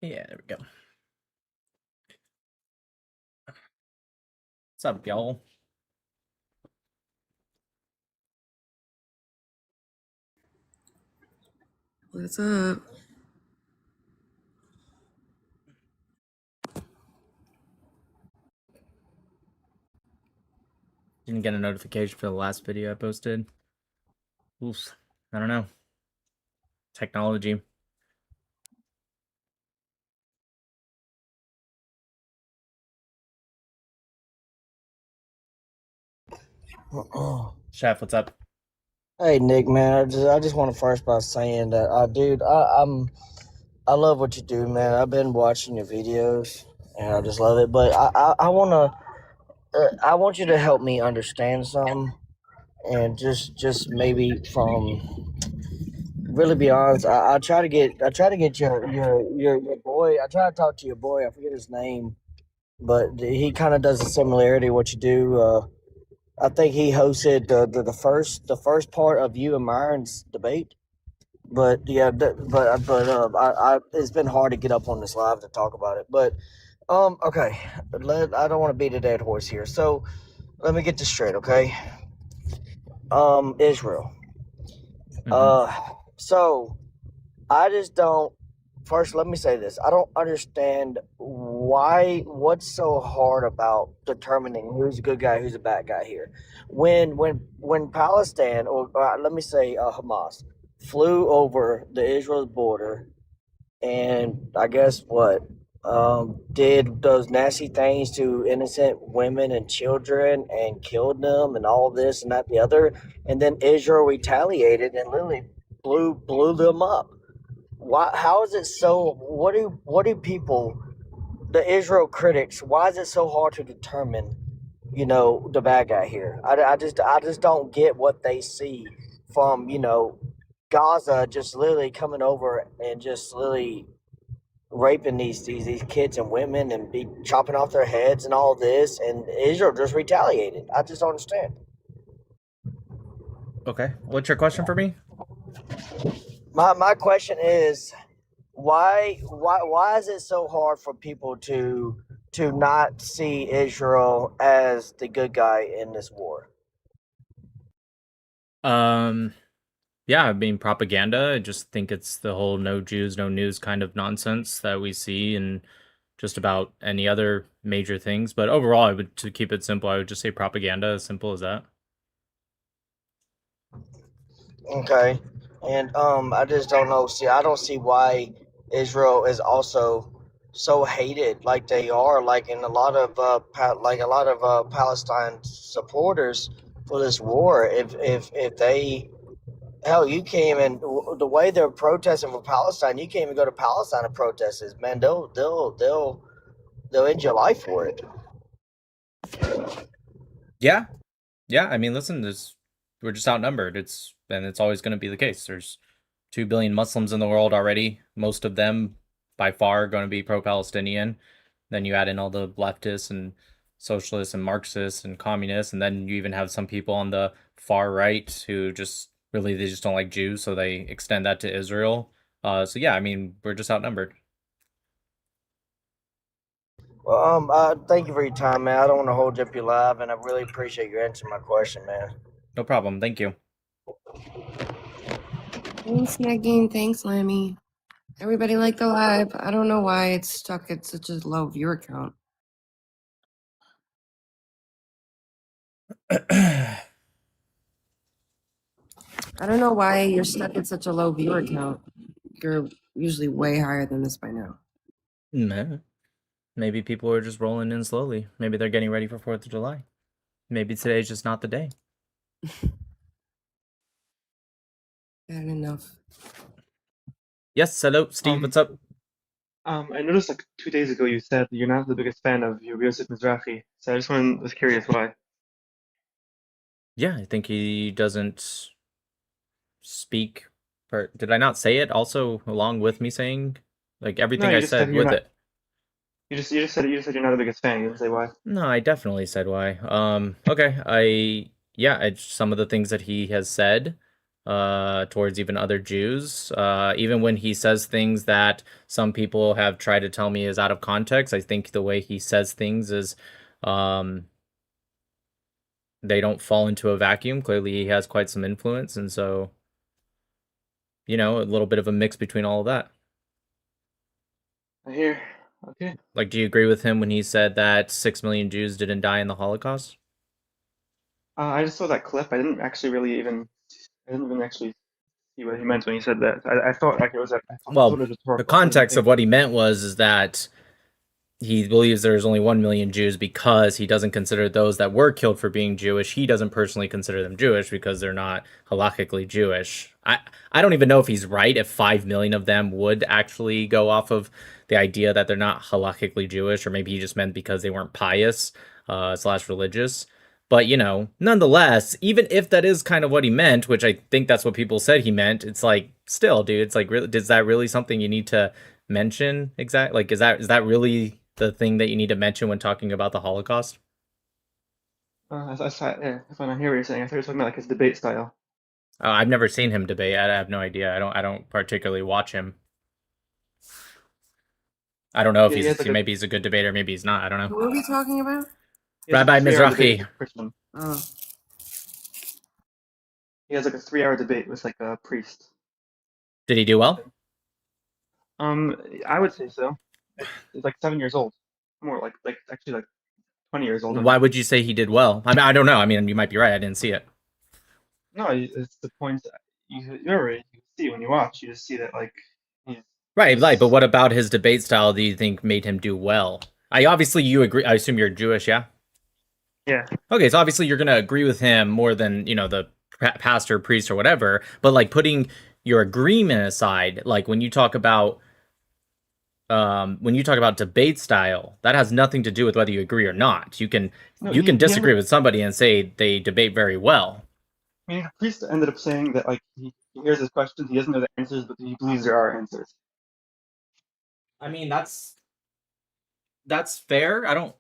Yeah, there we go. What's up, y'all? What's up? Didn't get a notification for the last video I posted. Oof. I don't know. Technology. Chef, what's up? Hey Nick, man, I just want to first by saying that, dude, I love what you do, man. I've been watching your videos, and I just love it. But I want you to help me understand something, and just maybe from really be honest. I try to get your boy. I try to talk to your boy. I forget his name, but he kind of does a similarity what you do. I think he hosted the first part of you and Myron's debate. But yeah, I it's been hard to get up on this live to talk about it. But okay, I don't want to beat a dead horse here. So let me get this straight, okay? Israel. So I just don't. First, let me say this: I don't understand what's so hard about determining who's a good guy, who's a bad guy here. When Palestine, or let me say Hamas, flew over the Israel border, and I guess what did those nasty things to innocent women and children and killed them and all this and that and the other, and then Israel retaliated and literally blew them up. Why? How is it so? What do people, the Israel critics? Why is it so hard to determine? The bad guy here. I just don't get what they see from Gaza just literally coming over and just literally raping these kids and women and be chopping off their heads and all this, and Israel just retaliated. I just don't understand. Okay. What's your question for me? My question is, why is it so hard for people to not see Israel as the good guy in this war? Yeah, I mean propaganda. I just think it's the whole no Jews, no news kind of nonsense that we see in just about any other major things. But overall, to keep it simple, I would just say propaganda, as simple as that. Okay, and I just don't know. See, I don't see why Israel is also so hated like they are, like in a lot of Palestine supporters for this war. If they hell, you can't even the way they're protesting for Palestine. You can't even go to Palestine and protest this, man. They'll end your life for it. Yeah. Yeah, I mean, listen, we're just outnumbered. It's always going to be the case. There's 2 billion Muslims in the world already. Most of them by far going to be pro-Palestinian. Then you add in all the leftists and socialists and Marxists and communists, and then you even have some people on the far right who they just don't like Jews, so they extend that to Israel. So yeah, I mean, we're just outnumbered. Well, thank you for your time, man. I don't want to hold you up your live, and I really appreciate you answering my question, man. No problem. Thank you. Thanks, Nagin. Thanks, Lammy. Everybody liked the live. I don't know why it's stuck at such a low viewer count. I don't know why you're stuck at such a low viewer count. You're usually way higher than this by now. Nah. Maybe people are just rolling in slowly. Maybe they're getting ready for 4th of July. Maybe today's just not the day. Bad enough. Yes, hello, Steve, what's up? I noticed like 2 days ago you said you're not the biggest fan of Yosef Mizrahi, so I just was curious why. Yeah, I think he doesn't speak. Did I not say it also along with me saying? Like No, everything you I just said said you're with not. it. You just said you're not the biggest fan. You didn't say why. No, I definitely said why. Okay, some of the things that he has said towards even other Jews. Even when he says things that some people have tried to tell me is out of context, I think the way he says things is they don't fall into a vacuum. Clearly, he has quite some influence, and so, a little bit of a mix between all of that. I hear. Okay. Like, do you agree with him when he said that 6 million Jews didn't die in the Holocaust? I just saw that clip. I didn't even actually see what he meant when he said that. I thought like it was I thought Well, it was the rhetorical. context of what he meant is that he believes there's only 1 million Jews because he doesn't consider those that were killed for being Jewish. He doesn't personally consider them Jewish because they're not halakhically Jewish. I don't even know if he's right, if 5 million of them would actually go off of the idea that they're not halakhically Jewish, or maybe he just meant because they weren't pious slash religious. But, nonetheless, even if that is kind of what he meant, which I think that's what people said he meant, it's like, still, dude, it's like, really, is that really something you need to mention? Exactly. Like, is that really the thing that you need to mention when talking about the Holocaust? I hear what you're saying. I thought you were talking about like his debate style. I've never seen him debate. I have no idea. I don't particularly watch him. I don't know if Yeah, he has like maybe he's a good debater, maybe he's not. I don't know. What are we talking about? he has Rabbi a 3-hour debate Mizrahi. with a Christian. Oh, He has like a 3-hour debate with like a priest. Did he do well? I would say so. He's like 7 years old. More like actually like 20 years old. Why would you say he did well? I mean, I don't know. I mean, you might be right. I didn't see it. No, it's the point you see when you watch. You just see that like he's Right, but what about his debate style do you think made him do well? You agree. I assume you're Jewish, yeah? yeah. Okay, so obviously you're gonna agree with him more than the pastor, priest, or whatever. But like putting your agreement aside, like when you talk about debate style, that has nothing to do with whether you agree or not. You can disagree with somebody and say they debate very well. I mean, the priest ended up saying that like he hears his questions, he doesn't know the answers, but he believes there are answers. I mean, that's fair.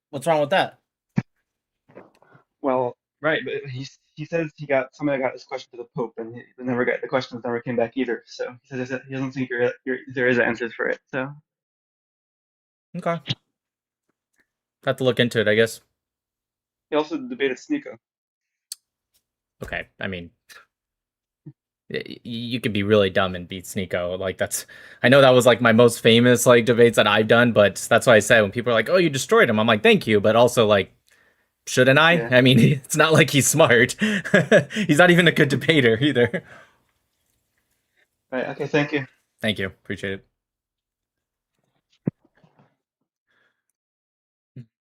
What's wrong with that? Well, right, but he says somebody got this question to the Pope, and the questions never came back either. So he says that he doesn't think there is answers for it. So Okay. Have to look into it, I guess. he also debated Sneeko. Okay, I mean, you could be really dumb and beat Sneeko. Like I know that was like my most famous like debates that I've done, but that's why I said when people are like, "Oh, you destroyed him," I'm like, "Thank you," but also like, shouldn't I? Yeah. I mean, it's not like he's smart. He's not even a good debater either. Right. Okay. Thank you. Thank you. Appreciate it.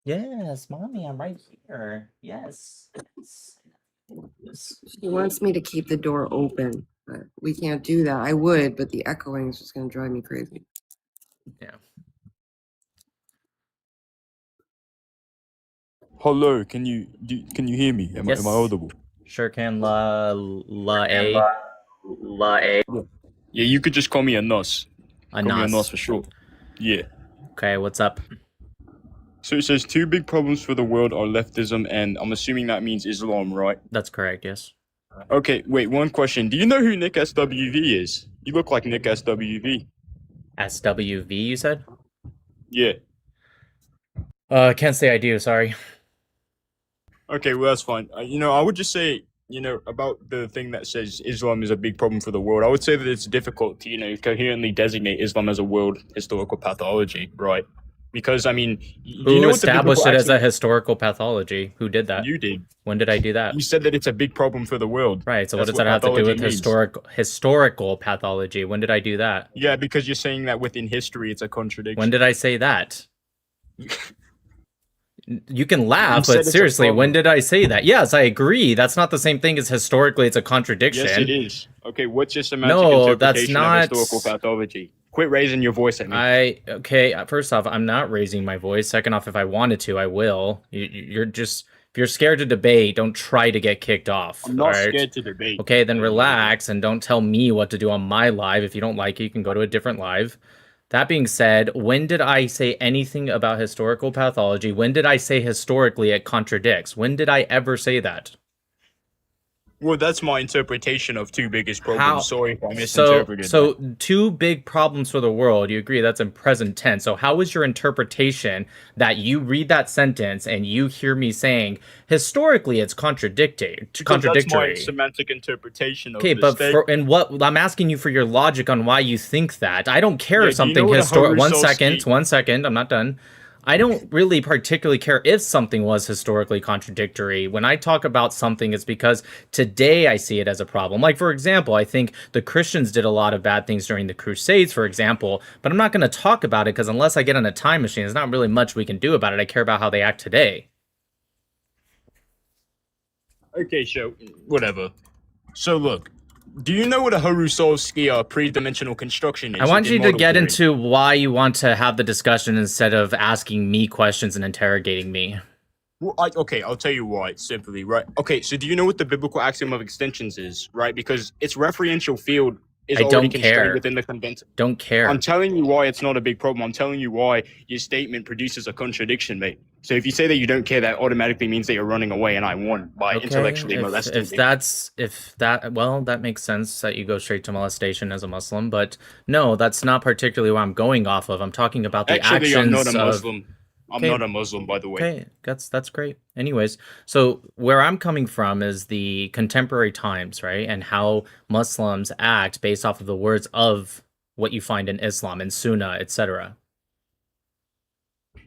Yes, mommy, I'm right here. Yes. she wants me to keep the door open, but we can't do that. I would, but the echoing is just going to drive me crazy. Yeah. Hello, can you hear me? Am I audible? Sure can. La A. Yeah, you could just call me Anas. Call me Anas. Anas for short. Yeah. Okay, what's up? So it says 2 big problems for the world are leftism, and I'm assuming that means Islam, right? That's correct, yes. Okay, wait, one question. Do you know who Nick SWV is? You look like Nick SWV. SWV, you said? Yeah. Can't say I do, sorry. Okay, well, that's fine. I would just say, about the thing that says Islam is a big problem for the world, I would say that it's difficult to, coherently designate Islam as a world historical pathology, right? Because, I mean, Who established it as a historical pathology? Who did that? You did. When did I do that? You said that it's a big problem for the world. Right, so That's what does that have to do with pathology means. historical pathology? When did I do that? Yeah, because you're saying that within history it's a contradiction. When did I say that? You can laugh, said but it's a seriously, when problem. did I say that? Yes, I agree. That's not the same thing as historically it's a contradiction. Yes, it is. Okay, what's your semantic No, that's interpretation not. of historical pathology? Quit raising your voice at me. Okay, first off, I'm not raising my voice. Second off, if I wanted to, I will. You're just, if you're scared to debate, don't try to get kicked off. I'm not alright? scared to debate. Okay, then relax and don't tell me what to do on my live. If you don't like it, you can go to a different live. That being said, when did I say anything about historical pathology? When did I say historically it contradicts? When did I ever say that? Well, that's my interpretation of two biggest problems. How? Sorry if I So, misinterpreted that. so two big problems for the world. You agree that's in present tense. So how is your interpretation that you read that sentence and you hear me saying historically it's Because that's my contradictory? semantic interpretation of Okay, the but statement. and what I'm asking you for your logic on why you think that. I don't care Yeah, if do you know something what a historic. Harusalski- One second. I'm not done. I don't really particularly care if something was historically contradictory. When I talk about something, it's because today I see it as a problem. Like, for example, I think the Christians did a lot of bad things during the Crusades, for example, but I'm not going to talk about it because unless I get on a time machine, there's not really much we can do about it. I care about how they act today. Okay, so whatever. So look, do you know what a Harusalski pre-dimensional construction is? I want in you to model get theory? into why you want to have the discussion instead of asking me questions and interrogating me. Well, okay, I'll tell you why. Simply, right? Okay, so do you know what the biblical axiom of extensions is? Right, because its referential field is I already don't constrained care. within the convention. Don't care. I'm telling you why it's not a big problem. I'm telling you why your statement produces a contradiction, mate. So if you say that you don't care, that automatically means that you're running away, and I won by intellectually molesting if you. that makes sense that you go straight to molestation as a Muslim, but no, that's not particularly what I'm going off of. I'm talking about the Actually, I'm actions not a of. Muslim. I'm Okay. not a Muslim, by the way. Okay, that's great. Anyways, so where I'm coming from is the contemporary times, right? And how Muslims act based off of the words of what you find in Islam and Sunnah, etc.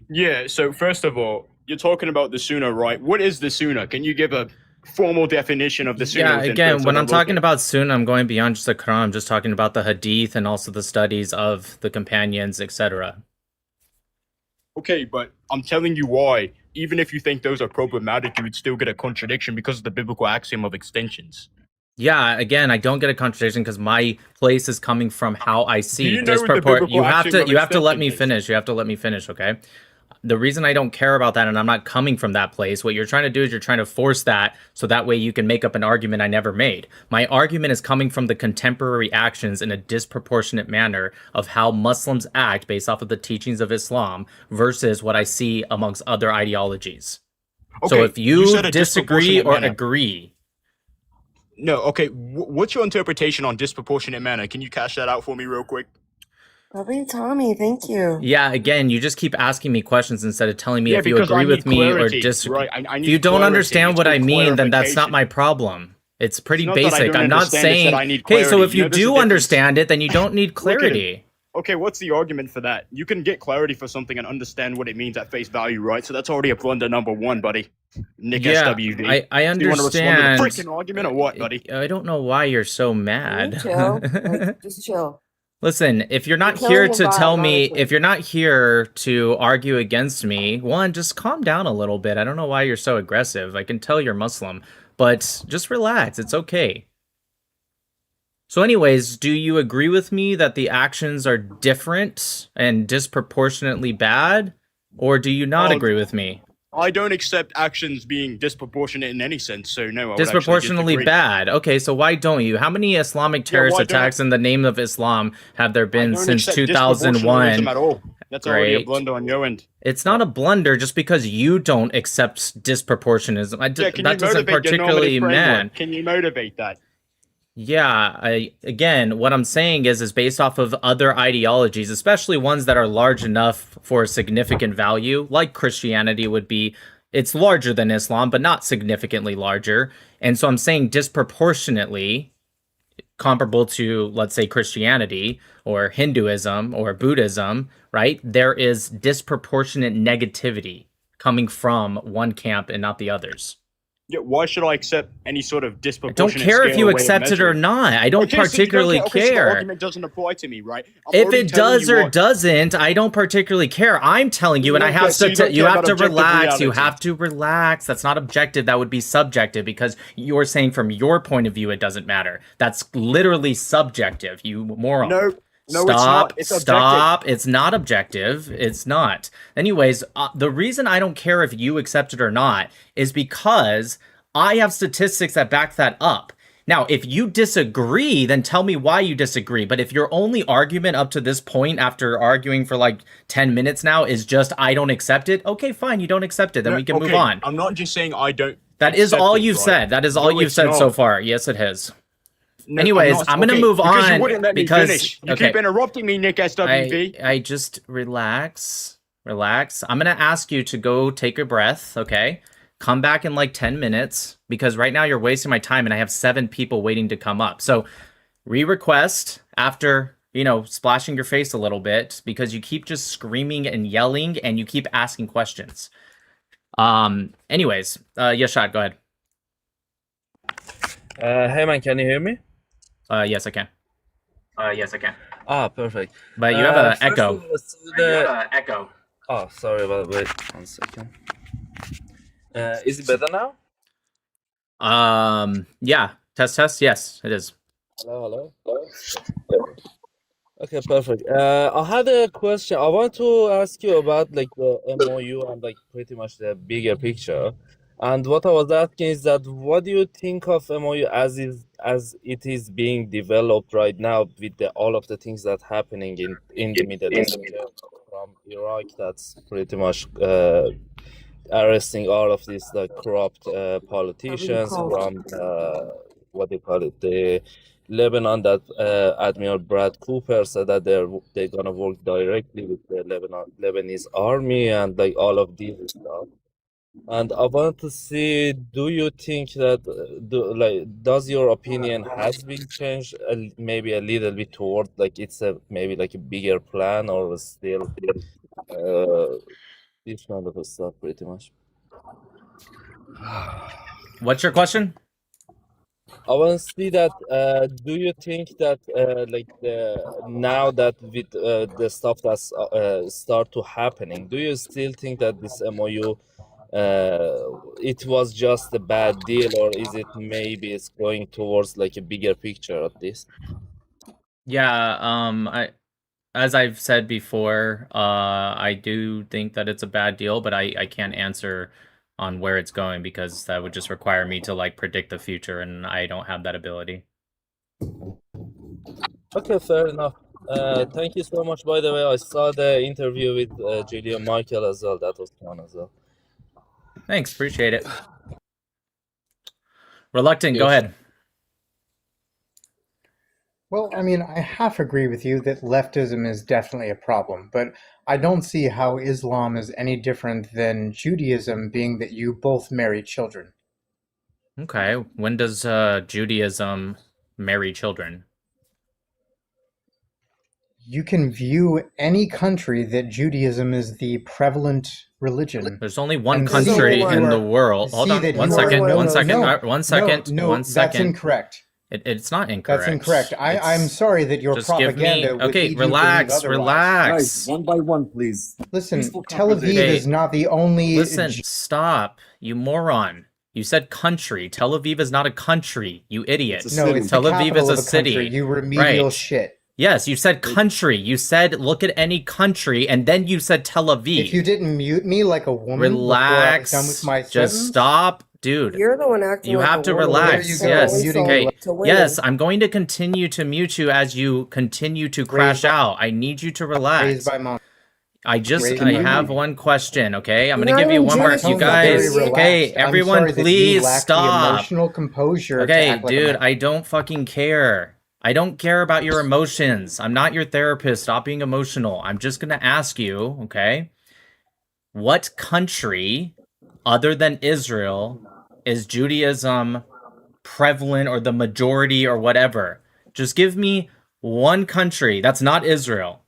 Yeah, so first of all, you're talking about the Sunnah, right? What is the Sunnah? Can you give a formal definition of the Sunnah? Yeah, within again, terms when of I'm the talking local- about Sunnah, I'm going beyond just the Quran. I'm just talking about the Hadith and also the studies of the companions, etc. Okay, but I'm telling you why. Even if you think those are problematic, you would still get a contradiction because of the biblical axiom of extensions. Yeah, again, I don't get a contradiction because my place is coming from how I see you know what the biblical You have axiom to of let me extension is? finish. You have to let me finish, okay? The reason I don't care about that and I'm not coming from that place, what you're trying to do is you're trying to force that so that way you can make up an argument I never made. My argument is coming from the contemporary actions in a disproportionate manner of how Muslims act based off of the teachings of Islam versus what I see amongst other ideologies. So Okay, if you said a disagree disproportionate or manner. agree, No, okay. What's your interpretation on disproportionate manner? Can you cash that out for me real quick? Bobby Tommy, thank you. yeah, again, you just keep asking me questions instead of telling me Yeah, if you because I agree with need me clarity, or disagree. right? I If need you don't clarity. understand It's what I called mean, then that's not clarification. my problem. It's pretty not that I basic. don't I'm not understand, it's that saying. I need Okay, so clarity. if You you know, there's a do difference. understand it, then you don't need Look at it. clarity. Okay, what's the argument for that? You can get clarity for something and understand what it means at face value, right? So that's already a blunder number one, buddy. Nick Yeah, SWV. I Do you want to respond to understand. the freaking argument or what, buddy? I don't know why you're so mad. Chill. Like, just chill. Listen, if you're not You're here killing to the vibe, tell me, honestly. if you're not here to argue against me, one, just calm down a little bit. I don't know why you're so aggressive. I can tell you're Muslim, but just relax. It's okay. So anyways, do you agree with me that the actions are different and disproportionately bad? Or do you not Oh, agree with me? I don't accept actions being disproportionate in any sense, so no, I would actually Disproportionately disagree. bad. Okay, so why don't you? How many Islamic terrorist why don't I- attacks in the name of Islam have there I been don't since accept 2001? disproportionalism at all. That's already a Great. blunder on your end. It's not a blunder just because you don't accept disproportionism. Yeah, can That you doesn't motivate your particularly normative framework? man. Can you motivate that? Yeah, again, what I'm saying is based off of other ideologies, especially ones that are large enough for significant value, like Christianity would be. It's larger than Islam, but not significantly larger. And so I'm saying disproportionately comparable to, let's say, Christianity or Hinduism or Buddhism, right? There is disproportionate negativity coming from one camp and not the others. Yeah, why should I accept any sort of I don't disproportionate care if scale you or way of accept it or measuring? not. I don't Okay, so you particularly okay, so the care. argument doesn't apply to me, right? I'm If already it telling does you or what- doesn't, I don't particularly care. I'm telling you, and I Okay, have so you to. don't You care have about to objective relax. You reality. have to relax. That's not objective. That would be subjective because you're saying from your point of view it doesn't matter. That's literally subjective. You moron. No, Stop, it's not. It's objective. stop. It's not objective. It's not. Anyways, the reason I don't care if you accept it or not is because I have statistics that back that up. Now, if you disagree, then tell me why you disagree. But if your only argument up to this point, after arguing for like 10 minutes now, is just I don't accept it, okay, fine, you don't accept it, then we can move Okay, on. I'm not just saying I don't That is all accepted, you've right? said. That is all No, you've it's said so not. far. Yes, it has. No, Anyways, not. I'm gonna Okay, move because you on wouldn't let me because finish. You okay, keep interrupting me, Nick SWV. I just relax. I'm gonna ask you to go take a breath, okay? Come back in like 10 minutes because right now you're wasting my time and I have 7 people waiting to come up. So re-request after, splashing your face a little bit because you keep just screaming and yelling and you keep asking questions. Anyways, Yashad, go ahead. Hey man, can you hear me? Yes, I can. Ah, perfect. But you have an First echo. of all, Oh, sorry about wait 1 second. Is it better now? Yeah. Test. Yes, it is. Hello. Okay, perfect. I had a question. I want to ask you about like the MOU and like pretty much the bigger picture. And what I was asking is that what do you think of MOU as it is being developed right now with all of the things that happening in the Middle East from Iraq that's pretty much arresting all of these like corrupt politicians from what do you call it, the Lebanon, that Admiral Brad Cooper said that they're gonna work directly with the Lebanese army and like all of these stuff. And I want to see, do you think that does your opinion has been changed maybe a little bit toward like it's maybe like a bigger plan or still this kind of stuff pretty much? What's your question? I want to see that. Do you think that now that with the stuff that's start to happening, do you still think that this MOU it was just a bad deal, or is it maybe it's going towards like a bigger picture of this? Yeah, as I've said before, I do think that it's a bad deal, but I can't answer on where it's going because that would just require me to like predict the future, and I don't have that ability. Okay, fair enough. Thank you so much. By the way, I saw the interview with Julia Michael as well. That was fun as well. Thanks, appreciate it. Reluctant, go ahead. Well, I mean, I half agree with you that leftism is definitely a problem, but I don't see how Islam is any different than Judaism, being that you both marry children. Okay, when does Judaism marry children? You can view any country that Judaism is the prevalent religion. There's only one And see country that in you the are- world. Hold see on, that one you are second, one of one those- second, No, one second, no, one that's second. incorrect. It's not incorrect. That's incorrect. I'm It's- sorry that your just give me. propaganda would Okay, lead you to believe relax, otherwise. relax. Guys, one by one, please. Listen, Peaceful Tel Aviv conversation. is not the only. Listen, stop, you moron. You said country. Tel Aviv is not a country, you idiot. It's a No, city. it's Tel the Aviv capital is a of the country. city. You remedial Right. shit. Yes, you said country. You said look at any country, and then you said Tel Aviv. If you didn't mute me like a woman before I was Relax. done with my Just sentence, stop, dude. You're the one acting You like have a to woman. relax. There you go, Yes. muting Okay. me. To women. Yes, I'm going to continue to mute you as you continue to crash by- out. I need you to relax. raised by mom. I raised I by have mom. one question, okay? I'm You're gonna not give you even one more. Jewish, You you guys, fucking idiot. okay? I'm Everyone, sorry that you please lack the stop. emotional composure to Okay, act like a dude, man. I don't fucking care. I don't care about your emotions. I'm not your therapist. Stop being emotional. I'm just gonna ask you, okay? What country, other than Israel, is Judaism prevalent or the majority or whatever? Just give me one country that's not Israel.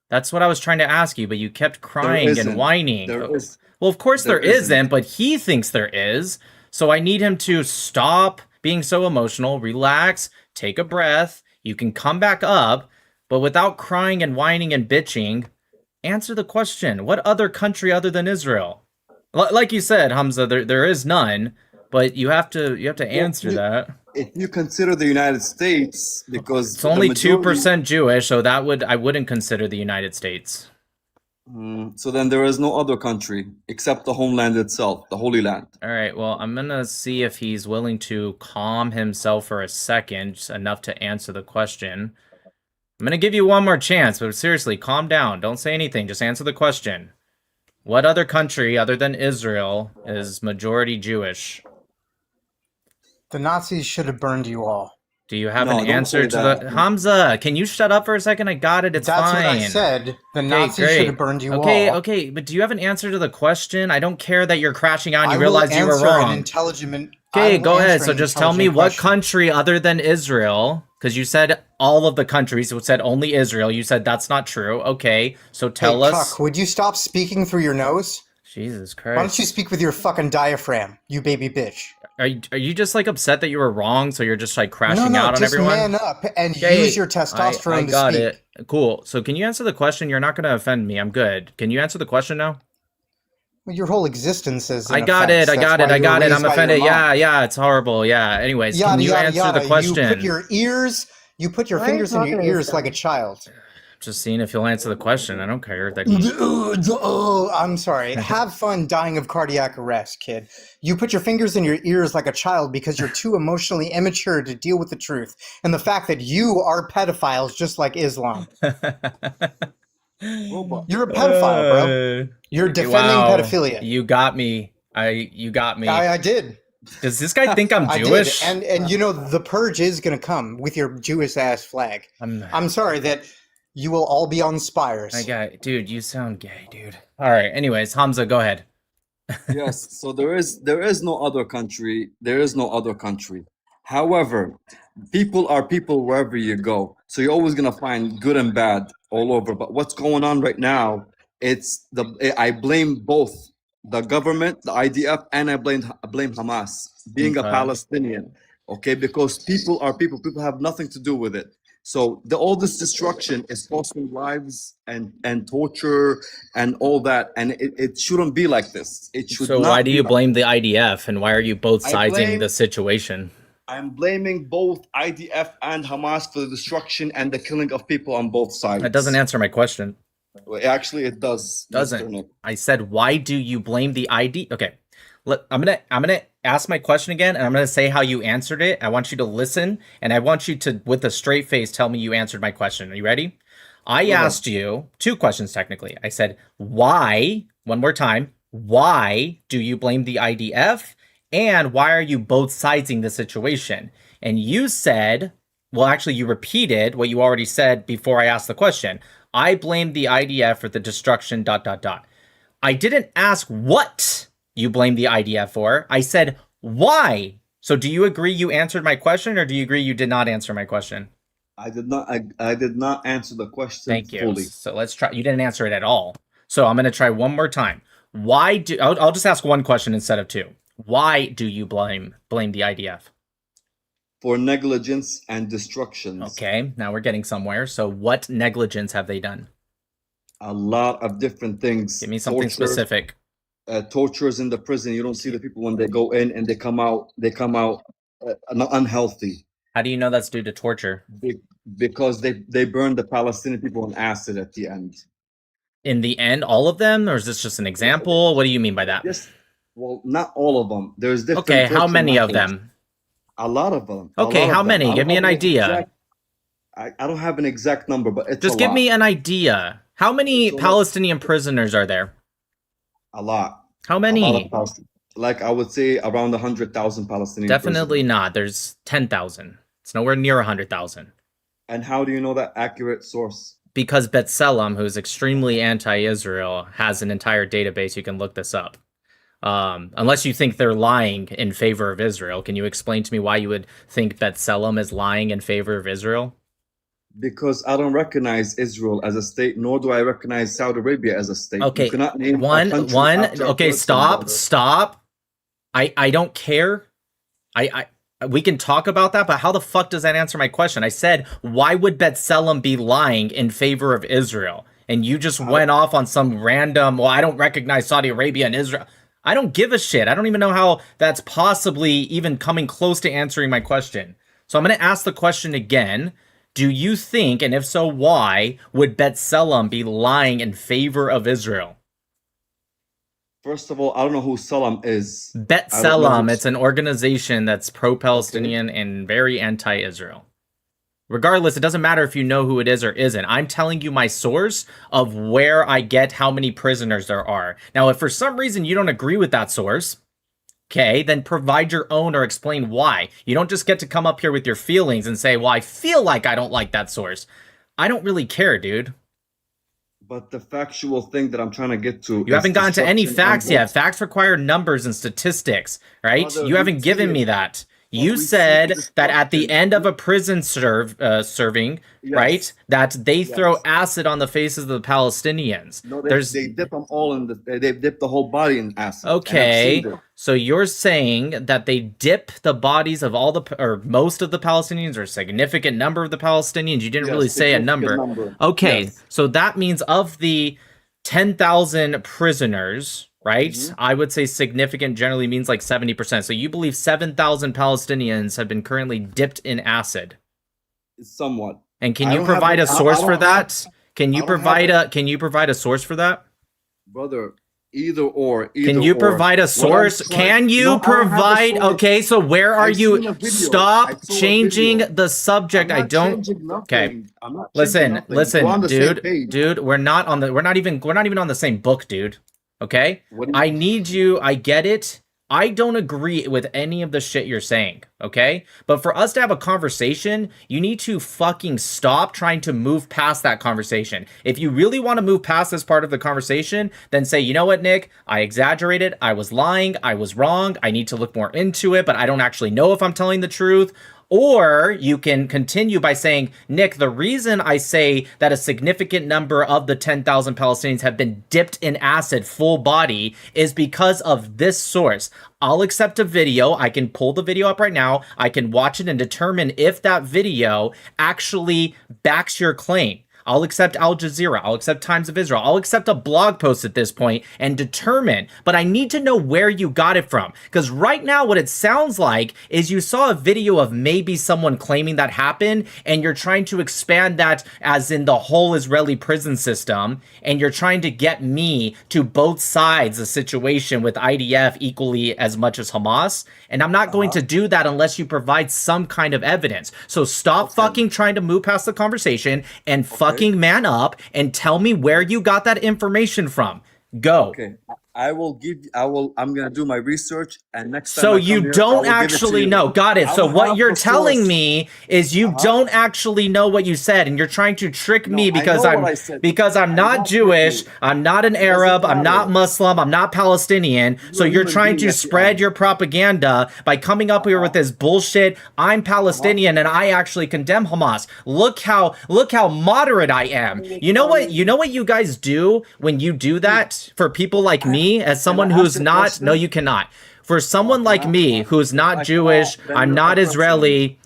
That's what I was trying to ask you, but you kept crying and isn't. whining. There is. Well, of course there There isn't. isn't, but he thinks there is. So I need him to stop being so emotional, relax, take a breath. You can come back up, but without crying and whining and bitching, answer the question. What other country other than Israel? Like you said, Hamza, there is none, but you have to answer that. If you consider the United States, because It's only the majority- 2% Jewish, so I wouldn't consider the United States. So then there is no other country except the homeland itself, the Holy Land. All right, well, I'm gonna see if he's willing to calm himself for a second, just enough to answer the question. I'm gonna give you one more chance, but seriously, calm down. Don't say anything, just answer the question. What other country other than Israel is majority Jewish? The Nazis should have burned you all. Do you have No, an don't answer say to that. the Hamza? Can you shut up for a second? I got it. It's That's fine. what I said. The Okay, Nazis should great. have burned you Okay, all. okay, but do you have an answer to the question? I don't care that you're crashing out and I you will realize you were answer an wrong. intelligent. Okay, I will go ahead. answer So an just tell me intelligent what question. country other than Israel, because you said all of the countries, you said only Israel. You said that's not true. Okay, so tell Hey, us. Cuck, would you stop speaking through your nose? Jesus Why don't you Christ. speak with your fucking diaphragm, you baby bitch? Are you just like upset that you were wrong, so you're just like crashing No, out on just everyone? man up and Okay, use your testosterone I to got speak. it. Cool. So can you answer the question? You're not going to offend me. I'm good. Can you answer the question now? Well, your whole existence is an I got offense. it. I That's got it. why I you were got it. raised I'm by your offended. mom. Yeah, it's horrible. Yeah. Anyways, Yada can you yada answer yada. the question? You put your ears. You put your Why are you fingers in your talking to this ears like a guy? child. Just seeing if you'll answer the question. I don't care that he. Oh, I'm sorry. Have fun dying of cardiac arrest, kid. You put your fingers in your ears like a child because you're too emotionally immature to deal with the truth and the fact that you are pedophiles just like Islam. Robot. You're a pedophile, bro. You're defending Wow. pedophilia. You got me. You got me. I did. Does this guy think I'm I Jewish? did. And you know the purge is gonna come with your Jewish ass flag. I'm sorry that you will all be on spires. Dude, you sound gay, dude. All right. Anyways, Hamza, go ahead. Yes, so there is no other country. There is no other country. However, people are people wherever you go. So you're always gonna find good and bad all over. But what's going on right now, I blame both the government, the IDF, and I blame Hamas being a Okay. Palestinian. Okay, because people are people. People have nothing to do with it. So all this destruction is costing lives and torture and all that, and it shouldn't be like this. It should So not why do be you like blame the IDF, and why are you both I siding blame- the situation? I'm blaming both IDF and Hamas for the destruction and the killing of people on both sides. That doesn't answer my question. Well, actually, it does. Mr. Doesn't. Nick. I said, why do you blame the ID? Okay, I'm gonna ask my question again, and I'm gonna say how you answered it. I want you to listen, and I want you to, with a straight face, tell me you answered my question. Are you ready? I Go ahead. asked you two questions technically. I said, why? One more time. Why do you blame the IDF? And why are you both siding the situation? And you said, well, actually, you repeated what you already said before I asked the question. I blame the IDF for the destruction, ... I didn't ask what you blame the IDF for. I said, why? So do you agree you answered my question, or do you agree you did not answer my question? I did not. I did not answer the question Thank you. fully. So let's try. You didn't answer it at all. So I'm going to try one more time. Why do... I'll just ask one question instead of two. Why do you blame the IDF? For negligence and destructions. Okay, now we're getting somewhere. So what negligence have they done? A lot of different things. Give me something Torture, specific. Tortures in the prison. You don't see the people when they go in and they come out. They come out unhealthy. How do you know that's due to torture? Because they burned the Palestinian people on acid at the end. In the end, all of them, or is this just an example? What do you mean by that? Yes. Well, not all of them. There's different. Okay, how torture many of methods. them? A lot of them. Okay, how many? Give me an idea. I don't have an exact number, but it's Just a give lot. me an idea. How many So Palestinian prisoners are there? A lot. How A lot many? of Palestinians. Like I would say around 100,000 Palestinian. Definitely prisoners. not. There's 10,000. It's nowhere near 100,000. And how do you know that accurate source? Because B'Tselem, who's extremely anti-Israel, has an entire database. You can look this up. Unless you think they're lying in favor of Israel. Can you explain to me why you would think B'Tselem is lying in favor of Israel? Because I don't recognize Israel as a state, nor do I recognize Saudi Arabia as a state. Okay, You cannot name a country after a okay, person, stop, brother. stop. I don't care. We can talk about that, but how the fuck does that answer my question? I said, why would B'Tselem be lying in favor of Israel? And you just went off on some random, well, I don't recognize Saudi Arabia and Israel. I don't give a shit. I don't even know how that's possibly even coming close to answering my question. So I'm going to ask the question again. Do you think, and if so, why, would B'Tselem be lying in favor of Israel? First of all, I don't know who Salam is. B'Tselem, it's an organization that's pro-Palestinian and very anti-Israel. Regardless, it doesn't matter if you know who it is or isn't. I'm telling you my source of where I get how many prisoners there are. Now, if for some reason you don't agree with that source, Okay, then provide your own or explain why. You don't just get to come up here with your feelings and say, well, I feel like I don't like that source. I don't really care, dude. But the factual thing that I'm trying to get to, You haven't gotten to any destruction on facts yet. both. Facts require numbers and statistics, right? Brother, You haven't we given see me it. that. But You we see said the that at the destruction. end of a prison serving, right, Yes. that they throw Yes. acid on the faces of the Palestinians. No, There's they dip them all in they dip the whole body in acid. And I've okay. seen it. So you're saying that they dip the bodies of all the or most of the Palestinians or a significant number of the Palestinians? You didn't really Yes, say a significant number. Okay, Yes. so that means of the 10,000 prisoners, right? Mhm. I would say significant generally means like 70%. So you believe 7,000 Palestinians have been currently dipped in acid. Somewhat. And can I you don't have provide the- a source I for don't that? Can I you don't have provide it. can you provide a source for that? Brother, either or. Can you provide a source? Can you provide? Okay, so where are I've you? seen a video. Stop I saw a changing video. the subject. I don't. Okay. Listen, We're on the same dude, page. dude, we're not even on the same book, dude. Okay? What do you- I need you, I get it. I don't agree with any of the shit you're saying, okay? But for us to have a conversation, you need to fucking stop trying to move past that conversation. If you really want to move past this part of the conversation, then say, you know what, Nick? I exaggerated. I was lying. I was wrong. I need to look more into it, but I don't actually know if I'm telling the truth. Or you can continue by saying, Nick, the reason I say that a significant number of the 10,000 Palestinians have been dipped in acid full body is because of this source. I'll accept a video. I can pull the video up right now. I can watch it and determine if that video actually backs your claim. I'll accept Al Jazeera. I'll accept Times of Israel. I'll accept a blog post at this point and determine, but I need to know where you got it from. Because right now, what it sounds like is you saw a video of maybe someone claiming that happened, and you're trying to expand that as in the whole Israeli prison system, and you're trying to get me to both sides the situation with IDF equally as much as Hamas. And I'm not going to do that unless you provide some kind of evidence. So stop fucking trying to move past the conversation and fucking man up and tell me where you got that information from. Go. Okay. I'm gonna do my research, and next time So I come you here, I don't will give it to actually you. know. Got it. I So will what have you're the telling source. me is you don't actually know what you said, and you're trying to trick me No, I because know I'm what I said. because I'm I not won't Jewish, trick you. I'm not an doesn't Arab, I'm not matter. Muslim, I'm not Palestinian. So You're a you're human trying being to at the spread end. your propaganda by coming up here with this bullshit. I'm Palestinian and I actually condemn Hamas. Look how moderate I am. You know what you guys do when you do that for people like me as someone ask who's a not question? no you cannot. For someone like cannot? me who's I not cannot, Jewish, then I'm you're not oppressing me. Israeli.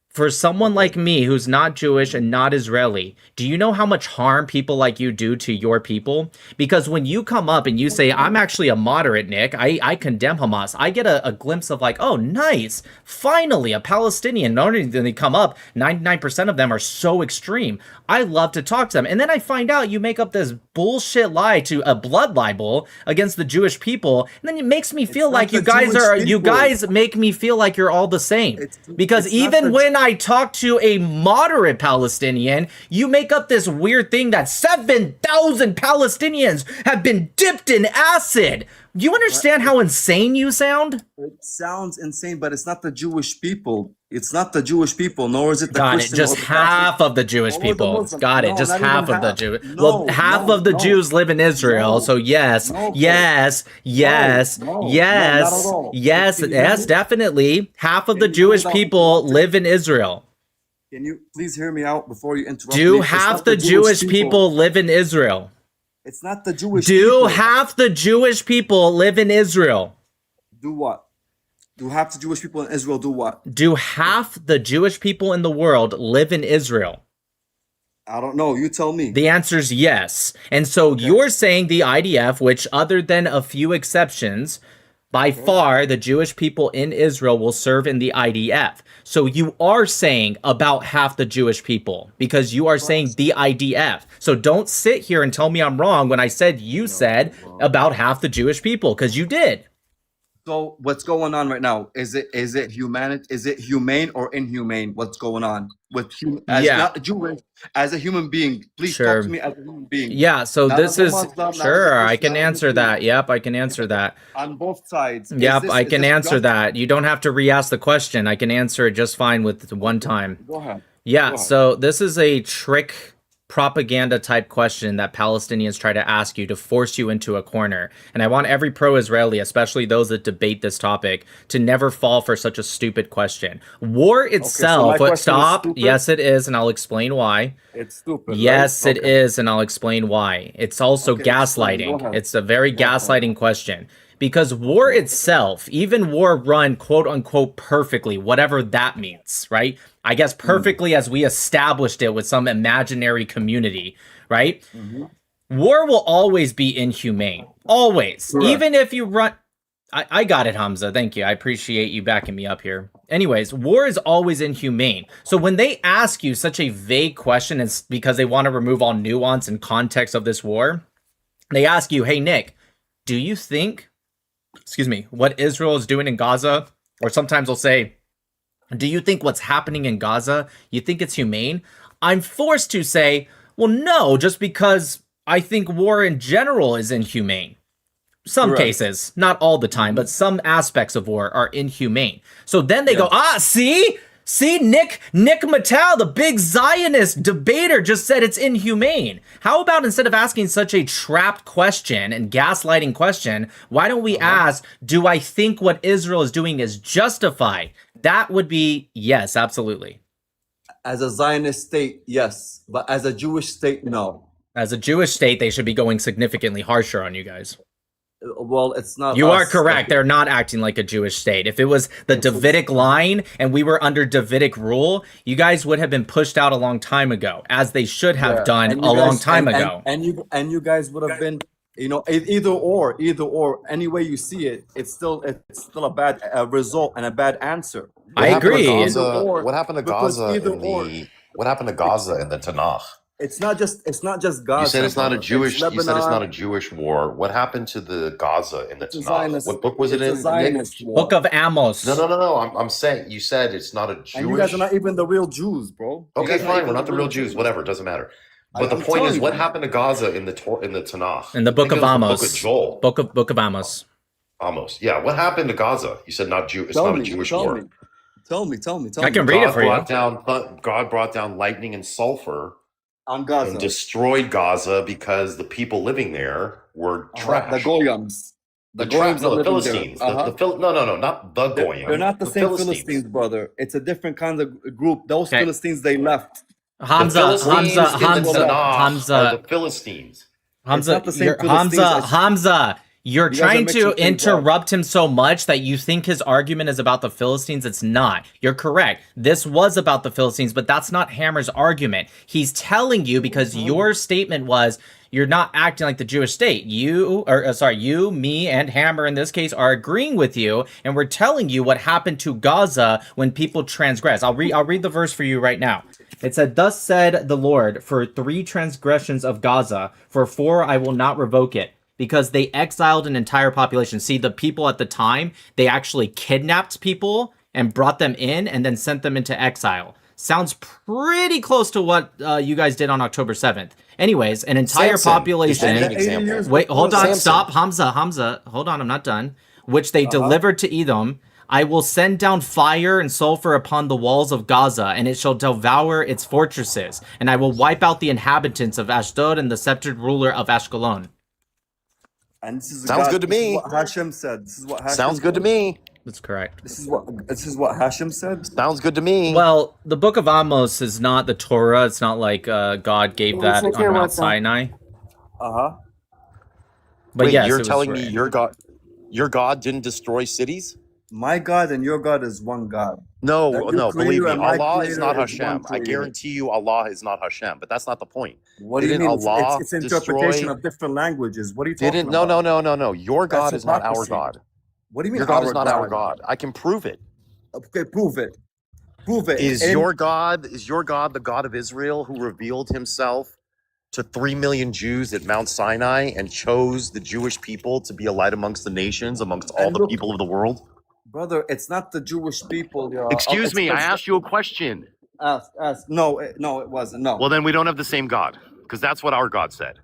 For someone like me who's not Jewish and not Israeli, do you know how much harm people like you do to your people? Because when you come up and you say, I'm actually a moderate, Nick, I condemn Hamas, I get a glimpse of like, oh, nice. Finally, a Palestinian. Not only do they come up, 99% of them are so extreme. I love to talk to them. And then I find out you make up this bullshit lie to a blood libel against the Jewish people. And then it makes me feel not like you the guys Jewish you people. guys make me feel like you're all the same. Because it's not even the- when I talk to a moderate Palestinian, you make up this weird thing that 7,000 Palestinians have been dipped in acid. Do you understand how insane you sound? It sounds insane, but it's not the Jewish people. It's not the Jewish people, nor is it the Got it. Christian Just or the half Catholic. of the Jewish Or the people. Muslim. Got it. No, Just not half even of the half. Jews. No, Well, half no, of the no. Jews live in Israel. No. So yes, No, yes, yes, no, no, yes, not at all. yes, Can you hear yes, me? definitely. Half of Can the you Jewish hold on? people live in Israel. Can you please hear me out before you interrupt Do me? It's half not the Jewish people live in Israel? It's not the Jewish Do people. half the Jewish people live in Israel? Do what? Do half the Jewish people in Israel do what? Do half the Jewish people in the world live in Israel? I don't know. You tell me. The answer is yes. And so you're saying the IDF, which other than a few exceptions, by far the Jewish people in Israel will serve in the IDF. So you are saying about half the Jewish people because you are saying the IDF. So don't sit here and tell me I'm wrong when I said you said about half the Jewish people because you did. So what's going on right now? Is it humanity? Is it humane or inhumane? What's going on with as Yeah. not Jewish, as a human being? Please talk Sure. to me as a human being. Yeah, so Not this as a is Muslim, not as a sure, I Christian, can not as a answer Jew. that. Yep, I can answer that. On both sides. Yep, I can answer just- that. You don't have to re-ask the question. I can answer it just fine with one time. Go ahead. Yeah, Go ahead. so this is a trick propaganda type question that Palestinians try to ask you to force you into a corner. And I want every pro-Israeli, especially those that debate this topic, to never fall for such a stupid question. War itself, question is stop. stupid? Yes, it is, and I'll explain why. It's stupid. Yes, right? it is, and I'll explain why. It's also Okay, explain. Go gaslighting. ahead. It's a very Go ahead. gaslighting question. Because war itself, even war run quote unquote perfectly, whatever that means, right? I guess perfectly as we established it with some imaginary community, right? War will always be inhumane. Always. Correct. Even if you run. I got it, Hamza. Thank you. I appreciate you backing me up here. Anyways, war is always inhumane. So when they ask you such a vague question, it's because they want to remove all nuance and context of this war. They ask you, hey, Nick, do you think, what Israel is doing in Gaza? Or sometimes they'll say, do you think what's happening in Gaza, you think it's humane? I'm forced to say, well, no, just because I think war in general is inhumane. Some Correct. cases, not all the time, but some aspects of war are inhumane. So then they go, see, Nick Mattel, the big Zionist debater, just said it's inhumane. How about instead of asking such a trapped question and gaslighting question, why don't we ask, do I think what Israel is doing is justified? That would be yes, absolutely. As a Zionist state, yes, but as a Jewish state, no. As a Jewish state, they should be going significantly harsher on you guys. Well, it's not. You are us. correct. They're not acting like a Jewish state. If it was the Davidic line and we were under Davidic rule, you guys would have been pushed out a long time ago, as they should have Yeah. done And a you long guys- time and- ago. And you guys would have been, either or. Any way you see it, it's still a bad result and a bad answer. I agree. What happened to Because Gaza either in or. what happened to Gaza in the Tanakh? It's not just Gaza. You said it's not a brother. Jewish. It's You said it's not a Lebanon. Jewish war. What happened to the Gaza in the It's a Tanakh? Zionist- What book was it it's a in? Nick? Zionist war. Book of Amos. No. I'm saying you said it's not a Jewish. And you guys are not even the real Jews, bro. You Okay, guys fine. even We're not the real Jews. Whatever. It doesn't matter. But the I'm point is, telling what you. happened to Gaza in the Tanakh? In the book Think of the Amos. Book of Joel. Book of Amos. Amos. Yeah. What happened to Gaza? You said not Jew. It's Tell not me, a Jewish tell war. me. Tell me. I can read it for you. God brought down lightning and sulfur On Gaza. and destroyed Gaza because the people living there were trash. The Goyams. The Goyams no, are the living there. Philistines. Uh-huh. No, not the Goyim. They're not the same Philistines. Philistines, brother. It's a different kind of group. Those Okay. Philistines, they left. Hamza, the Philistines in the Tanakh are Hamza, the Philistines. Hamza, not the same you're, Philistines as- Hamza, you're You guys are trying mixing to things up. interrupt him so much that you think his argument is about the Philistines. It's not. You're correct. This was about the Philistines, but that's not Hammer's argument. He's telling you because your statement was you're not acting like the Jewish state. You, me, and Hammer in this case are agreeing with you, and we're telling you what happened to Gaza when people transgress. I'll read the verse for you right now. It said, "Thus said the Lord, for 3 transgressions of Gaza, for 4 I will not revoke it." Because they exiled an entire population. See, the people at the time, they actually kidnapped people and brought them in and then sent them into exile. Sounds pretty close to what you guys did on October 7th. Anyways, an entire Samson. population. Just an example. Wait, hold on, Samson. stop. Hamza, hold on, I'm not done. Which they delivered to Edom. I will send down fire and sulfur upon the walls of Gaza, and it shall devour its fortresses. And I will wipe out the inhabitants of Ashdod and the sceptered ruler of Ashkelon. And this is Sounds good to this is me. what Hashem said. This is what Hashem Sounds good to said. me. That's correct. This is what Hashem said. Sounds good to me. Well, the book of Amos is not the Torah. It's not like God gave Well, that it's on okay, Mount what's that? Sinai. Uh-huh. But Wait, yes, you're it was telling me written. your God didn't destroy cities? My God and your God is one God. No, That your no, believe creator me, and my Allah is not creator is Hashem. one I creator. guarantee you Allah is not Hashem, but that's not the point. What do you Didn't mean? Allah It's interpretation destroy- of different languages. What are you talking Didn't about? no. Your That's God is not our hypocrisy. God. What do you mean Your God is our not our God. I can prove it. Okay, prove it. Prove it. Is In- your God the God of Israel who revealed himself to 3 million Jews at Mount Sinai and chose the Jewish people to be a light amongst the nations, amongst all And the look, people of the world? brother, it's not the Jewish people. Excuse me, I asked you a question. Ask. No, it wasn't. No. Well, then we don't have the same God, because that's what our God said.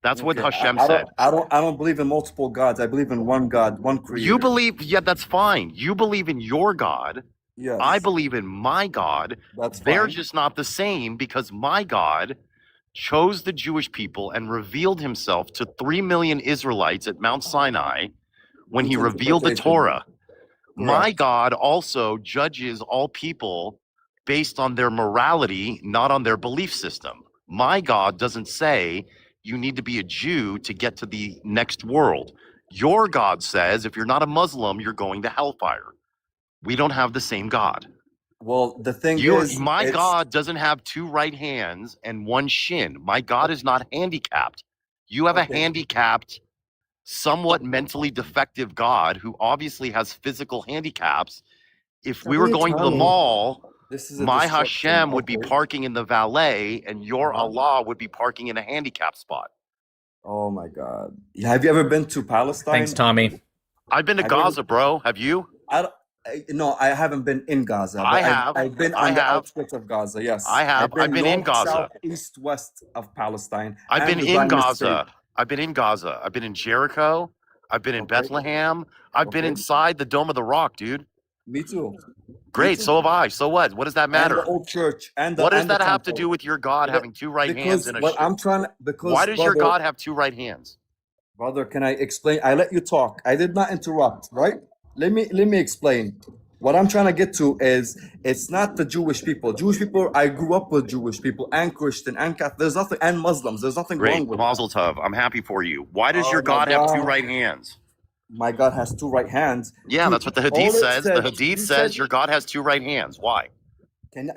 That's what Okay, Hashem I said. don't believe in multiple gods. I believe in one God, one creator. You believe, yeah, that's fine. You believe in your God. Yes. I believe in my God. That's They're fine. just not the same because my God chose the Jewish people and revealed himself to 3 million Israelites at Mount Sinai when he With revealed the interpretation. Torah. My Correct. God also judges all people based on their morality, not on their belief system. My God doesn't say you need to be a Jew to get to the next world. Your God says if you're not a Muslim, you're going to hellfire. We don't have the same God. Well, the thing is, My it's- God doesn't have 2 right hands and 1 shin. My God is not handicapped. You have a Okay. handicapped, somewhat mentally defective God who obviously has physical handicaps. If we were going to the mall, This is a my destruction. Hashem would be Okay. parking in the valet and your Uh-huh. Allah would be parking in a handicap spot. Oh my God. Have you ever been to Palestine? Thanks, Tommy. I've been to Have you ever- Gaza, bro. Have you? No, I haven't been in Gaza. But I have. I've been I on the have. outskirts of Gaza. Yes, I have. I've been in north, Gaza. south, east, west of Palestine. I've and been the in Zionist state. Gaza. I've been in Gaza. I've been in Jericho. I've been in Okay. Bethlehem. I've been Okay. inside the Dome of the Rock, dude. Me too. Great. too. So have I. So what? What does that And matter? the old church. And the, What does and the that have to temple. do with your God But- having 2 right hands Because and a what I'm trying. Because Why does your brother- God have 2 right hands? Brother, can I explain? I let you talk. I did not interrupt, right? Let me explain. What I'm trying to get to is it's not the Jewish people. Jewish people, I grew up with Jewish people and Christian and Catholic. There's nothing, and Muslims. There's nothing Great. wrong with Mazel tov. I'm happy for you. Why does Oh your my God have 2 God. right hands? My God has 2 right hands. Yeah, Dude, that's what the all Hadith it says. The said- Hadith you says said- your God has 2 right hands. Why?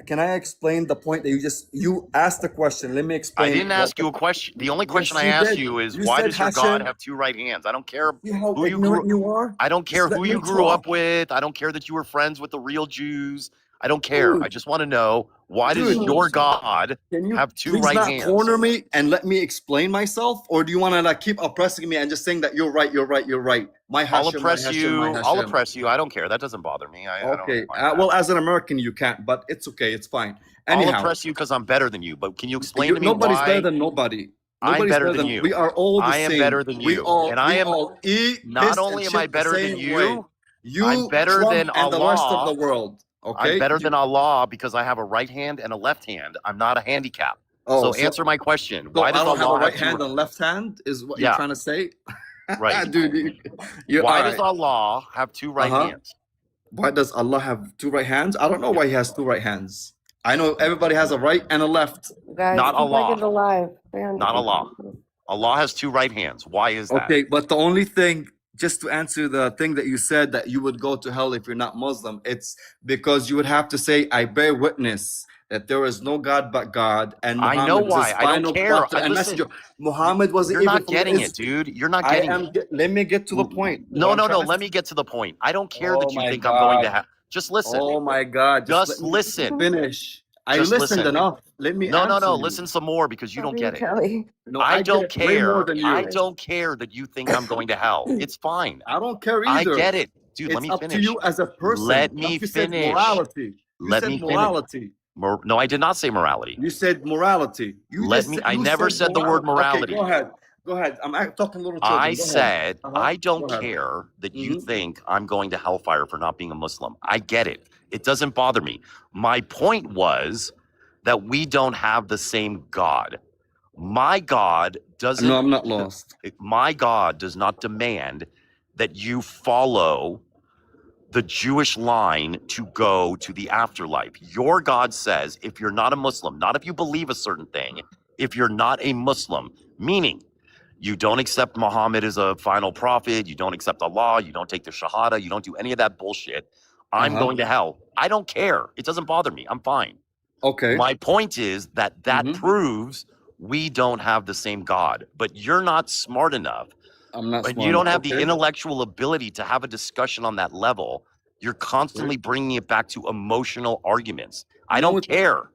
Can I explain the point that you asked the question? Let me explain. I didn't ask you a question. The only question I you asked did. you is You why said does your God Hashem- have 2 right hands? I don't care See how who you ignorant grew. you are? I don't care Just who let you me grew talk. up with. I don't care that you were friends with the real Jews. I don't care. Dude. I just want to know why does Dude. your God Can you have 2 please right not hands? corner me and let me explain myself, or do you want to like keep oppressing me and just saying that you're right, you're right, you're right? My Hashem, I'll oppress my Hashem, you. my I'll Hashem. oppress you. I don't care. That doesn't bother me. I don't Okay. mind that. Well, as an American, you can't, but it's okay. It's fine. I'll Anyhow, oppress you because I'm better than you. But can you explain to me nobody's why? better than nobody. I'm Nobody's better than you. We are all the I am same. better than We you. all, And I we am- all eat. Not piss, only and am I shit the better than same you, way. You, I'm better Trump, than and the rest of Allah. the world. Okay. I'm better than Allah because I have a right hand and a left hand. I'm not a handicap. Oh, so answer my question. So Why I does don't have a Allah right two- hand and left hand, is what Yeah. you're trying to say? Right. Dude, you're Why all does right. Allah have 2 right Uh-huh. hands? Why does Allah have 2 right hands? I don't know why he has 2 right hands. I know everybody has a right and a left. Guys, Not keep Allah. making the live. Man, Not Allah. Allah has 2 right hands. Why is that? Okay, but the only thing, just to answer the thing that you said that you would go to hell if you're not Muslim, it's because you would have to say, I bear witness that there is no God but God, and I Muhammad know is his why. I don't final care. prophet I- and listen, messenger. Muhammad was You're even not from getting Is- it, dude. You're not I getting am. it. Let me get to the point. No, What no, I'm no. trying Let to- me get to the point. I don't care Oh that you my think I'm going to God. have. Just listen. Oh my God! Just let me listen. Finish. I Just listened listen. enough. Let me. No, no, answer no. you. Listen some more because you don't get it. Kelly. No, I get don't it way more care. than you. I don't care that you think I'm going to hell. It's fine. I don't care I either. get it. Dude, It's let me up finish. to you as a person. Let Like me you said finish. morality. You Let said me finish. morality. No, I did not say morality. You said morality. You Let just me- said- I you never said the word morality. Okay, go ahead. Go ahead. I'm talking little children. I Go ahead. said Uh-huh. I don't Go ahead. care that you Mhm. think I'm going to hellfire for not being a Muslim. I get it. It doesn't bother me. My point was that we don't have the same God. My God doesn't. No, I'm not lost. My God does not demand that you follow the Jewish line to go to the afterlife. Your God says if you're not a Muslim, not if you believe a certain thing, if you're not a Muslim, meaning you don't accept Muhammad as a final prophet, you don't accept Allah, you don't take the Shahada, you don't do any of that bullshit, I'm Uh-huh. going to hell. I don't care. It doesn't bother me. I'm fine. Okay. My point is that Mhm. proves we don't have the same God, but you're not smart enough. I'm not. And smart you don't enough. have the Okay. intellectual ability to have a discussion on that level. You're constantly bringing it back to emotional arguments. I No, don't care.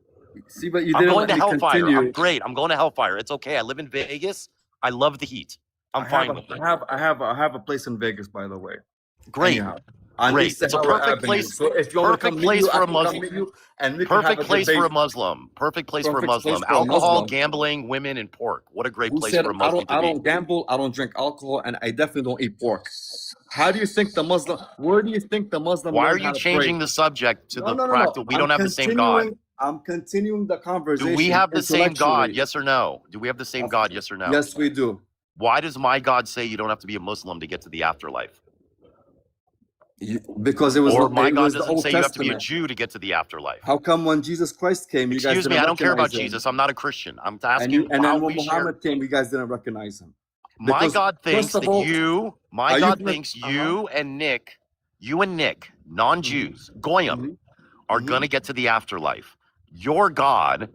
See, but you I'm didn't going let to me Hellfire. continue. I'm great. I'm going to Hellfire. It's okay. I live in Vegas. I love the heat. I'm fine with it. I have a place in Vegas, by the way. Great. Anyhow, on Great. East It's a Sahara perfect Avenue. place. So if you want to Perfect come meet place you, for I a can come Muslim. meet you, and we can have Perfect a place for a debate. Muslim. Perfect place for a Perfect place Muslim. for a Alcohol, Muslim. gambling, women, and pork. What a great Who place said for a Muslim I to don't be. gamble, I don't drink alcohol, and I definitely don't eat pork. How do you think the Muslim? Where do you think the Muslim? Why are learned how you to changing pray? the subject to No, the no, no, fact no. that we don't have the same God? I'm continuing the Do conversation. we have the same God? intellectually. Yes or no? Do we have the same Of- God? Yes or no? Yes, we do. Why does my God say you don't have to be a Muslim to get to the afterlife? Because it was Or my it God was the doesn't Old say you have to be a Testament. Jew to get to the afterlife. How come when Jesus Christ came, you guys Excuse didn't me, I don't care about recognize him? Jesus. I'm not a Christian. I'm And, asking and how then when we share. Muhammad came, you guys didn't recognize him. My Because, God thinks first of that all, my are you God from- thinks you and Nick, non-Jews, Goyim, are Mhm. going to get to the afterlife. Your God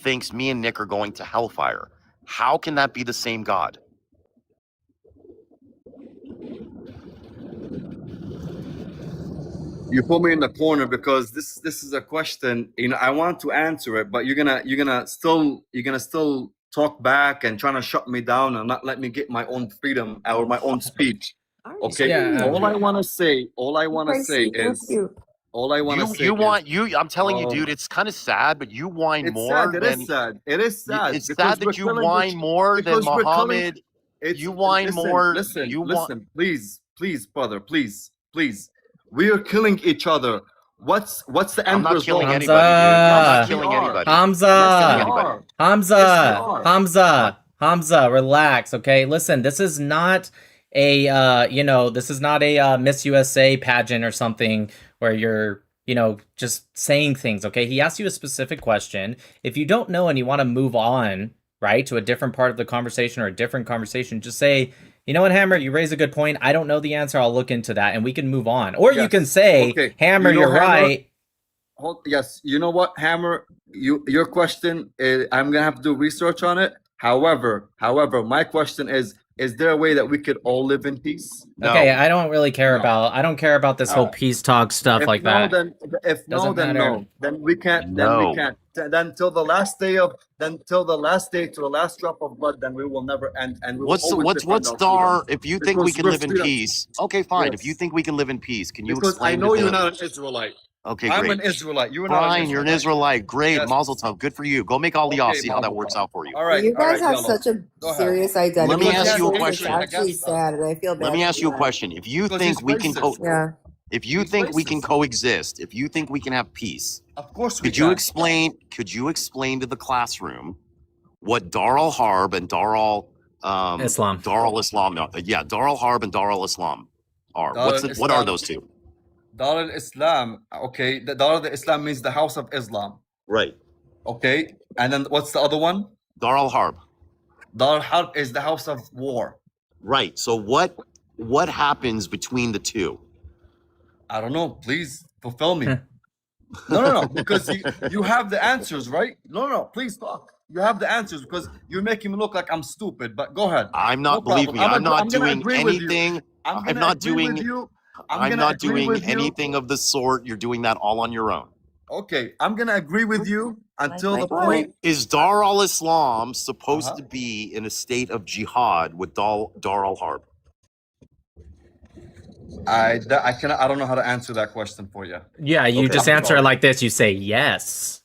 thinks me and Nick are going to hellfire. How can that be the same God? You put me in the corner because this is a question. I want to answer it, but you're gonna still talk back and trying to shut me down and not let me get my own freedom or my own speech. Okay. Yeah. All I want to say is I'm telling you, Oh. dude, it's kind of sad, but you whine it's more sad. It than is sad. It is sad. it's because sad we're that you killing whine more than because we're killing- Muhammad. It's, You whine listen, more. Listen, You listen, please, brother, please. We are killing each other. What's the end I'm not result? killing Hamza. anybody, dude. I'm not Yes, killing we are. anybody. Hamza. I'm not killing Yes, we anybody. are. Hamza, Yes, we are. Hamza, relax, okay? Listen, this is not a this is not a Miss USA pageant or something where you're, just saying things, okay? He asked you a specific question. If you don't know and you want to move on, right, to a different part of the conversation or a different conversation, just say, you know what, Hammer, you raise a good point. I don't know the answer. I'll look into that and we can move on. Or you Yes. can say, Okay. Hammer, You know, you're Hammer, right. Yes, you know what, Hammer? Your question, I'm gonna have to do research on it. However, my question is there a way that we could all live in peace? No. Okay, I don't really care No. about. I don't care about this whole peace talk stuff If like no, that. then if no, Doesn't then matter. no. Then we can't. No. Then till the last day to the last drop of blood, then we will never end. And we will What's always defend our Dar? freedom. If you think we Because can we're live in freedom. peace, okay, fine. If you Yes. think we can live in peace, can you Because I explain know to you're the? not an Israelite. Okay, I'm great. an Israelite. You're not Fine, you're an Israelite. Great, Yes. Mazel tov. Good for you. Go make Aliyah. Okay, See how that Mazel works tov. out for you. All right. You guys have Yellow. such a Go ahead. serious identity. Let me ask you a crisis. question. It's actually sad, and I feel bad. Let me for ask you a that. question. If you Because think he's we can racist. Yeah. if you He's think we can racist. coexist, if you think we can have peace, Of course we could you can. explain to the classroom what Dar al Harb and Dar al Islam. Dar al Islam, Dar al Harb and Dar al Islam are? Dar What are al-Islam. those two? Dar al-Islam. Okay. The Dar al-Islam means the house of Islam. Right. Okay. And then what's the other one? Dar al Harb. Dar al-Harb is the house of war. Right. So what happens between the two? I don't know. Please fulfill me. No. Because you have the answers, right? No. Please talk. You have the answers because you're making me look like I'm stupid. But go ahead. I'm not. No Believe problem. me, I'm not gonna doing agree with you. anything. I'm I'm gonna not agree doing. with you. I'm gonna not agree doing with you. anything of the sort. You're doing that all on your own. Okay, I'm gonna agree with you until the Like point. Is Dar al Islam supposed Uh-huh. to be in a state of jihad with Dar al Harb? I don't know how to answer that question for you. Yeah, you Okay. just I'm answer it sorry. like this. You say yes.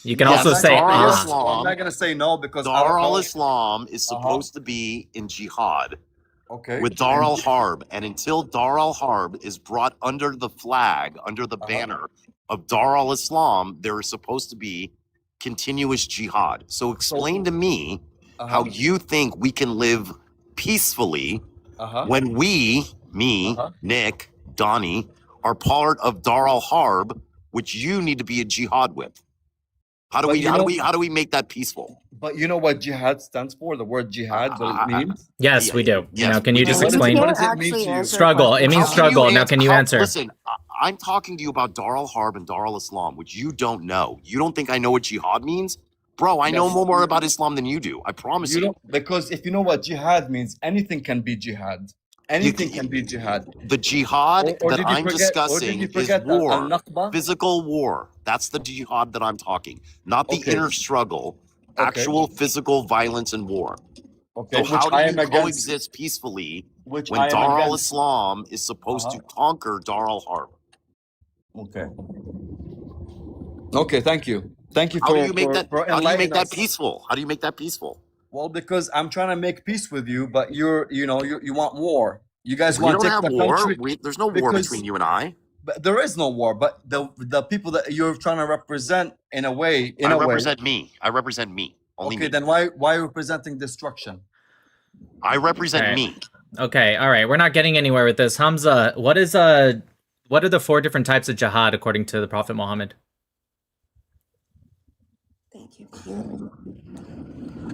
You can Yes, also say Dar I'm al-Islam. not gonna say no because I Dar don't al know. Islam is Uh-huh. supposed to be in jihad Okay. with Dar al Harb, and until Dar al Harb is brought under the flag, under the Uh-huh. banner of Dar al Islam, there is supposed to be continuous jihad. So explain to me how you think we can live peacefully when me, Uh-huh. Nick, Donnie, are part of Dar al Harb, which you need to be a jihad with. How do But we you how know- do we make that peaceful? But you know what jihad stands for? The word jihad, what it means? yes, we do. Yes, Can you we just do. explain? What Can't does it mean actually to you? answer Struggle. It questions. means How can you struggle. Now, can you answer? Listen, I'm talking to you about Dar al Harb and Dar al Islam, which you don't know. You don't think I know what jihad means? Bro, I know Yes. more about Islam than you do. I promise You you. don't, because if you know what jihad means, anything can be jihad. Anything can be jihad. The jihad Or that did you I'm forget? Or did discussing you is forget war, al-Nakba? physical war. That's the jihad that I'm talking, not the Okay. inner struggle, Okay. actual physical violence and war. Okay, So which how do I you am against. coexist peacefully Which when I am Dar against. al-Islam is supposed to conquer Dar al-Harb? Okay. Okay, thank you. Thank you How for do you make that? for How do you make enlightening that us. peaceful? How do you make that peaceful? Well, because I'm trying to make peace with you, but you want war. You guys We want don't to take have the war. country. There's no war because- between you and I. But there is no war. But the people that you're trying to represent in a way, I represent me. I represent me. Only Okay, me. then why are you representing destruction? I represent Okay. me. Okay, all right. We're not getting anywhere with this. Hamza, what are the 4 different types of jihad according to the Prophet Muhammad? Thank you.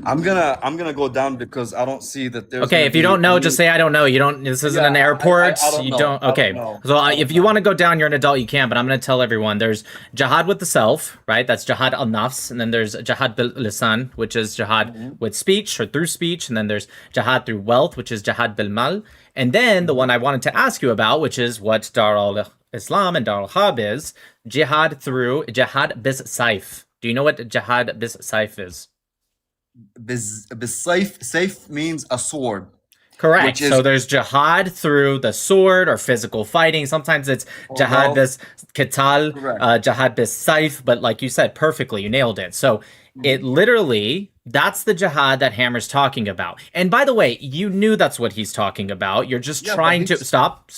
I'm gonna go down because I don't see that there's. Okay, gonna if you be don't know, any- just say I don't know. You don't. This isn't Yeah, an airport. I don't You know. don't. I don't Okay. know. So I don't if you know. want to go down, you're an adult. You can. But I'm going to tell everyone. There's jihad with the self, right? That's jihad al nafs, and then there's jihad bil lisan, which is jihad with speech or through speech, and then there's jihad through wealth, which is jihad bil mal, and then the one I wanted to ask you about, which is what Dar al Islam and Dar al Harb is, jihad through jihad bis saif. Do you know what jihad bis saif is? Safe means a sword. Correct. Which is- So there's jihad through the sword or physical fighting. Sometimes it's jihad well, bis qital, correct. jihad bis saif, but like you said, perfectly, you nailed it. So it literally, that's the jihad that Hammer's talking about. And by the way, you knew that's what he's talking about. You're just Yeah, but trying to he's- stop.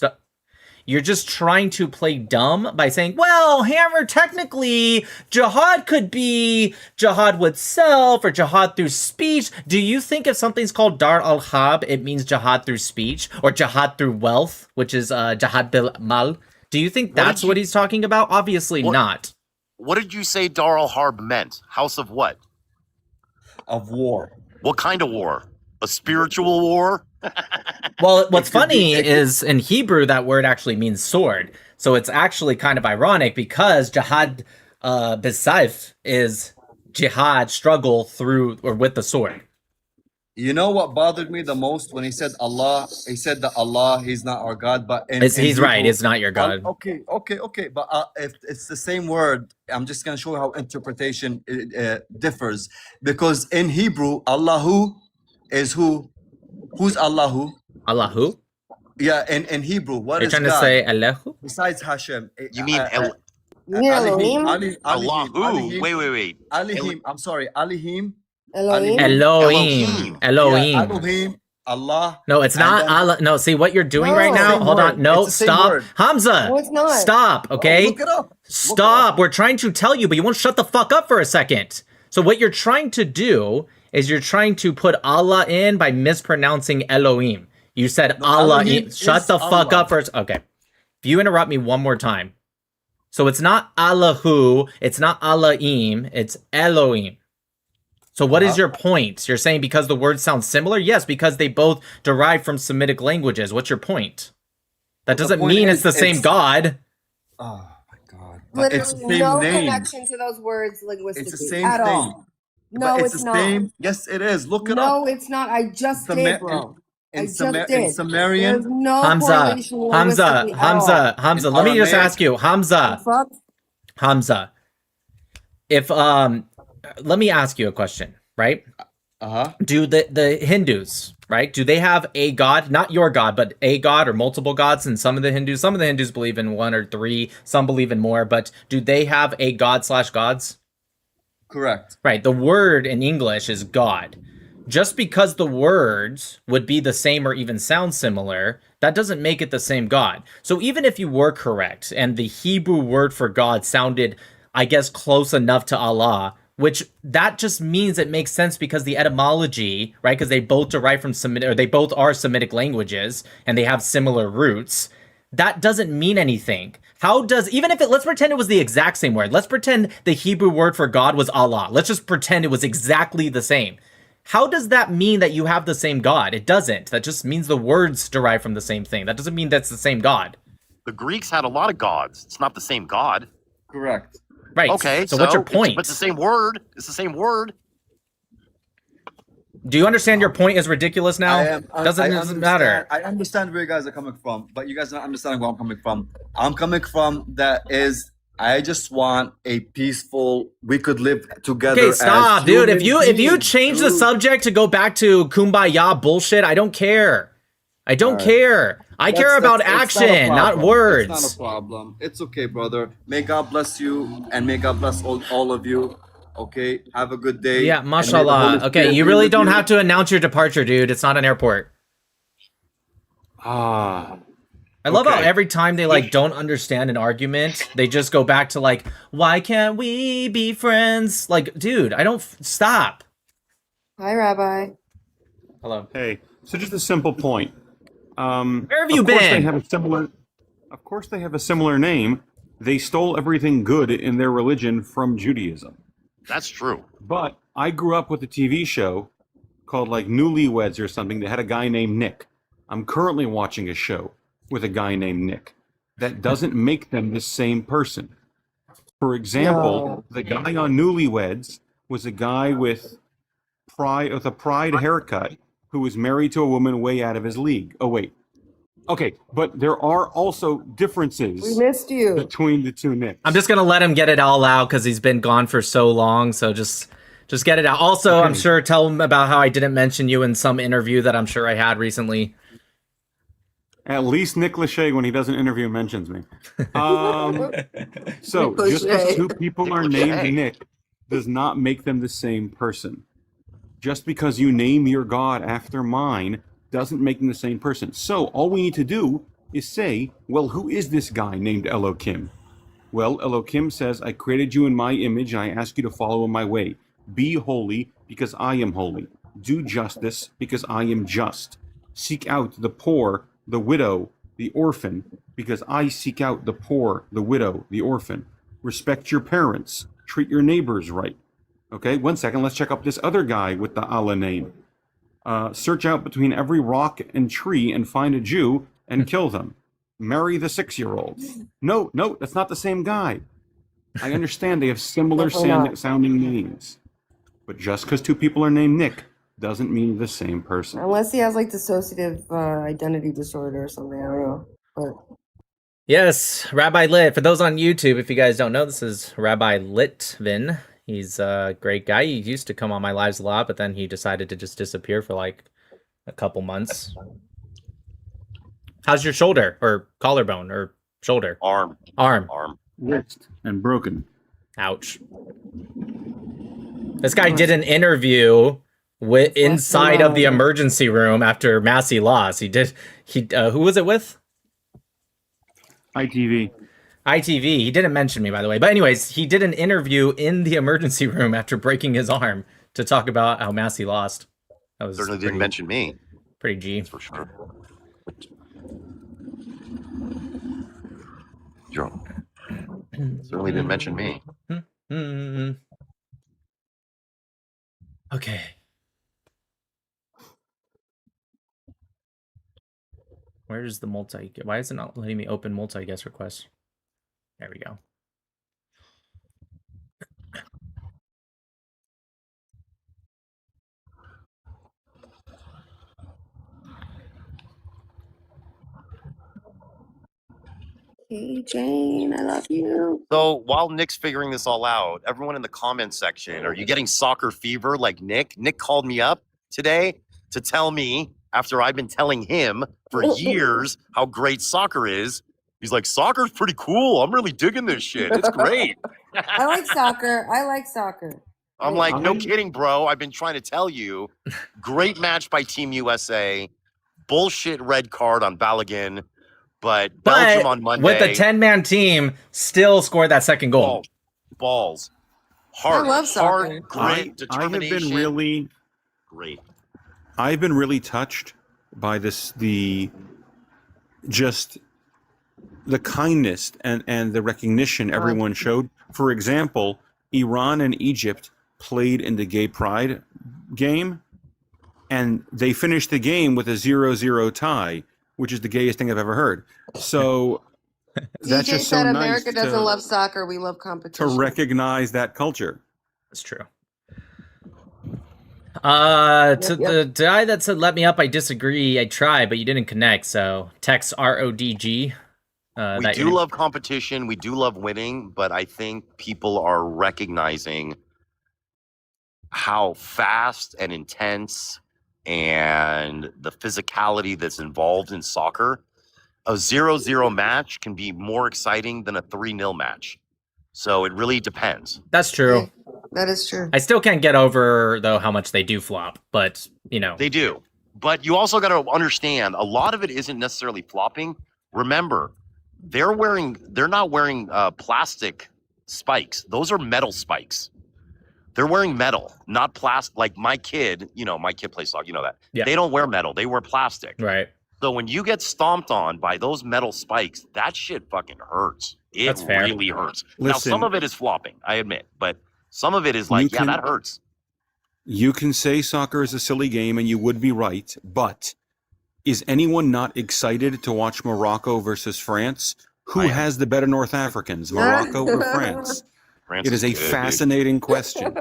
You're just trying to play dumb by saying, well, Hammer, technically, jihad could be jihad with self or jihad through speech. Do you think if something's called Dar al-Harb, it means jihad through speech or jihad through wealth, which is jihad bil mal? Do you think that's what he's talking about? Obviously not. What did you say Dar al-Harb meant? House of what? Of war. What kind of war? A spiritual war? Well, what's It could funny be- it could- is in Hebrew, that word actually means sword. So it's actually kind of ironic because jihad bisaif is jihad struggle through or with the sword. You know what bothered me the most when he said Allah? He said that Allah, He's not our God, but in He's right. Hebrew- It's not your God. Okay. But if it's the same word, I'm just gonna show you how interpretation differs. Because in Hebrew, Allahu is who? Who's Allahu? Allahu? Yeah, in Hebrew, what You're is trying God? to say Allahu? Besides Hashem? You mean Elohim? Allahu? Wait. Alihim. I'm sorry, Alihim. Elohim? Elohim. Elohim. Yeah, Elohim. Allah. No, it's And not then- Allah. No, see what you're doing No. right now? Same Hold word. on. No, It's the same stop. word. Hamza. No, it's not. Stop, okay? Look it up. Stop. We're trying to tell you, but you won't shut the fuck up for a second. So what you're trying to do is you're trying to put Allah in by mispronouncing Elohim. You said No, Allah. Elohim Shut is the fuck Allah. up first. Okay. If you interrupt me one more time. So it's not Allahu, it's not Allahim, it's Elohim. So what is your point? You're saying because the words sound similar? Yes, because they both derive from Semitic languages. What's your point? That The doesn't point mean is, it's the same it's- God. Oh my God. But it's the Literally same no name. connection to those words linguistically It's the same at thing. all. No, But it's the not. same. Yes, it is. Look it No, up. it's not. I just Summer- did, bro. I In, just in did. Sumerian. There's no Hamza, correlation linguistically at all. Hamza, In let me just Aramaic. ask you, Hamza, The fuck? Hamza. If let me ask you a question, right? Do the Hindus, right? Do they have a god, not your god, but a god or multiple gods? And some of the Hindus believe in 1 or 3, some believe in more, but do they have a god/gods? Correct. Right. The word in English is God. Just because the words would be the same or even sound similar, that doesn't make it the same God. So even if you were correct and the Hebrew word for God sounded, I guess, close enough to Allah, which that just means it makes sense because the etymology, right? Because they both derive from Semitic, or they both are Semitic languages and they have similar roots. That doesn't mean anything. How does, even if let's pretend it was the exact same word. Let's pretend the Hebrew word for God was Allah. Let's just pretend it was exactly the same. How does that mean that you have the same God? It doesn't. That just means the words derive from the same thing. That doesn't mean that's the same God. The Greeks had a lot of gods. It's not the same God. Correct. Right. Okay. So what's your point? But it's the same word. It's the same word. Do you understand your point is ridiculous now? Doesn't matter. I understand where you guys are coming from, but you guys are not understanding where I'm coming from. I'm coming from that is I just want a peaceful. We could live together. Okay, stop, as dude. If human you beings, change the dude. subject to go back to kumbaya bullshit, I don't care. I don't care. I care about It's not a action, not problem. words. It's not a problem. It's okay, brother. May God bless you, and may God bless all of you. Okay, have a good day. Yeah, and may the mashallah. Holy Okay, Spirit you be really with don't you. have to announce your departure, dude. It's not an airport. Ah. I love how Okay. every time they like don't understand an argument, they just go back to like, why can't we be friends? Like, dude, I don't stop. Hi, Rabbi. Hello. Hey, so just a simple point. Where have you Of course they been? have a similar. Of course they have a similar name. They stole everything good in their religion from Judaism. That's true. But I grew up with a TV show called like Newlyweds or something that had a guy named Nick. I'm currently watching a show with a guy named Nick. That doesn't make them the same person. For example, No. the guy on Newlyweds was a guy with a pride haircut who was married to a woman way out of his league. Oh wait. Okay, but there are also We differences missed you. between the two Nicks. I'm just gonna let him get it all out because he's been gone for so long. So just get it out. Also, I'm Okay. sure tell him about how I didn't mention you in some interview that I'm sure I had recently. At least Nick Lachey, when he does an interview, mentions me. So Nick just because Lachey. two people Nick are Lachey. named Nick does not make them the same person. Just because you name your God after mine doesn't make them the same person. So all we need to do is say, well, who is this guy named Elohim? Well, Elohim says, I created you in my image and I ask you to follow in my way. Be holy because I am holy. Do justice because I am just. Seek out the poor, the widow, the orphan, because I seek out the poor, the widow, the orphan. Respect your parents. Treat your neighbors right. Okay, 1 second. Let's check up this other guy with the Allah name. Search out between every rock and tree and find a Jew and kill them. Marry the 6-year-old. No, that's not the same guy. I understand they have similar Definitely not. sounding names. But just because two people are named Nick doesn't mean the same person. Unless he has like dissociative identity disorder or something. I don't know. But Yes, Rabbi Lit. For those on YouTube, if you guys don't know, this is Rabbi Litvin. He's a great guy. He used to come on my lives a lot, but then he decided to just disappear for like a couple months. How's your shoulder or collarbone or shoulder? Arm. Arm. Wrist and broken. Ouch. This guy did an interview with inside of the emergency room after Massey lost. Who was it with? ITV. ITV. He didn't mention me, by the way. But anyways, he did an interview in the emergency room after breaking his arm to talk about how Massey lost. That was Certainly didn't mention me. pretty G. For sure. Joe. Certainly didn't mention me. Mm. Okay. Where's the multi? Why is it not letting me open multi-guest requests? There we go. hey, Jane, I love you. So while Nick's figuring this all out, everyone in the comment section, are you getting soccer fever like Nick? Nick called me up today to tell me, after I've been telling him for years how great soccer is, he's like, soccer's pretty cool. I'm really digging this shit. It's great. I like soccer. I like soccer. I'm like, no kidding, bro. I've been trying to tell you. Great match by Team USA. Bullshit red card on Balogun. But Belgium on Monday. With the 10-man team, still scored that second goal. Balls. Heart. I love soccer. Heart, grit, determination. Great. I've been really touched by the kindness and the recognition everyone showed. For example, Iran and Egypt played in the gay pride game, and they finished the game with a 0-0 tie, which is the gayest thing I've ever heard. So that's DJ just so said nice America doesn't love soccer. We love to competition. recognize that culture. That's true. To Yep. the guy that said let me up, I disagree. I tried, but you didn't connect. So text RODG. We That do your- love competition. We do love winning, but I think people are recognizing how fast and intense and the physicality that's involved in soccer. A 0-0 match can be more exciting than a 3-0 match. So it really depends. That's true. That is true. I still can't get over though how much they do flop, but you know. They do. But you also got to understand a lot of it isn't necessarily flopping. Remember, they're not wearing plastic spikes. Those are metal spikes. They're wearing metal, not plastic. Like my kid plays soccer, you know that. Yeah. They don't wear metal, they wear plastic. Right. So when you get stomped on by those metal spikes, that shit fucking hurts. It That's fair. really hurts. Now, Listen. some of it is flopping, I admit, but some of it is You like, can- that hurts. You can say soccer is a silly game, and you would be right, but is anyone not excited to watch Morocco versus France? Who I am. has the better North Africans, Morocco or France? France It is a good, dude. fascinating question.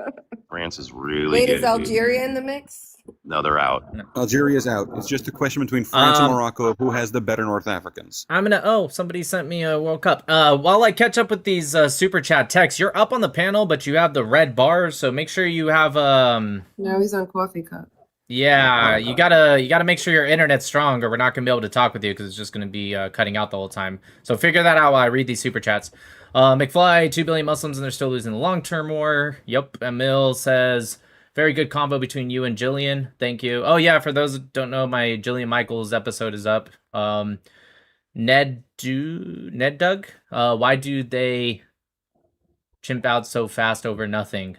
France is really Wait, good. is dude. Algeria in the mix? No, they're out. Algeria's out. It's just a question between France and Um, Morocco of who has the better North Africans. Somebody sent me a World Cup. While I catch up with these super chat texts, you're up on the panel, but you have the red bars, so make sure you have No, he's on coffee cup. yeah, you gotta make sure your internet's strong, or we're not gonna be able to talk with you because it's just gonna be cutting out the whole time. So figure that out while I read these super chats. McFly, 2 billion Muslims and they're still losing the long-term war. Yep. Emil says, very good combo between you and Jillian. Thank you. Oh yeah, for those who don't know, my Jillian Michaels episode is up. Ned Doug, why do they chimp out so fast over nothing?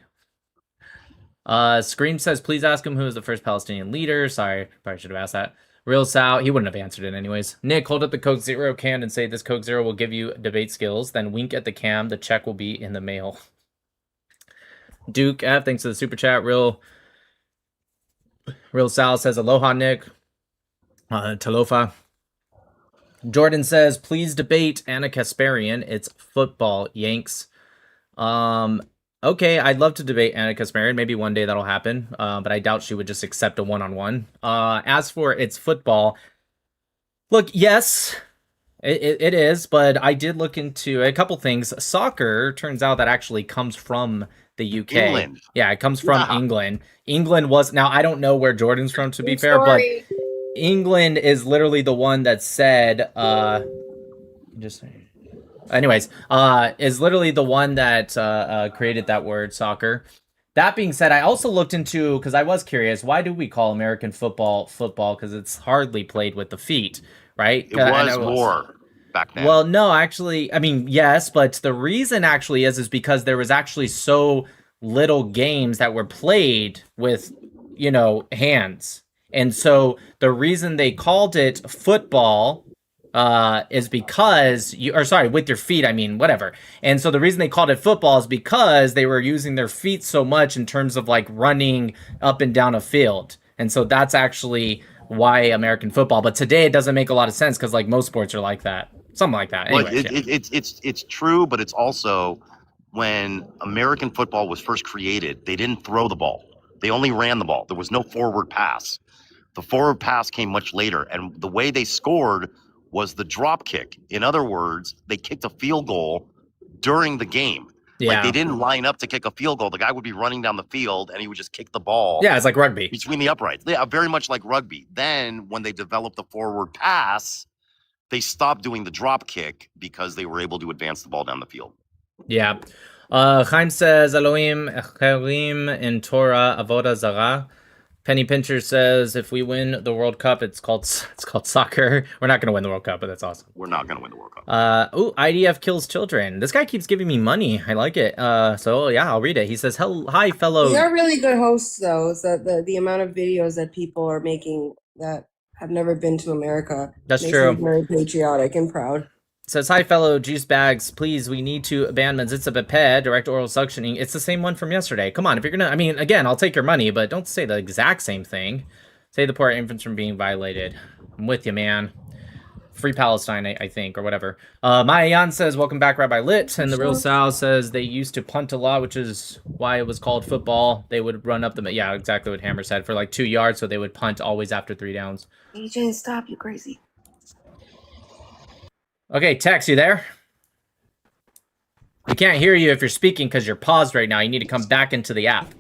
Scream says, please ask him who is the first Palestinian leader. Sorry, probably should have asked that. Real Sal, he wouldn't have answered it anyways. Nick, hold up the Coke Zero can and say this Coke Zero will give you debate skills. Then wink at the cam. The check will be in the mail. Duke F, thanks for the super chat. Real Sal says, aloha, Nick. Talofa. Jordan says, please debate Anna Kasparian. It's football, Yanks. Okay, I'd love to debate Anna Kasparian. Maybe one day that'll happen, but I doubt she would just accept a one-on-one. As for it's football, look, yes, it is, but I did look into a couple things. Soccer, turns out that actually comes from the UK. England. Yeah, it comes from Yeah. England. England was, now I don't know where Jordan's from, to be fair, but Sorry. England is literally the one that said, is literally the one that created that word soccer. That being said, I also looked into, because I was curious, why do we call American football football? Because it's hardly played with the feet, right? It And was more back then. Well, no, actually, I mean, yes, but the reason actually is because there was actually so little games that were played with, hands. And so the reason they called it football is because with your feet, I mean, whatever. And so the reason they called it football is because they were using their feet so much in terms of like running up and down a field. And so that's actually why American football. But today it doesn't make a lot of sense because like most sports are like that. Something like that. Well, Anyways, it's true, but it's also when American football was first created, they didn't throw the ball. They only ran the ball. There was no forward pass. The forward pass came much later, and the way they scored was the drop kick. In other words, they kicked a field goal during the game. Yeah. Like they didn't line up to kick a field goal. The guy would be running down the field and he would just kick the ball. Yeah, it's like rugby. Between the uprights. Yeah, very much like rugby. Then when they developed the forward pass, they stopped doing the drop kick because they were able to advance the ball down the field. Yeah. Chaim says, Elohim, Echerim in Torah, Avodah Zarah. Penny Pincher says, if we win the World Cup, it's called soccer. We're not going to win the World Cup, but that's awesome. We're not going to win the World Cup. IDF kills children. This guy keeps giving me money. I like it. So yeah, I'll read it. He says, hi, fellow. They are really good hosts, though. It's the amount of videos that people are making that have never been to America. That's makes true. me very patriotic and proud. Says, hi, fellow juice bags. Please, we need to ban Menzitza Bepe, direct oral suctioning. It's the same one from yesterday. Come on, if you're gonna, I mean, again, I'll take your money, but don't say the exact same thing. Say the poor infants from being violated. I'm with you, man. Free Palestine, I think, or whatever. Mayan says, welcome back, Rabbi Lit. And the Real Sal says they used to punt a lot, which is why it was called football. They would run up the, yeah, exactly what Hammer said, for like 2 yards, so they would punt always after 3 downs. AJ, stop, you crazy. Okay, Tex, you there? We can't hear you if you're speaking because you're paused right now. You need to come back into the app.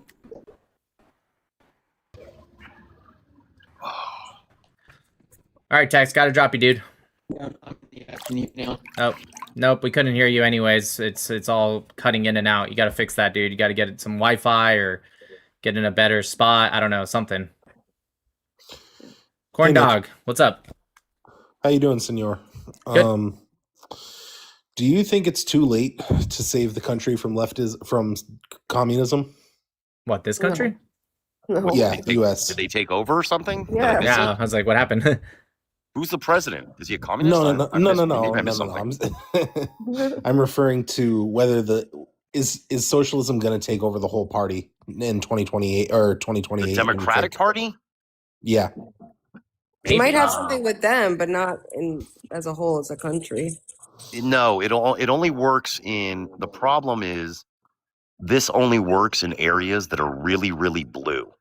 All right, Tex, gotta drop you, dude. Oh, nope, we couldn't hear you anyways. It's all cutting in and out. You gotta fix that, dude. You gotta get some Wi-Fi or get in a better spot. I don't know, something. Corn Hey, Nick. Dog, what's up? How you doing, senor? Good. Do you think it's too late to save the country from communism? What, this country? No. Yeah, Did they, U.S. did they take over or something? Did I Yeah. miss Yeah, it? I was like, what happened? Who's the president? Is he a communist? No. Maybe I missed something. I'm referring to whether is socialism going to take over the whole party in 2028 or 2028? The Democratic Party? Yeah. It might have something with them, but not in as a whole as a country. No, it only works in. The problem is, this only works in areas that are really, really blue.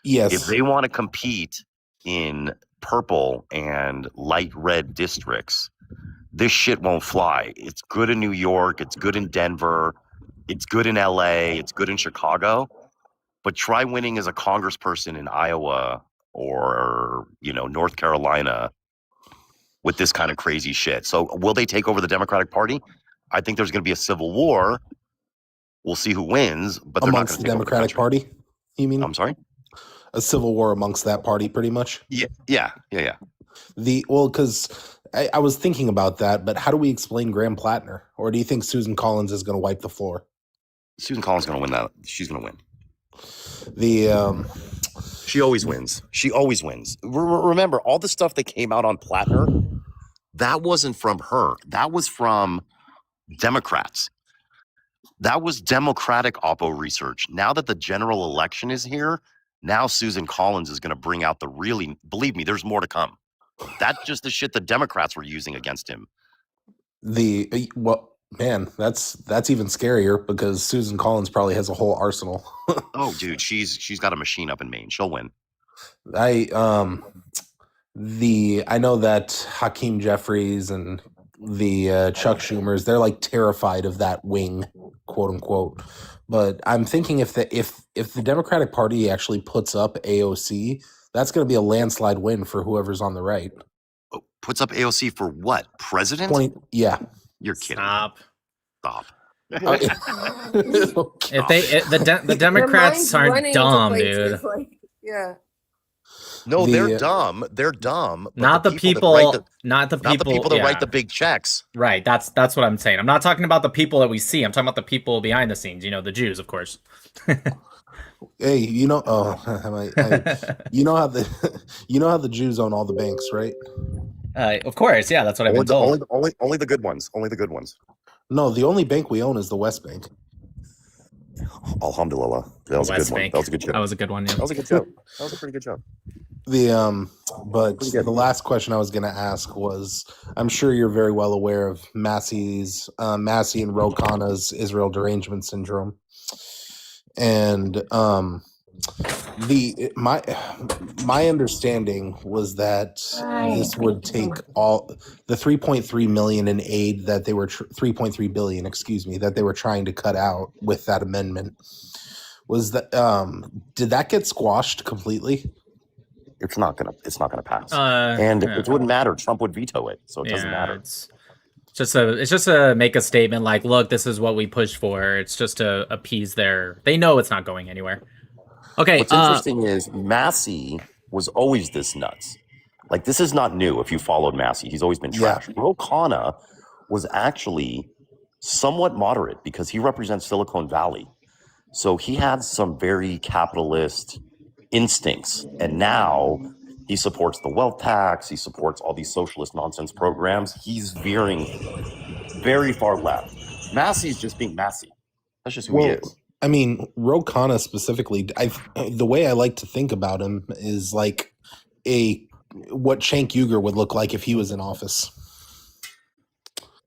Yes. If they want to compete in purple and light red districts, this shit won't fly. It's good in New York. It's good in Denver. It's good in LA. It's good in Chicago. But try winning as a congressperson in Iowa or, North Carolina with this kind of crazy shit. So will they take over the Democratic Party? I think there's going to be a civil war. We'll see who wins, but they're not Amongst going the to take over the Democratic country. Party, you mean? I'm sorry? A civil war amongst that party, pretty much? Yeah. Because I was thinking about that, but how do we explain Graham Plattner? Or do you think Susan Collins is going to wipe the floor? Susan Collins is going to win that. She's going to win. The She always wins. She always wins. Remember, all the stuff that came out on Plattner, that wasn't from her. That was from Democrats. That was Democratic Oppo research. Now that the general election is here, now Susan Collins is going to bring out the really, believe me, there's more to come. That's just the shit the Democrats were using against him. Man, that's even scarier because Susan Collins probably has a whole arsenal. Oh, dude, she's got a machine up in Maine. She'll win. I know that Hakeem Jeffries and the Chuck Schumers, they're like terrified of that wing, quote unquote. But I'm thinking if the Democratic Party actually puts up AOC, that's going to be a landslide win for whoever's on the right. Puts up AOC for what? President? Yeah. You're kidding. Stop. Okay. If the Democrats Their minds aren't running to dumb, places dude. like- yeah. No, The, they're dumb. They're dumb. but Not the people. Not the people that yeah. write the big checks. Right. That's what I'm saying. I'm not talking about the people that we see. I'm talking about the people behind the scenes. The Jews, of course. Hey, you know how the Jews own all the banks, right? Of course, yeah. That's what I've been told. Only the good ones. Only the good ones. No, the only bank we own is the West Bank. Alhamdulillah. That was a West good one. Bank. That was a good joke. That was a good one. Yeah. That was a good joke. That was a pretty good joke. But Pretty good. the last question I was going to ask was, I'm sure you're very well aware of Massey and Ro Khanna's Israel derangement syndrome, and my understanding was that this would take all the 3.3 million in aid that they were 3.3 billion, excuse me, that they were trying to cut out with that amendment. Was that did that get squashed completely? It's not gonna pass. And it wouldn't matter. Trump would veto it, so it doesn't matter. It's just to make a statement like, look, this is what we push for. It's just to appease they know it's not going anywhere. Okay. What's interesting is Massey was always this nuts. Like, this is not new. If you followed Massey, he's always been trash. Ro Khanna was actually somewhat moderate because he represents Silicon Valley. So he had some very capitalist instincts. And now he supports the wealth tax. He supports all these socialist nonsense programs. He's veering very far left. Massey's just being Massey. That's just who he is. I mean, Ro Khanna specifically, the way I like to think about him is like a what Cenk Uygur would look like if he was in office.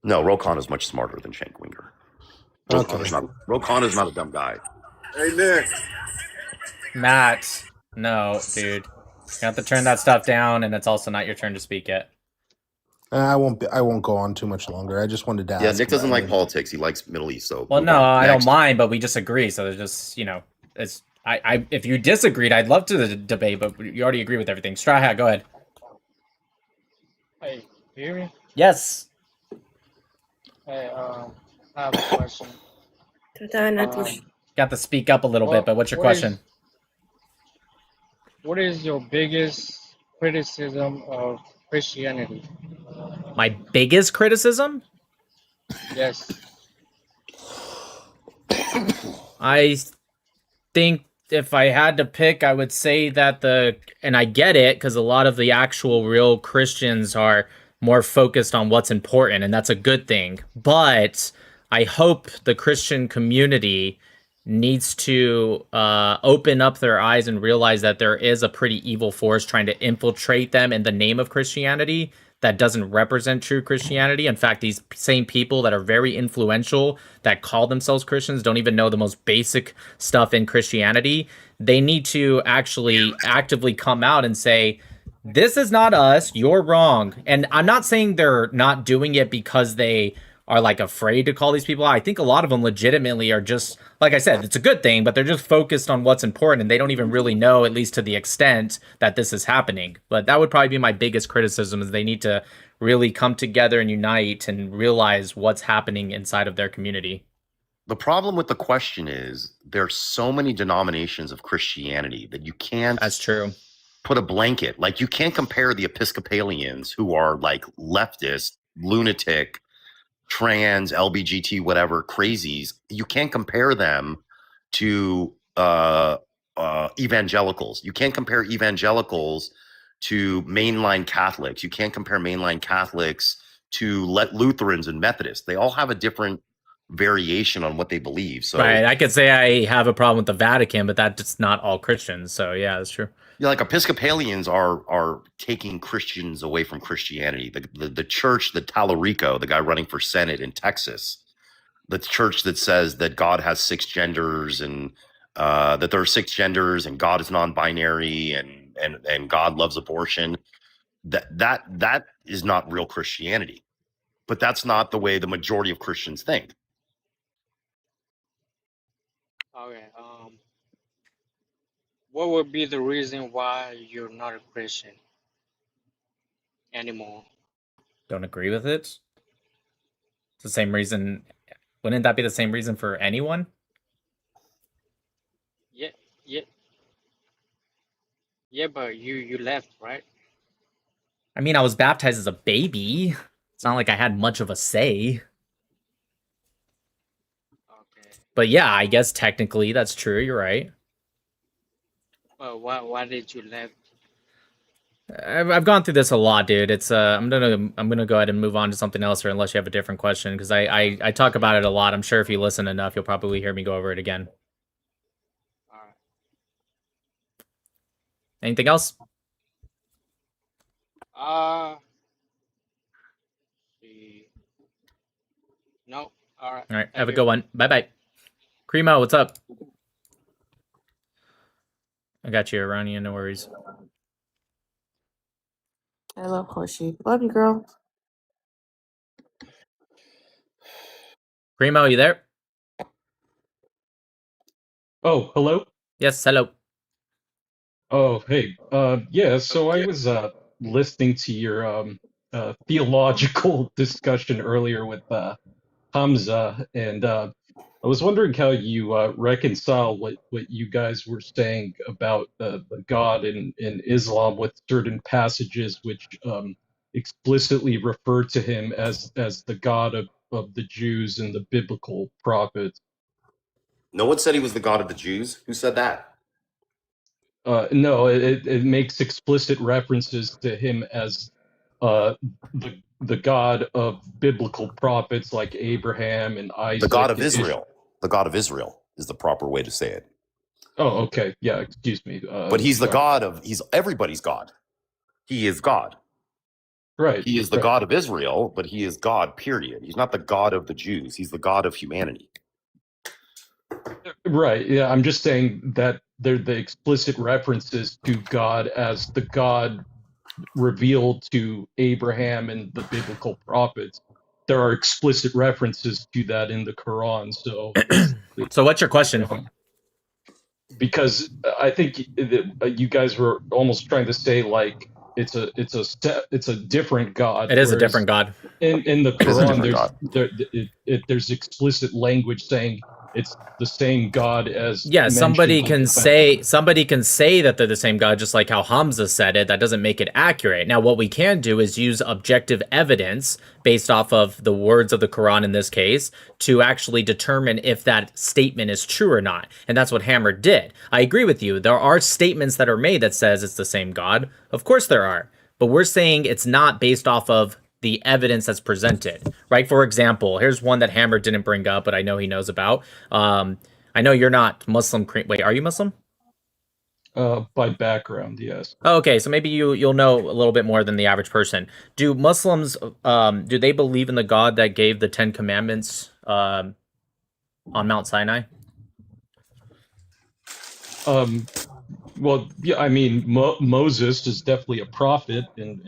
No, Rokan is much smarter than Cenk Uygur. Rokan is not a dumb guy. Hey Nick. Matt, no, dude. You have to turn that stuff down, and it's also not your turn to speak yet. I won't go on too much longer. I just wanted to ask. Yeah, Nick doesn't like it. politics. He likes Middle East. So Well, move no, on. I don't Next. mind, but we disagree. So there's just, it's I if you disagreed, I'd love to debate, but you already agree with everything. Straw Hat, go ahead. Hey, you hear me? Yes. Hey, I have a question. Got to speak up a little bit, but what's your question? What is your biggest criticism of Christianity? My biggest criticism? Yes. I think if I had to pick, I would say that and I get it, because a lot of the actual real Christians are more focused on what's important, and that's a good thing. But I hope the Christian community needs to open up their eyes and realize that there is a pretty evil force trying to infiltrate them in the name of Christianity that doesn't represent true Christianity. In fact, these same people that are very influential, that call themselves Christians, don't even know the most basic stuff in Christianity. They need to actually actively come out and say, this is not us, you're wrong. And I'm not saying they're not doing it because they are like afraid to call these people out. I think a lot of them legitimately are just, like I said, it's a good thing, but they're just focused on what's important, and they don't even really know, at least to the extent that this is happening. But that would probably be my biggest criticism, is they need to really come together and unite and realize what's happening inside of their community. The problem with the question is there's so many denominations of Christianity that you can't. That's true. Put a blanket. Like, you can't compare the Episcopalians, who are like leftist, lunatic, trans, LBGT, whatever, crazies. You can't compare them to evangelicals. You can't compare evangelicals to mainline Catholics. You can't compare mainline Catholics to Lutherans and Methodists. They all have a different variation on what they believe. So, right, I could say I have a problem with the Vatican, but that's not all Christians. So yeah, that's true. Yeah, like Episcopalians are taking Christians away from Christianity. The church, the Talarico, the guy running for Senate in Texas, the church that says that God has 6 genders, and that there are 6 genders, and God is non-binary, and God loves abortion. That is not real Christianity. But that's not the way the majority of Christians think. Okay. What would be the reason why you're not a Christian anymore? Don't agree with it? It's the same reason. Wouldn't that be the same reason for anyone? Yeah, but you left, right? I mean, I was baptized as a baby. It's not like I had much of a say. Okay. But yeah, I guess technically that's true. You're right. Well, why did you left? I've gone through this a lot, dude. It's I'm gonna go ahead and move on to something else, or unless you have a different question, because I talk about it a lot. I'm sure if you listen enough, you'll probably hear me go over it again. All right. Anything else? See. No. All right. All right. Thank Have a you. good one. Bye bye. Cremo, what's up? I got you, Iranian. No worries. I love Hoshi. Love you, girl. Cremo, you there? Oh, hello. Yes, hello. Oh, hey. Yeah. So I was listening to your theological discussion earlier with Hamza, and I was wondering how you reconcile what you guys were saying about the God in Islam with certain passages which explicitly refer to him as the God of the Jews and the biblical prophets. No one said he was the God of the Jews. Who said that? No, it makes explicit references to him as the God of biblical prophets like Abraham and Isaac. The God of Israel. The God of Israel is the proper way to say it. Oh, okay. Yeah, excuse me. But he's the God of, he's everybody's God. He is God. Right. He is the right. God of Israel, but he is God, period. He's not the God of the Jews. He's the God of humanity. Right. Yeah. I'm just saying that they're the explicit references to God as the God revealed to Abraham and the biblical prophets. There are explicit references to that in the Quran. So, So what's your question? because I think that you guys were almost trying to say like it's a different God. It is a whereas different God. in the It is a Quran, different God. there's explicit language saying it's the same God as Yeah, somebody mentioned in can the say that they're the same God, just like how Hamza said it. That doesn't make it accurate. Now, what we can do is use objective evidence based off of the words of the Quran in this case to actually determine if that statement is true or not. And that's what Hammer did. I agree with you. There are statements that are made that says it's the same God. Of course there are. But we're saying it's not based off of the evidence that's presented, right? For example, here's one that Hammer didn't bring up, but I know he knows about. I know you're not Muslim. Wait, are you Muslim? by background, yes. Oh, okay, so maybe you'll know a little bit more than the average person. Do Muslims do they believe in the God that gave the 10 Commandments on Mount Sinai? Well, yeah, I mean, Moses is definitely a prophet in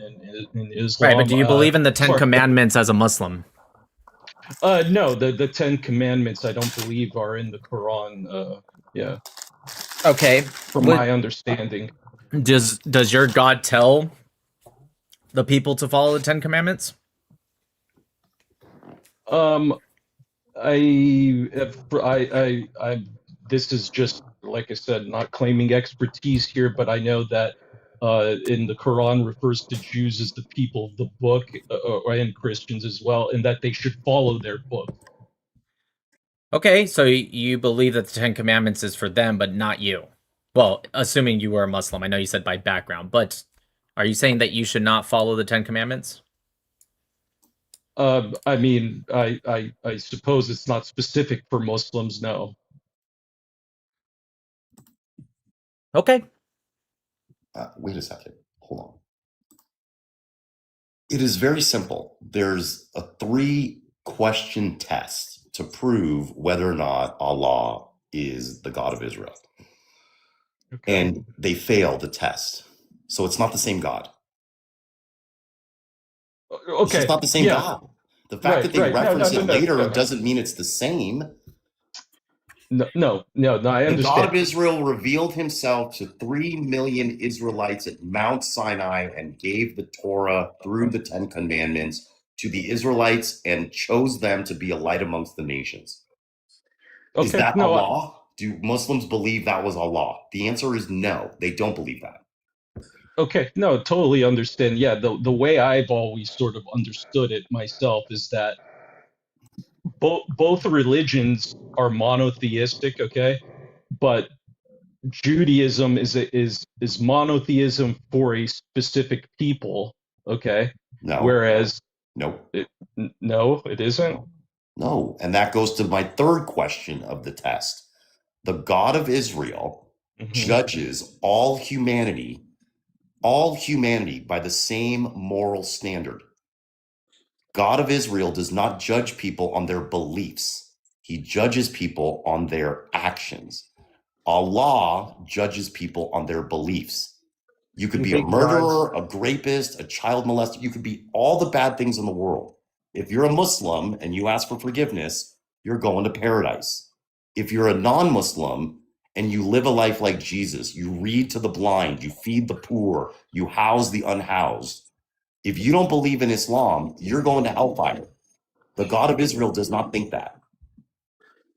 Islam. Right, but do you believe in the 10 sorry. Commandments as a Muslim? No, the 10 Commandments I don't believe are in the Quran. Yeah. Okay. From my understanding. Does your God tell the people to follow the 10 Commandments? This is just, like I said, not claiming expertise here, but I know that in the Quran refers to Jews as the people of the book, and Christians as well, and that they should follow their book. Okay, so you believe that the 10 Commandments is for them, but not you. Well, assuming you were a Muslim. I know you said by background, but are you saying that you should not follow the 10 Commandments? I mean, I suppose it's not specific for Muslims, no. Okay. Wait a second. Hold on. It is very simple. There's a 3-question test to prove whether or not Allah is the God of Israel. Okay. And they fail the test. So it's not the same God. Okay. It's not the same God. The fact that they reference it later doesn't mean it's the same. No, I understand. The God of Israel revealed himself to 3 million Israelites at Mount Sinai and gave the Torah through the 10 Commandments to the Israelites and chose them to be a light amongst the nations. Is that Allah? Do Muslims believe that was Allah? The answer is no, they don't believe that. Okay, no, totally understand. Yeah, the way I've always sort of understood it myself is that both religions are monotheistic, okay? But Judaism is monotheism for a specific people, okay? No. Whereas no, it isn't. No, and that goes to my 3rd question of the test. The God of Israel judges all humanity by the same moral standard. God of Israel does not judge people on their beliefs. He judges people on their actions. Allah judges people on their beliefs. You could be a murderer, a rapist, a child molester. You could be all the bad things in the world. If you're a Muslim and you ask for forgiveness, you're going to paradise. If you're a non-Muslim and you live a life like Jesus, you read to the blind, you feed the poor, you house the unhoused. If you don't believe in Islam, you're going to hellfire. The God of Israel does not think that.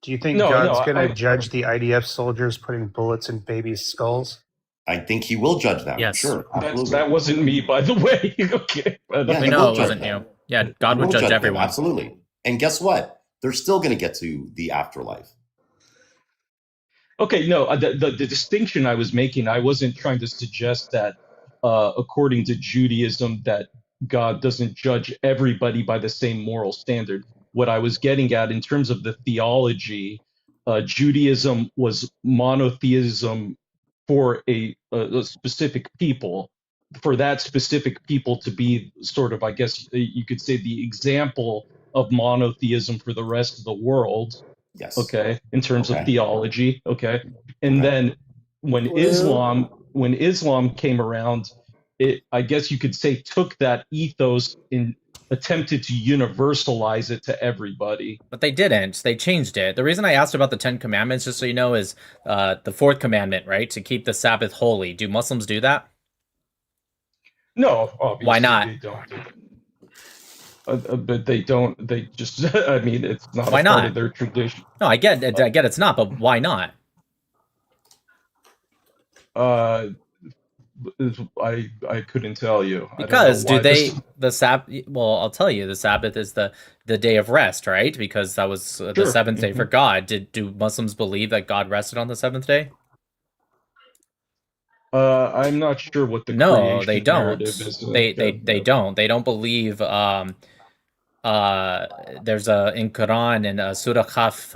Do you think God's going to judge the IDF soldiers putting bullets in babies' skulls? I think he will judge them. Yes. Sure. That wasn't me, by the way. Okay. Yeah, we know it wasn't you. Yeah, God would judge everyone. Them, absolutely. And guess what? They're still going to get to the afterlife. Okay, no, the distinction I was making, I wasn't trying to suggest that according to Judaism that God doesn't judge everybody by the same moral standard. What I was getting at in terms of the theology, Judaism was monotheism for a specific people, for that specific people to be sort of, I guess you could say, the example of monotheism for the rest of the world. Yes. Okay, in terms of Okay. theology. Okay, and then when Islam came around, it, I guess you could say, took that ethos and attempted to universalize it to everybody. But they didn't. They changed it. The reason I asked about the 10 Commandments, just so you know, is the fourth commandment, right? To keep the Sabbath holy. Do Muslims do that? No, obviously. Why not? They don't do it. But they don't. They just. I mean, it's not Why a part not? of their tradition. No, I get it. I get it's not, but why not? I couldn't tell you. Because I don't know why the Sabbath? Well, I'll tell you. The Sabbath is the day of rest, right? Because that was the Sure. seventh day for God. Do Muslims believe that God rested on the seventh day? I'm not sure what the No, creation they don't. narrative is. They don't. They don't believe. There's a in Quran in Surah Kaf,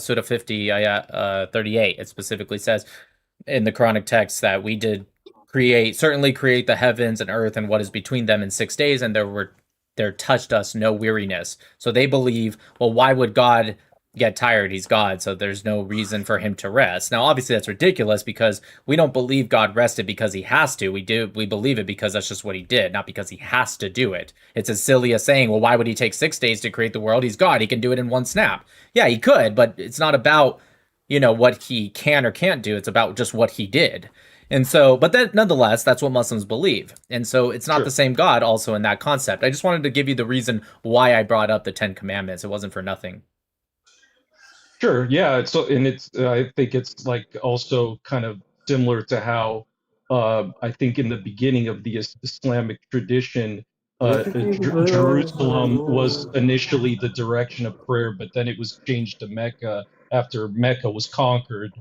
Surah 50, ayah 38. It specifically says in the Quranic text that we did certainly create the heavens and earth and what is between them in 6 days, and there touched us no weariness. So they believe, well, why would God get tired? He's God, so there's no reason for him to rest. Now, obviously, that's ridiculous because we don't believe God rested because he has to. We believe it because that's just what he did, not because he has to do it. It's as silly as saying, well, why would he take 6 days to create the world? He's God. He can do it in one snap. Yeah, he could, but it's not about, what he can or can't do. It's about just what he did. And so, but that nonetheless, that's what Muslims believe. And so it's not the same God also in that concept. I just wanted to give you the reason why I brought up the 10 Commandments. It wasn't for nothing. Sure, yeah. I think it's like also kind of similar to how I think in the beginning of the Islamic tradition, Jerusalem was initially the direction of prayer, but then it was changed to Mecca after Mecca was conquered.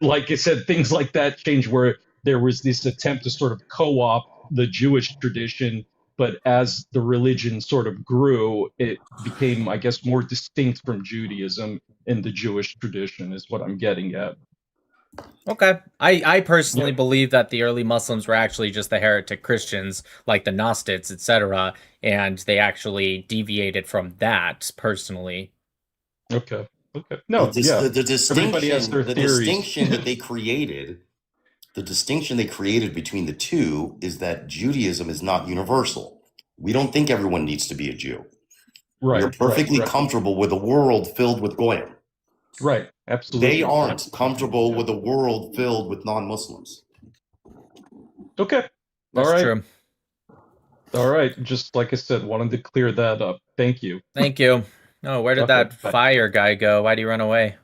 Like I said, things like that changed where there was this attempt to sort of co-opt the Jewish tradition, but as the religion sort of grew, it became, I guess, more distinct from Judaism in the Jewish tradition, is what I'm getting at. Okay. I personally believe that the early Muslims were actually just the heretic Christians, like the Gnostics, etc., and they actually deviated from that, personally. Okay. No, the distinction that they created, the distinction they created between the two is that Judaism is not universal. We don't think everyone needs to be a Jew. Right. We're perfectly comfortable with a world filled with Goyim. Right. Absolutely. They aren't comfortable with a world filled with non-Muslims. Okay. That's all right. true. All right. Just like I said, wanted to clear that up. Thank you. Thank you. Oh, where did Okay, that bye. fire guy go? Why'd he run away?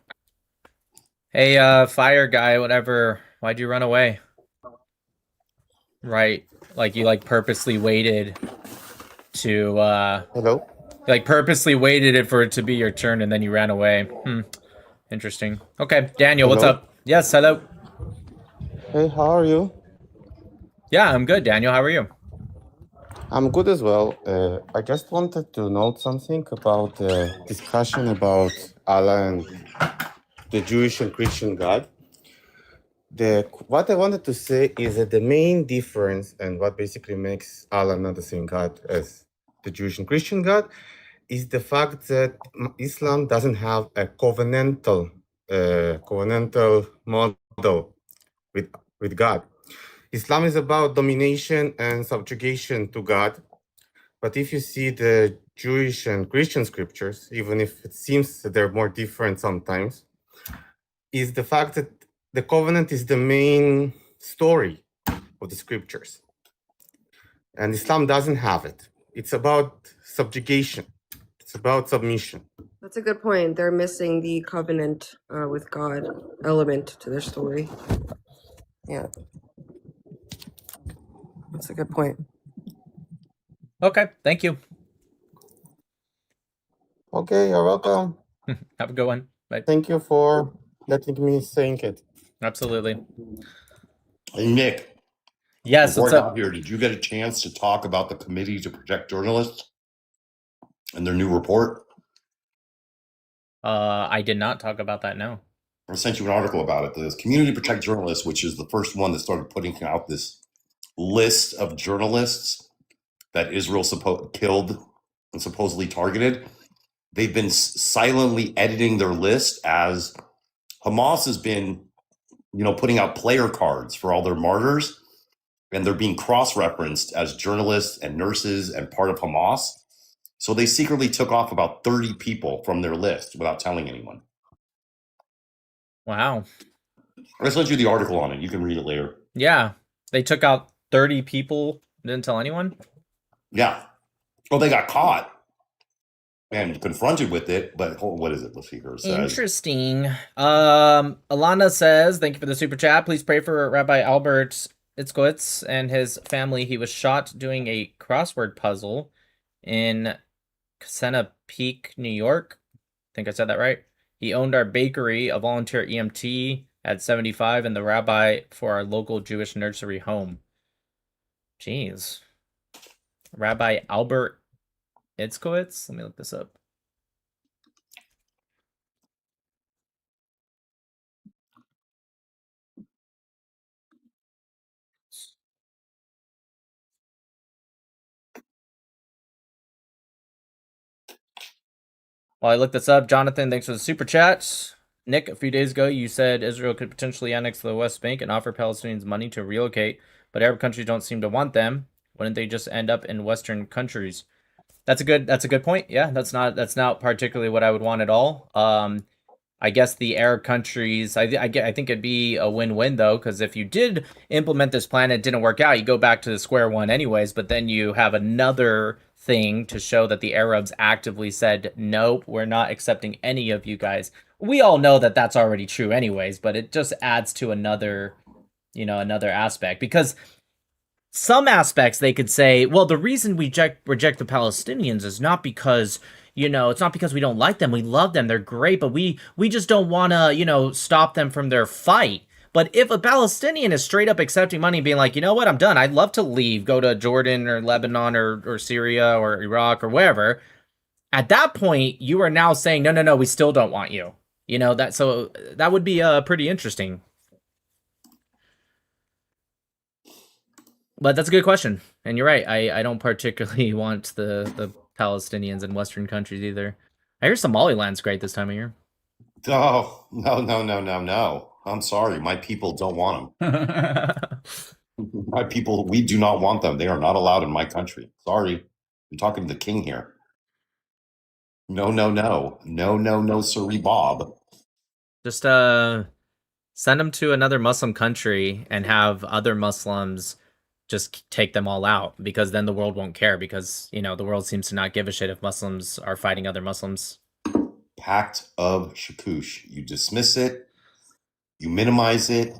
Hey, fire guy, whatever. Why'd you run away? Right. Like you purposely waited to Hello? purposely waited it for it to be your turn and then you ran away. Interesting. Okay, Daniel, what's Hello? up? Yes, hello. Hey, how are you? Yeah, I'm good, Daniel. How are you? I'm good as well. I just wanted to note something about the discussion about Allah and the Jewish and Christian God. What I wanted to say is that the main difference and what basically makes Allah not the same God as the Jewish and Christian God is the fact that Islam doesn't have a covenantal model with God. Islam is about domination and subjugation to God. But if you see the Jewish and Christian scriptures, even if it seems that they're more different sometimes, is the fact that the covenant is the main story of the scriptures. And Islam doesn't have it. It's about subjugation. It's about submission. That's a good point. They're missing the covenant with God element to their story. Yeah. That's a good point. Okay, thank you. Okay, you're welcome. Have a good one. Bye. Thank you for letting me think it. Absolutely. Hey, Nick. Yes, Before what's I up? got here, did you get a chance to talk about the Committee to Protect Journalists and their new report? I did not talk about that, no. I sent you an article about it. The Community Protect Journalists, which is the first one that started putting out this list of journalists that Israel killed and supposedly targeted. They've been silently editing their list as Hamas has been, putting out player cards for all their martyrs, and they're being cross-referenced as journalists and nurses and part of Hamas. So they secretly took off about 30 people from their list without telling anyone. Wow. I sent you the article on it. You can read it later. Yeah. They took out 30 people, didn't tell anyone? Yeah. Well, they got caught and confronted with it, but what is it? Let's see here. It says, Interesting. Alana says, thank you for the super chat. Please pray for Rabbi Albert Itzkowitz and his family. He was shot doing a crossword puzzle in Casena Peak, New York. I think I said that right. He owned our bakery, a volunteer EMT at 75, and the rabbi for our local Jewish nursery home. Jeez. Rabbi Albert Itzkowitz? Let me look this up. While I look this up, Jonathan, thanks for the super chat. Nick, a few days ago, you said Israel could potentially annex the West Bank and offer Palestinians money to relocate, but Arab countries don't seem to want them. Wouldn't they just end up in Western countries? That's a good point. Yeah, that's not particularly what I would want at all. I guess the Arab countries, I think it'd be a win-win though, because if you did implement this plan, it didn't work out, you go back to the square one anyways, but then you have another thing to show that the Arabs actively said, nope, we're not accepting any of you guys. We all know that that's already true anyways, but it just adds to another aspect, because some aspects they could say, well, the reason we reject the Palestinians is not because, it's not because we don't like them. We love them. They're great, but we just don't want to, stop them from their fight. But if a Palestinian is straight up accepting money and being like, you know what, I'm done. I'd love to leave, go to Jordan or Lebanon or Syria or Iraq or wherever. At that point, you are now saying, no, we still don't want you. So that would be pretty interesting. But that's a good question. And you're right. I don't particularly want the Palestinians in Western countries either. I hear Somaliland's great this time of year. oh, no. I'm sorry. My people don't want them. My people, we do not want them. They are not allowed in my country. Sorry. I'm talking to the king here. No, sorry, Bob. Just send them to another Muslim country and have other Muslims just take them all out, because then the world won't care, because, the world seems to not give a shit if Muslims are fighting other Muslims. Pact of Shakush. You dismiss it. You minimize it.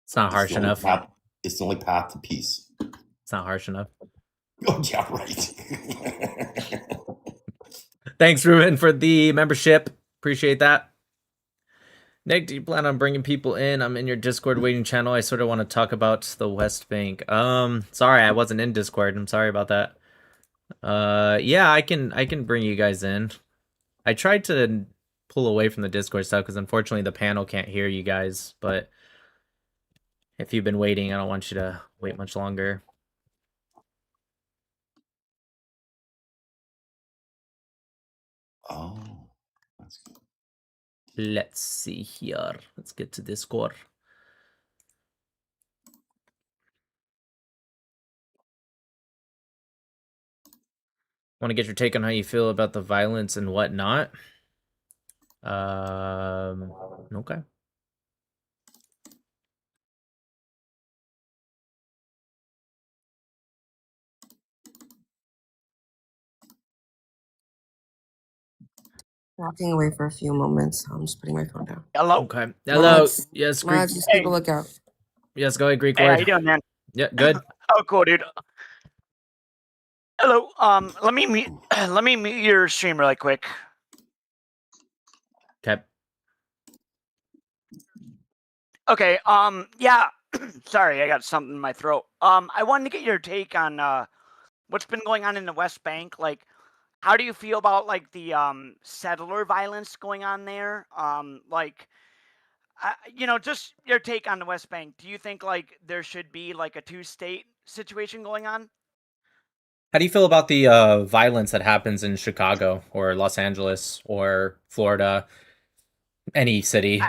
It's not harsh enough. It's the only path to peace. It's not harsh enough. Oh, yeah, right. Thanks, Ruben, for the membership. Appreciate that. Nick, do you plan on bringing people in? I'm in your Discord waiting channel. I sort of want to talk about the West Bank. Sorry, I wasn't in Discord. I'm sorry about that. Yeah, I can bring you guys in. I tried to pull away from the Discord stuff because unfortunately the panel can't hear you guys, but if you've been waiting, I don't want you to wait much longer. Oh, that's good. Let's see here. Let's get to Discord. Want to get your take on how you feel about the violence and whatnot. Okay. Walking away for a few moments. I'm just putting my phone down. Hello. Okay. Hello. Mods, Yes, Greek. Mods, just keep a lookout. Yes, go ahead, Greek Hey, word. how you doing, man? Yeah, good. Oh, cool, dude. Hello. Let me mute your stream really quick. Okay. Okay. Yeah. Sorry, I got something in my throat. I wanted to get your take on what's been going on in the West Bank. Like, how do you feel about like the settler violence going on there? Like, just your take on the West Bank. Do you think like there should be like a two-state situation going on? How do you feel about the violence that happens in Chicago or Los Angeles or Florida, any city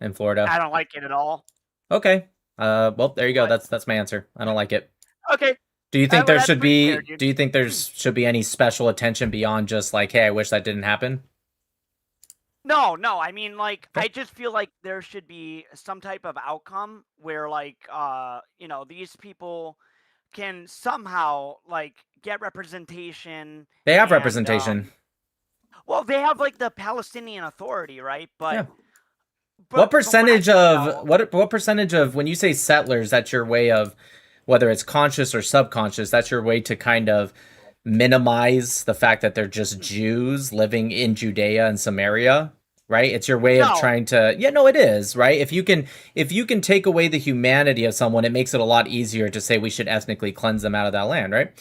in Florida? I don't like it at all. Okay. Well, there you go. That's my answer. I don't like it. Okay. Do you think well, there that's should pretty be? fair, dude. Do you think there should be any special attention beyond just like, hey, I wish that didn't happen? No. I mean, like, I just feel like there should be some type of outcome where, like, these people can somehow like get representation. They have and, representation. Well, they have like the Palestinian Authority, right? But Yeah. but What from percentage I of what percentage of when you say settlers, that's your way of, whether it's conscious or subconscious, that's your way to kind of minimize the fact that they're just Jews living in Judea and Samaria, right? It's your way of No. trying to, yeah, no, it is, right? If you can take away the humanity of someone, it makes it a lot easier to say we should ethnically cleanse them out of that land, right?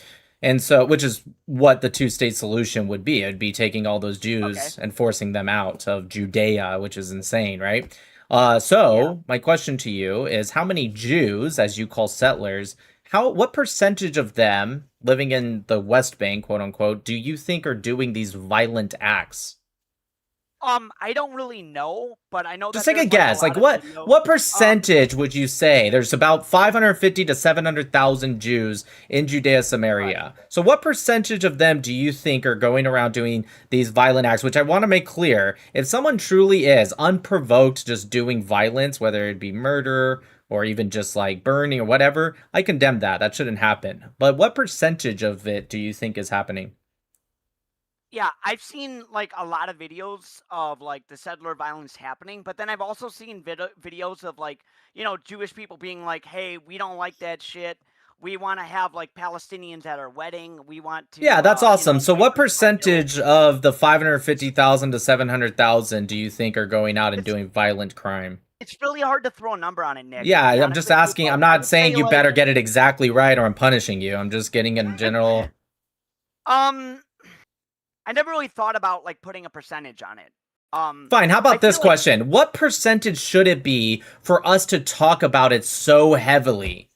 And so, which is what the two-state solution would be. It would be taking all those Jews and forcing them out of Judea, which is insane, right? So my question to you is, how many Jews, as you call settlers, what percentage of them living in the West Bank, quote unquote, do you think are doing these violent acts? I don't really know, but I know Just that take a there's, guess. Like a lot what of videos. what percentage would you say? There's about 550 to 700,000 Jews in Judea Samaria. So what percentage of them do you think are going around doing these violent acts? Which I want to make clear, if someone truly is unprovoked just doing violence, whether it be murder or even just like burning or whatever, I condemn that. That shouldn't happen. But what percentage of it do you think is happening? Yeah, I've seen like a lot of videos of like the settler violence happening, but then I've also seen videos of like, Jewish people being like, "Hey, we don't like that shit. We want to have like Palestinians at our wedding. We want to." Yeah, that's awesome. So what percentage of the 550,000 to 700,000 do you think are going out and doing violent crime? It's really hard to throw a number on it, Nick. Yeah, to be I'm honest just with you, asking. but I'm I not would saying say, you like, better get it exactly right or I'm punishing you. I'm just getting a general. I never really thought about like putting a percentage on it. Fine. How I about this feel like- question? What percentage should it be for us to talk about it so heavily?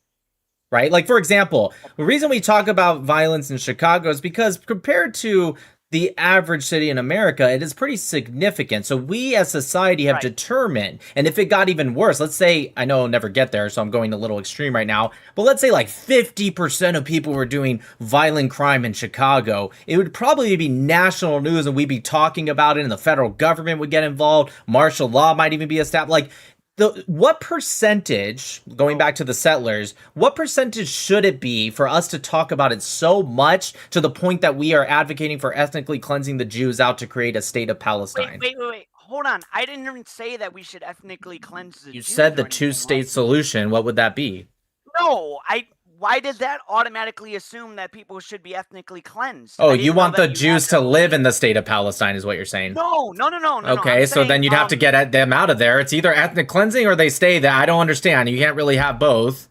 Right? Like, for example, the reason we talk about violence in Chicago is because compared to the average city in America, it is pretty significant. So we as society have determined, and if it got even worse, let's say, I know I'll never get there, so I'm going a little extreme right now, but let's say like 50% of people were doing violent crime in Chicago, it would probably be national news and we'd be talking about it and the federal government would get involved. Martial law might even be established. Like, what percentage, going back to the settlers, what percentage should it be for us to talk about it so much to the point that we are advocating for ethnically cleansing the Jews out to create a state of Palestine? Wait. Hold on. I didn't even say that we should ethnically cleanse the You Jews said or the anything two-state like- solution. What would that be? No, why did that automatically assume that people should be ethnically cleansed? Oh, I you didn't know want that the you Jews had to live in the state of Palestine is what you're saying? No. Okay, I'm so saying, then you'd have to get them out of there. It's either ethnic cleansing or they stay there. I don't understand. You can't really have both.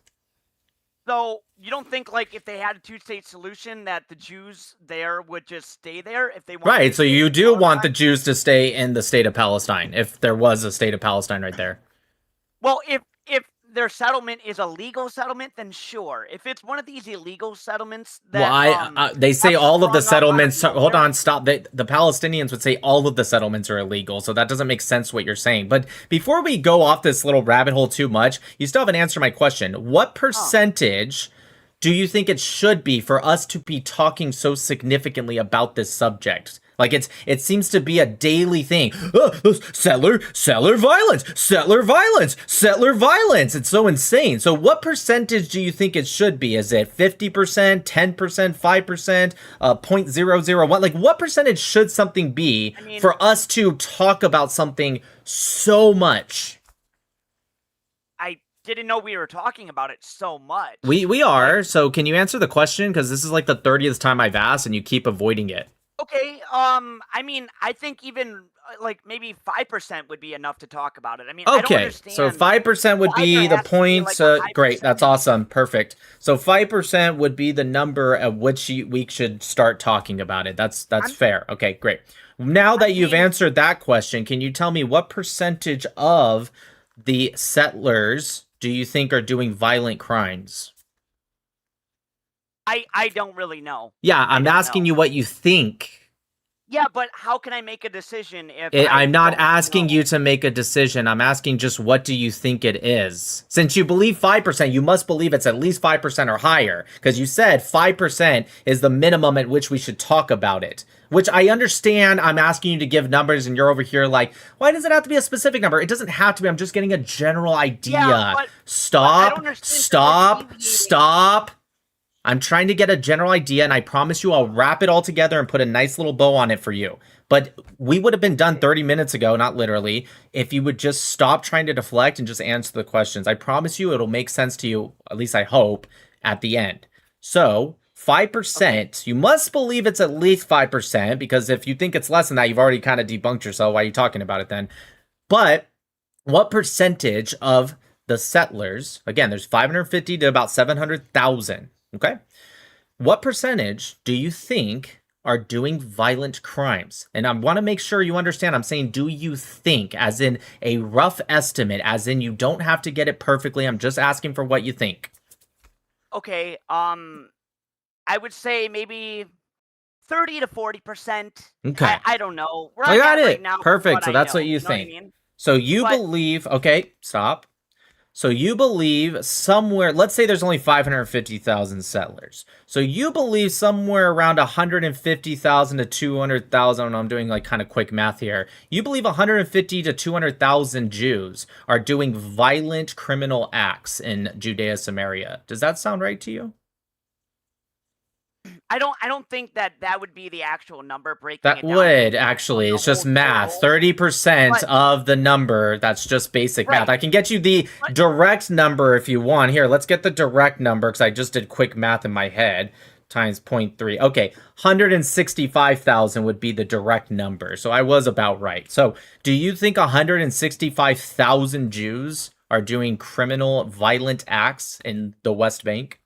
So you don't think like if they had a two-state solution that the Jews there would just stay there if they wanted Right, to so stay you in do Palestine? want the Jews to stay in the state of Palestine, if there was a state of Palestine right there. Well, if their settlement is a legal settlement, then sure. If it's one of these illegal settlements that Well, they say have all of the sprung up out of settlements. Hold nowhere- on, stop. The Palestinians would say all of the settlements are illegal, so that doesn't make sense what you're saying. But before we go off this little rabbit hole too much, you still haven't answered my question. What percentage do you think it should be for us to be talking so significantly about this subject? Like it seems to be a daily thing. Settler violence. It's so insane. So what percentage do you think it should be? Is it 50%, 10%, 5%, 0.001? Like what percentage should something be for us to talk about something so much? I didn't know we were talking about it so much. We are. So can you answer the question? Because this is like the 30th time I've asked and you keep avoiding it. Okay, I mean, I think even like maybe 5% would be enough to talk about it. I mean, I don't Okay, so understand 5% would why be there the has to be like points. a high Great, that's percentage. awesome, perfect. So 5% would be the number at which we should start talking about it. That's fair. Okay, great. Now that you've answered that question, can you tell me what percentage of the settlers do you think are doing violent crimes? I don't really know. Yeah, I'm asking you what you think. Yeah, but how can I make a decision if I'm not don't asking know? you to make a decision. I'm asking just what do you think it is? Since you believe 5%, you must believe it's at least 5% or higher, because you said 5% is the minimum at which we should talk about it. Which I understand. I'm asking you to give numbers, and you're over here like, why does it have to be a specific number? It doesn't have to be. I'm just getting a general idea. Yeah, but I Stop. don't understand Stop. Stop. I'm trying to get a general idea, and I promise you I'll wrap it all together and put a nice little bow on it for you. But we would have been done 30 minutes ago, not literally, if you would just stop trying to deflect and just answer the questions. I promise you it'll make sense to you, at least I hope, at the end. So, 5%, you must believe it's at least 5%, because if you think it's less than that, you've already kind of debunked yourself. Why are you talking about it then? But what percentage of the settlers, again, there's 550 to about 700,000, okay? What percentage do you think are doing violent crimes? And I want to make sure you understand, I'm saying do you think, as in a rough estimate, as in you don't have to get it perfectly. I'm just asking for what you think. Okay, I would say maybe 30 to 40%. Okay. I don't know. Where I I'm got at it. right now is Perfect. So I that's know. what you know what I think. mean? So you But- believe, okay, stop. So you believe somewhere, let's say there's only 550,000 settlers. So you believe somewhere around 150,000 to 200,000, I'm doing like kind of quick math here. You believe 150 to 200,000 Jews are doing violent criminal acts in Judea, Samaria. Does that sound right to you? I don't think that would be the actual number breaking That it down. would actually, it's just math. 30% of the number, that's just basic math. I can get you the direct number if you want. Here, let's get the direct number because I just did quick math in my head. Times 0.3. Okay, 165,000 would be the direct number. So I was about right. So do you think 165,000 Jews are doing criminal, violent acts in the West Bank?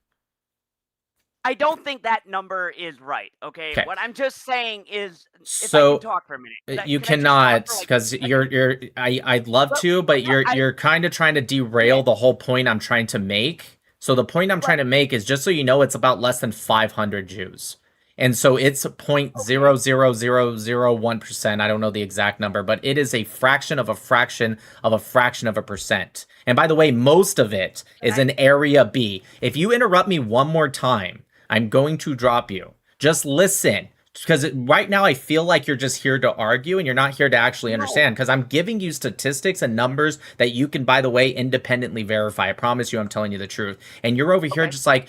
I don't think that number is right. Okay. Okay. What I'm just saying is, if So, I can talk for a minute. You Can I just talk cannot, for, like, because a you're I'd love to, but you're kind of trying to derail the whole point I'm trying to make. So the point I'm trying to make is, just so you know, it's about less than 500 Jews. And so it's 0.00001%. I don't know the exact number, but it is a fraction of a fraction of a fraction of a percent. And by the way, most of it is in area B. If you interrupt me one more time, I'm going to drop you. Just listen. Because right now I feel like you're just here to argue and you're not here to actually understand, because I'm giving you statistics and numbers that you can, by the way, independently verify. I promise you I'm telling you the truth. And you're over here just like,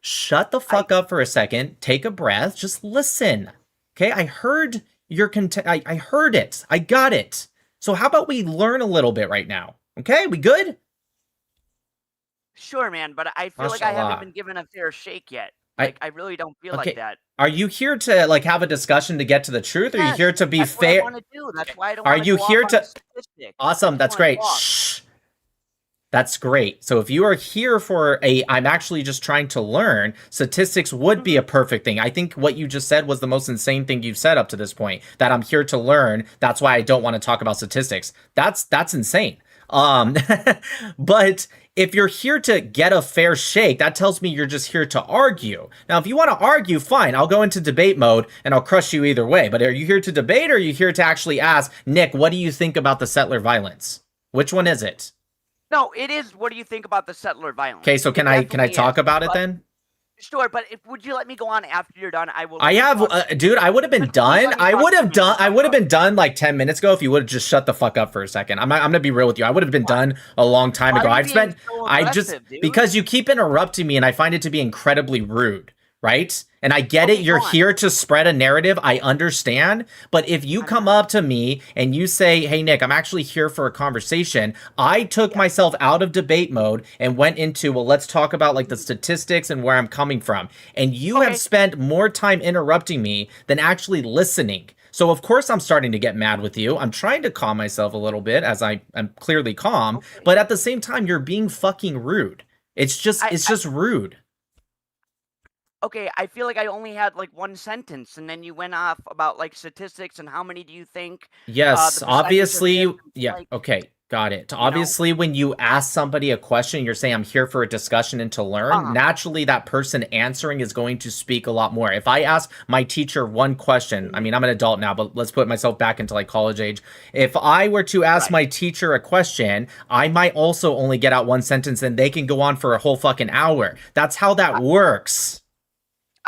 shut the fuck up for a second. Take a breath. Just listen. Okay? I heard your I heard it. I got it. So how about we learn a little bit right now? Okay? We good? Sure, man, but I feel like I Mashallah. haven't been given a fair shake yet. Like, I really don't feel like that. Are you here to like have a discussion to get to the truth? Or are you Yes, here to be that's fair? What I want to do. That's why I don't Are wanna you go off here on to? a statistic. Awesome. That's wanna great. talk. Shh. That's great. So if you are here for I'm actually just trying to learn, statistics would be a perfect thing. I think what you just said was the most insane thing you've said up to this point, that I'm here to learn. That's why I don't want to talk about statistics. That's insane. But if you're here to get a fair shake, that tells me you're just here to argue. Now, if you want to argue, fine, I'll go into debate mode and I'll crush you either way. But are you here to debate, or are you here to actually ask, Nick, what do you think about the settler violence? Which one is it? No, it is. What do you think about the settler violence? Okay, so It can I definitely talk is, about it but- then? Sure, but would you let me go on after you're done? I will. I have, dude. I would have been done. I would have been done like 10 minutes ago if you would have just shut the fuck up for a second. I'm gonna be real with you. I would have been done a long time Why ago. are you I've spent. being so I just aggressive, dude? because you keep interrupting me, and I find it to be incredibly rude. Right? And I get it. You're here to spread a narrative. I understand. But if you come up to me and you say, hey, Nick, I'm actually here for a conversation, I took myself out of debate mode and went into, well, let's talk about like the statistics and where I'm coming from. And you have spent more time interrupting me than actually listening. So of course I'm starting to get mad with you. I'm trying to calm myself a little bit as I'm clearly calm, but at the same time you're being fucking rude. It's just rude. Okay, I feel like I only had like one sentence, and then you went off about like statistics and how many do you think? Yes, The percentage of obviously, this, yeah, like, okay, got it. know? Obviously, when you ask somebody a question, you're saying, I'm here for a discussion and to learn. Naturally, that person answering is going to speak a lot more. If I ask my teacher one question, I mean, I'm an adult now, but let's put myself back into like college age. If I were to ask my teacher a question, I might also only get out one sentence and they can go on for a whole fucking hour. That's how that works.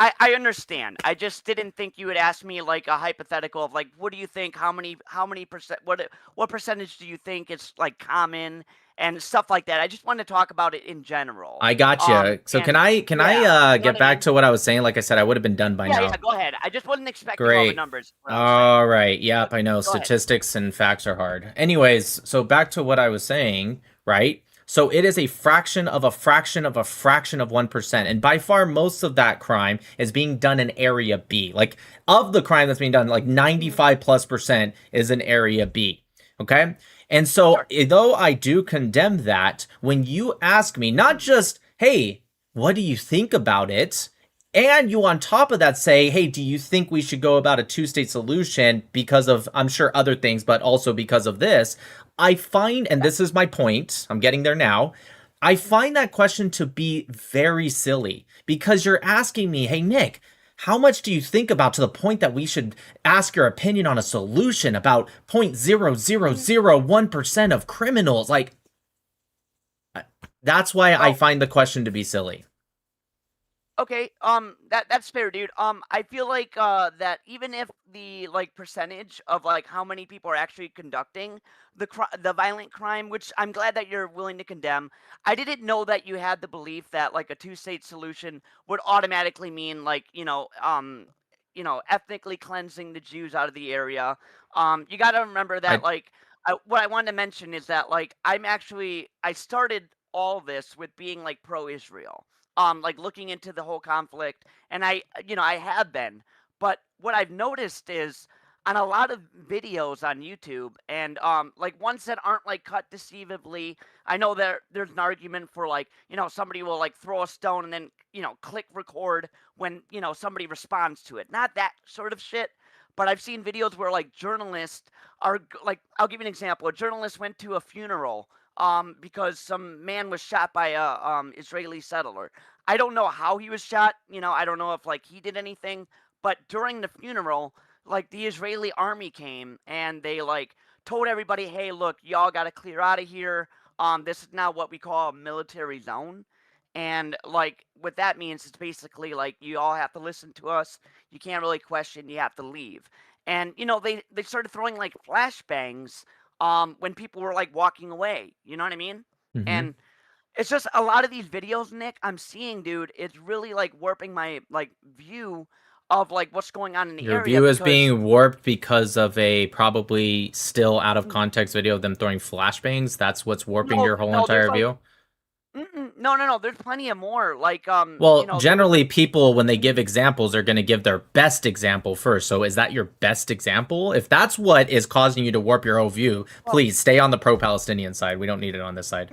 I understand. I just didn't think you would ask me like a hypothetical of like, what do you think? How many percent? What percentage do you think is like common and stuff like that? I just wanted to talk about it in general. I got you. So can I get back to what I was saying? Like I said, I would have been done by now. Yeah, go ahead. I just wasn't expecting all the Great. numbers. All right. Yep, I know. Go ahead. Statistics and facts are hard. Anyways, so back to what I was saying, right? So it is a fraction of a fraction of a fraction of 1%. And by far, most of that crime is being done in Area B. Like, of the crime that's being done, like 95+% is in Area B. Okay? And so, though I do condemn that, when you ask me, not just, hey, what do you think about it? And you on top of that say, hey, do you think we should go about a two-state solution because of, I'm sure, other things, but also because of this? I find, and this is my point, I'm getting there now, I find that question to be very silly because you're asking me, hey, Nick, how much do you think about to the point that we should ask your opinion on a solution about 0.0001% of criminals? Like, that's why I find the question to be silly. Okay, that's fair, dude. I feel like that even if the like percentage of like how many people are actually conducting the violent crime, which I'm glad that you're willing to condemn, I didn't know that you had the belief that like a two-state solution would automatically mean like ethnically cleansing the Jews out of the area. You got to remember that what I wanted to mention is that like I started all this with being like pro-Israel. Like looking into the whole conflict, and I have been, but what I've noticed is on a lot of videos on YouTube, and like ones that aren't like cut deceivably, I know there's an argument for like somebody will like throw a stone and then click record when somebody responds to it, not that sort of shit. But I've seen videos where like journalists are like, I'll give you an example. A journalist went to a funeral because some man was shot by a Israeli settler. I don't know how he was shot. I don't know if like he did anything. But during the funeral, like the Israeli army came and they like told everybody, "Hey, look, y'all got to clear out of here. This is now what we call a military zone." And like what that means is basically like you all have to listen to us. You can't really question. You have to leave. And they started throwing like flashbangs when people were like walking away, you know what I mean? Mhm. And it's just a lot of these videos, Nick, I'm seeing, dude, it's really like warping my like view of like what's going on in the Your area. view is because- being warped because of a probably still out of context video of them throwing flashbangs. That's what's warping your whole entire there's, view. No. There's plenty of more. Like Well, generally, people, when they give examples, are going to give their best example first. So is that your best example? If that's what is causing you to warp your whole view, please stay on the pro-Palestinian side. We don't need it on this side.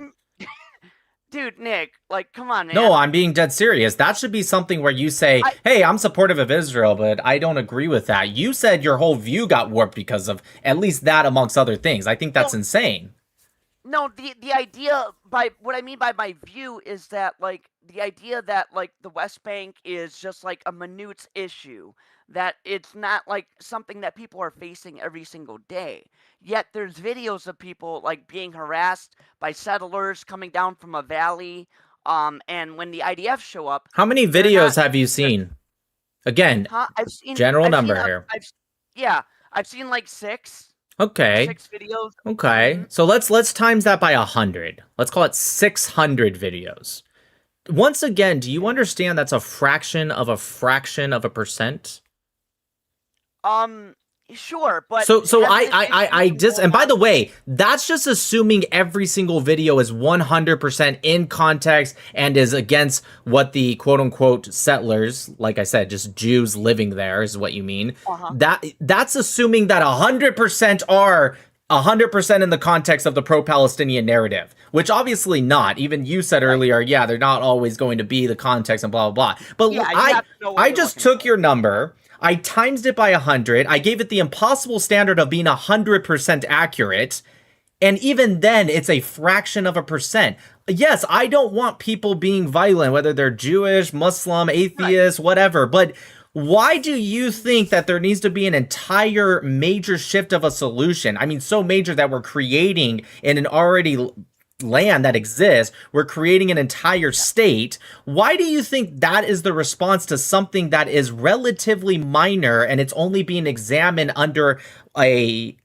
Dude, Nick, like, come on, man. No, I'm being dead serious. That should be something where you say, hey, I'm supportive of Israel, but I don't agree with that. You said your whole view got warped because of at least that, amongst other things. I think that's insane. No, the idea by what I mean by my view is that like the idea that like the West Bank is just like a minute issue, that it's not like something that people are facing every single day. Yet there's videos of people like being harassed by settlers coming down from a valley, and when the IDF show up. How many videos have you seen? Again, I've seen general number here. I've seen like 6. Okay. 6 videos. Okay. So let's times that by 100. Let's call it 600 videos. Once again, do you understand that's a fraction of a percent? Sure, but So hasn't this I issue been just, and going by on? the way, that's just assuming every single video is 100% in context and is against what the quote unquote settlers, like I said, just Jews living there is what you mean. Uh-huh. That's assuming that 100% are 100% in the context of the pro-Palestinian narrative, which obviously not. Even you said earlier, yeah, they're not always going to be the context and blah blah blah. But Yeah, you have to know what I you're just looking took your number. I times it by 100. I gave it the impossible standard of being 100% accurate. And even then, it's a fraction of a percent. Yes, I don't want people being violent, whether they're Jewish, Muslim, atheist, whatever. But why do you think that there needs to be an entire major shift of a solution? I mean, so major that we're creating in an already land that exists, we're creating an entire state. Why do you think that is the response to something that is relatively minor and it's only being examined under a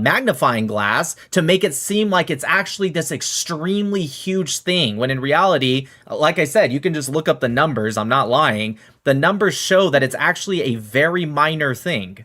magnifying glass to make it seem like it's actually this extremely huge thing, when in reality, like I said, you can just look up the numbers. I'm not lying. The numbers show that it's actually a very minor thing.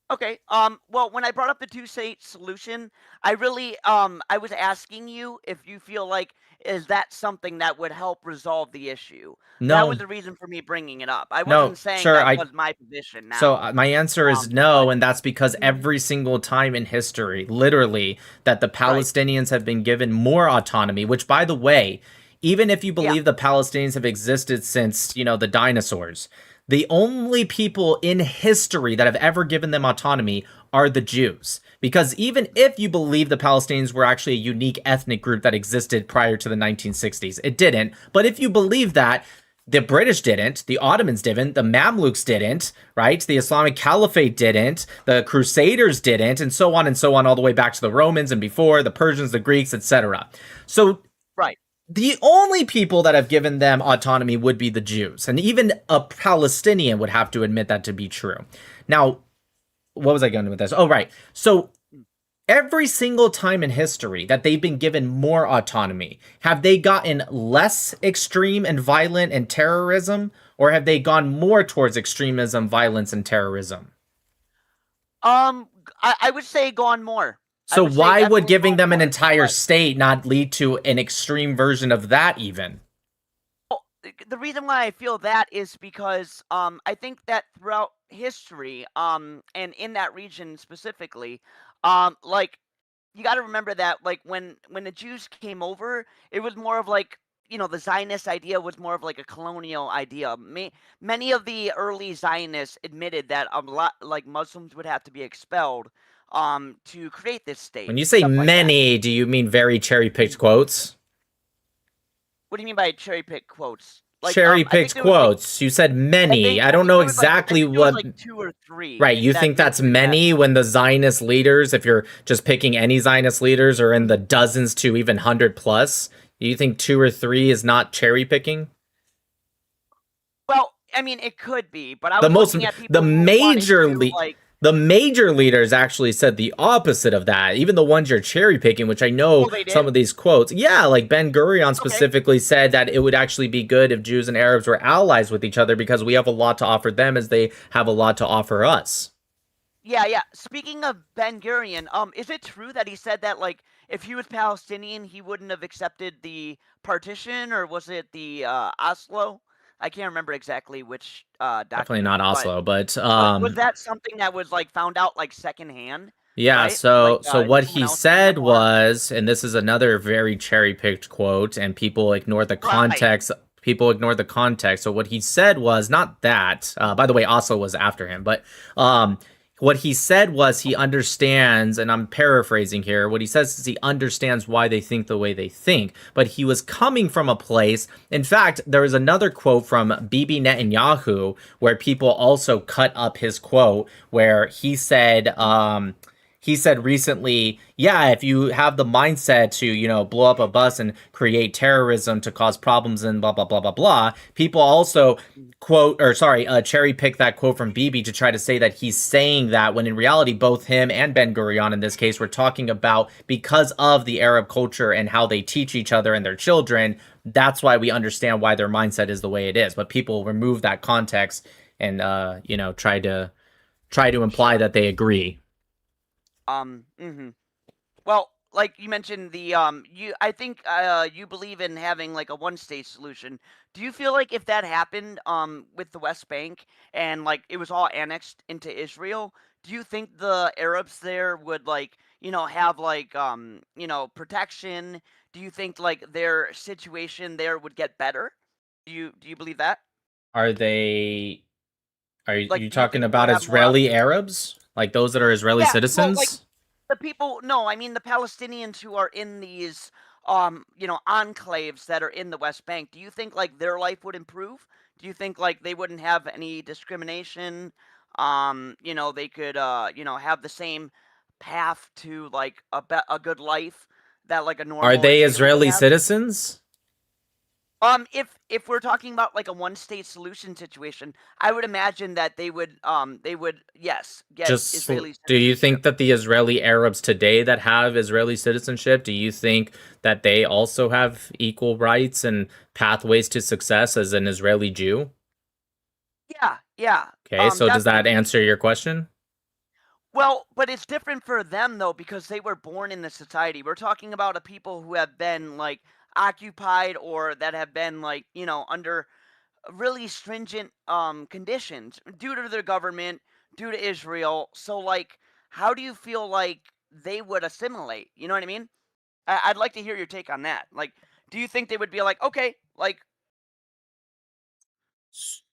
Okay. Well, when I brought up the two-state solution, I really I was asking you if you feel like is that something that would help resolve the issue. That was No. the reason for me bringing it up. I No, wasn't saying sure, that I was my position now. So my answer is no, and that's because every single time in history, literally, that the Palestinians have been given more autonomy, which, by the way, even if you believe the Palestinians have existed since, the dinosaurs, the only people in history that have ever given them autonomy are the Jews. Because even if you believe the Palestinians were actually a unique ethnic group that existed prior to the 1960s, it didn't. But if you believe that, the British didn't, the Ottomans didn't, the Mamluks didn't, right? The Islamic Caliphate didn't, the Crusaders didn't, and so on, all the way back to the Romans and before, the Persians, the Greeks, etc. So the only people that have given them autonomy would be the Jews. And even a Palestinian would have to admit that to be true. Now, what was I going with this? Oh, right. So every single time in history that they've been given more autonomy, have they gotten less extreme and violent and terrorism, or have they gone more towards extremism, violence, and terrorism? I would say gone more. So why would giving them an entire state not lead to an extreme version of that even? Well, the reason why I feel that is because I think that throughout history, and in that region specifically, like you got to remember that like when the Jews came over, it was more of like the Zionist idea was more of like a colonial idea. Many of the early Zionists admitted that a lot like Muslims would have to be expelled to create this state. When you say many, do you mean very cherry-picked quotes? What do you mean by cherry-picked quotes? Like, Cherry-picked quotes. You said many. I don't know exactly what. Like 2 or 3. Right, you think that's many when the Zionist leaders, if you're just picking any Zionist leaders, are in the dozens to even 100 plus? Do you think 2 or 3 is not cherry-picking? Well, I mean, it could be, but I was looking at people the major leaders actually said the opposite of that. Even the ones you're cherry picking, which I know some of these quotes. Yeah, like Ben Gurion specifically said that it would actually be good if Jews and Arabs were allies with each other because we have a lot to offer them as they have a lot to offer us. Yeah. Speaking of Ben Gurion, is it true that he said that like if he was Palestinian, he wouldn't have accepted the partition, or was it the Oslo? I can't remember exactly which document. Definitely not Oslo, but was that something that was like found out like secondhand? Yeah, right? so Like, what he said was, and this is another very cherry-picked quote, and people ignore the context. People ignore the context. So what he said was not that. By the way, Oslo was after him, but what he said was he understands, and I'm paraphrasing here, what he says is he understands why they think the way they think, but he was coming from a place. In fact, there was another quote from Bibi Netanyahu where people also cut up his quote where he said recently, yeah, if you have the mindset to, blow up a bus and create terrorism to cause problems and blah, blah, blah, blah, blah, people also cherry pick that quote from Bibi to try to say that he's saying that when in reality, both him and Ben Gurion in this case were talking about because of the Arab culture and how they teach each other and their children, that's why we understand why their mindset is the way it is. But people remove that context and, try to try to imply that they agree. Well, like you mentioned, I think you believe in having like a one-state solution. Do you feel like if that happened with the West Bank and like it was all annexed into Israel, do you think the Arabs there would like, have like protection? Do you think like their situation there would get better? Do you believe that? Are they? Are Like, you do you talking think they about would have more Israeli Arabs, like those that are Israeli Yeah, well, like citizens? the people. No, I mean the Palestinians who are in these, enclaves that are in the West Bank. Do you think like their life would improve? Do you think like they wouldn't have any discrimination? They could, have the same path to like a good life that like a Are normal they Israeli would Israeli have? citizens? If we're talking about like a one-state solution situation, I would imagine that they would yes get Just Israeli do you citizenship. think that the Israeli Arabs today that have Israeli citizenship, do you think that they also have equal rights and pathways to success as an Israeli Jew? Yeah, yeah. Okay, so does that Definitely. answer your question? Well, but it's different for them though because they were born in the society. We're talking about a people who have been like occupied or that have been like, under really stringent conditions due to their government, due to Israel. So like how do you feel like they would assimilate? You know what I mean? I'd like to hear your take on that. Like, do you think they would be like, okay, like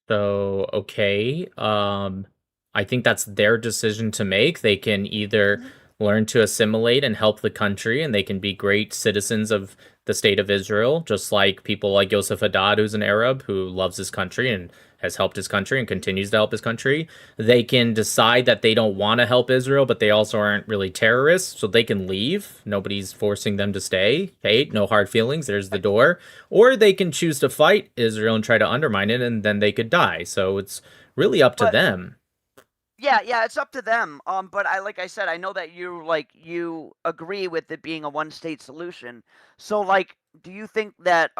So, okay, I think that's their decision to make. They can either learn to assimilate and help the country, and they can be great citizens of the state of Israel, just like people like Yosef Haddad, who's an Arab who loves his country and has helped his country and continues to help his country. They can decide that they don't want to help Israel, but they also aren't really terrorists, so they can leave. Nobody's forcing them to stay. Hey, no hard feelings. There's the door. Or they can choose to fight Israel and try to undermine it, and then they could die. So it's really up to but them. yeah, it's up to them. But like I said, I know that you agree with it being a one-state solution. So like, do you think that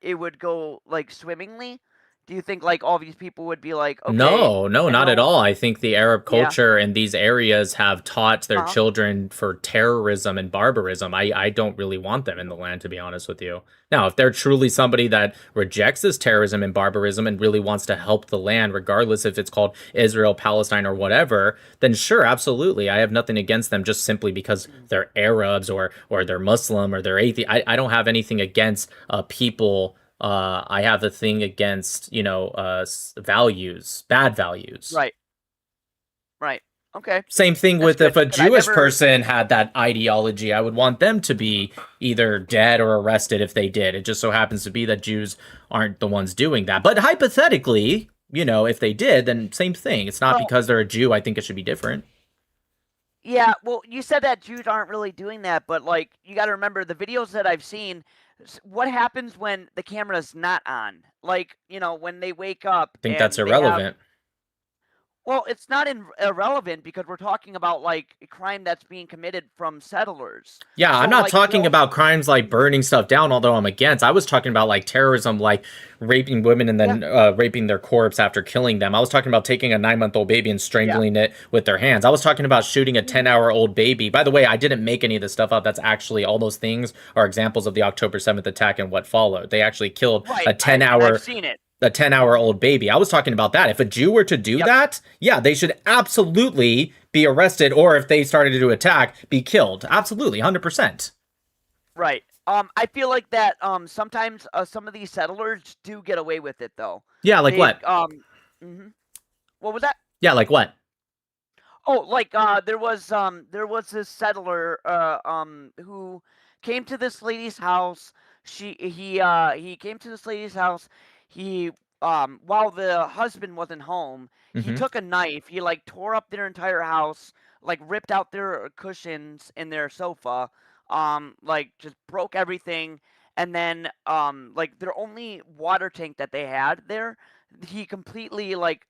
it would go like swimmingly? Do you think like all these people would be like, okay, No, no, not at all. I think the Arab yeah, culture in these areas have taught their uh-huh. children for terrorism and barbarism. I don't really want them in the land, to be honest with you. Now, if they're truly somebody that rejects this terrorism and barbarism and really wants to help the land, regardless if it's called Israel, Palestine, or whatever, then sure, absolutely. I have nothing against them just simply because they're Arabs or they're Muslim or they're atheist. I don't have anything against people. I have a thing against, values, bad values. Right, right, okay, Same thing that's with if good. a Good. I Jewish never. person had that ideology, I would want them to be either dead or arrested if they did. It just so happens to be that Jews aren't the ones doing that. But hypothetically, if they did, then same thing. It's not Well, because they're a Jew. I think it should be different. yeah. Well, you said that Jews aren't really doing that, but like you got to remember the videos that I've seen. What happens when the camera's not on? Like, when they wake up I think that's and they have. irrelevant. Well, it's not irrelevant because we're talking about like a crime that's being committed from settlers. Yeah, So I'm not like talking about crimes like burning stuff down, although I'm against. I was talking about like terrorism, like raping women and then raping their corpse after killing them. I was talking about taking a 9-month-old baby and yeah, strangling it with their hands. I was talking about shooting a 10-hour-old baby. By the way, I didn't make any of this stuff up. That's actually all those things are examples of the October 7th attack and what followed. They actually killed right. a 10-hour I've seen it. a 10-hour-old baby. I was talking about that. If a Jew were to do Yep. that, yeah, they should absolutely be arrested, or if they started to attack, be killed. Absolutely, 100%. Right. I feel like that sometimes some of these settlers do get away with it though. Yeah, like They what? mhm. What was that? Yeah, like what? Oh, like there was this settler who came to this lady's house. He came to this lady's house. He while the husband wasn't home, he hmm took a knife. He like tore up their entire house, like ripped out their cushions in their sofa, like just broke everything, and then like their only water tank that they had there, he completely like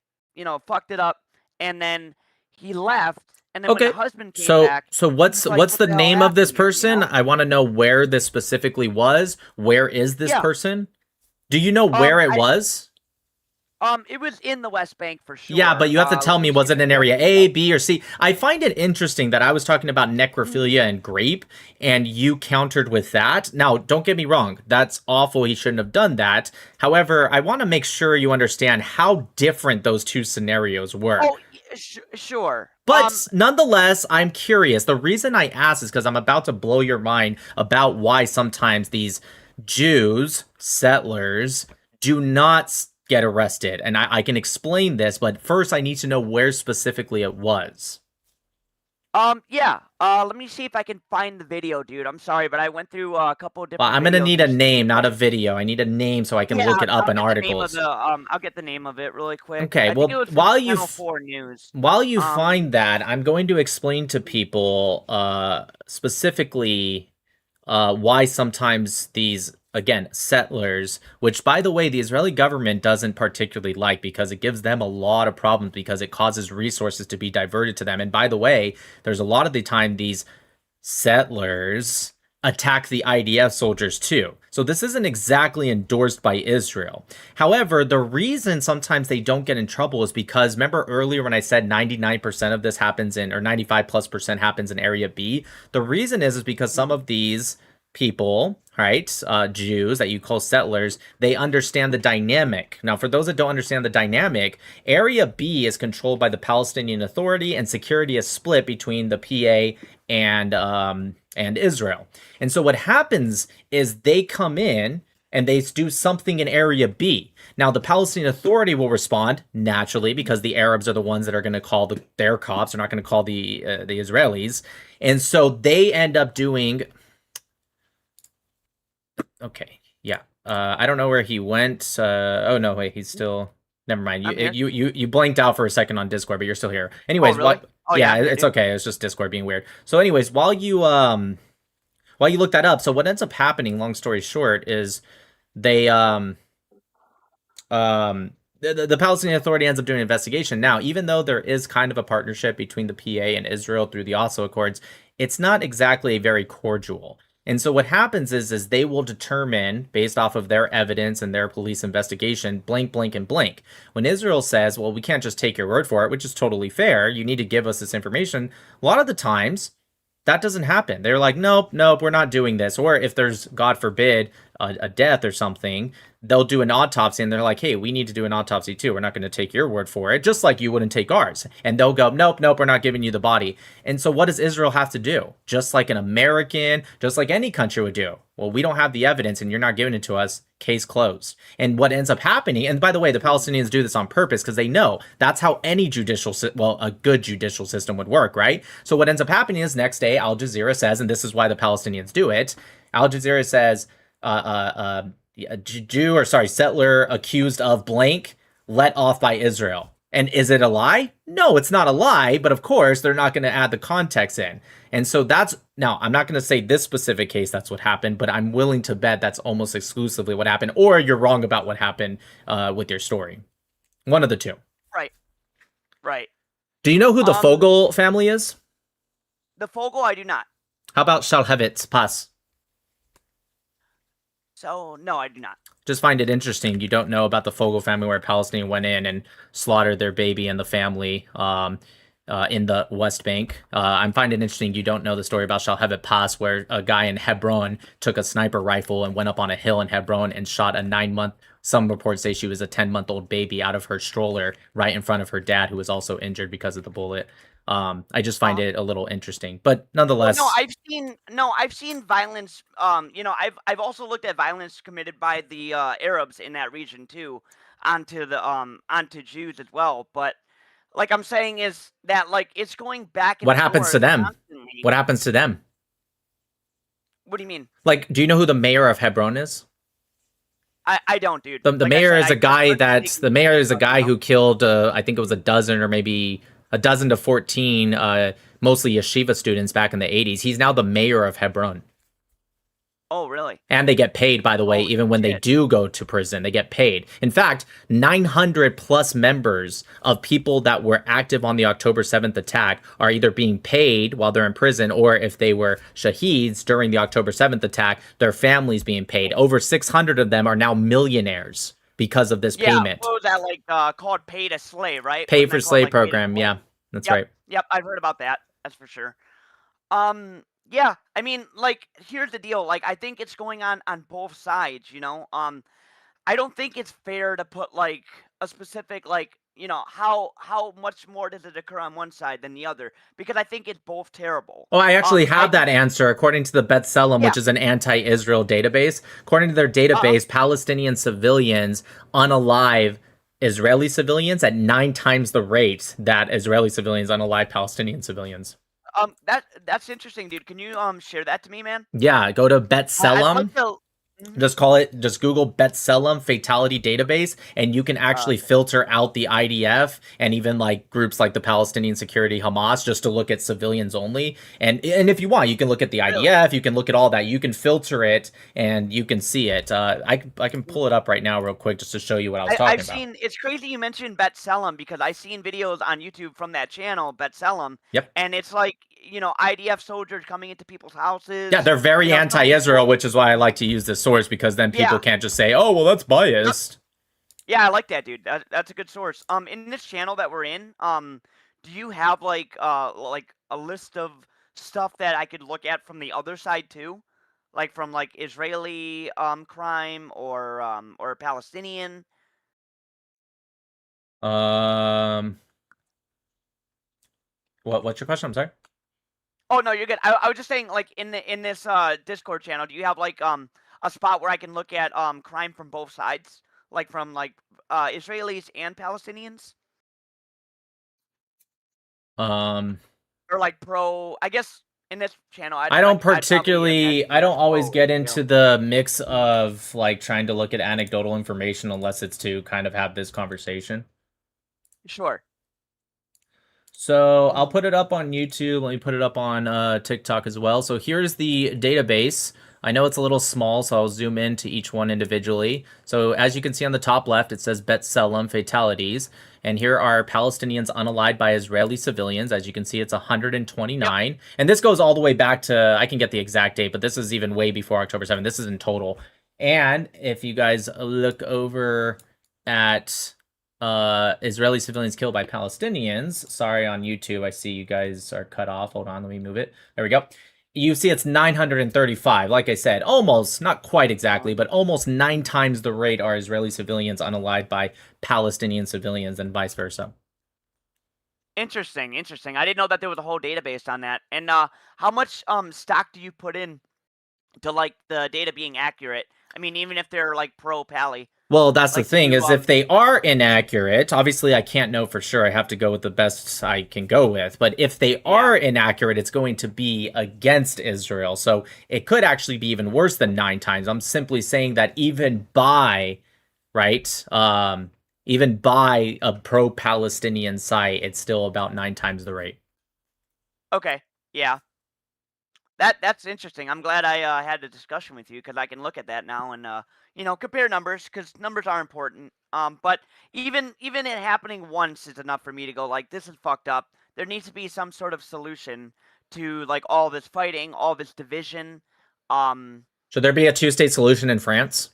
fucked it up, and then he left, and then when the Okay. husband came So back, so he's what's like, what's "What the the hell name of this happened here?" person? I want to know where this specifically was. Where is this Yeah. person? Do you know where it I was? It was in the West Bank for sure. Yeah, but you have to tell let me, me was see it the in area A, B, or C? I find it interesting that I was talking about necrophilia and grape, and you countered with that. Now, don't get me wrong. That's awful. He shouldn't have done that. However, I want to make sure you understand how different those two scenarios were. Oh, sure. But nonetheless, I'm curious. The reason I ask is because I'm about to blow your mind about why sometimes these Jews, settlers, do not get arrested. And I can explain this, but first I need to know where specifically it was. Yeah. Let me see if I can find the video, dude. I'm sorry, but I went through a couple of different. Well, I'm gonna videos need a just- name, not a video. I need a name so I can Yeah, look it up I'll in get the name of articles. the, I'll get the name of it really quick. Okay, I well, think it was from while you Channel 4 News. While you find that, I'm going to explain to people specifically why sometimes these, again, settlers, which, by the way, the Israeli government doesn't particularly like because it gives them a lot of problems because it causes resources to be diverted to them. And by the way, there's a lot of the time these settlers attack the IDF soldiers too. So this isn't exactly endorsed by Israel. However, the reason sometimes they don't get in trouble is because, remember earlier when I said 99% of this happens in, or 95+% happens in Area B? The reason is because some of these people, right, Jews that you call settlers, they understand the dynamic. Now, for those that don't understand the dynamic, Area B is controlled by the Palestinian Authority, and security is split between the PA and Israel. And so what happens is they come in and they do something in Area B. Now, the Palestinian Authority will respond naturally because the Arabs are the ones that are going to call their cops. They're not going to call the Israelis. And so they end up doing... Okay, yeah. I don't know where he went. Oh, no, wait, he's still... Never mind. You blanked out for a second on Discord, but you're still here. Anyways, really? yeah, it's okay. It's just Discord being weird. So anyways, while you look that up, so what ends up happening, long story short, is they the Palestinian Authority ends up doing an investigation. Now, even though there is kind of a partnership between the PA and Israel through the Oslo Accords, it's not exactly very cordial. And so what happens is they will determine, based off of their evidence and their police investigation, blank, blank, and blank. When Israel says, well, we can't just take your word for it, which is totally fair, you need to give us this information, a lot of the times, that doesn't happen. They're like, nope, we're not doing this. Or if there's, God forbid, a death or something, they'll do an autopsy and they're like, hey, we need to do an autopsy too. We're not going to take your word for it, just like you wouldn't take ours. And they'll go, nope, we're not giving you the body. And so what does Israel have to do? Just like an American, just like any country would do. Well, we don't have the evidence and you're not giving it to us. Case closed. And what ends up happening, and by the way, the Palestinians do this on purpose because they know that's how any a good judicial system would work, right? So what ends up happening is next day, Al Jazeera says, and this is why the Palestinians do it, Al Jazeera says, settler accused of blank let off by Israel. And is it a lie? No, it's not a lie, but of course they're not going to add the context in. And so now I'm not going to say this specific case that's what happened, but I'm willing to bet that's almost exclusively what happened, or you're wrong about what happened with your story. One of the two. Right. Do you know who the Fogel family is? The Fogel, I do not. How about Shalhevet Pass? So, no, I do not. Just find it interesting. You don't know about the Fogel family where a Palestinian went in and slaughtered their baby and the family in the West Bank. I find it interesting you don't know the story about Shalhevet Pass, where a guy in Hebron took a sniper rifle and went up on a hill in Hebron and shot a 9-month, some reports say she was a 10-month-old baby, out of her stroller right in front of her dad, who was also injured because of the bullet. I just find it a little interesting, but nonetheless. Well, I've seen violence. I've also looked at violence committed by the Arabs in that region too, onto Jews as well. But like I'm saying is that like it's going back and what happens to forth them? constantly. What happens to them? What do you mean? Like, do you know who the mayor of Hebron is? I don't, dude. The Like I mayor said, is a guy who killed I think it was a dozen or maybe a dozen to 14 mostly yeshiva students back in the 80s. He's now the mayor of Hebron. Oh, really? And they get paid, by the way, even when they do go to prison, they get paid. In fact, 900 plus members of people that were active on the October 7th attack are either being paid while they're in prison, or if they were shaheeds during the October 7th attack, their families being paid. Over 600 of them are now millionaires because of this Yeah, payment. what was that like called pay to slay, right? Pay Wasn't for that called slave like pay to program. slay? Yeah, that's Yep, right. yep, I've heard about that. That's for sure. Yeah, I mean, like, here's the deal. Like, I think it's going on both sides, you know. I don't think it's fair to put like a specific like how much more does it occur on one side than the other because I think it's both terrible. Oh, I actually have I that answer according to the B'Tselem, Yeah. which is an anti-Israel database. According to their database, Palestinian civilians unalive Israeli civilians at 9 times the rate that Israeli civilians unalive Palestinian civilians. that's interesting, dude. Can you share that to me, man? Yeah, go to I'd B'Tselem. like to. Just Google B'Tselem fatality database, and you can actually filter out the IDF and even like groups like the Palestinian Security Hamas just to look at civilians only. And if you want, you can look at the IDF, you can look at all that. You can filter it and you can see it. I can pull it up right now real quick just to show you what I was talking I've about. seen. It's crazy you mentioned B'Tselem because I've seen videos on YouTube from that channel, B'Tselem. Yep. And it's like IDF soldiers coming into people's houses. Yeah, they're very anti-Israel, which is why I like to use this source because then people can't just say, "Oh, well, that's biased." Yeah, I like that, dude. That's a good source. In this channel that we're in, do you have like a list of stuff that I could look at from the other side too, like from like Israeli crime or Palestinian? What's your question? I'm sorry. Oh no, you're good. I was just saying, like in this Discord channel, do you have like a spot where I can look at crime from both sides, like from like Israelis and Palestinians, or like pro? I guess in this channel, I don't particularly, I don't always get into the mix of like trying to look at anecdotal information unless it's to kind of have this conversation. Sure. So I'll put it up on YouTube. Let me put it up on TikTok as well. So here's the database. I know it's a little small, so I'll zoom in to each one individually. So as you can see on the top left, it says B'Tselem fatalities. And here are Palestinians unalived by Israeli civilians. As you can see, it's 129. Yep. And this goes all the way back to, I can get the exact date, but this is even way before October 7th. This is in total. And if you guys look over at Israeli civilians killed by Palestinians. Sorry, on YouTube, I see you guys are cut off. Hold on, let me move it. There we go. You see it's 935. Like I said, almost, not quite exactly, but almost 9 times the rate are Israeli civilians unalived by Palestinian civilians and vice versa. Interesting. I didn't know that there was a whole database on that. And how much stock do you put in to like the data being accurate? I mean, even if they're like pro Pally. Well, that's the thing, is if they are inaccurate, obviously I can't know for sure. I have to go with the best I can go with. But if they are inaccurate, it's going to be against Israel. So it could actually be even worse than 9 times. I'm simply saying that even by, right, even by a pro-Palestinian site, it's still about 9 times the rate. Okay, yeah. That's interesting. I'm glad I had a discussion with you because I can look at that now and compare numbers because numbers are important. But even it happening once is enough for me to go like, this is fucked up. There needs to be some sort of solution to like all this fighting, all this division. Should there be a 2-state solution in France?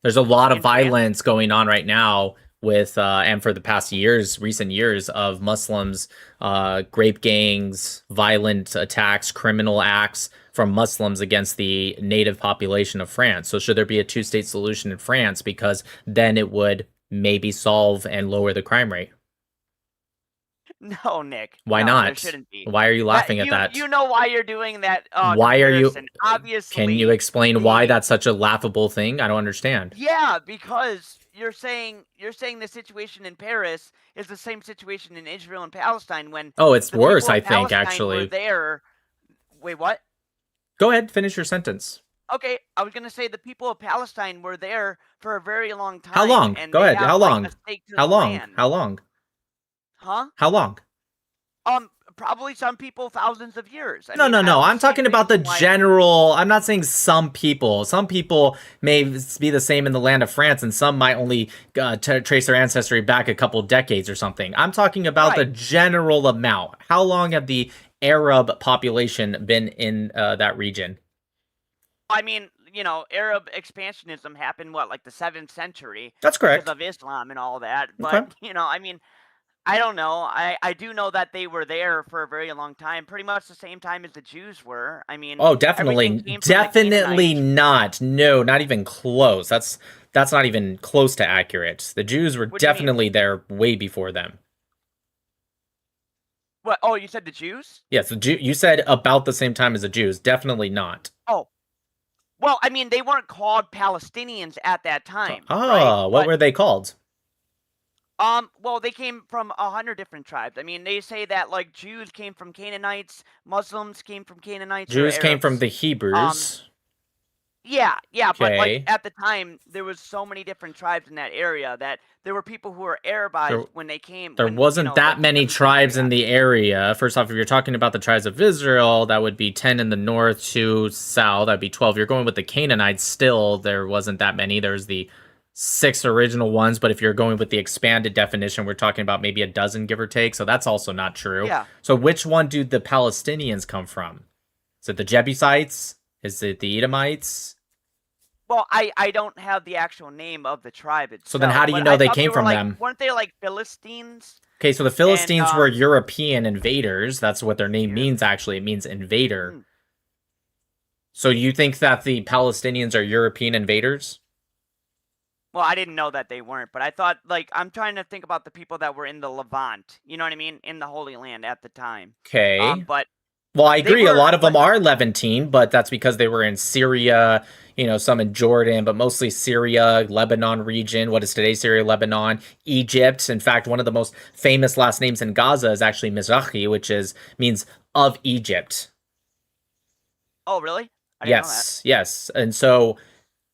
There's a lot of violence going on right now with and for the past recent years of Muslims, grape gangs, violent attacks, criminal acts from Muslims against the native population of France. So should there be a 2-state solution in France? Because then it would maybe solve and lower the crime rate. No, Nick. Why no, not? There shouldn't be. Why are you laughing at that? You know why you're doing that. Why are you? Obviously. Can you explain why that's such a laughable thing? I don't understand. Yeah, because you're saying the situation in Paris is the same situation in Israel and Palestine when it's worse, I Palestine think, actually. were there. Wait, what? Go ahead, finish your sentence. Okay, I was gonna say the people of Palestine were there for a very long time. How long? And Go they ahead. have, How like, long? a stake to How the long? land. How long? Huh? How long? Probably some people thousands of years. I No. mean, I I'm don't see talking about the reason why- general. I'm not saying some people. Some people may be the same in the land of France, and some might only trace their ancestry back a couple decades or something. I'm talking about the general amount. How long have the Arab population been in that region? I mean, Arab expansionism happened like the 7th century That's because correct. of Islam and all that. Okay. But I mean, I don't know. I do know that they were there for a very long time, pretty much the same time as the Jews were. I mean, Oh, everything definitely, came from the definitely Canaanites. not. No, not even close. That's not even close to accurate. The Jews were What do you mean? definitely there way before them. What? Oh, you said the Jews? Yes, you said about the same time as the Jews. Definitely not. Oh, well, I mean, they weren't called Palestinians at that time, right? Ah, what But were they called? well, they came from 100 different tribes. I mean, they say that like Jews came from Canaanites, Muslims came from Canaanites, or Jews came from Arabs. the Hebrews. Yeah, but like Okay. at the time, there was so many different tribes in that area that there were people who were Arabized when they came. There wasn't that like, many 7th tribes century in the area. First off, if you're talking about the tribes of Israel, that would be 10 in the north, 2 south. That'd be 12. You're going with the Canaanites still. There wasn't that many. There's the 6 original ones. But if you're going with the expanded definition, we're talking about maybe a dozen, give or take. So that's also not true. Yeah. So which one do the Palestinians come from? Is it the Jebusites? Is it the Edomites? Well, I don't have the actual name of the tribe itself. So then how do you but know I they thought came were from like, them? Weren't they like Philistines? Okay, so the Philistines And were European invaders. That's what their name means, actually. It means invader. So you think that the Palestinians are European invaders? well, I didn't know that they weren't, but I thought like I'm trying to think about the people that were in the Levant. You know what I mean? In the Holy Land at the time. Okay. But Well, I they agree. A were lot of them are Levantine, but that's because they were in Syria, some in Jordan, but mostly Syria, Lebanon region, what is today Syria, Lebanon, Egypt. In fact, one of the most famous last names in Gaza is actually Mizrahi, which means of Egypt. Oh, really? I didn't know that. Yes. And so,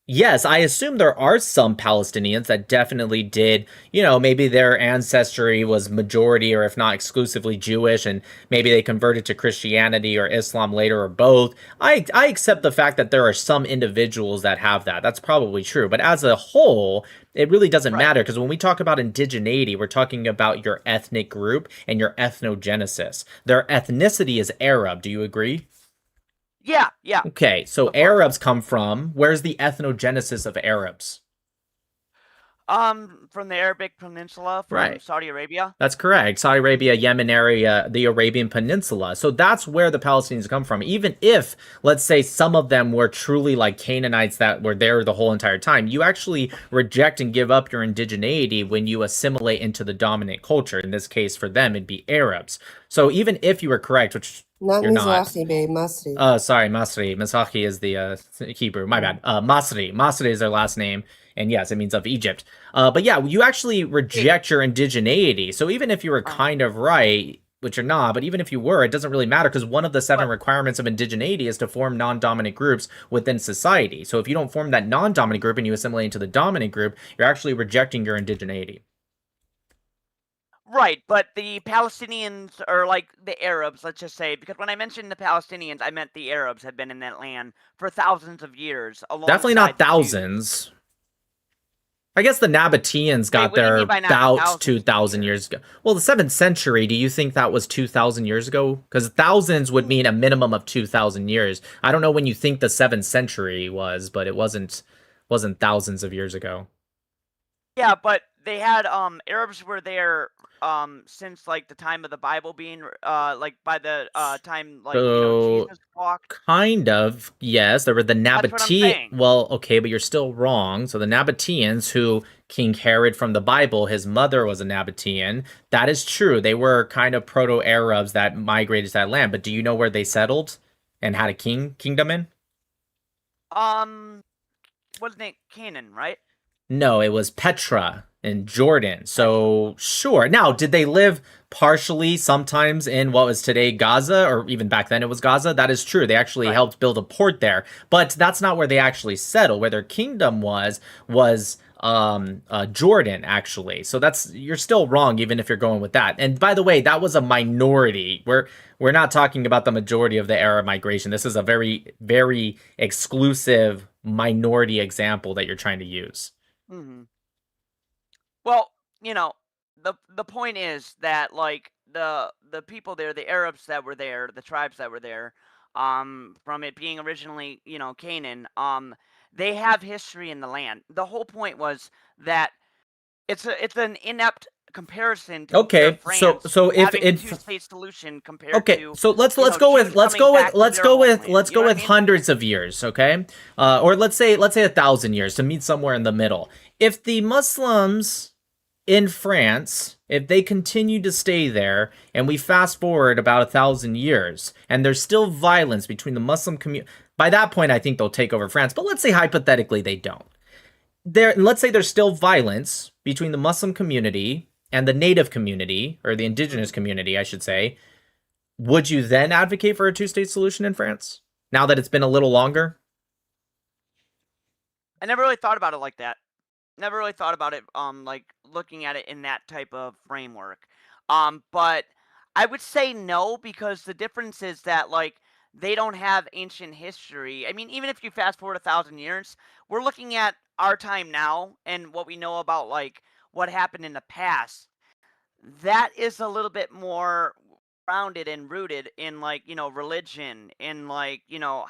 yes, I assume there are some Palestinians that definitely did, maybe their ancestry was majority or if not exclusively Jewish, and maybe they converted to Christianity or Islam later or both. I accept the fact that there are some individuals that have that. That's probably true. But as a whole, it really doesn't matter, because when we talk about indigeneity, we're talking about your ethnic group and your ethnogenesis. Their ethnicity is Arab. Do you agree? Yeah. Okay, so Arabs come from, where's the ethnogenesis of Arabs? From the Arabic Peninsula, from Right. Saudi Arabia. That's correct. Saudi Arabia, Yemen area, the Arabian Peninsula. So that's where the Palestinians come from. Even if, let's say, some of them were truly like Canaanites that were there the whole entire time, you actually reject and give up your indigeneity when you assimilate into the dominant culture. In this case, for them, it'd be Arabs. So even if you were correct, which Not you're not. Mizrahi, babe, Masri. Sorry, Masri. Mizrahi is the Hebrew. My bad. Masri. Masri is their last name. And yes, it means of Egypt. But yeah, you actually reject your indigeneity. So even if you were kind of right, which you're not, but even if you were, it doesn't really matter, because one of the 7 requirements of indigeneity is to form non-dominant groups within society. So if you don't form that non-dominant group and you assimilate into the dominant group, you're actually rejecting your indigeneity. Right, but the Palestinians, or like the Arabs, let's just say, because when I mentioned the Palestinians, I meant the Arabs had been in that land for thousands of years. Definitely not thousands. I guess the Nabateans got what do you there mean by not about thousands? 2,000 years ago. Well, the 7th century, do you think that was 2,000 years ago? Because thousands would mean a minimum of 2,000 years. I don't know when you think the 7th century was, but it wasn't thousands of years ago. Yeah, but they had Arabs were there since like the time of the Bible being like by the time like So, Jesus walked. kind of, yes. There were the That's what I'm Nabateans. saying. Well, okay, but you're still wrong. So the Nabateans, who King Herod from the Bible, his mother was a Nabatean. That is true. They were kind of proto-Arabs that migrated to that land. But do you know where they settled and had a kingdom in? Wasn't it Canaan, right? No, it was Petra in Jordan. So, sure. Now, did they live partially sometimes in what was today Gaza, or even back then it was Gaza? That is true. They actually helped build a port there. But that's not where they actually settled. Where their kingdom was Jordan, actually. So you're still wrong, even if you're going with that. And by the way, that was a minority. We're not talking about the majority of the Arab migration. This is a very, very exclusive minority example that you're trying to use. Mm-hmm. Well, the point is that like the people there, the Arabs that were there, the tribes that were there, from it being originally, you know, Canaan. They have history in the land. The whole point was that it's an inept comparison to Okay, France so if having a it two-state solution compared okay, to, so let's you know, go Jews with let's coming go with back to let's their go with homeland. let's You go know what I with mean? hundreds of years, okay? Or let's say 1,000 years to meet somewhere in the middle. If the Muslims in France, if they continue to stay there, and we fast forward about 1,000 years, and there's still violence between the Muslim community, by that point, I think they'll take over France. But let's say hypothetically they don't. Let's say there's still violence between the Muslim community and the native community, or the indigenous community, I should say. Would you then advocate for a two-state solution in France now that it's been a little longer? I never really thought about it like that. Never really thought about it, like looking at it in that type of framework. But I would say no, because the difference is that, like, they don't have ancient history. I mean, even if you fast forward 1,000 years, we're looking at our time now and what we know about, like, what happened in the past. That is a little bit more grounded and rooted in, like, you know, religion, in, like, you know,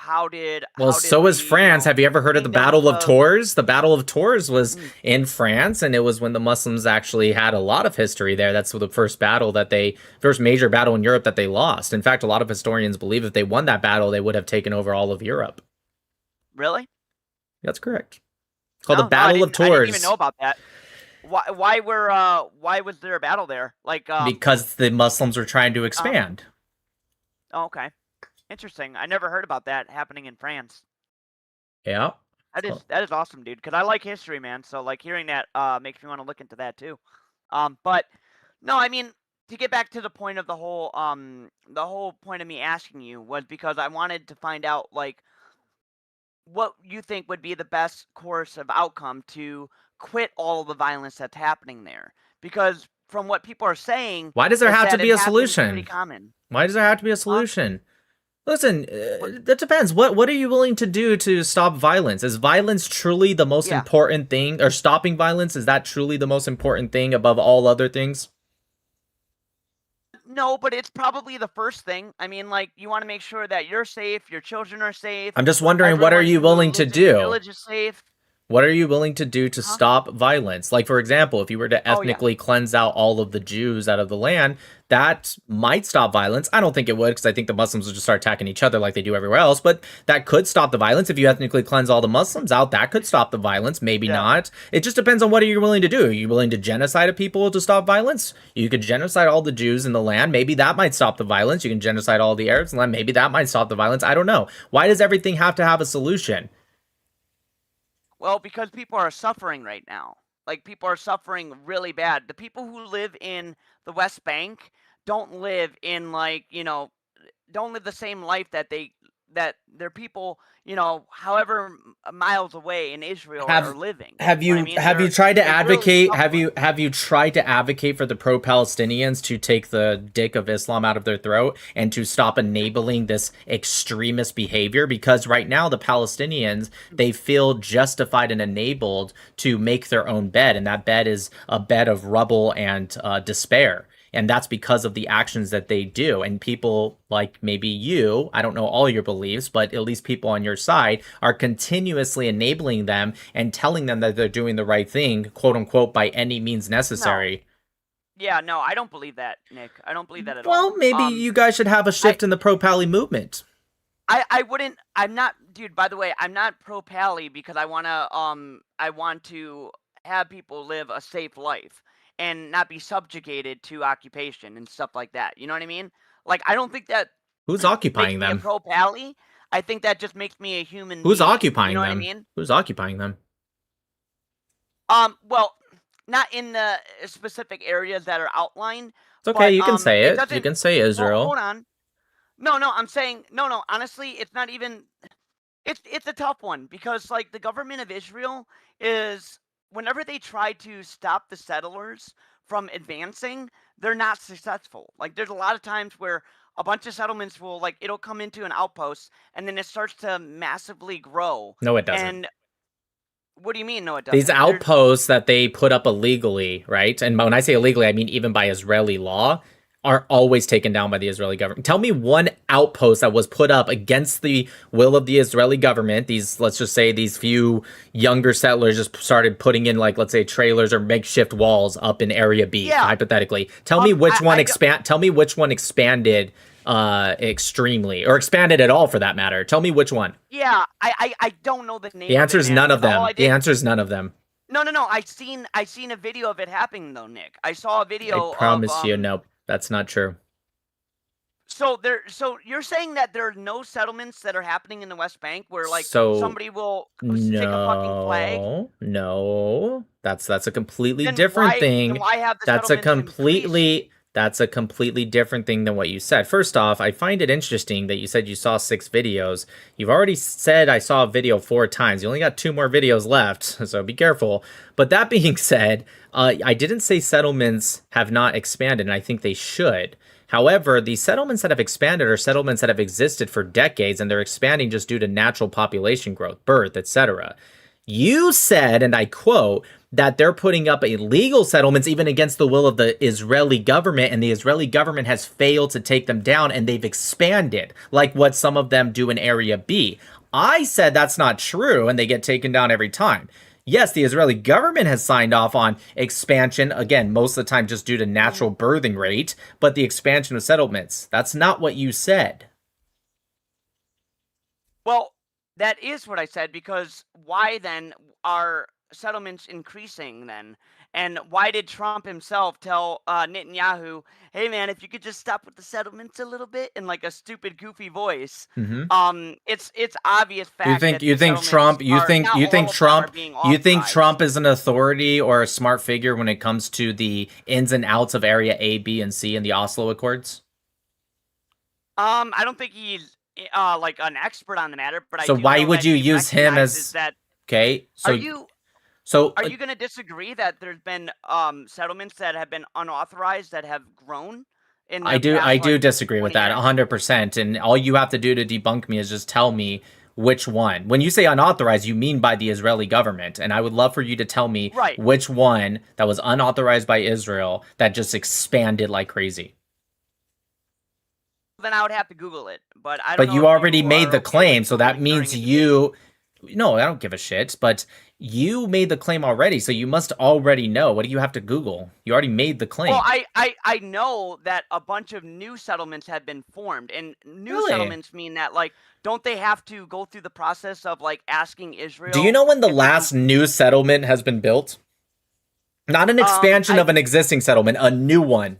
Well, so is France. Have you ever heard of the Battle of Tours? The Battle of Tours was in France, and it was when the Muslims actually had a lot of history there. That's the first major battle in Europe that they lost. In fact, a lot of historians believe if they won that battle, they would have taken over all of Europe. Really? That's correct. It's called No, the Battle of I didn't even Tours. know about that. Why was there a battle there? Like, Because the Muslims were trying to expand. Oh, okay. Interesting. I never heard about that happening in France. Yeah. That is awesome, dude. Because I like history, man. So, like, hearing that makes me want to look into that too. But no, I mean, to get back to the point of the whole point of me asking you was because I wanted to find out, like, what you think would be the best course of outcome to quit all of the violence that's happening there. Because from what people are saying, Why does there is have to that be it a happens solution? pretty common. Why does there have to be a solution? Listen, that depends. What are you willing to do to stop violence? Is violence truly the most important thing? Or stopping violence, is that truly the most important thing above all other things? No, but it's probably the first thing. I mean, like, you want to make sure that you're safe, your children are safe. I'm just wondering, what are everyone you who willing to lives in your do? village is safe. What are you willing to do to stop violence? Like, for example, if you were to ethnically cleanse out all of the Jews out of the land, that might stop violence. I don't think it would, because I think the Muslims would just start attacking each other like they do everywhere else, but that could stop the violence. If you ethnically cleanse all the Muslims out, that could stop the violence. Maybe not. It just depends on what you're willing to do. Are you willing to genocide a people to stop violence? You could genocide all the Jews in the land. Maybe that might stop the violence. You can genocide all the Arabs in the land. Maybe that might stop the violence. I don't know. Why does everything have to have a solution? Well, because people are suffering right now. Like, people are suffering really bad. The people who live in the West Bank don't live in, like, you know, don't live the same life that their people, you know, however miles away in Israel are living. Have You know you what I mean? have you They're- tried to they're really advocate? suffering. Have you tried to advocate for the pro-Palestinians to take the dick of Islam out of their throat and to stop enabling this extremist behavior? Because right now the Palestinians, they feel justified and enabled to make their own bed, and that bed is a bed of rubble and despair. And that's because of the actions that they do. And people like maybe you, I don't know all your beliefs, but at least people on your side are continuously enabling them and telling them that they're doing the right thing, quote unquote, by any means necessary. Yeah, no, I don't believe that, Nick. I don't believe that at all. Well, maybe you guys should have a shift in the pro-Pally movement. I wouldn't. I'm not, dude. By the way, I'm not pro Pally because I want to have people live a safe life and not be subjugated to occupation and stuff like that. You know what I mean? Like, I don't think that Who's makes occupying me a them? pro Pally. I think that just makes me a human. Who's being. occupying You know them? what I mean? Who's occupying them? Well, not in the specific areas that are outlined. It's okay, but, you can say it. You doesn't- can say Israel. Hold on. No, I'm saying no. Honestly, it's not even. It's a tough one because, like, the government of Israel is, whenever they try to stop the settlers from advancing, they're not successful. Like, there's a lot of times where a bunch of settlements will, like, it'll come into an outpost and then it starts to massively grow. No, it doesn't. And what do you mean? No, it doesn't. These outposts that they put up illegally, right? And when I say illegally, I mean even by Israeli law, are always taken down by the Israeli government. Tell me one outpost that was put up against the will of the Israeli government. These, let's just say, these few younger settlers just started putting in, like, let's say, trailers or makeshift walls up in Area B, hypothetically. Tell me which one Tell me which one expanded extremely, or expanded at all, for that matter. Tell me which one. Yeah, I don't know the name. The answer of is it, none man. of them. All I The did- answer is none of them. No. I seen a video of it happening though, Nick. I saw a video. I promise of, you, no, that's not true. So you're saying that there are no settlements that are happening in the West Bank where like So, somebody will stick a fucking flag? No, that's a completely Then different why- thing. then why have the That's a settlements completely different thing than what you said. First off, I find it interesting that you said you saw 6 videos. You've already said I saw a video 4 times. You only got 2 more videos left, so be careful. But that being said, I didn't say settlements have not expanded, and I think they should. However, the settlements that have expanded are settlements that have existed for decades, and they're expanding just due to natural population growth, birth, etc. You said, and I quote, that they're putting up illegal settlements even against the will of the Israeli government, and the Israeli government has failed to take them down, and they've expanded, like what some of them do in Area B. I said that's not true, and they get taken down every time. Yes, the Israeli government has signed off on expansion, again, most of the time just due to natural birthing rate, but the expansion of settlements, that's not what you said. Well, that is what I said, because why then are settlements increasing then? And why did Trump himself tell Netanyahu, hey man, if you could just stop with the settlements a little bit, in like a stupid goofy voice? It's obvious fact that You think Trump is an authority or a smart figure when it comes to the ins and outs of Area A, B, and C in the Oslo Accords? I don't think he's like an expert on the matter, but So I do why know would that you he use him recognizes as that. okay? Are you going to disagree that there's been settlements that have been unauthorized that have grown? I do disagree with that 100%. And all you have to do to debunk me is just tell me which one. When you say unauthorized, you mean by the Israeli government, and I would love for you to tell me which one that was unauthorized by Israel that just expanded like crazy. Then I would have to Google it, but I don't. But you already made the claim, so that means you. No, I don't give a shit. But you made the claim already, so you must already know. What do you have to Google? You already made the claim. Well, I know that a bunch of new settlements have been formed, and new settlements mean that like, don't they have to go through the process of like asking Israel? Do you know when the last new settlement has been built? Not an expansion of an existing settlement, a new one.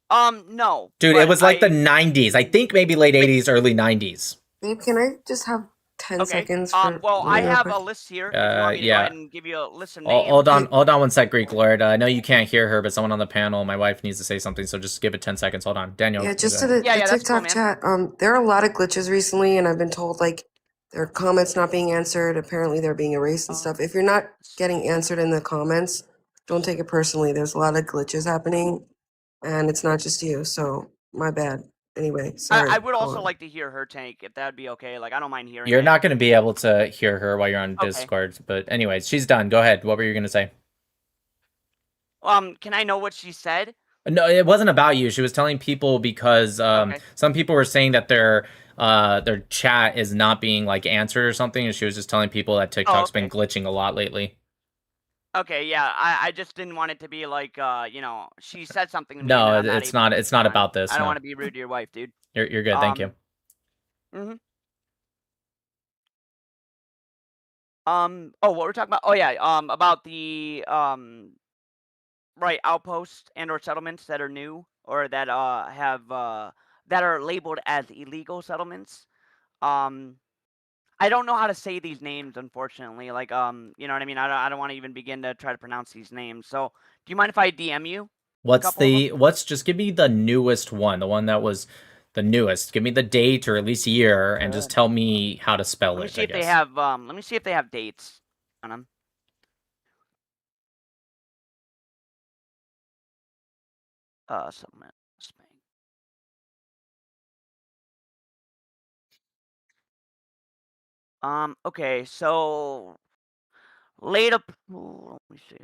No. Dude, it was like the 90s. I think maybe late 80s, early 90s. Babe, can I just have 10 seconds? Well, I have a list here. If you want me to go ahead and give you a list of names. Hold on 1 sec, Greek Lord. I know you can't hear her, but someone on the panel, my wife, needs to say something, so just give it 10 seconds. Hold on. Daniel. Yeah, just to the TikTok chat. There are a lot of glitches recently, and I've been told like there are comments not being answered. Apparently, they're being erased and stuff. If you're not getting answered in the comments, don't take it personally. There's a lot of glitches happening, and it's not just you. So my bad. Anyway, sorry. I would also like to hear her take, if that would be okay. Like, I don't mind hearing. You're not going to be able to hear her while you're on Discord, but anyways, she's done. Go ahead. What were you going to say? Can I know what she said? No, it wasn't about you. She was telling people because some people were saying that their chat is not being like answered or something, and she was just telling people that TikTok's been glitching a lot lately. Okay, yeah, I just didn't want it to be like, you know, she said something to me. No, and I'm it's not. It's not about this. I don't no. want to be rude to your wife, dude. You're good. Thank you. Oh, what we're talking about? Oh yeah. About the outposts and or settlements that are new or that have that are labeled as illegal settlements. I don't know how to say these names, unfortunately. Like, you know what I mean? I don't want to even begin to try to pronounce these names. So, do you mind if I DM you? Just give me the newest one, the one that was the newest. Give me the date or at least year, and just tell me how to spell Let me it. see if they have. Let me see if they have dates on them. Settlement. Okay, so late up. Let me see.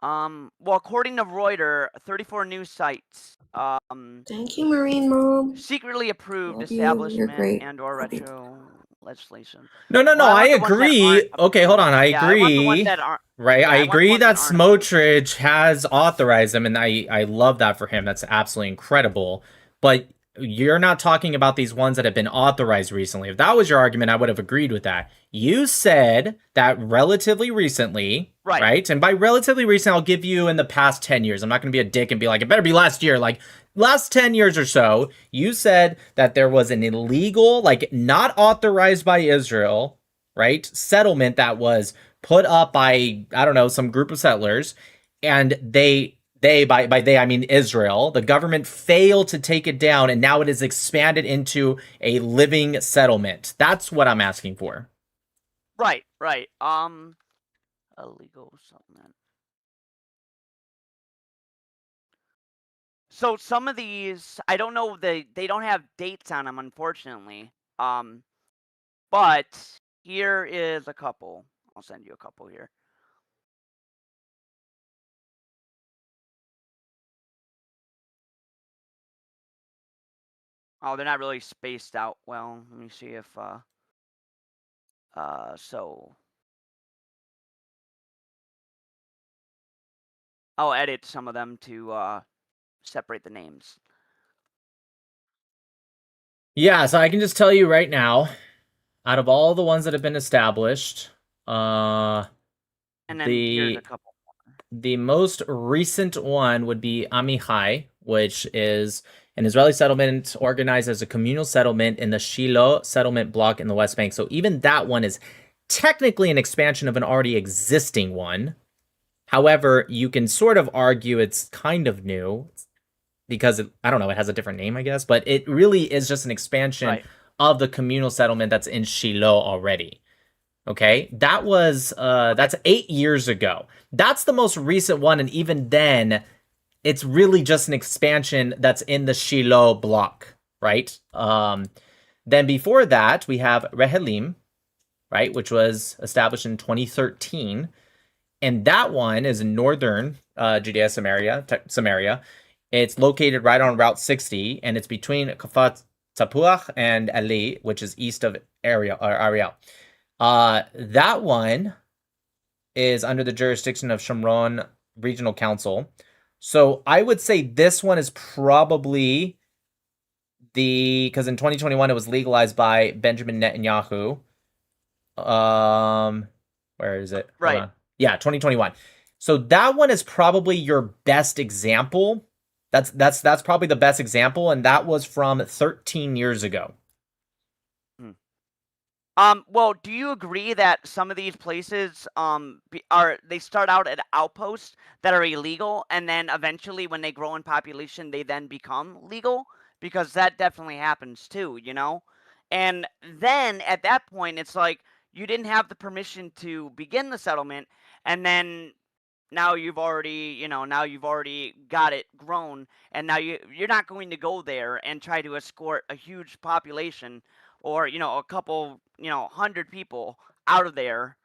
Well, according to Reuters, 34 news sites, Thank you, Marine Mom. secretly approved Love you. You're establishment great. and/or Love you. retro legislation. No, Well, I want the ones that agree. aren't Okay, hold on. I Yeah, I want the ones agree. that aren't. Right, Yeah, I I want the agree ones that that aren't. Smotrich has authorized them, and I love that for him. That's absolutely incredible. But you're not talking about these ones that have been authorized recently. If that was your argument, I would have agreed with that. You said that relatively recently, right? And by relatively recent, I'll give you in the past 10 years. I'm not going to be a dick and be like, it better be last year. Like, last 10 years or so, you said that there was an illegal, like, not authorized by Israel, right, settlement that was put up by, I don't know, some group of settlers, and by they I mean Israel, the government failed to take it down, and now it is expanded into a living settlement. That's what I'm asking for. Right. Illegal settlement. So some of these, I don't know, they don't have dates on them, unfortunately. But here is a couple. I'll send you a couple here. Oh, they're not really spaced out well. Let me see if so I'll edit some of them to separate the names. Yeah, so I can just tell you right now, out of all the ones that have been established, And then here's a couple. the most recent one would be Amihai, which is an Israeli settlement organized as a communal settlement in the Shiloh settlement block in the West Bank. So even that one is technically an expansion of an already existing one. However, you can sort of argue it's kind of new because I don't know, it has a different name, I guess, but it really is just an expansion of the communal settlement that's in Shiloh already. Okay, that was that's 8 years ago. That's the most recent one, and even then, it's really just an expansion that's in the Shiloh block, right? Then before that, we have Rehelim, right, which was established in 2013, and that one is in northern Judea, Samaria. It's located right on Route 60, and it's between Kafat Tapuach and Ali, which is east of Ariel. That one is under the jurisdiction of Shomron Regional Council. So I would say this one is probably because in 2021 it was legalized by Benjamin Netanyahu. Where is it? Right. Yeah, 2021. So that one is probably your best example. That's probably the best example, and that was from 13 years ago. Well, do you agree that some of these places they start out at outposts that are illegal, and then eventually when they grow in population they then become legal? Because that definitely happens too, you know? And then at that point it's like you didn't have the permission to begin the settlement, and then now you've already got it grown, and now you're not going to go there and try to escort a huge population or a couple 100 people out of there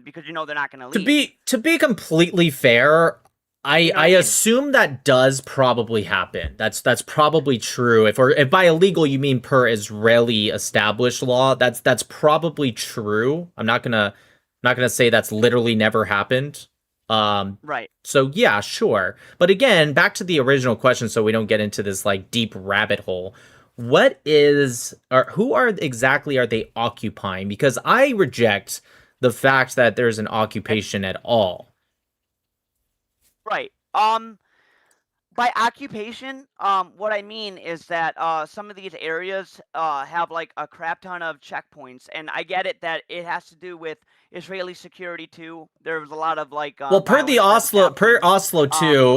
because they're not going to leave. To be completely fair, I assume that does probably happen. That's probably true. If by illegal you mean per Israeli established law, that's probably true. I'm not gonna say that's literally never happened. Right. So yeah, sure. But again, back to the original question, so we don't get into this like deep rabbit hole. Who exactly are they occupying? Because I reject the fact that there's an occupation at all. Right. By occupation, what I mean is that some of these areas have like a crap ton of checkpoints, and I get it that it has to do with Israeli security too. There was a lot of like well, per Oslo 2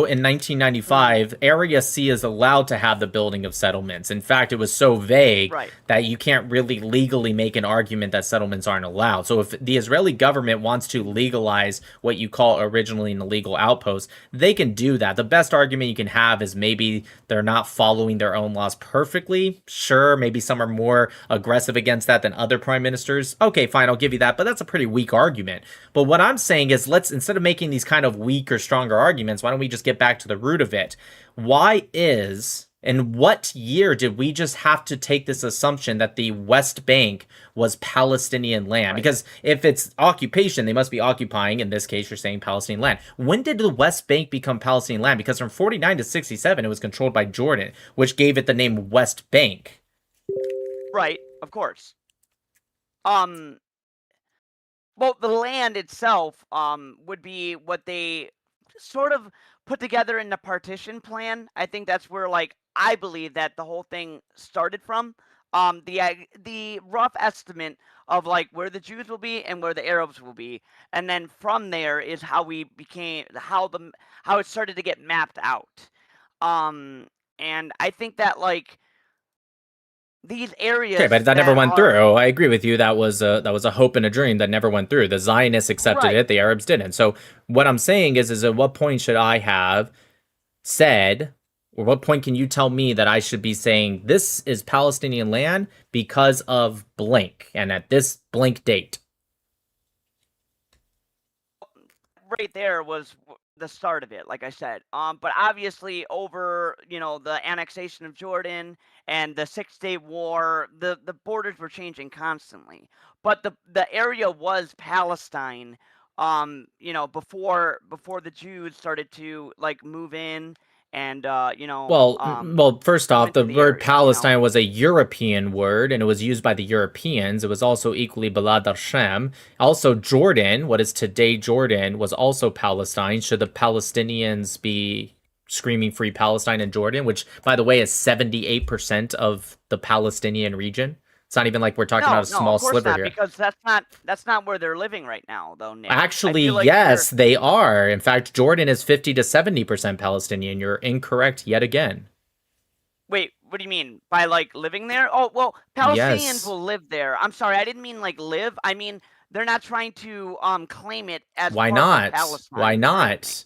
in 1995, Area C is allowed to have the building of settlements. In fact, it was so vague that you can't really legally make an argument that settlements aren't allowed. So if the Israeli government wants to legalize what you call originally an illegal outpost, they can do that. The best argument you can have is maybe they're not following their own laws perfectly. Sure, maybe some are more aggressive against that than other prime ministers. Okay, fine, I'll give you that, but that's a pretty weak weak argument. But what I'm saying is, let's, instead of making these kind of weak or stronger arguments, why don't we just get back to the root of it? Why is, in what year did we just have to take this assumption that the West Bank was Palestinian land? Because if it's occupation, they must be occupying, in this case, you're saying Palestinian land. When did the West Bank become Palestinian land? Because from 49 to 67, it was controlled by Jordan, which gave it the name West Bank. Right, of course. Well, the land itself would be what they sort of put together in the partition plan. I think that's where, like, I believe that the whole thing started from. The rough estimate of like where the Jews will be and where the Arabs will be, and then from there is how we became how it started to get mapped out. And I think that like these areas. Okay, but that never went through. I agree with you. That was a hope and a dream that never went through. The Zionists accepted it, the Arabs didn't. So what I'm saying is at what point should I have said, or what point can you tell me that I should be saying this is Palestinian land because of blank and at this blank date? Right there was the start of it, like I said. But obviously over, the annexation of Jordan and the 6-Day War, the borders were changing constantly. But the area was Palestine, before the Jews started to like move in and well, first off, the word Palestine was a European word, and it was used by the Europeans. It was also equally Balad al-Shem. Also, Jordan, what is today Jordan, was also Palestine. Should the Palestinians be screaming free Palestine in Jordan, which, by the way, is 78% of the Palestinian region? It's not even like we're talking about a small sliver here. Because that's not where they're living right now, though, Nick. Actually, yes, they are. In fact, Jordan is 50 to 70% Palestinian. You're incorrect yet again. Wait, what do you mean? By like living there? Oh, well, Palestinians will live there. I'm sorry, I didn't mean like live. I mean they're not trying to claim it as Why part not? of Palestine. Why not?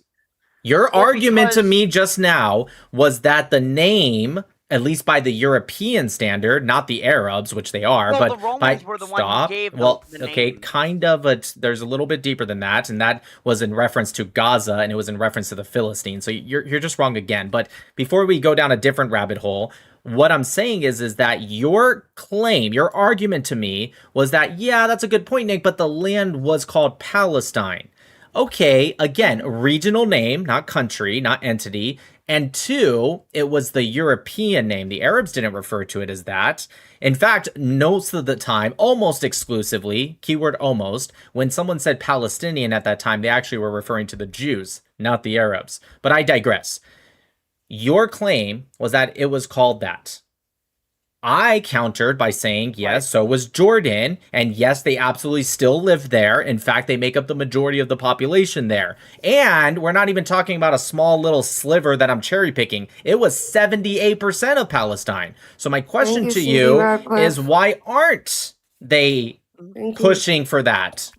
Your argument to me just now was that the name, at least by the European standard, not the Arabs, which they are, but the Romans were the one who gave the okay, name. kind of, but there's a little bit deeper than that, and that was in reference to Gaza, and it was in reference to the Philistines. So you're just wrong again. But before we go down a different rabbit hole, what I'm saying is that your claim, your argument to me was that, yeah, that's a good point, Nick, but the land was called Palestine. Okay, again, regional name, not country, not entity. And two, it was the European name. The Arabs didn't refer to it as that. In fact, most of the time, almost exclusively, keyword almost, when someone said Palestinian at that time, they actually were referring to the Jews, not the Arabs. But I digress. Your claim was that it was called that. I countered by saying, yes, so was Jordan, and yes, they absolutely still live there. In fact, they make up the majority of the population there. And we're not even talking about a small little sliver that I'm cherry picking. It was 78% of Palestine. So my question to you is, why aren't they pushing for that?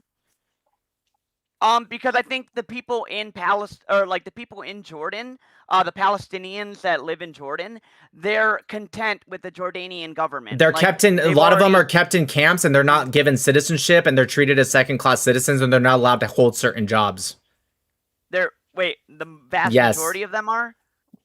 Because I think the people in Palestine, or like the people in Jordan, the Palestinians that live in Jordan, they're content with the Jordanian government. They're kept in, a lot of them are kept in camps, and they're not given citizenship, and they're treated as second-class citizens, and they're not allowed to hold certain jobs. Wait, the vast majority of them are?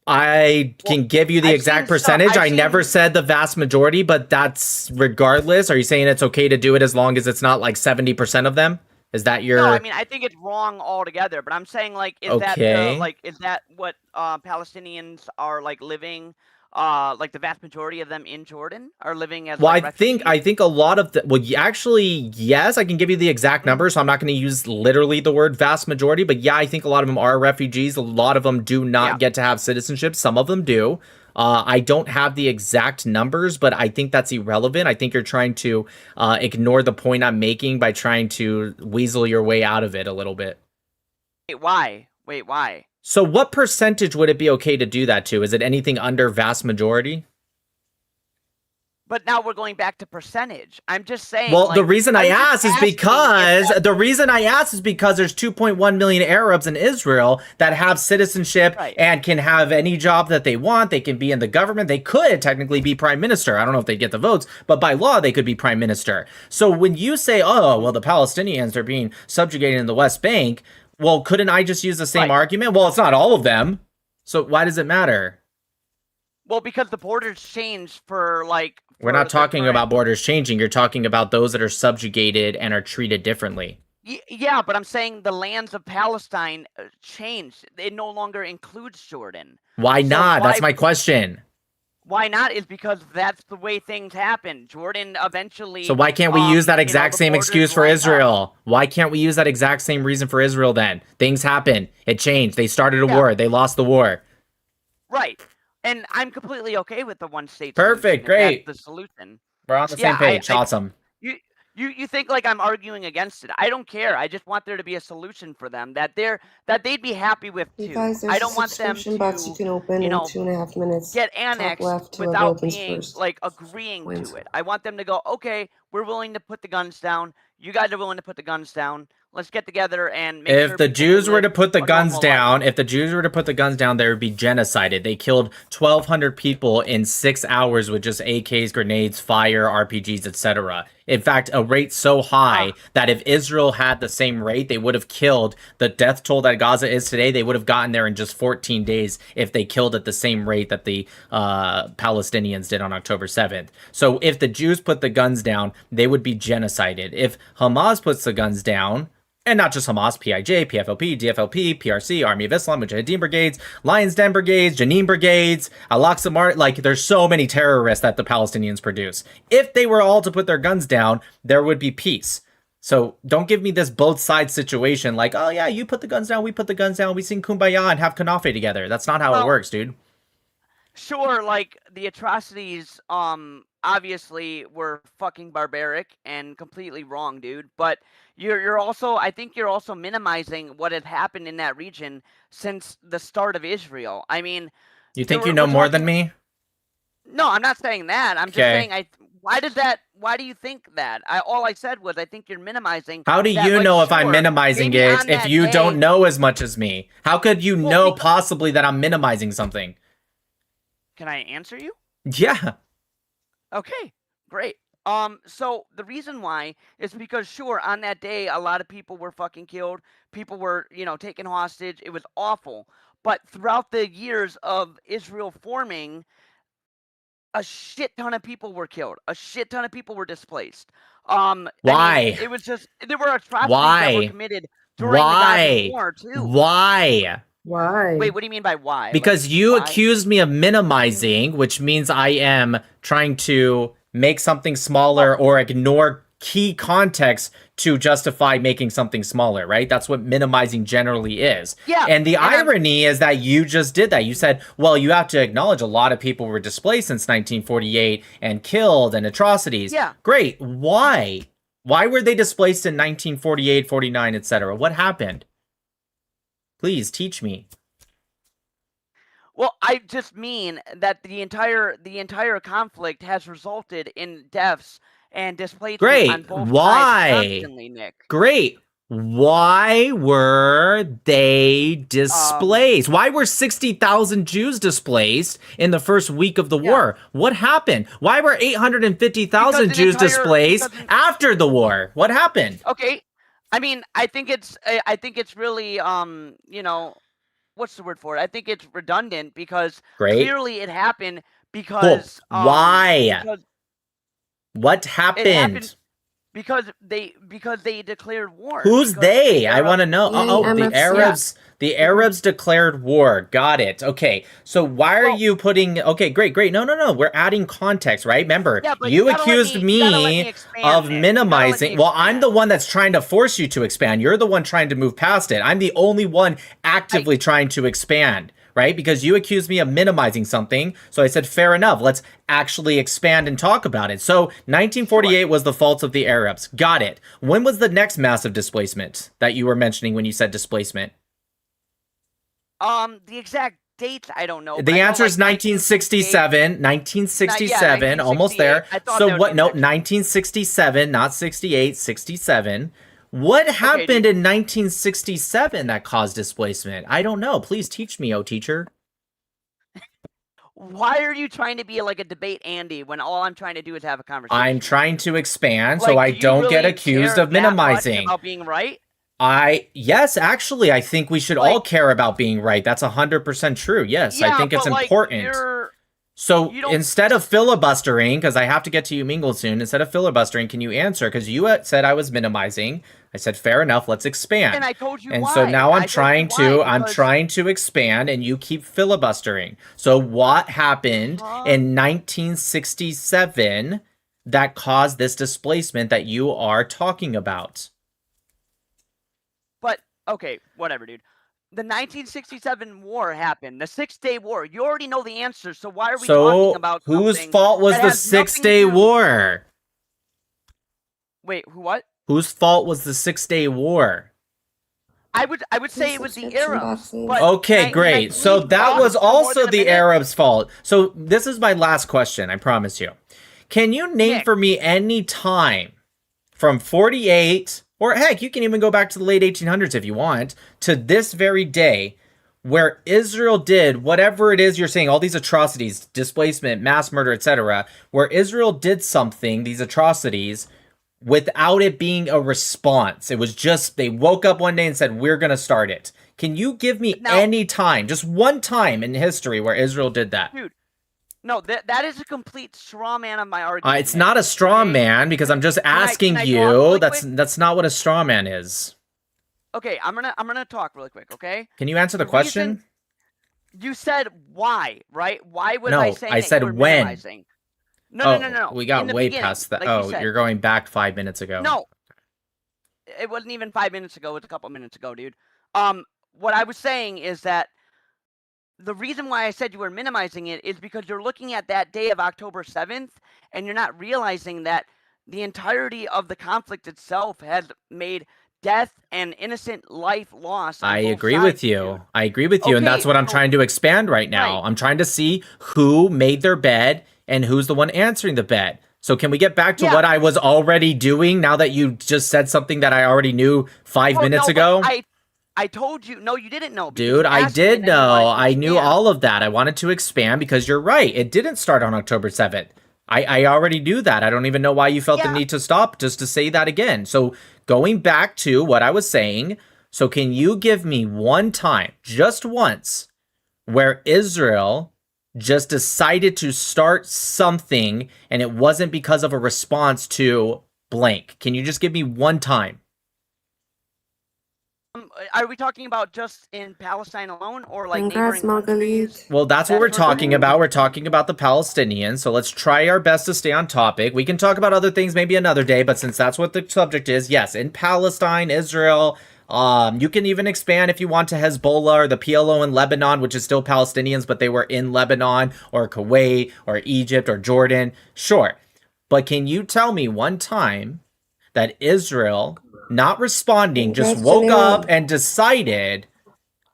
I can give you the exact percentage. I never said the vast majority, but that's regardless. Are you saying it's okay to do it as long as it's not like 70% of them? Is that your? No, I mean I think it's wrong altogether. But I'm saying like, is that what Palestinians are like living? Like the vast majority of them in Jordan are living as. Well, like, I think a lot of actually, yes, I can give you the exact number. So I'm not going to use literally the word vast majority, but yeah, I think a lot of them are refugees. A lot of them do not get to have citizenship. Some of them do. I don't have the exact numbers, but I think that's irrelevant. I think you're trying to ignore the point I'm making by trying to weasel your way out of it a little bit. Wait, why? So what percentage would it be okay to do that to? Is it anything under vast majority? But now we're going back to percentage. I'm just saying. Well, like, the reason I I'm just ask is asking if because that- the reason I ask is because there's 2.1 million Arabs in Israel that have citizenship Right. and can have any job that they want. They can be in the government. They could technically be prime minister. I don't know if they get the votes, but by law they could be prime minister. So when you say, "Oh, well, the Palestinians are being subjugated in the West Bank," well, couldn't I just use the same argument? Well, it's not all of them. So why does it matter? Well, because the borders changed for like. We're not talking about borders changing. You're talking about those that are subjugated and are treated differently. Yeah, but I'm saying the lands of Palestine changed. It no longer includes Jordan. Why So not? That's why- my question. Why not? Is because that's the way things happen. Jordan eventually. So why can't we use that exact the same borders excuse for lined up. Israel? Why can't we use that exact same reason for Israel then? Things happen. It changed. They started a war. They lost the war. Right. And I'm completely okay with the one state. Perfect, solution, if great. that's the solution. We're on the Yeah, same page. I- Awesome. You think like I'm arguing against it? I don't care. I just want there to be a solution for them that they'd be happy with You too. guys, there's I a don't want them subscription to box you can open you in know, 2.5 minutes. get Top annexed left, whoever without opens being first. like agreeing wins. to it. I want them to go, okay, we're willing to put the guns down. You guys are willing to put the guns down. Let's get together and make If sure the people Jews were live to put the a guns normal life. down, if the Jews were to put the guns down, there would be genocided. They killed 1,200 people in 6 hours with just AKs, grenades, fire, RPGs, etc. In fact, a rate so high that if Israel had the same rate, they would have killed the death toll that Gaza is today. They would have gotten there in just 14 days if they killed at the same rate that the Palestinians did on October 7th. So if the Jews put the guns down, they would be genocided. If Hamas puts the guns down, and not just Hamas, PIJ, PFLP, DFLP, PRC, Army of Islam, Mujahideen brigades, Lions Den brigades, Jenin brigades, Al-Aqsa March, like there's so many terrorists that the Palestinians produce. If they were all to put their guns down, there would be peace. So don't give me this both sides situation like, oh yeah, you put the guns down, we put the guns down, we sing Kumbaya and have Kanafe together. That's not how it works, dude. Sure, like the atrocities obviously were fucking barbaric and completely wrong, dude, but you're also, I think you're also minimizing what had happened in that region since the start of Israel. I mean, You think you know more than me? no, I'm not saying that. I'm just Okay. saying why do you think that? All I said was I think you're minimizing. How do that, you like, know if I'm sure, minimizing maybe it on if that you day- don't know as much as me? How could you know possibly that I'm minimizing something? Can I answer you? Yeah. Okay, great. So the reason why is because sure, on that day, a lot of people were fucking killed. People were, taken hostage. It was awful. But throughout the years of Israel forming, a shit ton of people were killed. A shit ton of people were displaced. I mean, Why? it was just there were atrocities that were Why? committed during the Gaza war too. Why? Why? Wait, what do you mean by why? Because Like, you why? accused me of minimizing, which means I am trying to make something smaller or ignore key context to justify making something smaller, right? That's what minimizing generally is. Yeah, And the and I'm- irony is that you just did that. You said, well, you have to acknowledge a lot of people were displaced since 1948 and killed and atrocities. Yeah. Great. Why? Why were they displaced in 1948, 49, etc.? What happened? Please teach me. Well, I just mean that the entire conflict has resulted in deaths and displacement on Great. both Why? sides constantly, Nick. Great. Why were they displaced? Why were 60,000 Jews displaced in the first week of the war? What happened? Why were 850,000 Because an Jews entire- displaced because after the war? What happened? Okay, I mean, I think it's really what's the word for it? I think it's redundant because Great. clearly it happened because Why? because What it happened? happened because they declared war. Who's because they? I Arab- want to know. Oh, the MFC. Arabs. The Arabs declared war. Got it. Okay. So why are you putting? Okay, great. No. We're adding context, right? Remember, Yeah, but you you gotta let accused me- you gotta let me me expand, of Nick. You gotta let minimizing. me Well, I'm the one that's trying to force you to expand. You're the one trying to move past it. I'm the only one actively trying to expand. Right? Because you accused me of minimizing something. So I said, fair enough. Let's actually expand and talk about it. So 1948 was the fault of the Arabs. Got it. When was the next massive displacement that you were mentioning when you said displacement? The exact dates I don't know. but The I know, answer is like, 1967. 1967, almost there. 1968. I thought So that would what? be No, next. 1967, not 68, 67. What happened in 1967 that caused displacement? I don't know. Please teach me, oh teacher. Why are you trying to be like a debate Andy when all I'm trying to do is have a conversation? I'm trying to expand so Like, I do you don't get really accused care of that much minimizing. about being right? Yes, actually, I think we should all care about being right. That's 100% true. Yes, I Yeah, think it's but, like, important. So you don't- instead of filibustering, because I have to get to you mingle soon, instead of filibustering, can you answer? Because you said I was minimizing. I said, fair enough, let's expand. And I told you And why. so now I told you why, I'm because- trying to expand and you keep filibustering. So what happened in 1967 that caused this displacement that you are talking about? But okay, whatever, dude. The 1967 war happened. The 6-Day War. You already know the answer. So why are we talking So about whose something fault was that the has nothing to 6-Day do- War? Wait, who? What? Whose fault was the 6-Day War? I would say it was the Arabs. But Okay, can I great. So please that talk was for more also than a the minute? Arabs' fault. So this is my last question, I promise you. Can you name for me any time from 48, or heck, you can even go back to the late 1800s if you want, to this very day, where Israel did whatever it is you're saying, all these atrocities, displacement, mass murder, etc., where Israel did something, these atrocities, without it being a response? It was just, they woke up one day and said, we're going to start it. Can you give me any time, just one time in history where Israel did that? Dude, no, that is a complete straw man of my argument. It's not a straw man, because I'm just asking can I talk you. really That's not what a straw man is. Okay, I'm gonna talk really quick, okay? Can you answer the question? reason- You said why, right? Why was No, I saying I that said you were when. minimizing? No. We In got the way beginning, past that. like you said. You're going back 5 minutes ago. No, it wasn't even 5 minutes ago. It was a couple minutes ago, dude. What I was saying is that the reason why I said you were minimizing it is because you're looking at that day of October 7th, and you're not realizing that the entirety of the conflict itself has made death and innocent life lost. on I both agree sides, with you. dude. I agree with you, and Okay, that's what I'm so- trying to expand right now. I'm trying to see who made their bed and who's the one answering the bed. So can we get back to what I was already doing now that you just said something that I already knew 5 Well, minutes no, but ago? I told you. No, you didn't know. because Dude, you I asked me did and then you know. wanted to I knew expand. all of that. I wanted to expand because you're right. It didn't start on October 7th. I already knew that. I don't even know why you felt the need to stop just to say that again. So going back to what I was saying, so can you give me one time, just once, where Israel just decided to start something and it wasn't because of a response to blank? Can you just give me one time? Are we talking about just in Palestine alone, or like Congrats, neighboring countries? Well, that's what we're talking about. We're talking about the Palestinians. So let's try our best to stay on topic. We can talk about other things maybe another day, but since that's what the subject is, yes, in Palestine, Israel, you can even expand if you want to Hezbollah or the PLO in Lebanon, which is still Palestinians, but they were in Lebanon or Kuwait or Egypt or Jordan. Sure. But can you tell me one time that Israel, not responding, just woke up and decided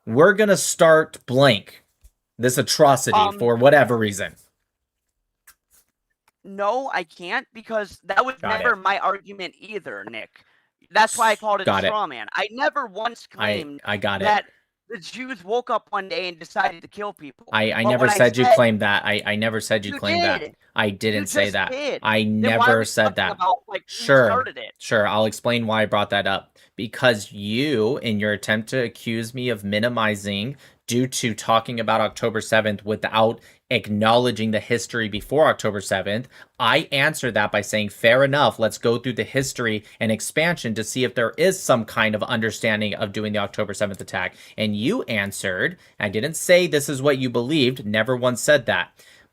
we're going to start blank, this atrocity for whatever reason? No, I can't, because that was Got never my argument either, Nick. That's why I called it Got a it. straw man. I never once claimed I got it. that the Jews woke up one day and decided to kill people. I But never what said you claimed that. I never said you You claimed that. did. I didn't You say just that. did. I Then why are never we said talking that. about, like, who Sure. started it? Sure. I'll explain why I brought that up. Because you, in your attempt to accuse me of minimizing due to talking about October 7th without acknowledging the history before October 7th, I answered that by saying, fair enough, let's go through the history and expansion to see if there is some kind of understanding of doing the October 7th attack. And you answered, I didn't say this is what you believed, never once said that.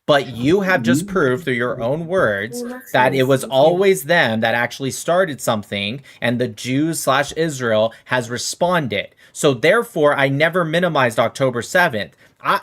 But you have just proved through your own words that it was always them that actually started something, and the Jews/Israel has responded. So therefore, I never minimized October 7th.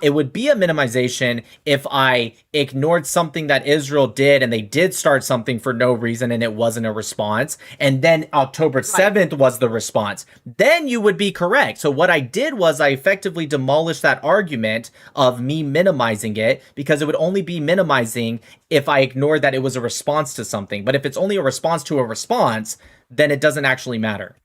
it would be a minimization if I ignored something that Israel did and they did start something for no reason and it wasn't a response. And then October 7th was the response. Then you would be correct. So what I did was I effectively demolished that argument of me minimizing it, because it would only be minimizing if I ignored that it was a response to something. But if it's only a response to a response, then it doesn't actually matter.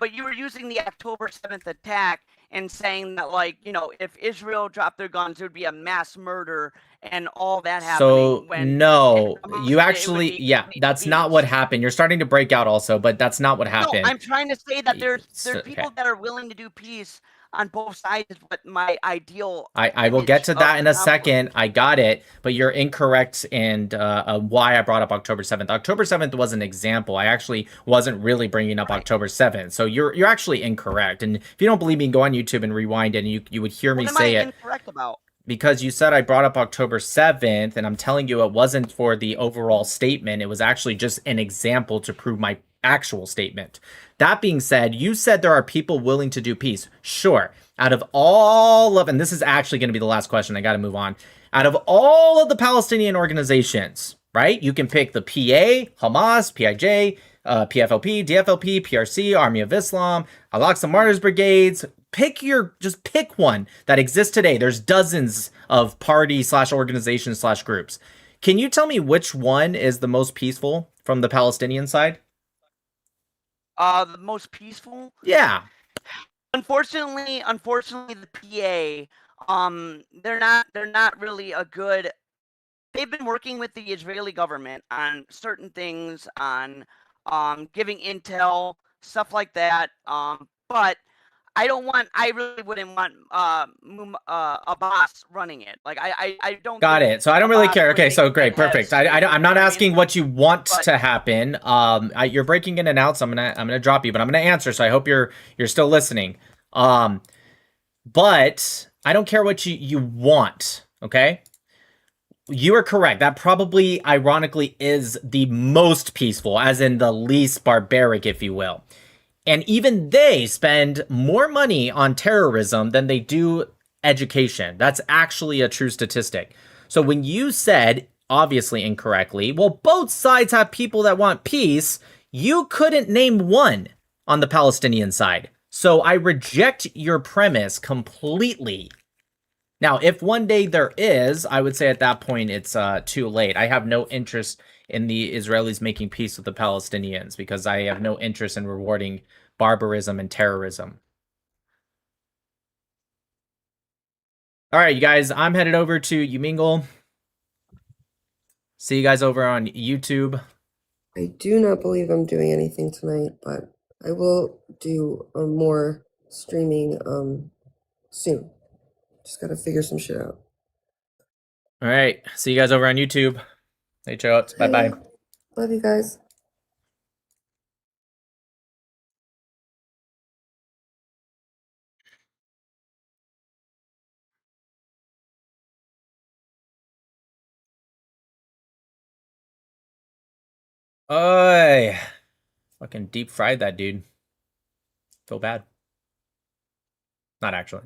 But you were using the October 7th attack and saying that, like, you know, if Israel dropped their guns, there would be a mass murder and all that happening. So when no, Hamas you did, it would actually, be yeah, that's not what happened. You're starting to break out also, but that's not what happened. No, I'm trying to say that there's okay. people that are willing to do peace on both sides. Is what my ideal. I will get to image that of in a conflict. second. I got it, but you're incorrect. And why I brought up October 7th. October 7th was an example. I actually wasn't really bringing up October 7th. So you're actually incorrect. And if you don't believe me, go on YouTube and rewind it, and you would hear me What am say I it. incorrect about? Because you said I brought up October 7th, and I'm telling you it wasn't for the overall statement. It was actually just an example to prove my actual statement. That being said, you said there are people willing to do peace. Sure. Out of all of, and this is actually going to be the last question, I got to move on. Out of all of the Palestinian organizations, right? You can pick the PA, Hamas, PIJ, PFLP, DFLP, PRC, Army of Islam, Al-Aqsa Martyrs Brigades. Just pick one that exists today. There's dozens of party/organizations/groups. Can you tell me which one is the most peaceful from the Palestinian side? The most peaceful? Yeah. Unfortunately, the PA, they're not really a good. They've been working with the Israeli government on certain things, on giving intel, stuff like that. But I really wouldn't want Abbas running it. Like I don't. Got think it. So I don't really Abbas care. would Okay, make so it great, perfect. as- I'm not asking what you want But- to happen. You're breaking in and out, so I'm gonna drop you, but I'm gonna answer. So I hope you're still listening. But I don't care what you want. Okay. You are correct. That probably, ironically, is the most peaceful, as in the least barbaric, if you will. And even they spend more money on terrorism than they do education. That's actually a true statistic. So when you said, obviously incorrectly, well, both sides have people that want peace, you couldn't name one on the Palestinian side. So I reject your premise completely. Now, if one day there is, I would say at that point it's too late. I have no interest in the Israelis making peace with the Palestinians because I have no interest in rewarding barbarism and terrorism. All right, you guys, I'm headed over to Umingle. See you guys over on YouTube. I do not believe I'm doing anything tonight, but I will do more streaming soon. Just gotta figure some shit out. All right, see you guys over on YouTube. Hey, Choats. Bye-bye. Love you guys. Oy. Fucking deep fried that dude. Feel bad. Not actually.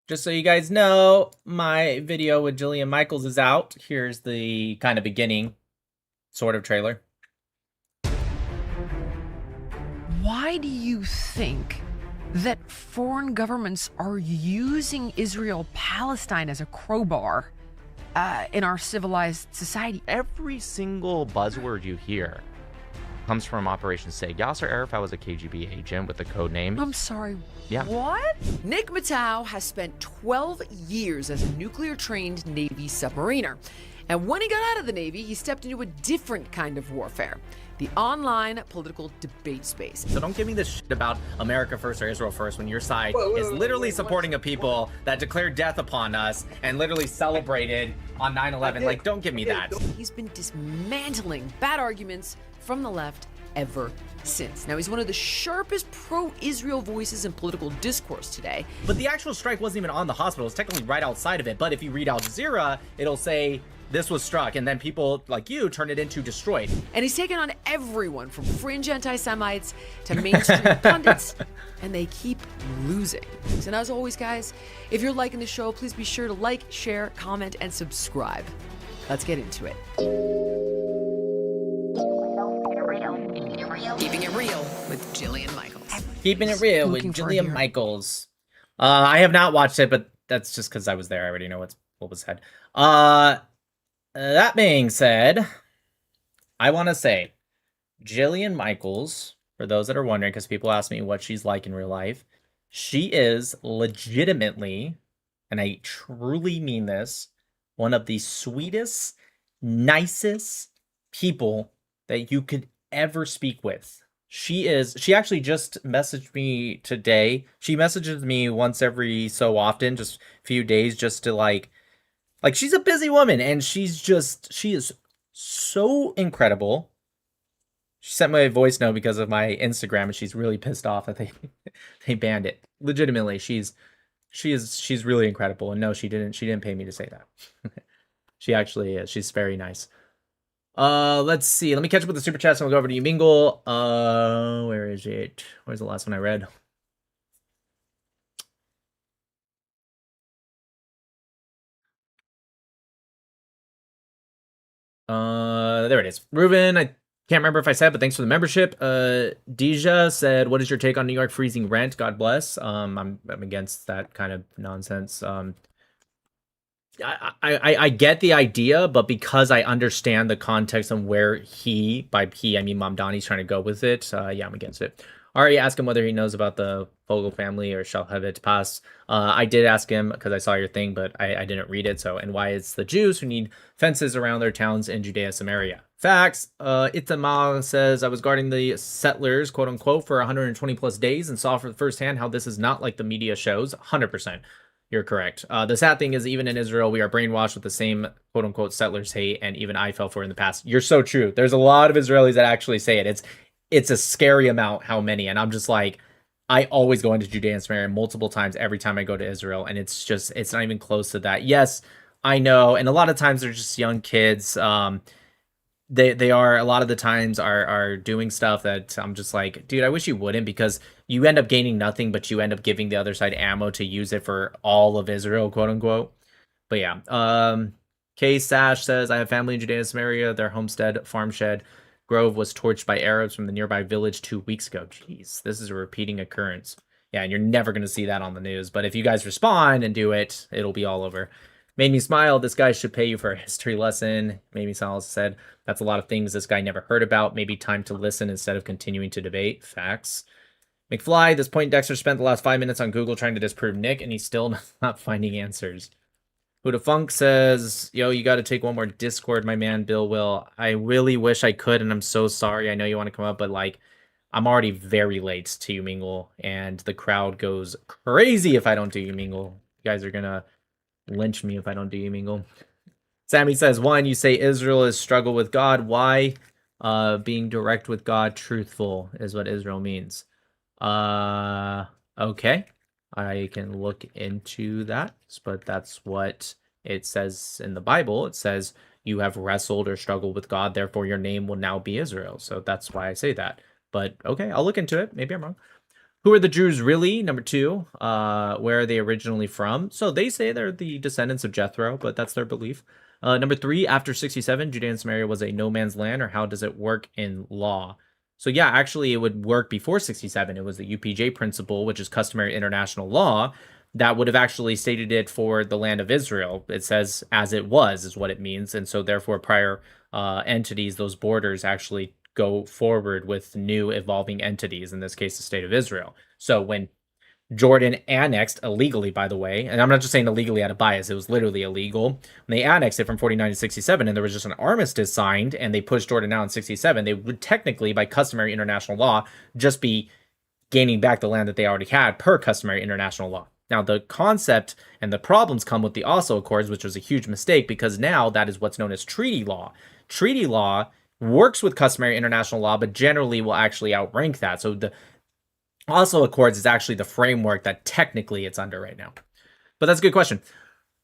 Just so you guys know, my video with Jillian Michaels is out. Here's the kind of beginning sort of trailer. Why do you think that foreign governments are using Israel-Palestine as a crowbar in our civilized society? Every single buzzword you hear comes from Operation SAG. Yasser Arafat was a KGB agent with the code name. I'm sorry. Yeah. What? Nick Matau has spent 12 years as a nuclear-trained Navy submariner. And when he got out of the Navy, he stepped into a different kind of warfare, the the online political debate space. So don't give me this shit about America first or Israel first when your side is literally supporting a people that declared death upon us and literally celebrated on 9/11. Like, don't give me that. He's been dismantling bad arguments from the left ever since. Now, he's one of the sharpest pro-Israel voices in political discourse today. But the actual strike wasn't even on the hospital. It's technically right outside of it. But if you read Al Jazeera, it'll say this was struck, and then people like you turn it into destroyed. And he's taken on everyone from fringe anti-Semites to mainstream pundits, and they keep losing. And as always, guys, if you're liking the show, please be sure to like, share, comment, and subscribe. Let's get into it. Keeping it real with Jillian Michaels. Keeping it real with Jillian Michaels. I have not watched it, but that's just because I was there. I already know what was said. That being said, I want to say Jillian Michaels, for those that are wondering, because people ask me what she's like in real life, she is legitimately, and I truly mean this, one of the sweetest, nicest people that you could ever speak with. She actually just messaged me today. She messages me once every so often, just a few days, just to like she's a busy woman, and she is so incredible. She sent me a voice note because of my Instagram, and she's really pissed off that they banned it. Legitimately, she's really incredible. And no, she didn't pay me to say that. She actually is. She's very nice. Let's see. Let me catch up with the super chats and we'll go over to you, Mingle. Where is it? Where's the last one I read? There it is. Ruben, I can't remember if I said, but thanks for the membership. Deja said, "What is your take on New York freezing rent? God bless." I'm against that kind of nonsense. I get the idea, but because I understand the context and where by he, I mean Mamdani's trying to go with it, yeah, I'm against it. Already asked him whether he knows about the Fogel family or Shalhevet Pass. I did ask him because I saw your thing, but I didn't read it. So, and why it's the Jews who need fences around their towns in Judea, Samaria. Facts. Itamar says, I was guarding the settlers, quote unquote, for 120 plus days and saw for firsthand how this is not like the media shows. 100%. You're correct. The sad thing is, even in Israel, we are brainwashed with the same quote unquote settlers hate, and even I fell for it in the past. You're so true. There's a lot of Israelis that actually say it. It's a scary amount how many, and I'm just like, I always go into Judea and Samaria multiple times every time I go to Israel, and it's not even close to that. Yes, I know, and a lot of times they're just young kids. They are a lot of the times are doing stuff that I'm just like, dude, I wish you wouldn't, because you end up gaining nothing, but you end up giving the other side ammo to use it for all of Israel, quote unquote. But yeah, K Sash says, I have family in Judea and Samaria. Their homestead farm shed grove was torched by Arabs from the nearby village 2 weeks ago. Jeez, this is a repeating occurrence. Yeah, and you're never going to see that on the news. But if you guys respond and do it, it'll be all over. Made me smile. This guy should pay you for a history lesson. Made me smile. Said, that's a lot of things this guy never heard about. Maybe time to listen instead of continuing to debate. Facts. McFly, this point Dexter spent the last 5 minutes on Google trying to disprove Nick, and he's still not finding answers. Huda Funk says, yo, you got to take one more Discord, my man, Bill Will. I really wish I could, and I'm so sorry. I know you want to come up, but like, I'm already very late to you, Mingle, and the crowd goes crazy if I don't do you, Mingle. You guys are going to lynch me if I don't do you, Mingle. Sammy says, one, you say Israel is struggle with God. Why? Being direct with God, truthful is what Israel means. Okay. I can look into that, but that's what it says in the Bible. It says you have wrestled or struggled with God, therefore your name will now be Israel. So that's why I say that. But okay, I'll look into it. Maybe I'm wrong. Who are the Jews really? Number 2, where are they originally from? So they say they're the descendants of Jethro, but that's their belief. Number 3, after 67, Judea and Samaria was a no man's land, or how does it work in law? So yeah, actually it would work before 67. It was the UPJ principle, which is customary international law, that would have actually stated it for the land of Israel. It says as it was is what it means. And so therefore prior entities, those borders actually go forward with new evolving entities, in this case, the state of Israel. So when Jordan annexed illegally, by the way, and I'm not just saying illegally out of bias, it was literally illegal. When they annexed it from 49 to 67, and there was just an armistice signed, and they pushed Jordan out in 67, they would technically, by customary international law, just be gaining back the land that they already had per customary international law. Now, the concept and the problems come with the Oslo Accords, which was a huge mistake, because now that is what's known as treaty law. Treaty law works with customary international law, but generally will actually outrank that. So the Oslo Accords is actually the framework that technically it's under right now. But that's a good question.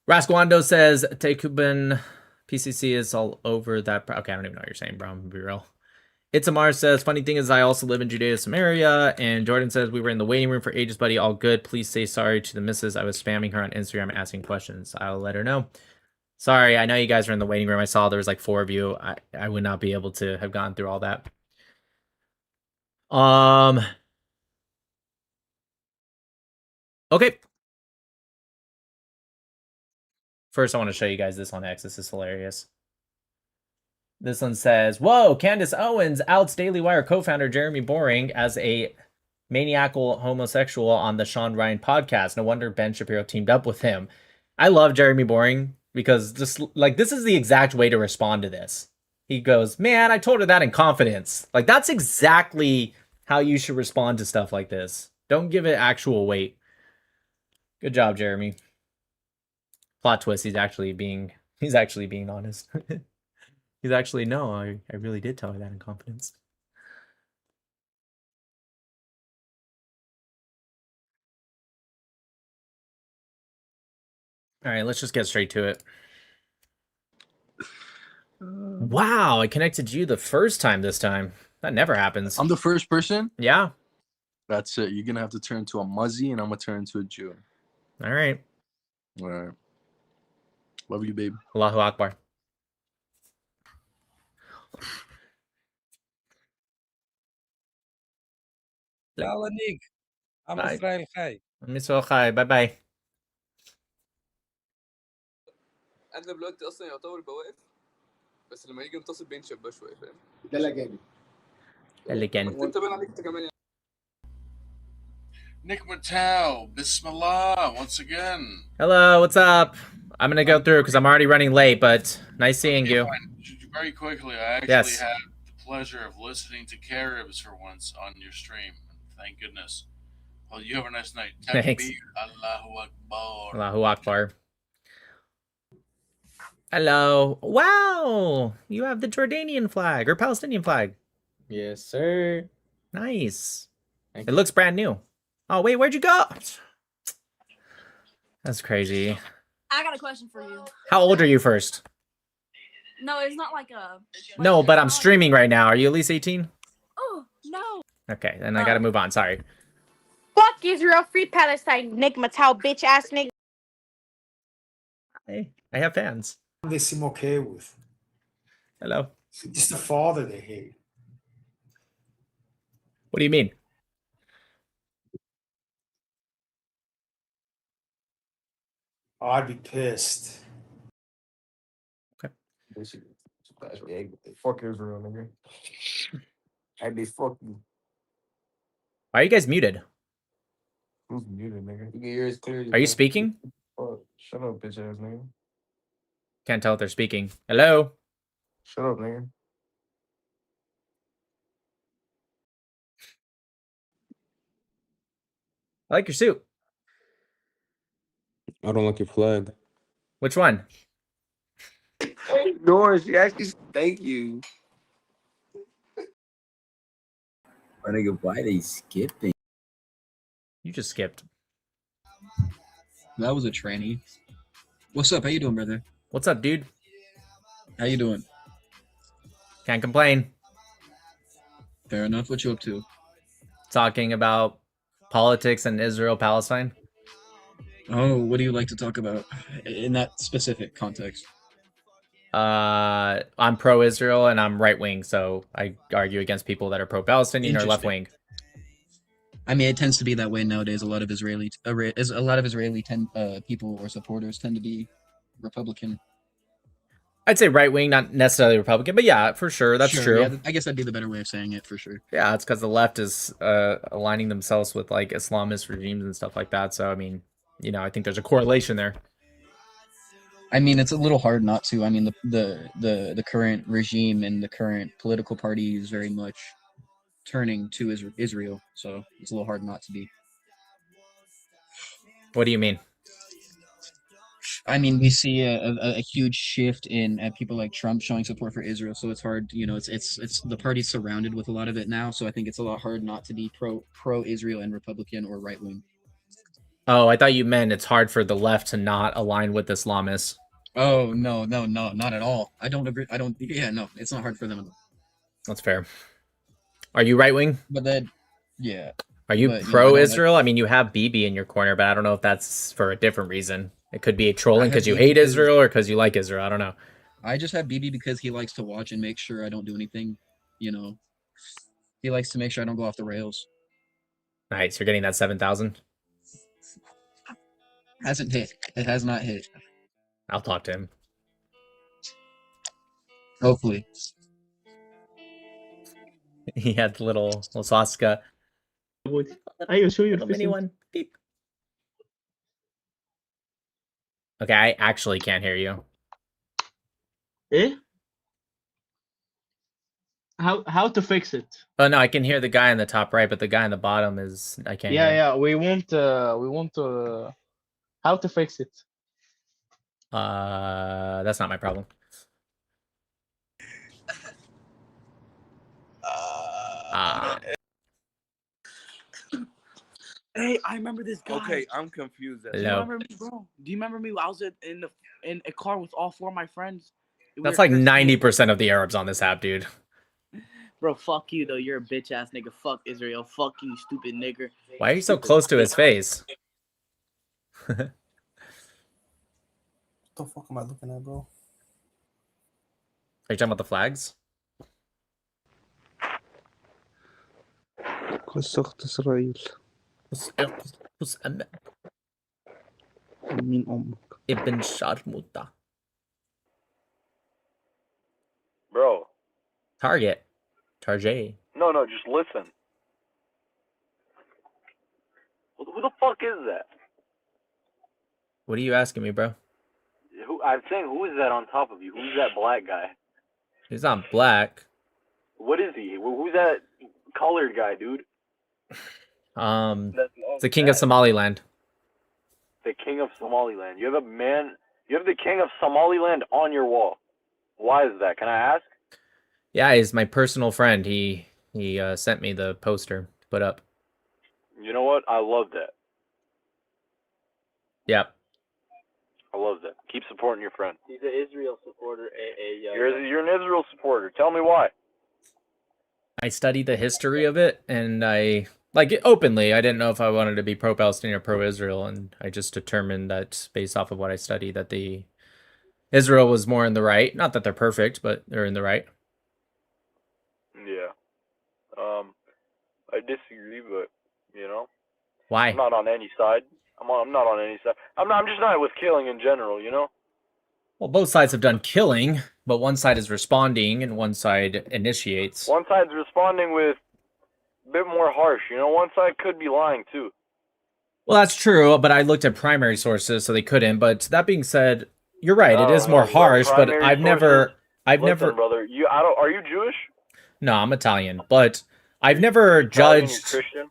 Rasquando says, Tekubin PCC is all over that. Okay, I don't even know what you're saying, bro. I'm gonna be real. Itamar says, funny thing is I also live in Judea, Samaria. And Jordan says, we were in the waiting room for ages, buddy. All good. Please say sorry to the missus. I was spamming her on Instagram asking questions. I'll let her know. Sorry, I know you guys were in the waiting room. I saw there was like 4 of you. I would not be able to have gone through all that. Okay. First, I want to show you guys this on X. This is hilarious. This one says, whoa, Candace Owens outs Daily Wire co-founder Jeremy Boring as a maniacal homosexual on the Sean Ryan podcast. No wonder Ben Shapiro teamed up with him. I love Jeremy Boring because just like this is the exact way to respond to this. He goes, man, I told her that in confidence. Like that's exactly how you should respond to stuff like this. Don't give it actual weight. Good job, Jeremy. Plot twist, he's actually being honest. He's actually, no, I really did tell her that in confidence. All right, let's just get straight to it. Wow, I connected you the first time this time. That never happens. I'm the first person? Yeah. That's it. You're going to have to turn to a Muzzy, and I'm going to turn into a Jew. All right. All right. Love you, babe. Allahu Akbar. يلا نيك عم اسرائيل خاي مساء الخير. باي باي. انا دلوقتي اصلا يعتبر بواقف بس لما يجي ينتصر بينشب شويه فاهم ده اللي جاني اللي كان وانت باين عليك انت كمان يعني. Nick Mattel, Bismillah, once again. Hello, what's up? I'm gonna go through because I'm already running late, but nice seeing you. Very quickly, I actually Yes. had the pleasure of listening to Caribs for once on your stream. Thank goodness. Well, you have a nice night. Thanks. Takbir, Allahu Akbar. Allahu Akbar. Hello. Wow, you have the Jordanian flag or Palestinian flag. Yes, sir. Nice. It looks brand new. Oh, wait, where'd you go? That's crazy. I got a question for you. How old are you first? No, it's not like a. No, but I'm streaming right now. Are you at least 18? Oh no. Okay, then I gotta move on. Sorry. Fuck Israel, free Palestine, Nick Mattel, bitch ass nigga. Hey, I have fans. They seem okay with. Hello. It's just the father they hate. What do you mean? Oh, I'd be pissed. Okay. Fuck Israel, nigga. I'd be fucking. Why are you guys muted? Who's muted, nigga? You can hear it clearly. Are you speaking? Fuck. Shut up, bitch ass nigga. Can't tell if they're speaking. Hello? Shut up, nigga. I like your suit. I don't like your flag. Which one? Nora, she actually thank you. My nigga, why they skipping? You just skipped. That was a tranny. What's up? How you doing, brother? What's up, dude? How you doing? Can't complain. Fair enough. What you up to? Talking about politics and Israel, Palestine. Oh, what do you like to talk about in that specific context? I'm pro-Israel and I'm right-wing, so I argue against people that are pro-Palestinian or left-wing. I mean, it tends to be that way nowadays. A lot of Israeli people or supporters tend to be Republican. I'd say right wing, not necessarily Republican, but yeah, for sure, that's Sure, true. yeah, I guess that'd be the better way of saying it for sure. Yeah, it's because the left is aligning themselves with like Islamist regimes and stuff like that. So I mean, you know, I think there's a correlation there. I mean, it's a little hard not to. I mean, the current regime and the current political party is very much turning to Israel, so it's a little hard not to be. What do you mean? I mean, we see a huge shift in people like Trump showing support for Israel, so it's hard. You know, it's the party's surrounded with a lot of it now, so I think it's a lot hard not to be pro Israel and Republican or right wing. Oh, I thought you meant it's hard for the left to not align with Islamists. Oh no, not at all. I don't agree. Yeah, no, it's not hard for them. That's fair. Are you right wing? But then, yeah. Are you But, pro I Israel? I mean, you have Bibi in your corner, but I don't know if that's for a different reason. It could be a trolling because you hate Israel or because you like Israel. I don't know. I just have BB because he likes to watch and make sure I don't do anything. You know, he likes to make sure I don't go off the rails. Nice. You're getting that 7,000. Hasn't hit. It has not hit. I'll talk to him. Hopefully. He had the little swastika. I will show you Little mini one. Beep. Okay, I actually can't hear you. Eh? How to fix it? Oh no, I can hear the guy in the top right, but the guy in the bottom is I can't hear. Yeah, we want how to fix it. That's not my problem. Hey, I remember this guy. Okay, I'm confused. Hello. Do you remember me, bro? Do you remember me? I was in a car with all 4 of my friends. We That's were like cursing. 90% of the Arabs on this app, dude. Bro, fuck you though. You're a bitch ass nigga. Fuck Israel. Fuck you, stupid nigger. Why are you so close to his face? What the fuck am I looking at, bro? Are you talking about the flags? قصة إسرائيل من أمك ابن شرموطة. Bro. Target. Target. No, just listen. Who the fuck is that? What are you asking me, bro? I'm saying, who is that on top of you? Who's that black guy? He's not black. What is he? Who's that colored guy, dude? It's the king of Somaliland. The king of Somaliland. You have the king of Somaliland on your wall. Why is that? Can I ask? Yeah, he's my personal friend. He sent me the poster to put up. You know what? I love that. Yep. I love that. Keep supporting your friend. He's an Israel supporter. You're an Israel supporter. Tell me why. I studied the history of it, and I like it openly. I didn't know if I wanted to be pro-Palestinian or pro-Israel, and I just determined that based off of what I studied, that the Israel was more in the right. Not that they're perfect, but they're in the right. Yeah. I disagree, but you know. Why? I'm not on any side. I'm not on any side. I'm just not with killing in general, you know. Well, both sides have done killing, but one side is responding and one side initiates. One side's responding with a bit more harsh, you know. One side could be lying too. Well, that's true, but I looked at primary sources, so they couldn't. But that being said, you're right. It is more harsh, but I've never, Listen, brother. Are you Jewish? No, I'm Italian, but I've never judged. Christian?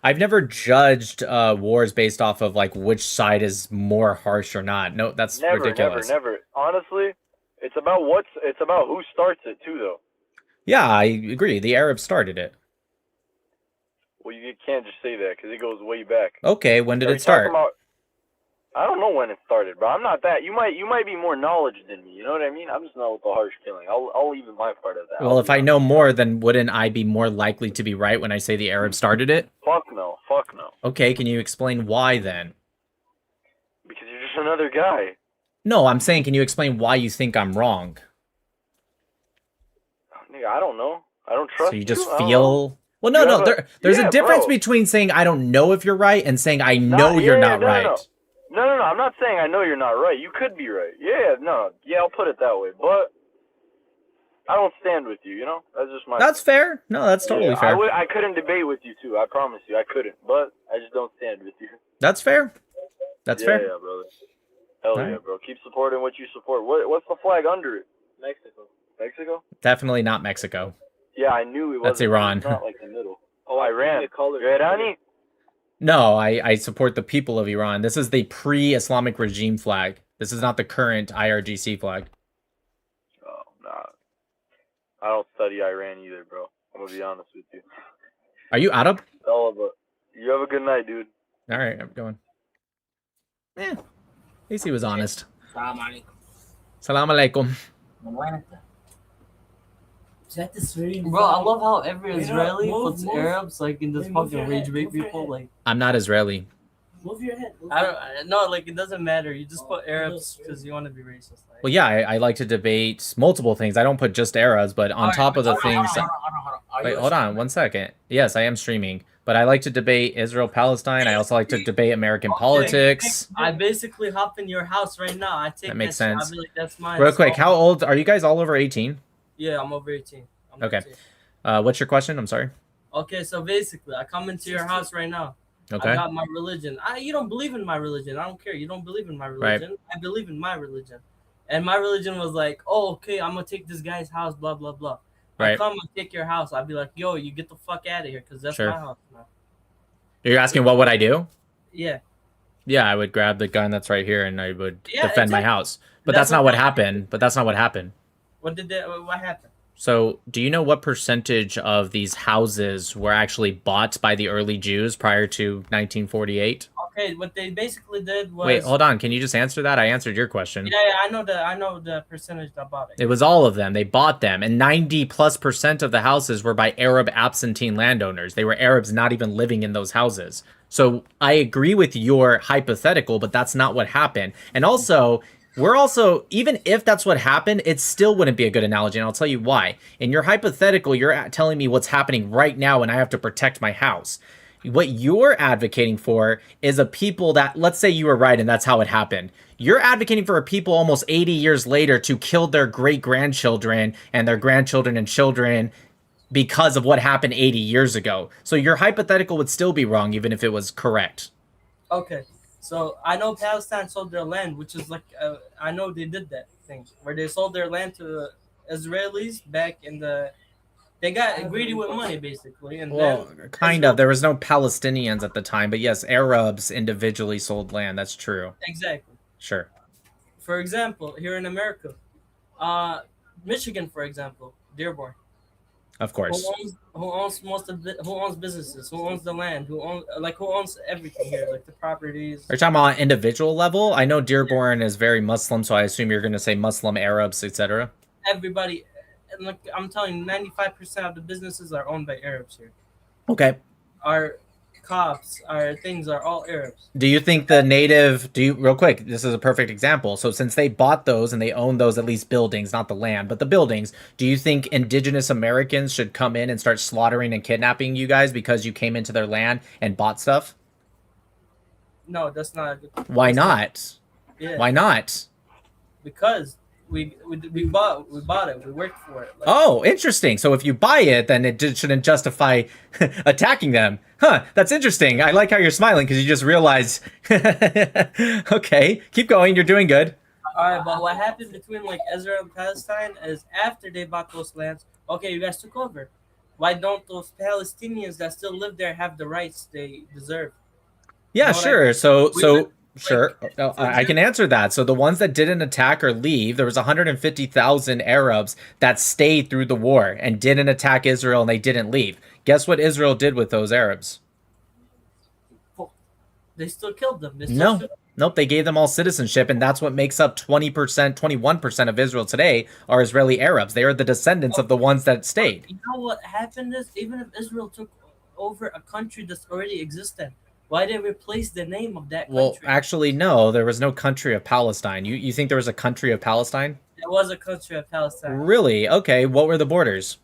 I've never judged wars based off of like which side is more harsh or not. No, that's ridiculous. Never. Honestly, it's about who starts it too, though. Yeah, I agree. The Arabs started it. Well, you can't just say that because it goes way back. Okay, when did it start? I don't know when it started, but I'm not that. You might be more knowledge than me. You know what I mean? I'm just not with the harsh killing. I'll leave my part of that. Well, if I know more, then wouldn't I be more likely to be right when I say the Arabs started it? Fuck no. Okay, can you explain why then? Because you're just another guy. No, I'm saying, can you explain why you think I'm wrong? Nigga, I don't know. I don't trust So you just I don't know. feel... Well, no. There's Yeah, a difference bro. between saying I don't know if you're right and saying I know you're not right. No, I'm not saying I know you're not right. You could be right. Yeah, I'll put it that way. But I don't stand with you, you know? That's just my... That's fair. No, that's totally fair. I couldn't debate with you, too. I promise you. I couldn't. But I just don't stand with you. That's fair. That's fair. Yeah, brother. Hell yeah, Alright. bro. Keep supporting what you support. What's the flag under it? Mexico? Definitely not Mexico. Yeah, I knew it was. That's Iran. It's not like the middle. Oh, Iran. You're Irani? No, I support the people of Iran. This is the pre-Islamic regime flag. This is not the current IRGC flag. Oh, nah. I don't study Iran either, bro. I'm gonna be honest with you. Are you Arab? You have a good night, dude. All right, I'm going. At least he was honest. Salam alaikum. Bro, I love how every Israeli puts Arabs like in this fucking rage bait people. Like, I'm not Israeli. move your head. No, like it doesn't matter. You just put Arabs because you want to be racist. Like, Well, yeah, I like to debate multiple things. I don't put just Arabs, but on top of the things. Wait, hold on 1 second. Yes, I am streaming, but I like to debate Israel Palestine. I also like to debate American politics. I basically hop in your house right now. I take That makes shit, sense. I'll be like, that's mine. Real quick, So- how old are you guys? All over 18? Yeah, I'm over 18. Okay. What's your question? I'm sorry. Okay, so basically, I come into your house right now. Okay. I got my religion. You don't believe in my religion. I don't care. You don't believe in my Right. religion. I believe in my religion. And my religion was like, oh, okay, I'm going to take this guy's house, blah, blah, blah. I Right. come and take your house. I'd be like, yo, you get the fuck out of here because that's Sure. my house now. You're asking what would I do? Yeah. Yeah, I would grab the gun that's right here and I would Yeah, defend my exactly. house. But That's that's not what what happened. But that's not what happened. What happened? So, do you know what percentage of these houses were actually bought by the early Jews prior to 1948? Okay, what they basically did was... Wait, hold on. Can you just answer that? I answered your question. Yeah, I know the percentage about it. It was all of them. They bought them, and 90+% of the houses were by Arab absentee landowners. They were Arabs not even living in those houses. So I agree with your hypothetical, but that's not what happened. And also, even if that's what happened, it still wouldn't be a good analogy, and I'll tell you why. In your hypothetical, you're telling me what's happening right now, and I have to protect my house. What you're advocating for is a people that, let's say you were right and that's how it happened. You're advocating for a people almost 80 years later to kill their great-grandchildren and their grandchildren and children because of what happened 80 years ago. So your hypothetical would still be wrong even if it was correct. Okay, so I know Palestine sold their land, which is like, I know they did that thing where they sold their land to the Israelis back in the... They got greedy with money, basically. And Well, then kind of. There was no Palestinians at the time, but yes, Arabs individually sold land. That's true. Exactly. Sure. For example, here in America, Michigan, for example, Dearborn. Of course. Who owns who owns businesses? Who owns the land? Who owns everything here, like the properties? Are you talking about on individual level? I know Dearborn is very Muslim, so I assume you're going to say Muslim, Arabs, etc. Everybody, and like I'm telling you, 95% of the businesses are owned by Arabs here. Okay. Our cops, our things are all Arabs. Do you think real quick, this is a perfect example. So since they bought those and they own those, at least buildings, not the land, but the buildings, do you think indigenous Americans should come in and start slaughtering and kidnapping you guys because you came into their land and bought stuff? No, that's not a good. Why not? Yeah. Why not? Because we bought it. We worked for it. Like, Oh, interesting. So if you buy it, then it shouldn't justify attacking them. Huh, that's interesting. I like how you're smiling because you just realized. Okay, keep going. You're doing good. All right, but what happened between like Israel and Palestine is after they bought those lands, okay, you guys took over. Why don't those Palestinians that still live there have the rights they deserve? Yeah, You know what I sure. mean? So sure. I can answer that. So the ones that didn't attack or leave, there was 150,000 Arabs that stayed through the war and didn't attack Israel and they didn't leave. Guess what Israel did with those Arabs? They still killed them. They still No. shoot- Nope, they gave them all citizenship, and that's what makes up 20%, 21% of Israel today are Israeli Arabs. They are the descendants of the ones that stayed. You know what happened is, even if Israel took over a country that's already existed, why did they replace the name of that country? Well, actually, no, there was no country of Palestine. You think there was a country of Palestine? There was a country of Palestine. Really? Okay, what were the borders?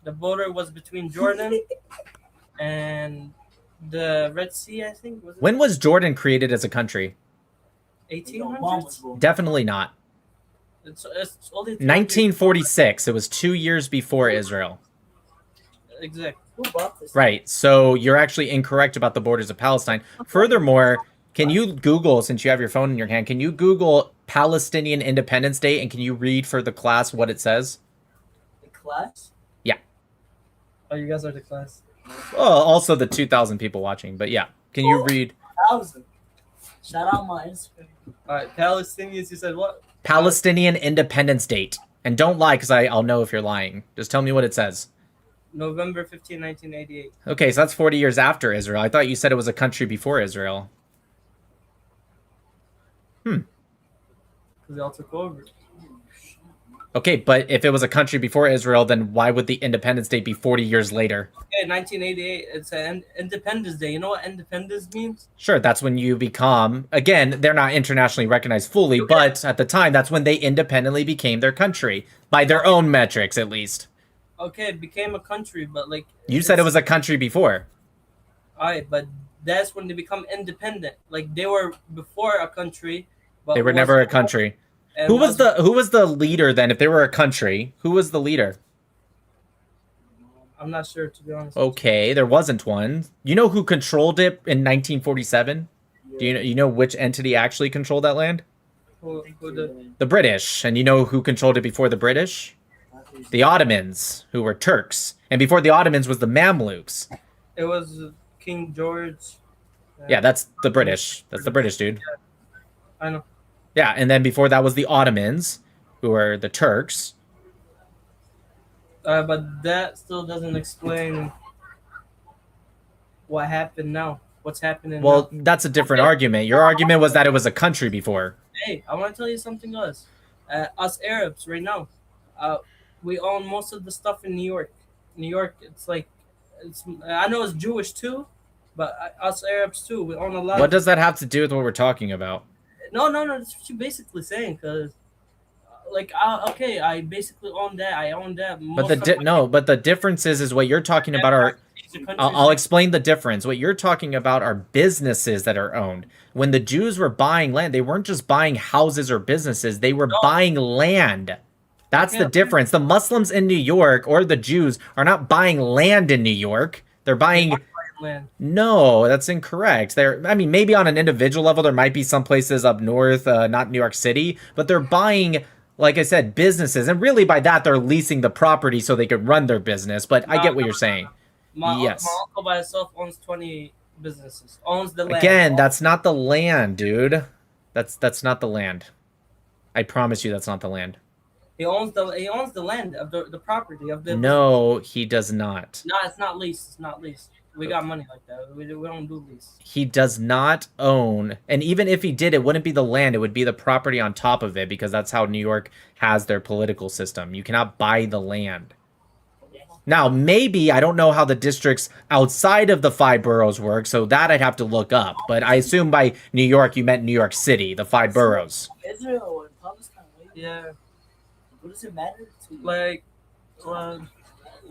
The border was between Jordan and the Red Sea, I think. Was it? When was Jordan created as a country? 1800s. Definitely not. It's only 1946. It was 2 years before Israel. Exactly. Who bought this? Right. So you're actually incorrect about the borders of Palestine. Furthermore, can you Google, since you have your phone in your hand, can you Google Palestinian Independence Day and can you read for the class what it says? The class? Yeah. Oh, you guys are the class. Well, also the 2,000 people watching, but yeah. Can you read 1,000. Shout out my Instagram. All right, Palestinians. You said what? Palestinian Independence Date? And don't lie, because I'll know if you're lying. Just tell me what it says. November 15, 1988. Okay, so that's 40 years after Israel. I thought you said it was a country before Israel. Because they all took over. Okay, but if it was a country before Israel, then why would the Independence Day be 40 years later? Okay, 1988. It's an Independence Day. You know what independence means? Sure, that's when you become, again, they're not internationally recognized fully, but at the time, that's when they independently became their country. By their own metrics, at least. Okay, it became a country, but like... You said it was a country before. Alright, but that's when they become independent. Like, they were before a country, but... They were never a country. Who was the leader then? If they were a country, who was the leader? I'm not sure, to be honest. Okay, there wasn't one. You know who controlled it in 1947? Do you know which entity actually controlled that land? Who did? The British. And you know who controlled it before the British? The Ottomans, who were Turks. And before the Ottomans was the Mamluks. It was King George. Yeah, that's the British. That's the British, dude. Yeah, I know. Yeah, and then before that was the Ottomans, who were the Turks. But that still doesn't explain what happened now. What's happening Well, now. that's a different argument. Your argument was that it was a country before. Hey, I want to tell you something else. Us Arabs right now, we own most of the stuff in New York. New York, I know it's Jewish too, but us Arabs too, we own a lot. What does that have to do with what we're talking about? No, that's what you're basically saying, because, okay, I basically own that. I own that. But the difference is what you're talking about are. I'll explain the difference. What you're talking about are businesses that are owned. When the Jews were buying land, they weren't just buying houses or businesses. They were buying land. That's the difference. The Muslims in New York or the Jews are not buying land in New York. They're buying land. No, that's incorrect. Maybe on an individual level, there might be some places up north, not New York City, but they're buying, like I said, businesses. And really by that, they're leasing the property so they could run their business. But I get what you're saying. Yes. My uncle by himself owns 20 businesses. Owns the land. Again, that's not the land, dude. That's not the land. I promise you that's not the land. He owns the land of the property of the No, he does not. No, it's not leased. It's not leased. We got money like that. We don't do lease. He does not own, and even if he did, it wouldn't be the land, it would be the property on top of it, because that's how New York has their political system. You cannot buy the land. Now, maybe, I don't know how the districts outside of the 5 boroughs work, so that I'd have to look up. But I assume by New York, you meant New York City, the 5 boroughs. Israel and Palestine. Yeah. What does it matter to you? Like, I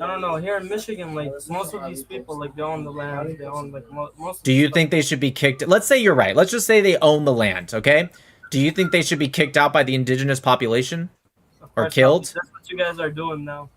don't know. Here in Michigan, like, most of these people, like, they own the land. They own, like, most of Do you think they should be kicked? Let's say you're right. Let's just say they own the land, okay? Do you think they should be kicked out by the indigenous population? Or killed? That's what you guys are doing now.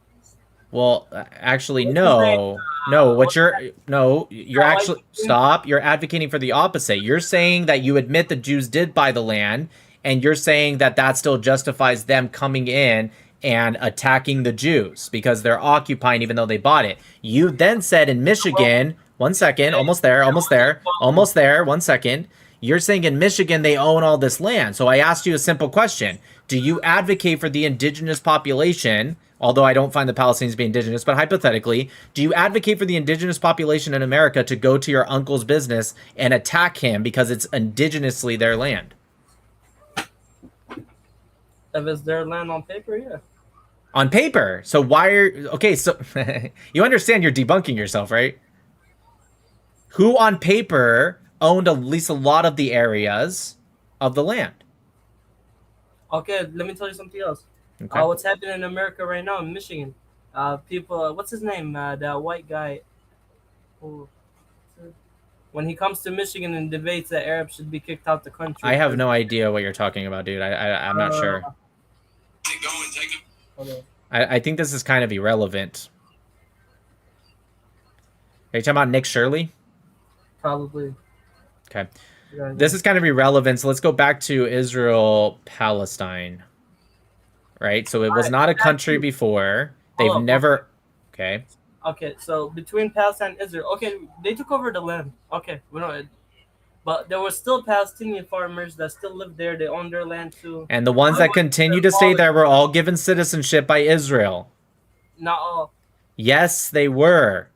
Well, actually, no. You're actually, stop. You're advocating for the opposite. You're saying that you admit the Jews did buy the land, and you're saying that that still justifies them coming in and attacking the Jews because they're occupying even though they bought it. You then said in Michigan, 1 second, almost there, 1 second. You're saying in Michigan they own all this land. So I asked you a simple question. Do you advocate for the indigenous population, although I don't find the Palestinians to be indigenous, but hypothetically, do you advocate for the indigenous population in America to go to your uncle's business and attack him because it's indigenously their land? If it's their land on paper, yeah. On paper. So why are... Okay, so you understand you're debunking yourself, right? Who on paper owned at least a lot of the areas of the land? Okay, let me tell you something else. Okay. What's happening in America right now in Michigan? People, what's his name? That white guy. when he comes to Michigan and debates that Arabs should be kicked out the country. I have no idea what you're talking about, dude. I'm not sure. I think this is kind of irrelevant. Are you talking about Nick Shirley? Probably. Okay. Yeah, This is kind of irrelevant, so let's go back to Israel-Palestine. Right? So it was not a country before. They've Hold up. never... Okay. Okay, so between Palestine and Israel, okay, they took over the land. Okay, we know it. But there were still Palestinian farmers that still lived there. They owned their land too. And the ones that continue to stay there were all given citizenship by Israel. Not all. Yes, they were.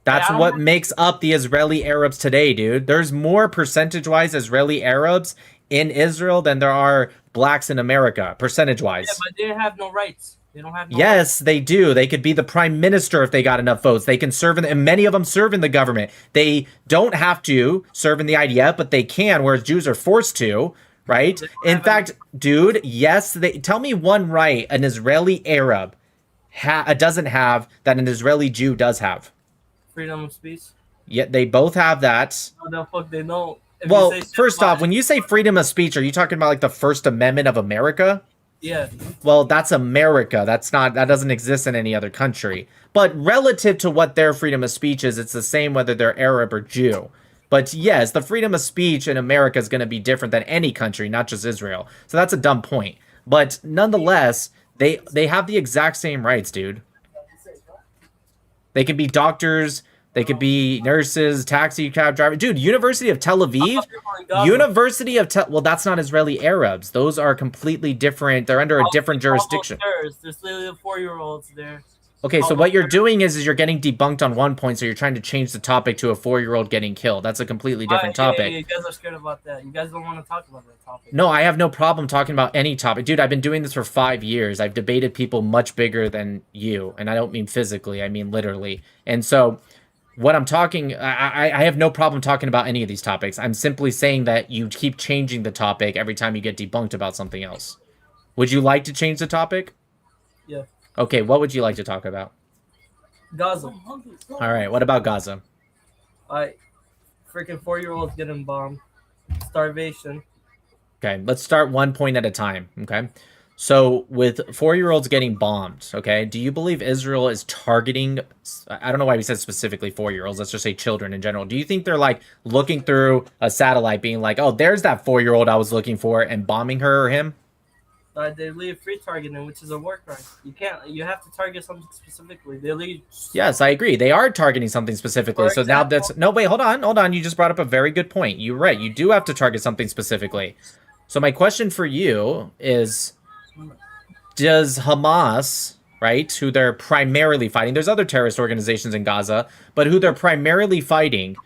That's I don't what want- makes up the Israeli Arabs today, dude. There's more percentage-wise Israeli Arabs in Israel than there are blacks in America, percentage-wise. Yeah, but they have no rights. They don't have no Yes, they do. They could be the prime minister if they got enough votes. They can serve in, and many of them serve in the government. They don't have to serve in the IDF, but they can, whereas Jews are forced to, right? In fact, dude, yes, they tell me one right an Israeli Arab doesn't have that an Israeli Jew does have. freedom of speech. Yet they both have that. How the fuck they know? If you Well, say shit first about off, when you say freedom of speech, are you talking about like the First Amendment of America? Yeah. Well, that's America. That doesn't exist in any other country. But relative to what their freedom of speech is, it's the same whether they're Arab or Jew. But yes, the freedom of speech in America is going to be different than any country, not just Israel. So that's a dumb point. But nonetheless, they have the exact same rights, dude. They can be doctors, they could be nurses, taxi cab driver. Dude, University of Tel Aviv? Well, that's not Israeli Arabs. Those are completely different. They're under a different jurisdiction. There's literally 4-year-olds there. Okay, so what you're doing is you're getting debunked on one point, so you're trying to change the topic to a 4-year-old getting killed. That's a completely different topic. Yeah, you guys are scared about that. You guys don't want to talk about that topic. No, I have no problem talking about any topic. Dude, I've been doing this for 5 years. I've debated people much bigger than you, and I don't mean physically, I mean literally. And so what I'm talking, I have no problem talking about any of these topics. I'm simply saying that you keep changing the topic every time you get debunked about something else. Would you like to change the topic? Yeah. Okay, what would you like to talk about? Gaza. All right, what about Gaza? Freaking 4-year-olds getting bombed. Starvation. Okay, let's start one point at a time, okay? So with 4-year-olds getting bombed, okay, do you believe Israel is targeting, I don't know why we said specifically 4-year-olds, let's just say children in general. Do you think they're like looking through a satellite being like, oh, there's that 4-year-old I was looking for and bombing her or him? They leave free targeting, which is a war crime. You have to target something specifically. They leave. Yes, I agree. They are targeting something specifically. So now that's, no, wait, hold on. You just brought up a very good point. You're right. You do have to target something specifically. So my question for you is, does Hamas, right, who they're primarily fighting, there's other terrorist organizations in Gaza, but who they're primarily fighting,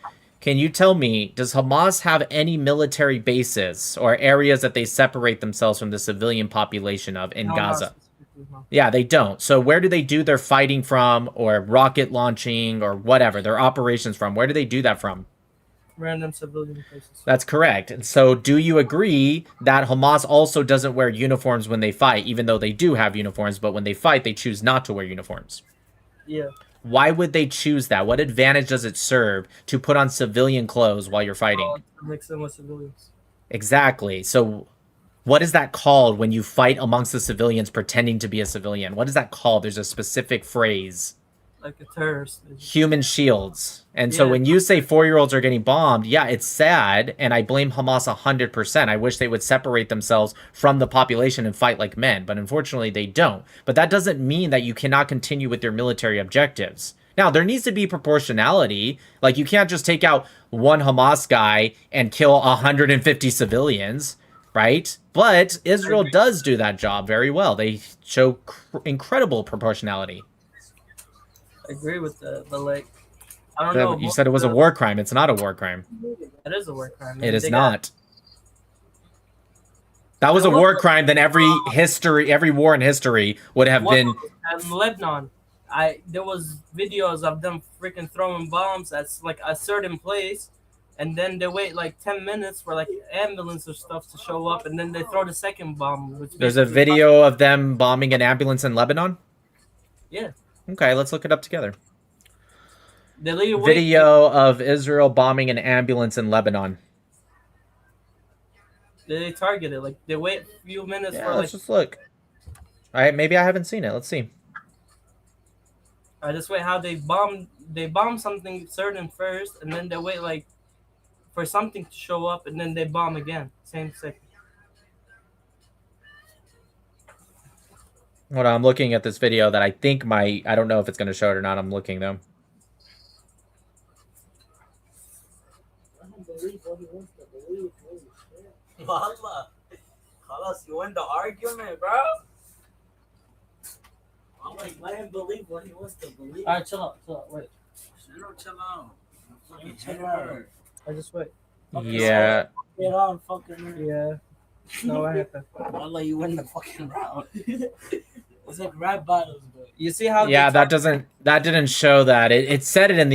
can you tell me, does Hamas have any military bases or areas that they separate themselves from the civilian population of in Gaza? Yeah, they don't. So where do they do their fighting from, or rocket launching, or whatever, their operations from? Where do they do that from? Random civilian places. That's correct. And so do you agree that Hamas also doesn't wear uniforms when they fight, even though they do have uniforms, but when they fight, they choose not to wear uniforms? Yeah. Why would they choose that? What advantage does it serve to put on civilian clothes while you're fighting? Mix them with civilians. Exactly. So what is that called when you fight amongst the civilians pretending to be a civilian? What is that called? There's a specific phrase. Like a terrorist. Human shields. And so Yeah. when you say 4-year-olds are getting bombed, yeah, it's sad, and I blame Hamas 100%. I wish they would separate themselves from the population and fight like men, but unfortunately they don't. But that doesn't mean that you cannot continue with your military objectives. Now, there needs to be proportionality. Like, you can't just take out one Hamas guy and kill 150 civilians, right? But Israel does do that job very well. They show incredible proportionality. I agree with that, but like, I don't know. You said it was a war crime. It's not a war crime. It is a war crime. It is not. That was a war crime. Then every war in history would have been. In Lebanon, there was videos of them freaking throwing bombs at like a certain place, and then they wait like 10 minutes for like ambulance or stuff to show up, and then they throw the second bomb. Which There's a video of them bombing an ambulance in Lebanon. Yeah. Okay, let's look it up together. Video of Israel bombing an ambulance in Lebanon. They target it. Like they wait a few minutes Yeah, for let's like. just look. All right, maybe I haven't seen it. Let's see. I just wait how they bomb. They bomb something certain first, and then they wait like for something to show up, and then they bomb again. Same second. Hold on, I'm looking at this video that I think might. I don't know if it's going to show it or not. I'm looking though. Wallah. Carlos, you win the argument, bro. I'm like, let him believe what he wants to believe. Alright, chill out, wait. Chill out. Chill out. I just wait. Yeah. Get on, fucking. Yeah. No, what happened? Wallah, you win the fucking round. It's like rap battles, bro. You see how? Yeah, that didn't show that. It said it in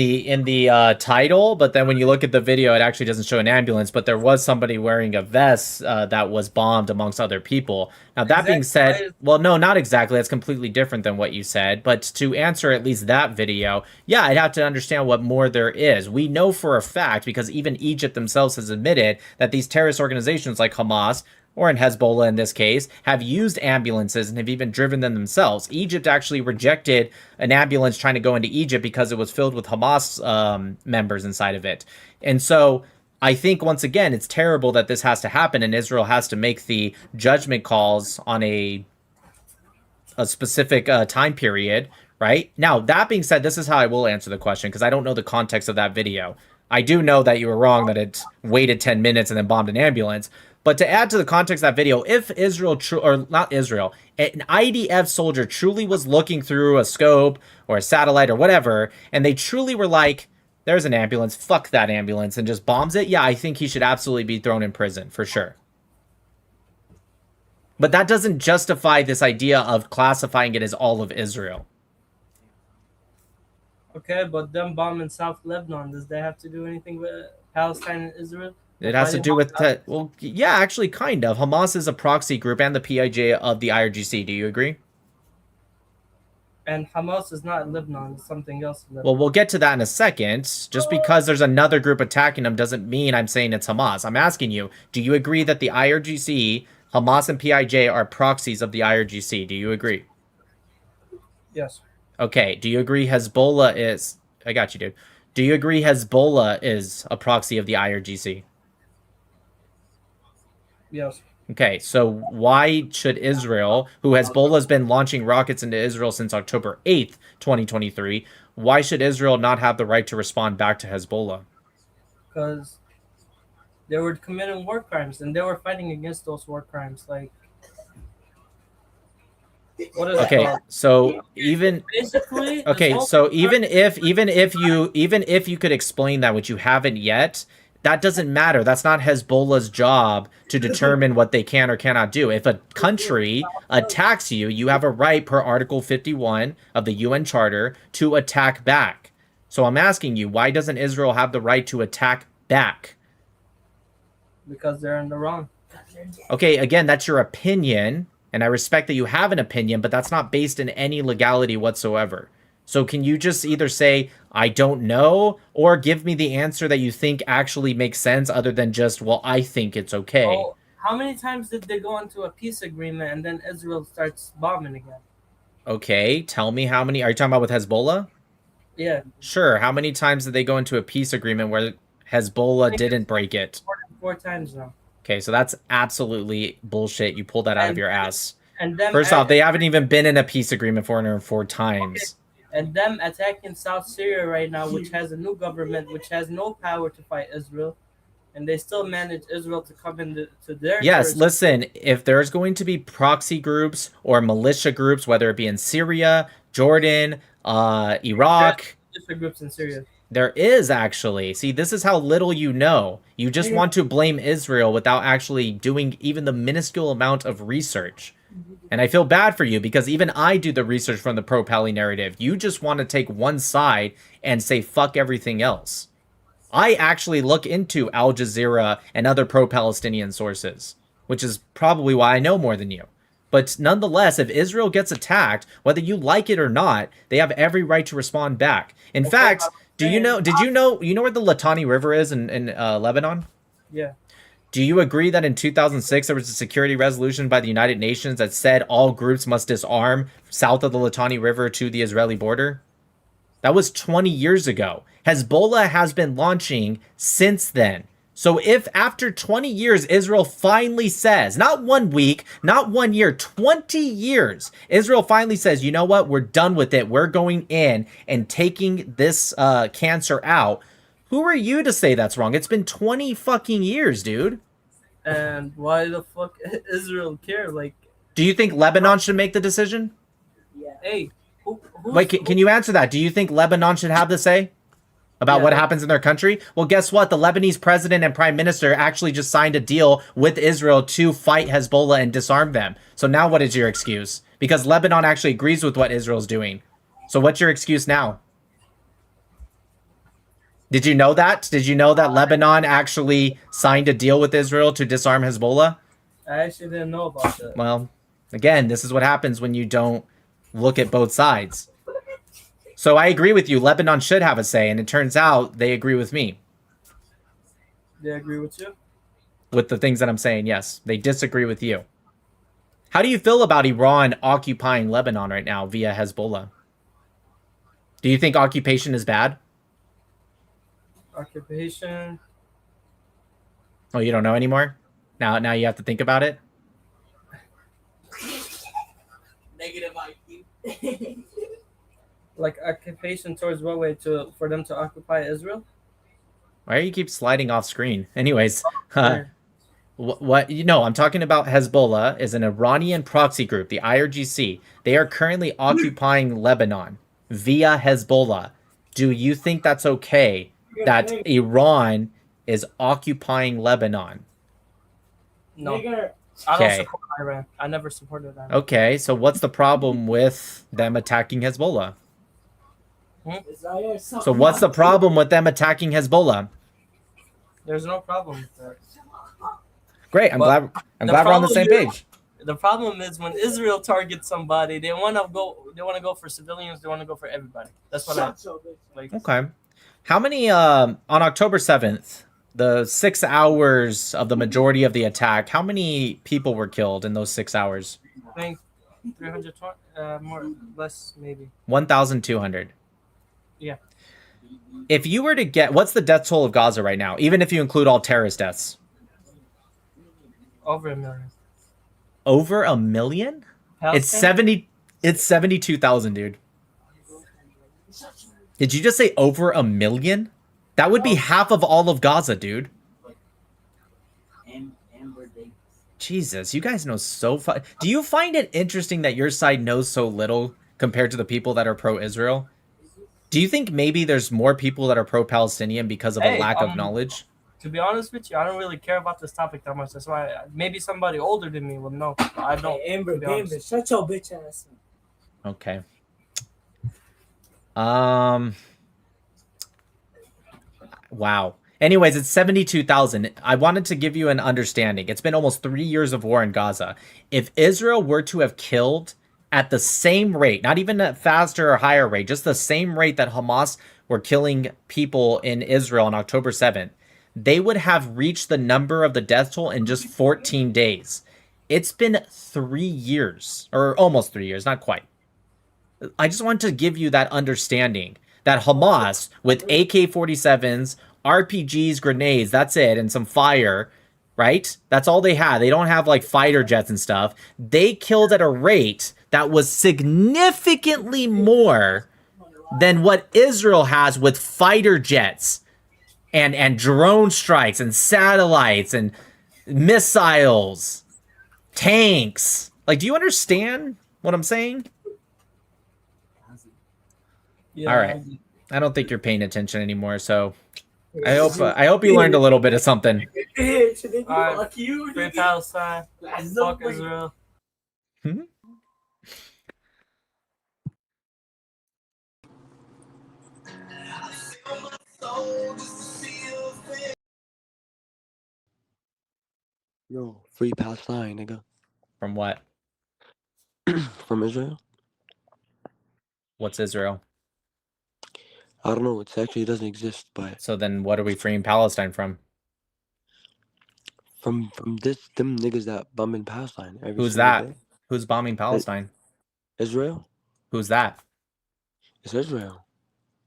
the title, but then when you look at the video, it actually doesn't show an ambulance. But there was somebody wearing a vest that was bombed amongst other people. Now that being said, well, no, not exactly. That's completely different than what you said. But to answer at least that video, yeah, I'd have to understand what more there is. We know for a fact, because even Egypt themselves has admitted that these terrorist organizations like Hamas, or in Hezbollah in this case, have used ambulances and have even driven them themselves. Egypt actually rejected an ambulance trying to go into Egypt because it was filled with Hamas members inside of it. And so I think, once again, it's terrible that this has to happen, and Israel has to make the judgment calls on a specific time period, right? Now, that being said, this is how I will answer the question, because I don't know the context of that video. I do know that you were wrong that it waited 10 minutes and then bombed an ambulance. But to add to the context of that video, if Israel, or not Israel, an IDF soldier truly was looking through a scope or a satellite or whatever, and they truly were like, there's an ambulance, fuck that ambulance, and just bombs it, yeah, I think he should absolutely be thrown in prison, for sure. But that doesn't justify this idea of classifying it as all of Israel. Okay, but them bombing South Lebanon, does that have to do anything with Palestine and Israel? It has to do with that. Well, yeah, actually, kind of. Hamas is a proxy group and the PIJ of the IRGC. Do you agree? And Hamas is not in Lebanon; it's something else. In Lebanon. Well, we'll get to that in a second. Just because there's another group attacking them doesn't mean I'm saying it's Hamas. I'm asking you, do you agree that the IRGC, Hamas, and PIJ are proxies of the IRGC? Do you agree? Yes. Okay. Do you agree Hezbollah is... I got you, dude. Do you agree Hezbollah is a proxy of the IRGC? Yes. Okay, so why should Israel, who Hezbollah has been launching rockets into Israel since October 8th, 2023, why should Israel not have the right to respond back to Hezbollah? Because they were committing war crimes, and they were fighting against those war crimes. Like, what is okay, that? so even Basically, okay, so even if you could explain that, which you haven't yet, that doesn't matter. That's not Hezbollah's job to determine what they can or cannot do. If a country attacks you, you have a right per Article 51 of the UN Charter to attack back. So I'm asking you, why doesn't Israel have the right to attack back? Because they're in the wrong. Okay, again, that's your opinion, and I respect that you have an opinion, but that's not based in any legality whatsoever. So can you just either say, I don't know, or give me the answer that you think actually makes sense other than just, well, I think it's okay. Oh, how many times did they go into a peace agreement and then Israel starts bombing again? Okay, tell me how many. Are you talking about with Hezbollah? Yeah. Sure. How many times did they go into a peace agreement where Hezbollah didn't break it? Four times now. Okay, so that's absolutely bullshit. You pulled that out of your ass. And them First off, they haven't even been in a peace agreement 404 times. Okay. And them attacking South Syria right now, which has a new government, which has no power to fight Israel, and they still manage Israel to come into their... Yes, listen, if there's going to be proxy groups or militia groups, whether it be in Syria, Jordan, Iraq... Militia groups in Syria. There is, actually. See, this is how little you know. You just want to blame Israel without actually doing even the minuscule amount of research. And I feel bad for you because even I do the research from the pro-Pally narrative. You just want to take one side and say fuck everything else. I actually look into Al Jazeera and other pro-Palestinian sources, which is probably why I know more than you. But nonetheless, if Israel gets attacked, whether you like it or not, they have every right to respond back. In fact, Do you know? Did you know? You know where the Litani River is in Lebanon? Yeah. Do you agree that in 2006 there was a security resolution by the United Nations that said all groups must disarm south of the Litani River to the Israeli border? That was 20 years ago. Hezbollah has been launching since then. So if after 20 years, Israel finally says, not 1 week, not 1 year, 20 years, Israel finally says, you know what, we're done with it. We're going in and taking this cancer out. Who are you to say that's wrong? It's been 20 fucking years, dude. And why the fuck Israel care? Like, Do you think Lebanon should make the decision? hey, Wait, can you answer that? Do you think Lebanon should have the say about what happens in their country? Well, guess what? The Lebanese president and prime minister actually just signed a deal with Israel to fight Hezbollah and disarm them. So now what is your excuse? Because Lebanon actually agrees with what Israel's doing. So what's your excuse now? Did you know that? Did you know that Lebanon actually signed a deal with Israel to disarm Hezbollah? I actually didn't know about that. Well, again, this is what happens when you don't look at both sides. So I agree with you. Lebanon should have a say, and it turns out they agree with me They agree with you? with the things that I'm saying. Yes, they disagree with you. How do you feel about Iran occupying Lebanon right now via Hezbollah? Do you think occupation is bad? Occupation. Oh, you don't know anymore? Now you have to think about it? Negative IQ. Like occupation towards what way for them to occupy Israel? Why do you keep sliding off screen? Anyways, what you know, I'm talking about Hezbollah is an Iranian proxy group, the IRGC. They are currently occupying Lebanon via Hezbollah. Do you think that's okay that Iran is occupying Lebanon? No. I don't Okay. support Iran. I never supported Iran. Okay, so what's the problem with them attacking Hezbollah? So what's the problem with them attacking Hezbollah? There's no problem with that. Great, I'm But glad we're on the problem same is- page. The problem is when Israel targets somebody, they want to go for civilians. They want to go for everybody. That's what I like. Okay. How many on October 7th, the 6 hours of the majority of the attack, how many people were killed in those 6 hours? I think 320, more, less maybe. 1,200. Yeah. If you were to get, what's the death toll of Gaza right now, even if you include all terrorist deaths? Over 1 million. Over 1 million? It's Palestine? It's 72,000, dude. Did you just say over 1 million? That would be half of all of Gaza, dude. Jesus, you guys know so far. Do you find it interesting that your side knows so little compared to the people that are pro-Israel? Do you think maybe there's more people that are pro-Palestinian because of a Hey, lack of knowledge? To be honest with you, I don't really care about this topic that much. That's why maybe somebody older than me would know. But I don't. Hey, Amber, to be honest. Amber, shut your bitch ass up. Okay. Wow. Anyways, it's 72,000. I wanted to give you an understanding. It's been almost 3 years of war in Gaza. If Israel were to have killed at the same rate, not even a faster or higher rate, just the same rate that Hamas were killing people in Israel on October 7th, they would have reached the number of the death toll in just 14 days. It's been 3 years, or almost 3 years, not quite. I just want to give you that understanding that Hamas, with AK-47s, RPGs, grenades, that's it, and some fire, right? That's all they had. They don't have like fighter jets and stuff. They killed at a rate that was significantly more than what Israel has with fighter jets and drone strikes and satellites and missiles, tanks. Like, do you understand what I'm saying? Yeah, All right. I don't think you're paying attention anymore, so I hope you learned a little bit of something. Alright, Fuck you, Free nigga. Palestine. Fuck Israel. Yo, free Palestine, nigga. From what? From Israel. What's Israel? I don't know. It actually doesn't exist, but So then what are we freeing Palestine from? from them niggas that bombing Palestine every Who's single that? day. Who's bombing Palestine? Israel? Who's that? It's Israel.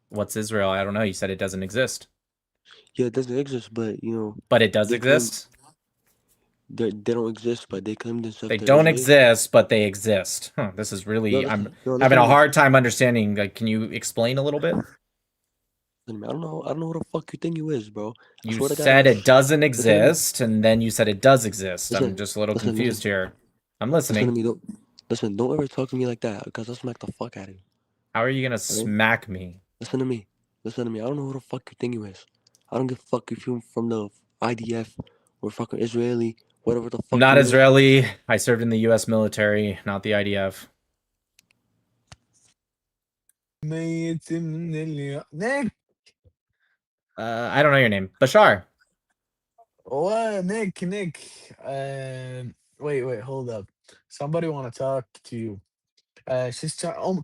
What's Israel? I don't know. You said it doesn't exist. Yeah, it doesn't exist, but you know. But it does they claim- exist? They don't exist, but they claim themselves. They to don't Israel. exist, but they exist. Huh, this is really... No, I'm no, having a listen- hard time understanding. Like, can you explain a little bit? I don't know who the fuck you think you is, bro. I You swear to God, said it doesn't listen to me. exist, and then you said it does exist. I'm Listen, just a little listen, confused here. I'm Listen to listening. me. Don't ever talk to me like that, because I'll smack the fuck out of you. How are you gonna Okay? smack me? Listen to me. Listen to me. I don't know who the fuck you think you is. I don't give a fuck if you're from the IDF or fucking Israeli, whatever the fuck. I'm not you is. Israeli. I served in the U.S. military, not the IDF. Nick, I don't know your name. Bashar. what? Nick. Wait, hold up. Somebody want to talk to you. She's trying. Oh,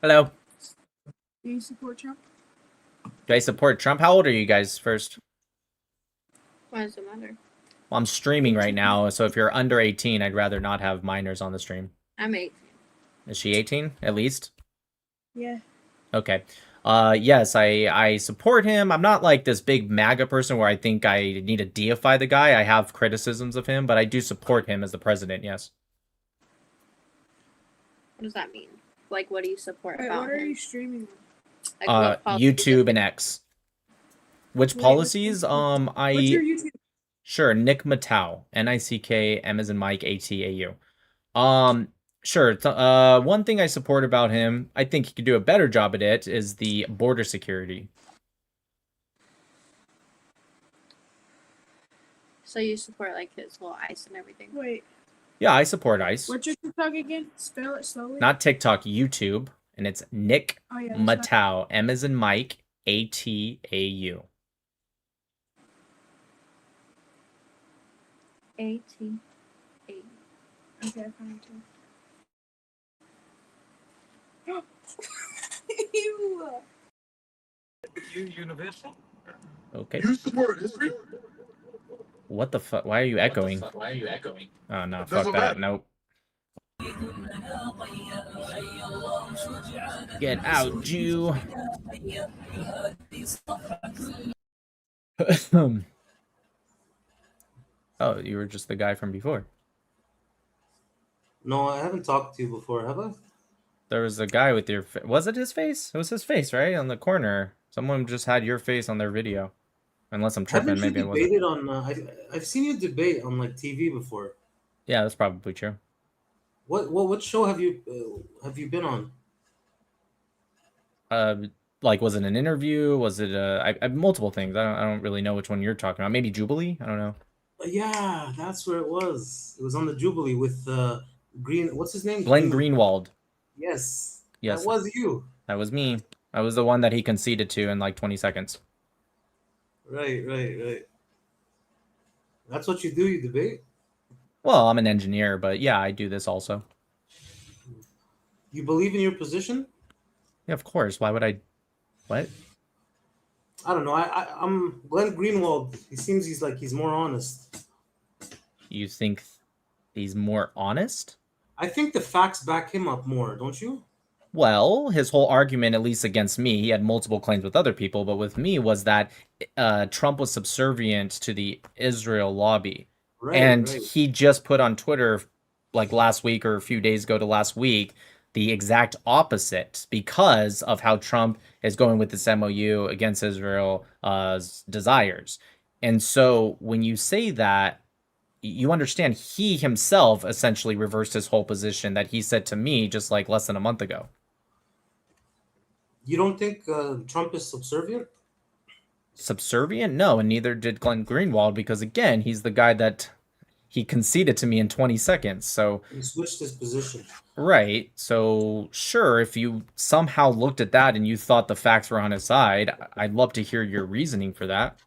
Hello. Do you support Trump? Do I support Trump? How old are you guys first? Why does it matter? Well, I'm streaming right now, so if you're under 18, I'd rather not have minors on the stream. I'm 18. Is she 18 at least? Yeah. Okay. Yes, I support him. I'm not like this big MAGA person where I think I need to deify the guy. I have criticisms of him, but I do support him as the president, yes. What does that mean? Like, what do you support Wait, about what are him? you streaming Like, what policies- YouTube and X. Which Wait, policies? What's your YouTube? Sure, Nick Matau. Nick, M as in Mike, ATAU. Sure. One thing I support about him, I think he could do a better job at it, is the border security. So you support like his whole ICE and everything? Wait, Yeah, I support ICE. what's your TikTok again? Spell it slowly. Not TikTok, YouTube. And it's Nick Oh, yeah, that's Matau. M as in Mike, ATAU. AT8. Okay, I found it. Ew. Universal. Okay. You support Israel? What the fuck? Why are you echoing? Oh, no. Fuck that. Nope. Get out, Jew. Oh, you were just the guy from before. No, I haven't talked to you before, have I? There was a guy with your... Was it his face? It was his face, right? On the corner. Someone just had your face on their video. Unless I'm tripping, Haven't you maybe it wasn't. debated on? I've seen you debate on like TV before. Yeah, that's probably true. What show have you been on? Like, was it an interview? Was it multiple things? I don't really know which one you're talking about. Maybe Jubilee? I don't know. Yeah, that's where it was. It was on the Jubilee with Green. What's his name? Glenn Greenwald. Yes. Yes. That was you. That was me. I was the one that he conceded to in like 20 seconds. Right. That's what you do. You debate. Well, I'm an engineer, but yeah, I do this also. You believe in your position? Yeah, of course. Why would I? What? I don't know. I'm Glenn Greenwald. He seems he's more honest. You think he's more honest? I think the facts back him up more, don't you? Well, his whole argument, at least against me, he had multiple claims with other people, but with me was that Trump was subservient to the Israel lobby. Right. He just put on Twitter like last week or a few days ago to last week the exact opposite because of how Trump is going with this MOU against Israel's desires. And so when you say that, you understand he himself essentially reversed his whole position that he said to me just like less than a month ago. You don't think Trump is subservient? Subservient? No, and neither did Glenn Greenwald because, again, he's the guy that he conceded to me in 20 seconds. So He switched his position. right. So sure, if you somehow looked at that and you thought the facts were on his side, I'd love to hear your reasoning for that.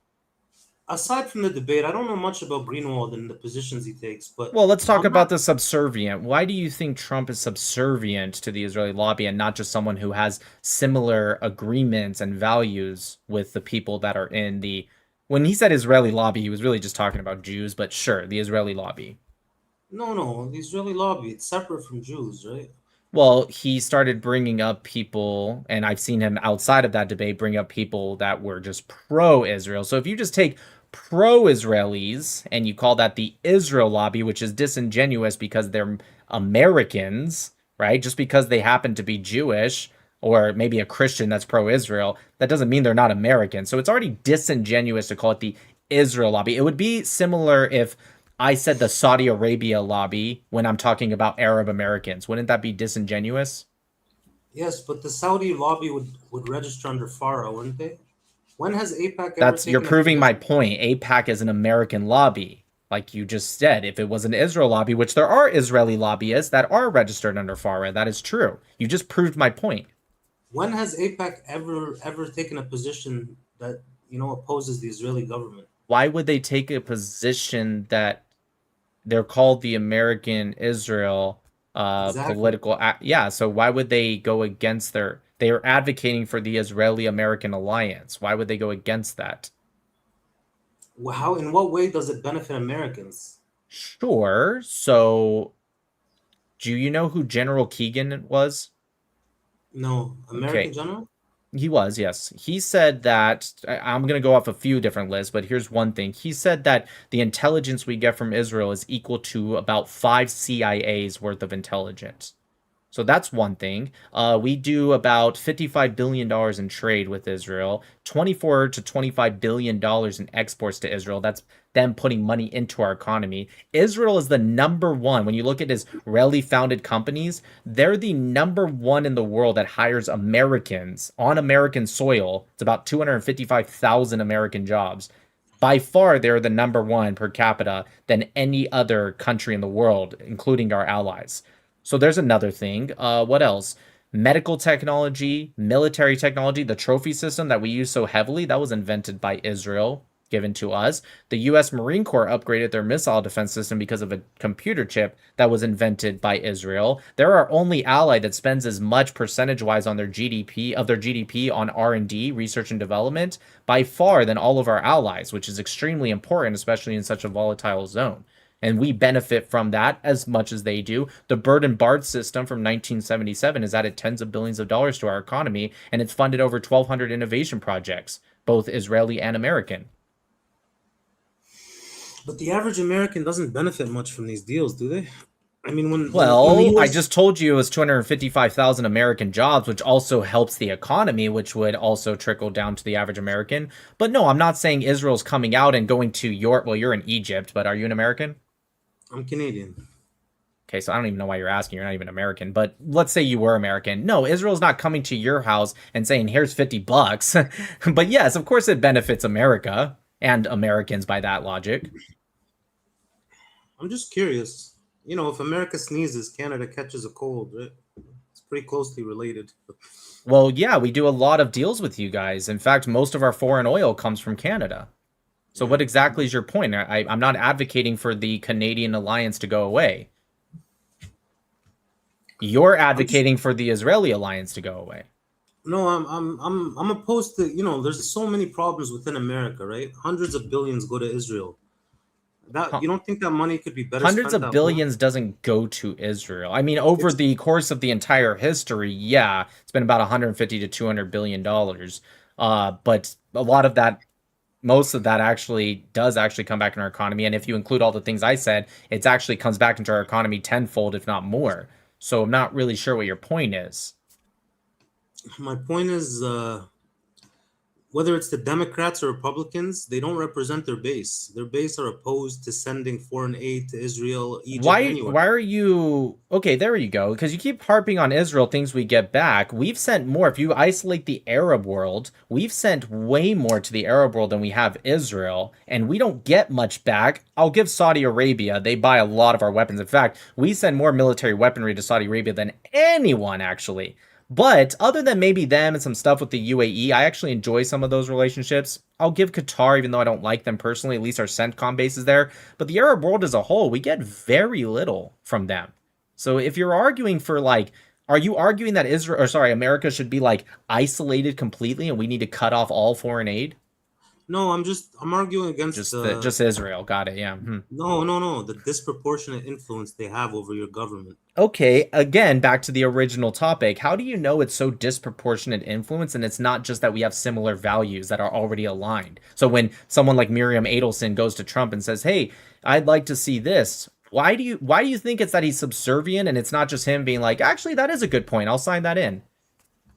aside from the debate, I don't know much about Greenwald and the positions he takes, but Well, let's talk I'm about not- the subservient. Why do you think Trump is subservient to the Israeli lobby and not just someone who has similar agreements and values with the people that are in the... When he said Israeli lobby, he was really just talking about Jews, but sure, the Israeli lobby. No, the Israeli lobby, it's separate from Jews, right? Well, he started bringing up people, and I've seen him outside of that debate bring up people that were just pro-Israel. So if you just take pro-Israelis and you call that the Israel lobby, which is disingenuous because they're Americans, right? Just because they happen to be Jewish or maybe a Christian that's pro-Israel, that doesn't mean they're not American. So it's already disingenuous to call it the Israel lobby. It would be similar if I said the Saudi Arabia lobby when I'm talking about Arab Americans. Wouldn't that be disingenuous? Yes, but the Saudi lobby would register under FARA, wouldn't they? When has APAC ever That's you're taken a proving my position- point. APAC is an American lobby, like you just said. If it was an Israel lobby, which there are Israeli lobbyists that are registered under FARA, that is true. You just proved my point. When has APAC ever taken a position that opposes the Israeli government? Why would they take a position that they're called the American Israel Exactly. political yeah, so why would they go against they are advocating for the Israeli American alliance? Why would they go against that? How? In what way does it benefit Americans? Sure. So do you know who General Keegan was? No, American Okay. general. He was, yes. He said that, I'm going to go off a few different lists, but here's one thing. He said that the intelligence we get from Israel is equal to about 5 CIAs worth of intelligence. So that's one thing. We do about $55 billion in trade with Israel, $24 to $25 billion in exports to Israel. That's them putting money into our economy. Israel is the number one. When you look at Israeli-founded companies, they're the number one in the world that hires Americans on American soil. It's about 255,000 American jobs. By far, they're the number one per capita than any other country in the world, including our allies. So there's another thing. What else? Medical technology, military technology, the trophy system that we use so heavily, that was invented by Israel, given to us. The U.S. Marine Corps upgraded their missile defense system because of a computer chip that was invented by Israel. They're our only ally that spends as much percentage-wise on their GDP on R&D, research and development, by far than all of our allies, which is extremely important, especially in such a volatile zone. And we benefit from that as much as they do. The Bird and Bard system from 1977 has added tens of billions of dollars to our economy, and it's funded over 1,200 innovation projects, both Israeli and American. But the average American doesn't benefit much from these deals, do they? I mean, when Well, the I US just told you it was 255,000 American jobs, which also helps the economy, which would also trickle down to the average American. But no, I'm not saying Israel's coming out and going to your... Well, you're in Egypt, but are you an American? I'm Canadian. Okay, so I don't even know why you're asking. You're not even American. But let's say you were American. No, Israel's not coming to your house and saying, here's $50. But yes, of course it benefits America and Americans by that logic. I'm just curious. If America sneezes, Canada catches a cold, right? It's pretty closely related. Well, yeah, we do a lot of deals with you guys. In fact, most of our foreign oil comes from Canada. So what exactly is your point? I'm not advocating for the Canadian alliance to go away. You're advocating for the Israeli alliance to go away. No, I'm opposed to, there's so many problems within America, right? Hundreds of billions go to Israel. You don't think that money could be better Hundreds spent of at billions doesn't go to Israel. I mean, over the course of the entire history, yeah, it's been about 150 to 200 billion dollars. But a lot of that, most of that does come back in our economy. And if you include all the things I said, it actually comes back into our economy tenfold, if not more. So I'm not really sure what your point is. My point is, whether it's the Democrats or Republicans, they don't represent their base. Their base are opposed to sending foreign aid to Israel, Egypt, anywhere. Why are you... Okay, there you go. Because you keep harping on Israel, things we get back. We've sent more. If you isolate the Arab world, we've sent way more to the Arab world than we have Israel. And we don't get much back. I'll give Saudi Arabia. They buy a lot of our weapons. In fact, we send more military weaponry to Saudi Arabia than anyone, actually. But other than maybe them and some stuff with the UAE, I actually enjoy some of those relationships. I'll give Qatar, even though I don't like them personally, at least our CENTCOM base is there. But the Arab world as a whole, we get very little from them. So if you're arguing for like, are you arguing that America should be like isolated completely and we need to cut off all foreign aid? No, I'm arguing against just Israel. Got it. Yeah. No. The disproportionate influence they have over your government. Okay, again, back to the original topic. How do you know it's so disproportionate influence and it's not just that we have similar values that are already aligned? So when someone like Miriam Adelson goes to Trump and says, "Hey, I'd like to see this," why do you think it's that he's subservient and it's not just him being like, "Actually, that is a good point. I'll sign that in."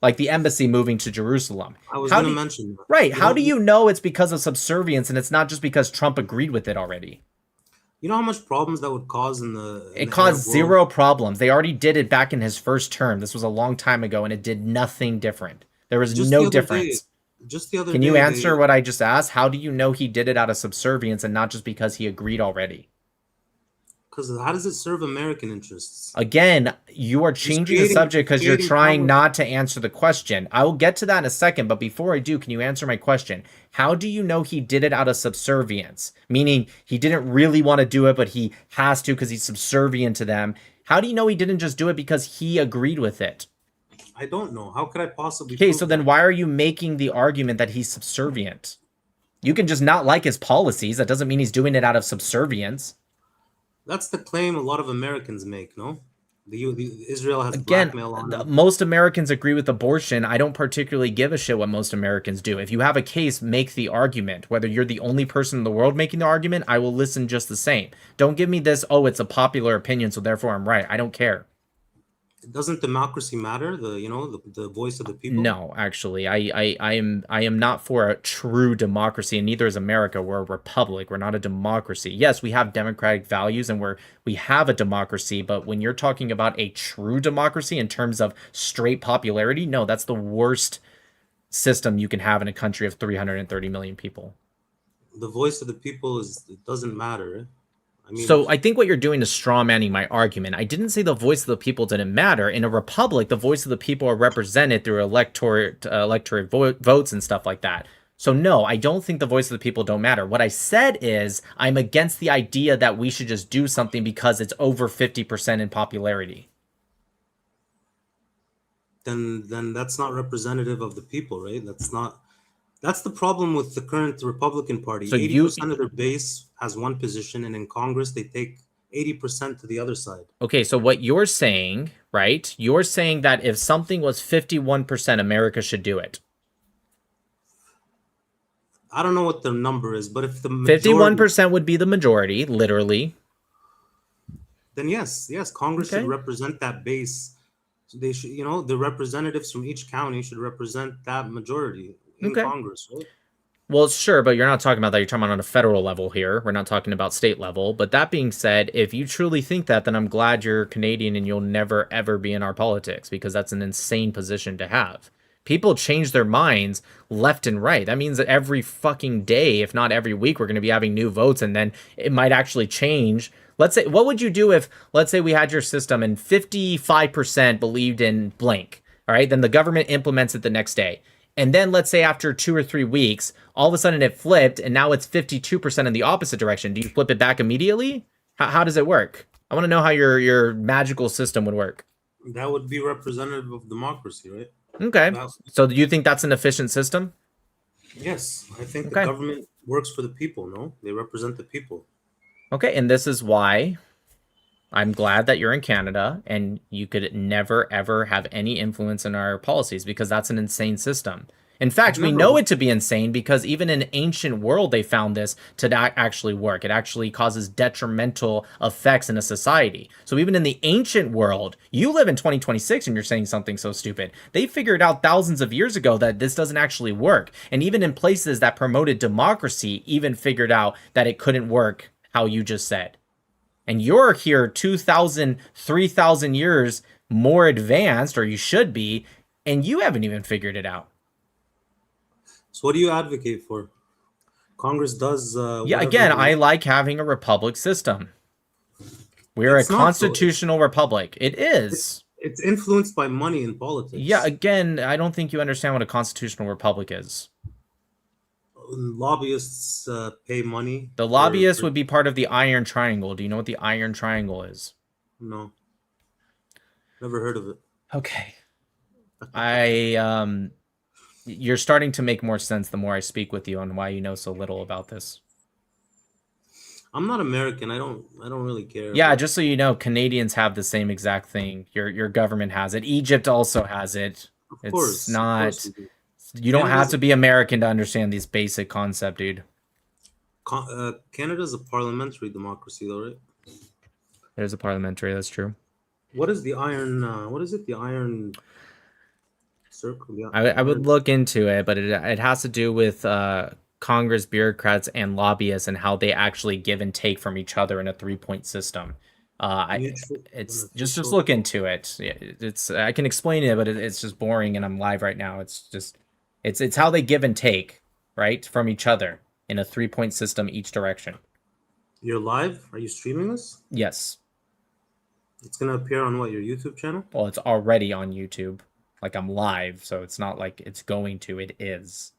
Like the embassy moving to Jerusalem. I was going to mention that. Right. How do you know it's because of subservience and it's not just because Trump agreed with it already? You know how much problems that would cause It caused zero problems. They already did it back in his first term. This was a long time ago, and it did nothing different. There was no difference. Just the other Can you answer what I just asked? How do you know he did it out of subservience and not just because he agreed already? Because how does it serve American interests? Again, you are changing the subject because you're trying not to answer the question. I will get to that in a second, but before I do, can you answer my question? How do you know he did it out of subservience? Meaning he didn't really want to do it, but he has to because he's subservient to them. How do you know he didn't just do it because he agreed with it? I don't know. How could I possibly? Okay, so then why are you making the argument that he's subservient? You can just not like his policies. That doesn't mean he's doing it out of subservience. That's the claim a lot of Americans make, no? Israel has blackmail on them. Most Americans agree with abortion. I don't particularly give a shit what most Americans do. If you have a case, make the argument. Whether you're the only person in the world making the argument, I will listen just the same. Don't give me this, oh, it's a popular opinion, so therefore I'm right. I don't care. Doesn't democracy matter? The voice of the people? No, actually, I am not for a true democracy, and neither is America. We're a republic. We're not a democracy. Yes, we have democratic values, and we have a democracy. But when you're talking about a true democracy in terms of straight popularity, no, that's the worst system you can have in a country of 330 million people. The voice of the people it doesn't matter. I think what you're doing is straw manning my argument. I didn't say the voice of the people didn't matter. In a republic, the voice of the people are represented through electorate votes and stuff like that. So no, I don't think the voice of the people don't matter. What I said is I'm against the idea that we should just do something because it's over 50% in popularity. Then that's not representative of the people, right? That's the problem with the current Republican Party. So 80% of their base has one position, and in Congress, they take 80% to the other side. Okay, so what you're saying, right? You're saying that if something was 51%, America should do it. I don't know what the number is, but if the majority, 51% would be the majority, literally. Then yes, Congress should represent that base. They should, the representatives from each county should represent that majority. In Congress, right? Well, sure, but you're not talking about that. You're talking about on a federal level here. We're not talking about state level. But that being said, if you truly think that, then I'm glad you're Canadian and you'll never, ever be in our politics because that's an insane position to have. People change their minds left and right. That means that every fucking day, if not every week, we're going to be having new votes and then it might actually change. Let's say, what would you do if, let's say we had your system and 55% believed in blank, all right? Then the government implements it the next day. And then let's say after 2 or 3 weeks, all of a sudden it flipped and now it's 52% in the opposite direction. Do you flip it back immediately? How does it work? I want to know how your magical system would work. That would be representative of democracy, right? Okay. So do you think that's an efficient system? Yes. I think the government works for the people, no? They represent the people. Okay. And this is why I'm glad that you're in Canada and you could never, ever have any influence in our policies because that's an insane system. In fact, we know it to be insane because even in ancient world, they found this to actually work. It actually causes detrimental effects in a society. So even in the ancient world, you live in 2026 and you're saying something so stupid. They figured out thousands of years ago that this doesn't actually work. And even in places that promoted democracy, even figured out that it couldn't work how you just said. And you're here 2,000, 3,000 years more advanced, or you should be, and you haven't even figured it out. So what do you advocate for? Congress does... again, I like having a republic system. We're a constitutional republic. It is. It's influenced by money in politics. Yeah, again, I don't think you understand what a constitutional republic is. Lobbyists pay money. The lobbyists would be part of the Iron Triangle. Do you know what the Iron Triangle is? No. Never heard of it. Okay. You're starting to make more sense the more I speak with you on why you know so little about this. I'm not American. I don't really care. Yeah, just so you know, Canadians have the same exact thing. Your government has it. Egypt also has it. Of course, You don't have to be American to understand this basic concept, dude. Canada's a parliamentary democracy, though, right? There's a parliamentary. That's true. What is the iron? What is it? The iron circle? Yeah. I would look into it, but it has to do with Congress bureaucrats and lobbyists and how they actually give and take from each other in a 3-point system. It's just look into it. It's I can explain it, but it's just boring, and I'm live right now. It's how they give and take, right, from each other in a 3-point system each direction. You're live? Are you streaming this? Yes. It's gonna appear on what, your YouTube channel? Well, it's already on YouTube. Like, I'm live, so it's not like it's going to. It is.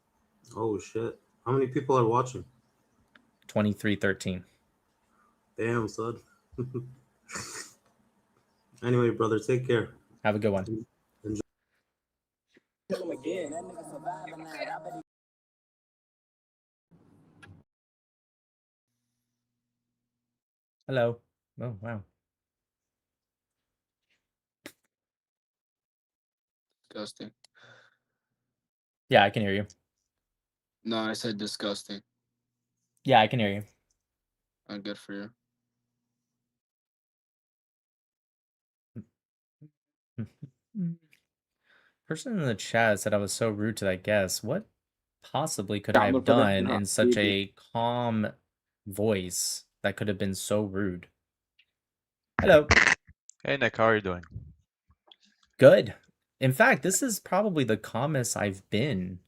Oh shit! How many people are watching? 2313. Damn, son. Anyway, brother, take care. Have a good one. Enjoy. Hello. Oh, wow. Disgusting. Yeah, I can hear you. No, I said disgusting. Yeah, I can hear you. Not good for you. Person in the chat said I was so rude to that guest. What possibly could I have done in such a calm voice that could have been so rude? Hello. Hey Nick, how are you doing? Good. In fact, this is probably the calmest I've been,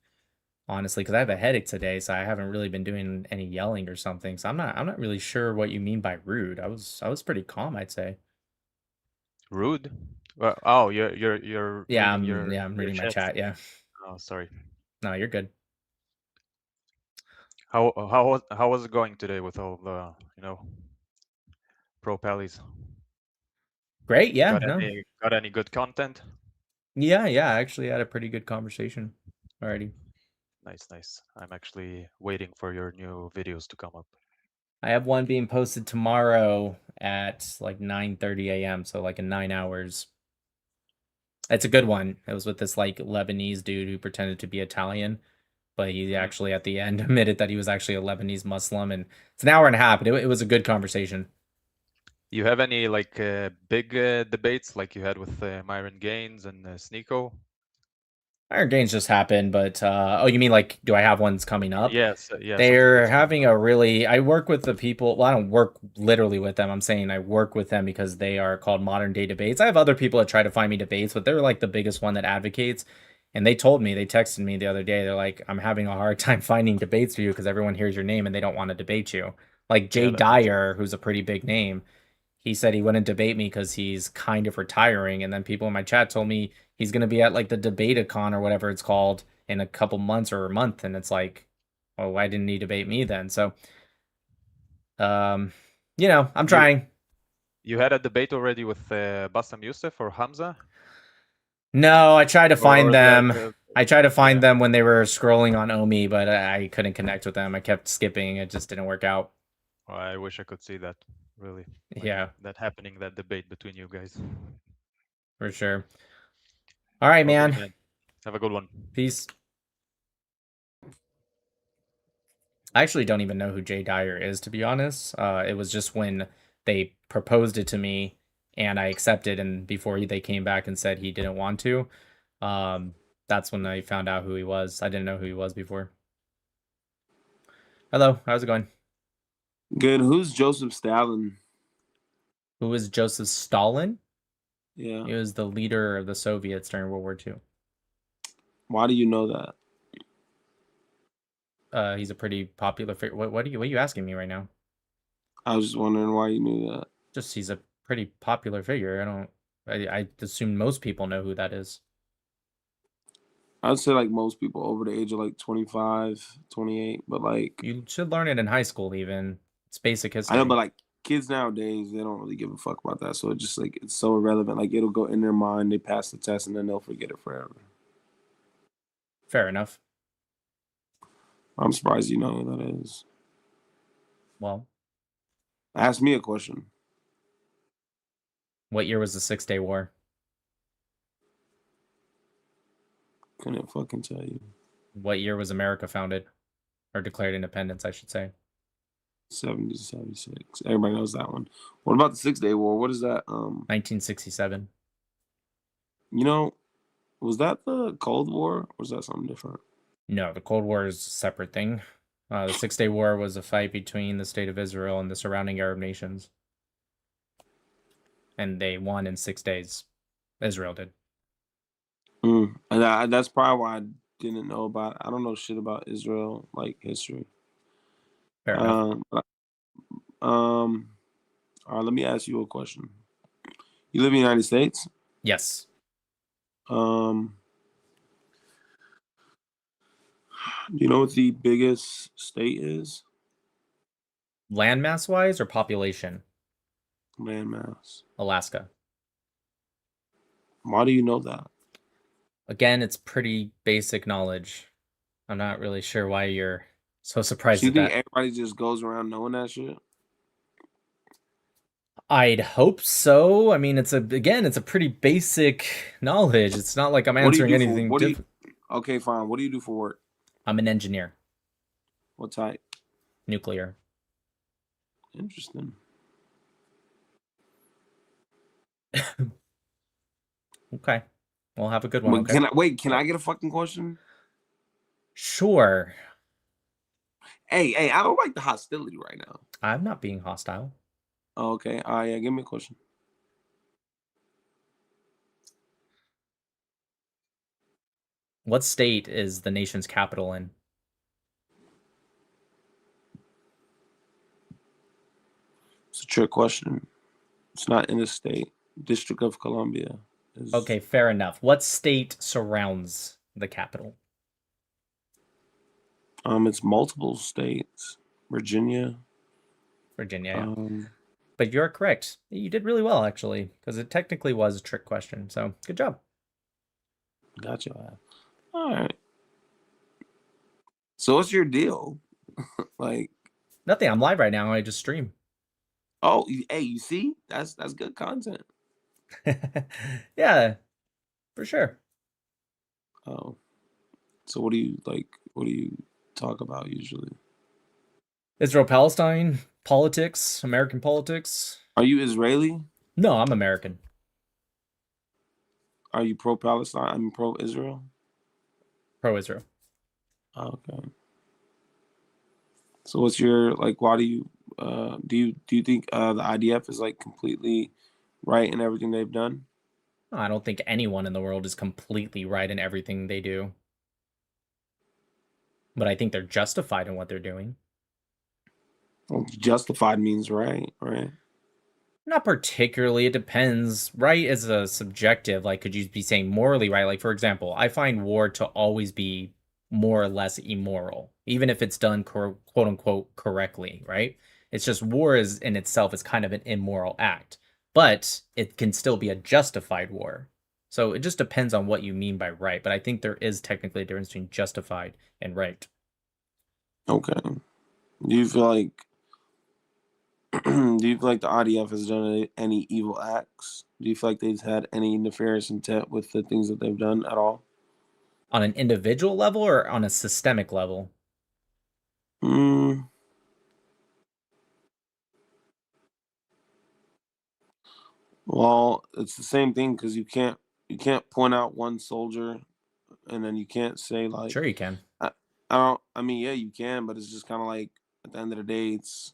honestly, because I have a headache today, so I haven't really been doing any yelling or something. So I'm not really sure what you mean by rude. I was pretty calm, I'd say. Rude? Well, oh, you're Yeah, reading I'm your reading my chat. Yeah. Oh, sorry. No, you're good. How was it going today with all the pro pallies? Great. Yeah. Got any good content? Yeah. I actually had a pretty good conversation already. Nice. I'm actually waiting for your new videos to come up. I have one being posted tomorrow at like 9:30 a.m. So like in 9 hours. It's a good one. It was with this like Lebanese dude who pretended to be Italian, but he actually at the end admitted that he was actually a Lebanese Muslim, and it's an hour and a half. But it was a good conversation. You have any like big debates like you had with Myron Gaines and Sneeko? Iron Games just happened, but oh, you mean like, do I have ones coming up? Yes, yeah. They're having a really. I work with the people. Well, I don't work literally with them. I'm saying I work with them because they are called Modern Day Debates. I have other people that try to find me debates, but they're like the biggest one that advocates. And they told me, they texted me the other day. They're like, I'm having a hard time finding debates for you because everyone hears your name and they don't want to debate you. Like Jay Dyer, who's a pretty big name. He said he wouldn't debate me because he's kind of retiring. And then people in my chat told me he's going to be at like the Debate-a-con or whatever it's called in a couple months or a month. And it's like, well, why didn't he debate me then? So, I'm trying. You had a debate already with Bassam Youssef or Hamza? No, I tried to find them. I tried to find them when they were scrolling on Omi, but I couldn't connect with them. I kept skipping. It just didn't work out. Well, I wish I could see that, really. Yeah. That happening, that debate between you guys. For sure. All right, man. Have a good one. Peace. I actually don't even know who Jay Dyer is, to be honest. It was just when they proposed it to me and I accepted, and before they came back and said he didn't want to, that's when I found out who he was. I didn't know who he was before. Hello, how's it going? Good. Who's Joseph Stalin? Who is Joseph Stalin? Yeah. He was the leader of the Soviets during World War II. Why do you know that? He's a pretty popular figure. What are you asking me right now? I was just wondering why you knew that. Just he's a pretty popular figure. I assume most people know who that is. I'd say like most people over the age of like 25, 28, but like You should learn it in high school even. It's basic history. I know, but like kids nowadays, they don't really give a fuck about that. So it just like it's so irrelevant. Like it'll go in their mind, they pass the test, and then they'll forget it forever. Fair enough. I'm surprised you know who that is. Well, Ask me a question. what year was the 6-Day War? Couldn't fucking tell you. What year was America founded? Or declared independence, I should say. 70 to 76. Everybody knows that one. What about the 6-Day War? What is that? 1967. You know, was that the Cold War or was that something different? No, the Cold War is a separate thing. The 6-Day War was a fight between the state of Israel and the surrounding Arab nations. And they won in 6 days. Israel did. And that's probably why I didn't know about it. I don't know shit about Israel, like history. Fair enough. All right, let me ask you a question. You live in the United States? Yes. Do you know what the biggest state is? Landmass wise or population? Landmass. Alaska. Why do you know that? Again, it's pretty basic knowledge. I'm not really sure why you're so surprised Do you at think that. everybody just goes around knowing that shit? I'd hope so. I mean, it's a pretty basic knowledge. It's not like I'm What do you answering do for- anything what do you- different. Okay, fine. What do you do for work? I'm an engineer. What type? Nuclear. Interesting. Okay. Well, have a good one. Wait, Okay. can I get a fucking question? Sure. Hey, I don't like the hostility right now. I'm not being hostile. Oh, okay. All right, yeah, give me a question. What state is the nation's capital in? It's a trick question. It's not in the state. District of Columbia. Okay, fair enough. What state surrounds the capital? It's multiple states. Virginia. Virginia. Yeah. Um, But you're correct. You did really well, actually, because it technically was a trick question. So good job. Gotcha. All right. So what's your deal? Like, Nothing. I'm live right now. I just stream. oh, hey, you see? That's good content. Yeah, for sure. Oh. So what do you like? What do you talk about usually? Israel, Palestine, politics, American politics. Are you Israeli? No, I'm American. Are you pro-Palestine? I mean, pro-Israel? Pro-Israel. Okay. So what's your like? Why do you do you think the IDF is like completely right in everything they've done? I don't think anyone in the world is completely right in everything they do. But I think they're justified in what they're doing. Well, justified means right? Not particularly. It depends. Right is a subjective. Like, could you be saying morally right? Like, for example, I find war to always be more or less immoral, even if it's done quote unquote correctly, right? It's just war is in itself is kind of an immoral act, but it can still be a justified war. So it just depends on what you mean by right. But I think there is technically a difference between justified and right. Okay. Do you feel like do you feel like the IDF has done any evil acts? Do you feel like they've had any nefarious intent with the things that they've done at all? On an individual level or on a systemic level? Well, it's the same thing because you can't point out one soldier and then you can't say like Sure you can. I mean, yeah, you can, but it's just kind of like at the end of the day, it's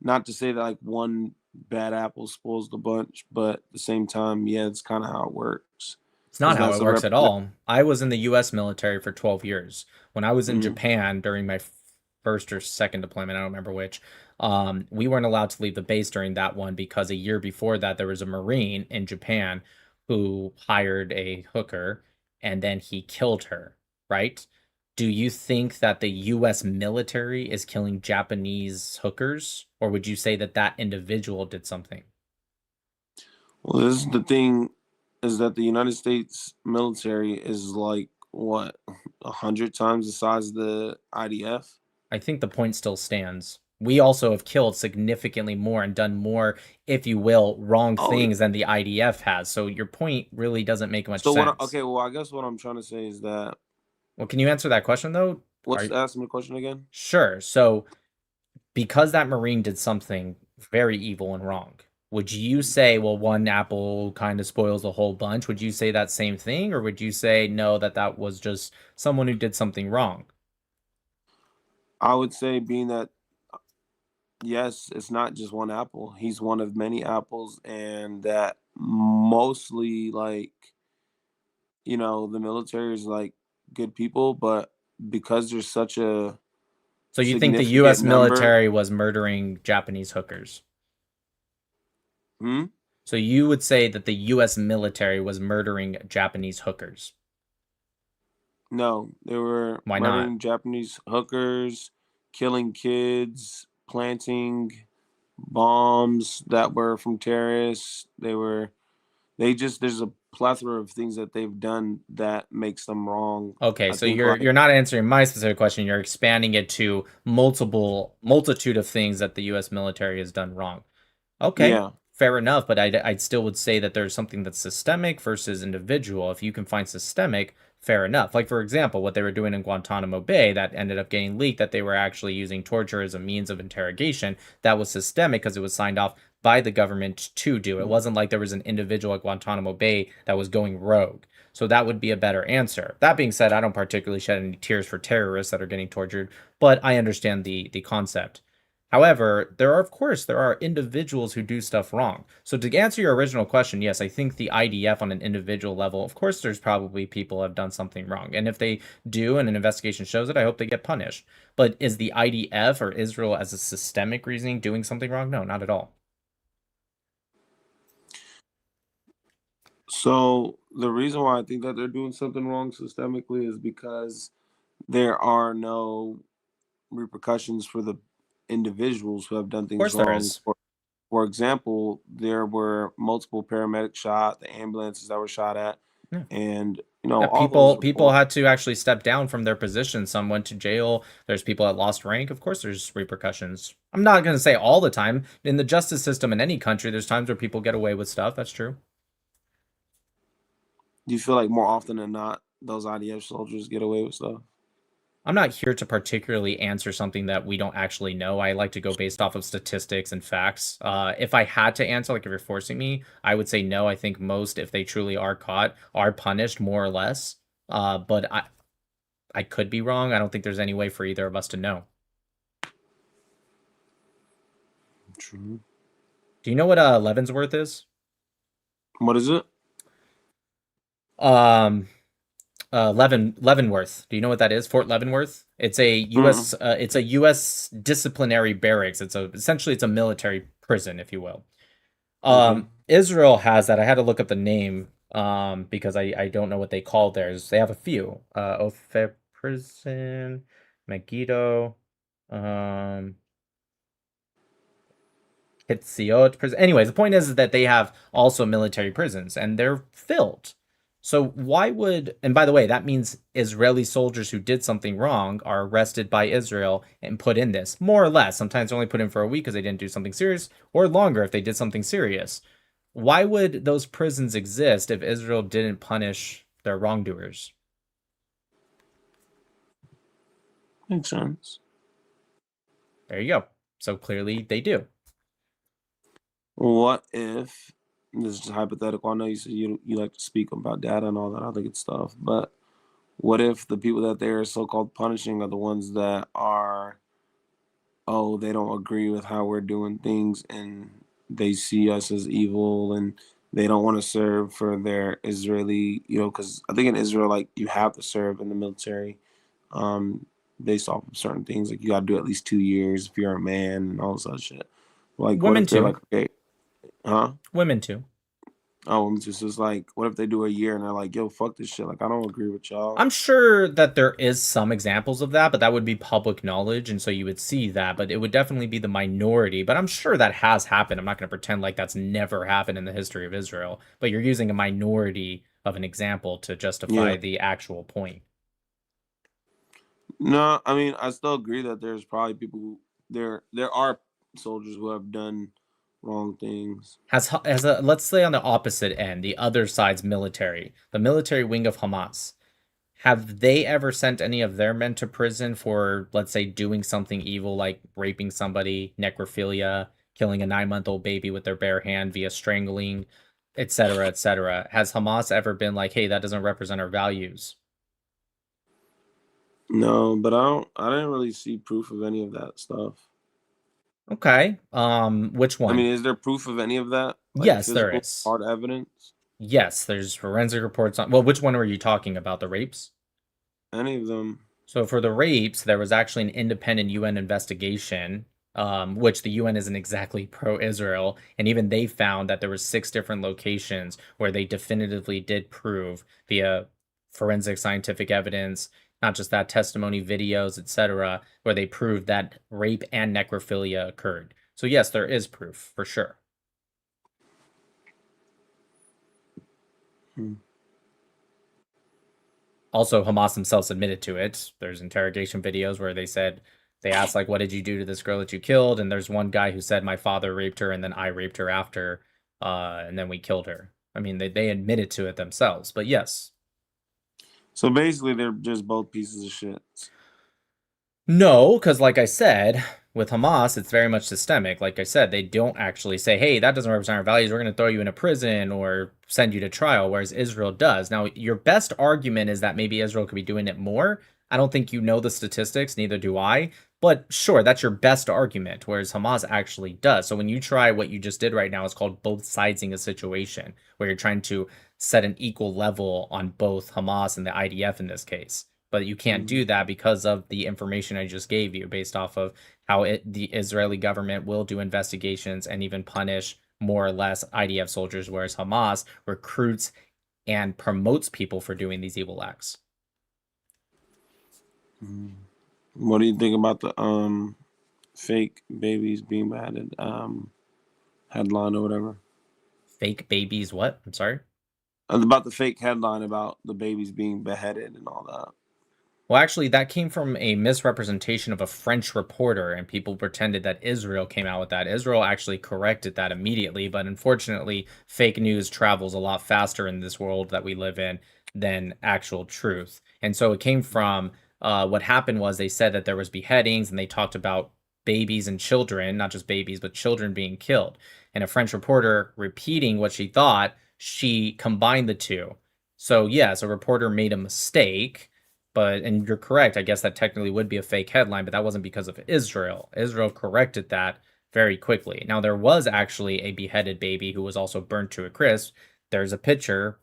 not to say that like one bad apple spoils the bunch, but at the same time, yeah, it's kind of how it works. It's not how that's it a works at all. I was in the U.S. military for 12 years. When I was in Japan during my first or second deployment, I don't remember which. We weren't allowed to leave the base during that one because a year before that there was a Marine in Japan who hired a hooker and then he killed her, right? Do you think that the US military is killing Japanese hookers, or would you say that that individual did something? Well, this is the thing, is that the United States military is like what, 100 times the size of the IDF? I think the point still stands. We also have killed significantly more and done more, if you will, wrong things than the IDF has. So your point really doesn't make much sense. Okay, well, I guess what I'm trying to say is that. Well, can you answer that question though? Ask me the question again? Sure. So because that Marine did something very evil and wrong, would you say, well, one apple kind of spoils the whole bunch? Would you say that same thing? Or would you say, no, that was just someone who did something wrong? I would say, being that, yes, it's not just one apple. He's one of many apples, and that mostly, like, you know, the military is like good people, but because there's such a So you think the US military was murdering Japanese hookers? So you would say that the US military was murdering Japanese hookers? No, they were murdering Japanese hookers, killing kids, planting bombs that were from terrorists. There's a plethora of things that they've done that makes them wrong. Okay, so you're not answering my specific question. You're expanding it to multitude of things that the US military has done wrong. Okay. Yeah. Fair enough, but I still would say that there's something that's systemic versus individual. If you can find systemic, fair enough. Like, for example, what they were doing in Guantanamo Bay that ended up getting leaked, that they were actually using torture as a means of interrogation, that was systemic because it was signed off by the government to do. It wasn't like there was an individual at Guantanamo Bay that was going rogue. So that would be a better answer. That being said, I don't particularly shed any tears for terrorists that are getting tortured, but I understand the concept. However, there are individuals who do stuff wrong. So to answer your original question, yes, I think the IDF on an individual level, of course, there's probably people who have done something wrong. And if they do and an investigation shows it, I hope they get punished. But is the IDF or Israel as a systemic reasoning doing something wrong? No, not at all. So the reason why I think that they're doing something wrong systemically is because there are no repercussions for the individuals who have done things Of course wrong. there is. For example, there were multiple paramedics shot, the ambulances that were shot at, and People had to actually step down from their position. Some went to jail. There's people that lost rank. Of course, there's repercussions. I'm not going to say all the time. In the justice system in any country, there's times where people get away with stuff. That's true. Do you feel like more often than not, those IDF soldiers get away with stuff? I'm not here to particularly answer something that we don't actually know. I like to go based off of statistics and facts. If I had to answer, like if you're forcing me, I would say no. I think most, if they truly are caught, are punished more or less. But I could be wrong. I don't think there's any way for either of us to know. True. Do you know what Leavenworth is? What is it? Leavenworth. Do you know what that is? Fort Leavenworth. It's a U.S. It's a U.S. disciplinary barracks. Essentially it's a military prison, if you will. Israel has that. I had to look up the name because I don't know what they call theirs. They have a few. Ophir Prison, Megiddo, Hitziot Prison. Anyways, the point is that they have also military prisons, and they're filled. So why would, and by the way, that means Israeli soldiers who did something wrong are arrested by Israel and put in this, more or less. Sometimes only put in for a week because they didn't do something serious, or longer if they did something serious. Why would those prisons exist if Israel didn't punish their wrongdoers? Makes sense. There you go. So clearly they do. What if, this is hypothetical, I know you said you like to speak about data and all that other good stuff, but what if the people that they're so-called punishing are the ones that are, they don't agree with how we're doing things and they see us as evil and they don't want to serve for their Israeli, because I think in Israel, like, you have to serve in the military. based off of certain things. Like you got to do at least 2 years if you're a man and all this other shit. Like what Women if they're too. like, okay, huh? Women too. Oh, I'm just like, what if they do a year and they're like, yo, fuck this shit. Like I don't agree with y'all. I'm sure that there is some examples of that, but that would be public knowledge, and so you would see that, but it would definitely be the minority. But I'm sure that has happened. I'm not going to pretend like that's never happened in the history of Israel, but you're using a minority of an example to justify Yeah. the actual point. No, I mean I still agree that there's probably people who there are soldiers who have done wrong things. Let's say on the opposite end, the other side's military, the military wing of Hamas, have they ever sent any of their men to prison for, let's say, doing something evil like raping somebody, necrophilia, killing a 9-month-old baby with their bare hand via strangling, etc., etc.? Has Hamas ever been like, hey, that doesn't represent our values? No, but I didn't really see proof of any of that stuff. Okay. Which one? I mean, is there proof of any of that? Like, yes, there physical, is. hard evidence? Yes, there's forensic reports on. Well, which one were you talking about? The rapes? Any of them. So for the rapes, there was actually an independent UN investigation, which the UN isn't exactly pro-Israel, and even they found that there were 6 different locations where they definitively did prove via forensic scientific evidence, not just that, testimony, videos, etc., where they proved that rape and necrophilia occurred. So yes, there is proof for sure. Also, Hamas themselves admitted to it. There's interrogation videos where they said, they asked, like, what did you do to this girl that you killed? And there's one guy who said, my father raped her and then I raped her after, and then we killed her. I mean, they admitted to it themselves, but yes. So basically, they're just both pieces of shit. No, because like I said, with Hamas, it's very much systemic. Like I said, they don't actually say, hey, that doesn't represent our values. We're going to throw you in a prison or send you to trial, whereas Israel does. Now, your best argument is that maybe Israel could be doing it more. I don't think you know the statistics, neither do I. But sure, that's your best argument, whereas Hamas actually does. So when you try what you just did right now, it's called both sidesing a situation, where you're trying to set an equal level on both Hamas and the IDF in this case. But you can't do that because of the information I just gave you, based off of how the Israeli government will do investigations and even punish more or less IDF soldiers, whereas Hamas recruits and promotes people for doing these evil acts. What do you think about the fake babies being beheaded headline or whatever? Fake babies what? I'm sorry? About the fake headline about the babies being beheaded and all that. Well, actually, that came from a misrepresentation of a French reporter, and people pretended that Israel came out with that. Israel actually corrected that immediately, but unfortunately, fake news travels a lot faster in this world that we live in than actual truth. And so it came from, what happened was they said that there was beheadings, and they talked about babies and children, not just babies, but children being killed. And a French reporter repeating what she thought, she combined the two. So yes, a reporter made a mistake. And you're correct, I guess that technically would be a fake headline, but that wasn't because of Israel. Israel corrected that very quickly. Now, there was actually a beheaded baby who was also burnt to a crisp. There's a picture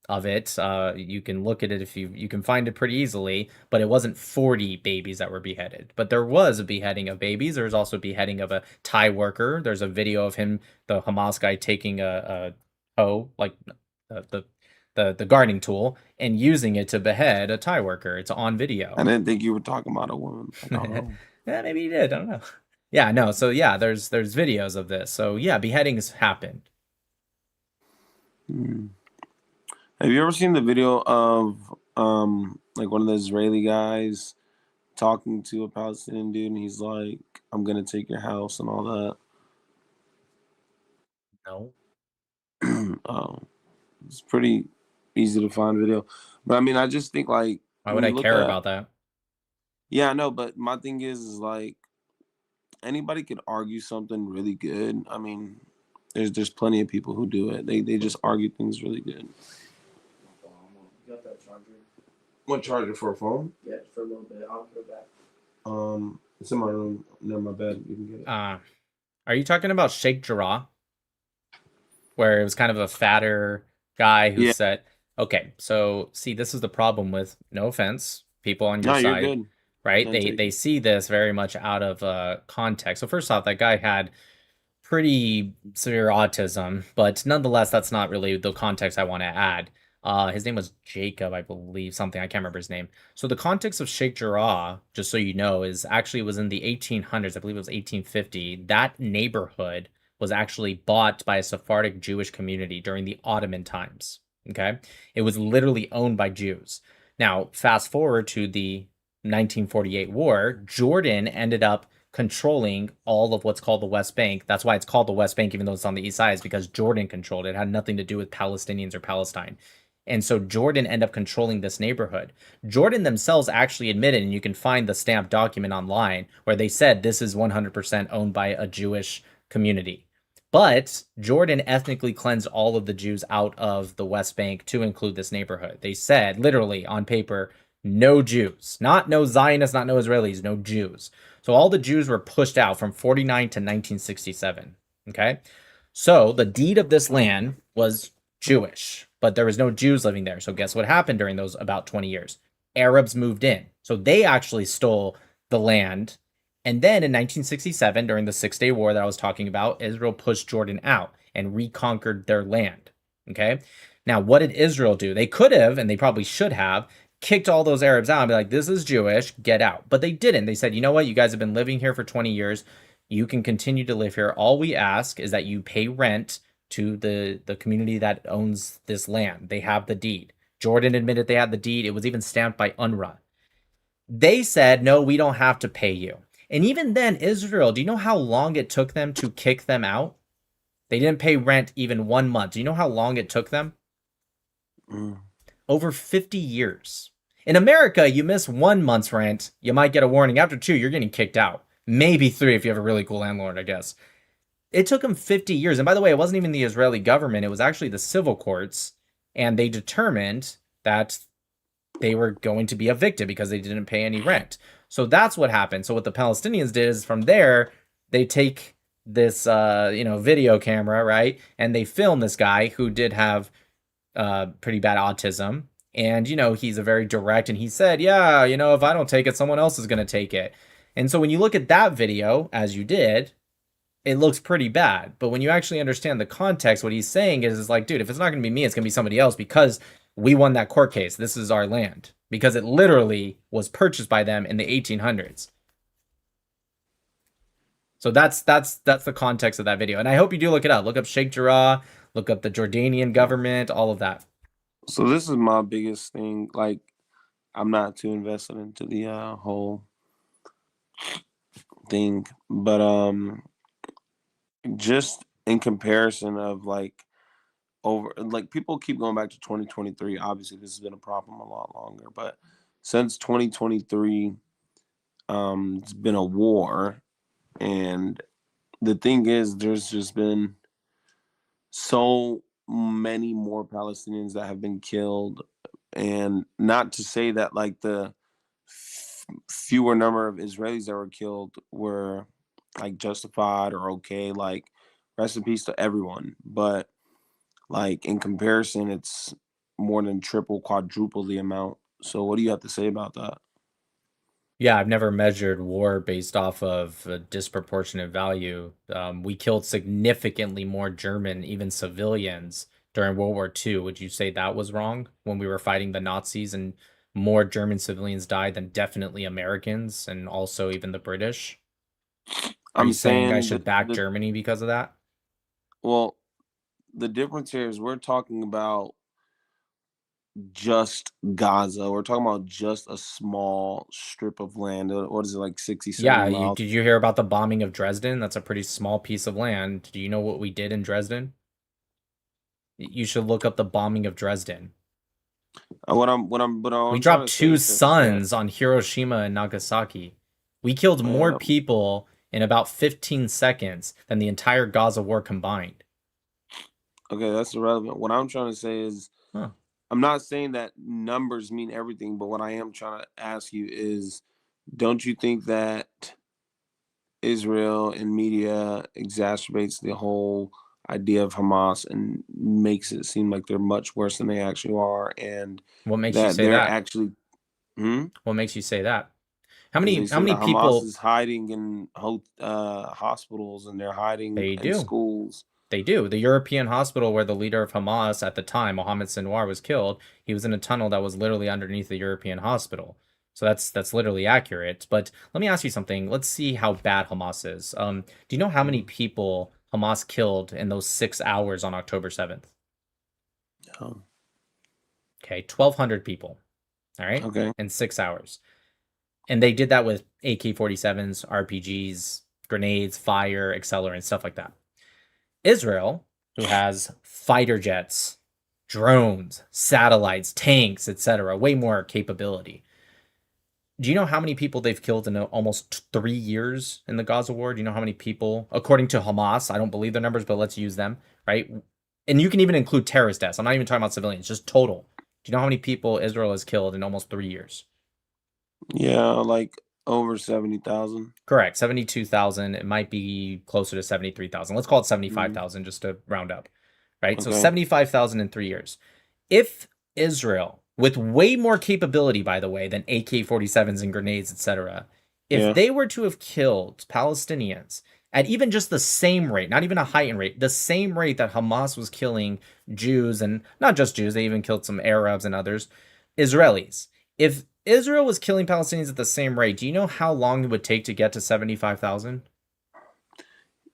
of it. You can look at it if you can find it pretty easily, but it wasn't 40 babies that were beheaded. But there was a beheading of babies. There was also a beheading of a Thai worker. There's a video of him, the Hamas guy, taking a hoe, like the gardening tool, and using it to behead a Thai worker. It's on video. I didn't think you were talking about a woman. I don't know. Yeah, maybe you did. I don't know. Yeah, no. So yeah, there's videos of this. So yeah, beheadings happened. Have you ever seen the video of like one of the Israeli guys talking to a Palestinian dude, and he's like, "I'm gonna take your house" and all that? No. Oh, it's pretty easy to find video, but I mean, I just think like, why would I care about that? Yeah, I know, but my thing is like, anybody could argue something really good. I mean, there's plenty of people who do it. They just argue things really good. You got that charger? What charger for a phone? Yeah, for a little bit. I'll put it back. It's in my room near my bed. You can get it. Are you talking about Sheikh Jarrah, where it was kind of a fatter guy who said, okay, so see, this is the problem with, no offense, people on your No, side. you're good. right? None They taken. see this very much out of context. So first off, that guy had pretty severe autism, but nonetheless, that's not really the context I want to add. His name was Jacob, I believe, something. I can't remember his name. So the context of Sheikh Jarrah, just so you know, is actually was in the 1800s. I believe it was 1850. That neighborhood was actually bought by a Sephardic Jewish community during the Ottoman times. Okay, it was literally owned by Jews. Now, fast forward to the 1948 war, Jordan ended up controlling all of what's called the West Bank. That's why it's called the West Bank, even though it's on the east side, is because Jordan controlled it. It had nothing to do with Palestinians or Palestine. And so Jordan ended up controlling this neighborhood. Jordan themselves actually admitted, and you can find the stamped document online, where they said this is 100% owned by a Jewish community. But Jordan ethnically cleansed all of the Jews out of the West Bank to include this neighborhood. They said, literally on paper, no Jews. Not no Zionists, not no Israelis, no Jews. So all the Jews were pushed out from 49 to 1967. Okay? So the deed of this land was Jewish, but there was no Jews living there. So guess what happened during those about 20 years? Arabs moved in. So they actually stole the land. And then in 1967, during the 6-Day War that I was talking about, Israel pushed Jordan out and reconquered their land. Okay? Now, what did Israel do? They could have, and they probably should have, kicked all those Arabs out and be like, this is Jewish, get out. But they didn't. They said, you know what? You guys have been living here for 20 years. You can continue to live here. All we ask is that you pay rent to the community that owns this land. They have the deed. Jordan admitted they had the deed. It was even stamped by UNRWA. They said, no, we don't have to pay you. And even then, Israel, do you know how long it took them to kick them out? They didn't pay rent even 1 month. Do you know how long it took them? Over 50 years. In America, you miss 1 month's rent, you might get a warning. After 2, you're getting kicked out. Maybe 3 if you have a really cool landlord, I guess. It took them 50 years. And by the way, it wasn't even the Israeli government. It was actually the civil courts. And they determined that they were going to be evicted because they didn't pay any rent. So that's what happened. So what the Palestinians did is from there, they take this, video camera, right? And they film this guy who did have pretty bad autism. And, he's a very direct, and he said, yeah, if I don't take it, someone else is going to take it. And so when you look at that video, as you did, it looks pretty bad. But when you actually understand the context, what he's saying is like, dude, if it's not going to be me, it's going to be somebody else because we won that court case. This is our land. Because it literally was purchased by them in the 1800s. So that's the context of that video. And I hope you do look it up. Look up Sheikh Jarrah, look up the Jordanian government, all of that. So this is my biggest thing. Like, I'm not too invested into the whole thing, but just in comparison of people keep going back to 2023. Obviously, this has been a problem a lot longer, but since 2023, it's been a war, and the thing is, there's just been so many more Palestinians that have been killed, and not to say that the fewer number of Israelis that were killed were justified or okay. Rest in peace to everyone, but in comparison, it's more than triple, quadruple the amount. So what do you have to say about that? Yeah, I've never measured war based off of a disproportionate value. We killed significantly more German, even civilians, during World War II. Would you say that was wrong when we were fighting the Nazis and more German civilians died than definitely Americans and also even the British? Are you saying I should back Germany because of that? Well, the difference here is we're talking about just Gaza. We're talking about just a small strip of land. What is it, 67 miles? Did you hear about the bombing of Dresden? That's a pretty small piece of land. Do you know what we did in Dresden? You should look up the bombing of Dresden. We dropped 2 sons on Hiroshima and Nagasaki. We killed more people in about 15 seconds than the entire Gaza war combined. Okay, that's irrelevant. What I'm trying to say is, I'm not saying that numbers mean everything, but what I am trying to ask you is, don't you think that Israel and media exacerbates the whole idea of Hamas and makes it seem like they're much worse than they actually are? And what makes you say that? Actually, What makes you say that? How 'Cause they many say that Hamas people is hiding in hospitals and they're hiding they in do? schools. They do. The European hospital where the leader of Hamas at the time, Mohammed Sinwar, was killed, he was in a tunnel that was literally underneath the European hospital. So that's literally accurate. But let me ask you something. Let's see how bad Hamas is. Do you know how many people Hamas killed in those 6 hours on October 7th? No. Okay, 1,200 people. All right? Okay. In 6 hours. And they did that with AK-47s, RPGs, grenades, fire, accelerant, stuff like that. Israel, who has fighter jets, drones, satellites, tanks, etc., way more capability. Do you know how many people they've killed in almost 3 years in the Gaza war? Do you know how many people, according to Hamas, I don't believe their numbers, but let's use them, right? And you can even include terrorist deaths. I'm not even talking about civilians, just total. Do you know how many people Israel has killed in almost 3 years? Yeah, like over 70,000. Correct, 72,000. It might be closer to 73,000. Let's call it 75,000 just to round up, right? So Okay. 75,000 in 3 years. If Israel, with way more capability, by the way, than AK-47s and grenades, etc., if Yeah. they were to have killed Palestinians at even just the same rate, not even a heightened rate, the same rate that Hamas was killing Jews, and not just Jews, they even killed some Arabs and others, Israelis. If Israel was killing Palestinians at the same rate, do you know how long it would take to get to 75,000?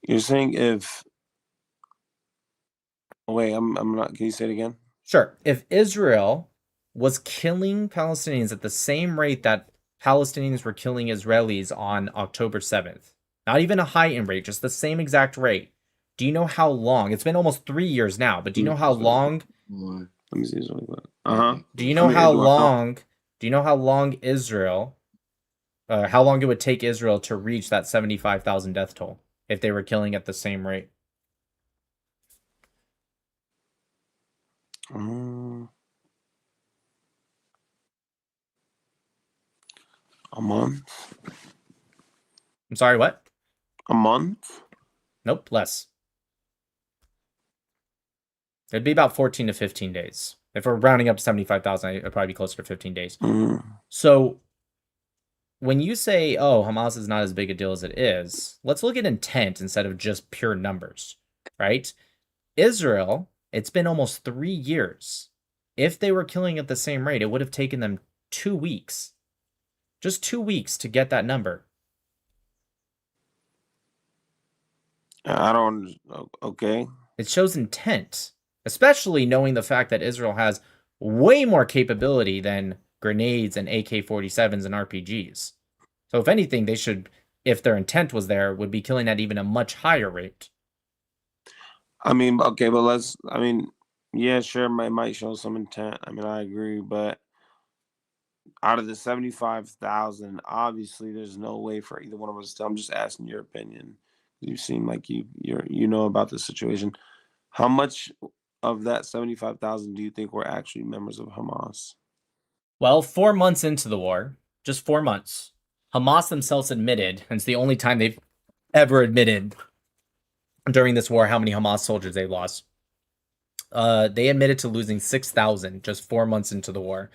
You're saying if wait, I'm not, can you say it again? Sure. If Israel was killing Palestinians at the same rate that Palestinians were killing Israelis on October 7th, not even a heightened rate, just the same exact rate, do you know how long? It's been almost 3 years now, but do you know how long? Let me see something. Uh-huh. Do you know how long? Do you know how long Israel, how long it would take Israel to reach that 75,000 death toll if they were killing at the same rate? A month? I'm sorry, what? A month? Nope, less. It'd be about 14 to 15 days. If we're rounding up to 75,000, it'd probably be closer to 15 days. So when you say, oh, Hamas is not as big a deal as it is, let's look at intent instead of just pure numbers, right? Israel, it's been almost 3 years. If they were killing at the same rate, it would have taken them 2 weeks. Just 2 weeks to get that number. I don't, okay. It shows intent, especially knowing the fact that Israel has way more capability than grenades and AK-47s and RPGs. So if anything, they should, if their intent was there, would be killing at even a much higher rate. I mean, okay, but yeah, sure, it might show some intent. I mean, I agree, but out of the 75,000, obviously there's no way for either one of us to, I'm just asking your opinion. You seem like you know about the situation. How much of that 75,000 do you think were actually members of Hamas? Well, 4 months into the war, just 4 months, Hamas themselves admitted, and it's the only time they've ever admitted during this war how many Hamas soldiers they lost. They admitted to losing 6,000 just 4 months into the war.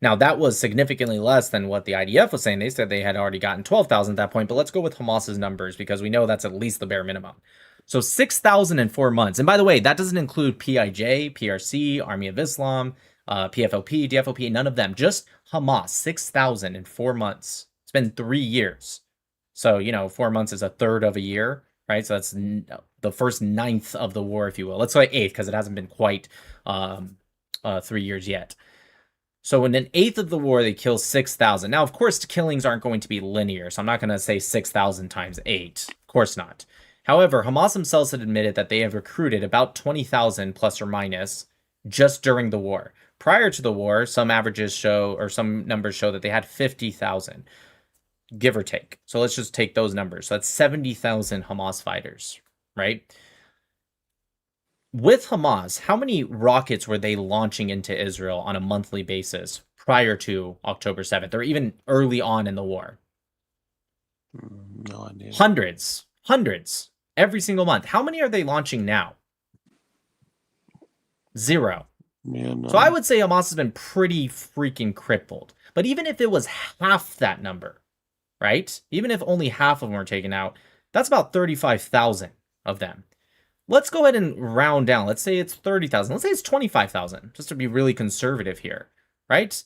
Now, that was significantly less than what the IDF was saying. They said they had already gotten 12,000 at that point, but let's go with Hamas's numbers because we know that's at least the bare minimum. So 6,000 in 4 months. And by the way, that doesn't include PIJ, PRC, Army of Islam, PFLP, DFLP, none of them. Just Hamas, 6,000 in 4 months. It's been 3 years. So, 4 months is a third of a year, right? So that's the first ninth of the war, if you will. Let's say eighth because it hasn't been quite 3 years yet. So in an eighth of the war, they kill 6,000. Now, of course, killings aren't going to be linear, so I'm not going to say 6,000 times 8. Of course not. However, Hamas themselves had admitted that they have recruited about 20,000 plus or minus just during the war. Prior to the war, some averages show, or some numbers show that they had 50,000, give or take. So let's just take those numbers. So that's 70,000 Hamas fighters, right? With Hamas, how many rockets were they launching into Israel on a monthly basis prior to October 7th, or even early on in the war? No idea. Hundreds every single month. How many are they launching now? 0. Yeah, no. So I would say Hamas has been pretty freaking crippled. But even if it was half that number, right? Even if only half of them are taken out, that's about 35,000 of them. Let's go ahead and round down. Let's say it's 30,000. Let's say it's 25,000, just to be really conservative here, right?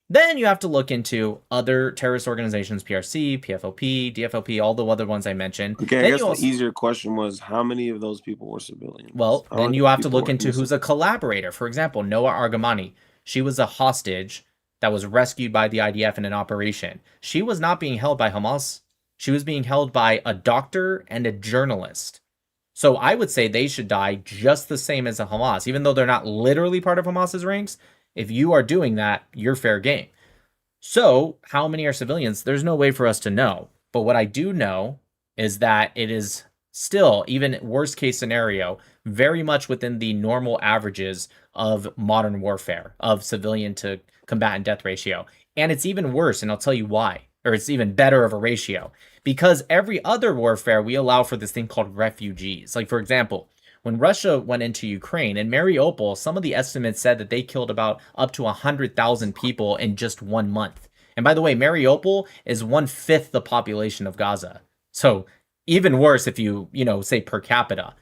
Then you have to look into other terrorist organizations, PRC, PFLP, DFLP, all the other ones I mentioned. Okay, I Then guess you the also, easier question was how many of those people were civilians? well, How then many you have to people look were into who's innocent? a collaborator. For example, Noah Argamani. She was a hostage that was rescued by the IDF in an operation. She was not being held by Hamas. She was being held by a doctor and a journalist. So I would say they should die just the same as a Hamas, even though they're not literally part of Hamas's ranks. If you are doing that, you're fair game. So how many are civilians? There's no way for us to know. But what I do know is that it is still, even worst case scenario, very much within the normal averages of modern warfare, of civilian to combatant death ratio. And it's even worse, and I'll tell you why. Or it's even better of a ratio. Because every other warfare, we allow for this thing called refugees. Like, for example, when Russia went into Ukraine, in Mariupol, some of the estimates said that they killed about up to 100,000 people in just 1 month. And by the way, Mariupol is 1/5 the population of Gaza. So even worse if you say per capita.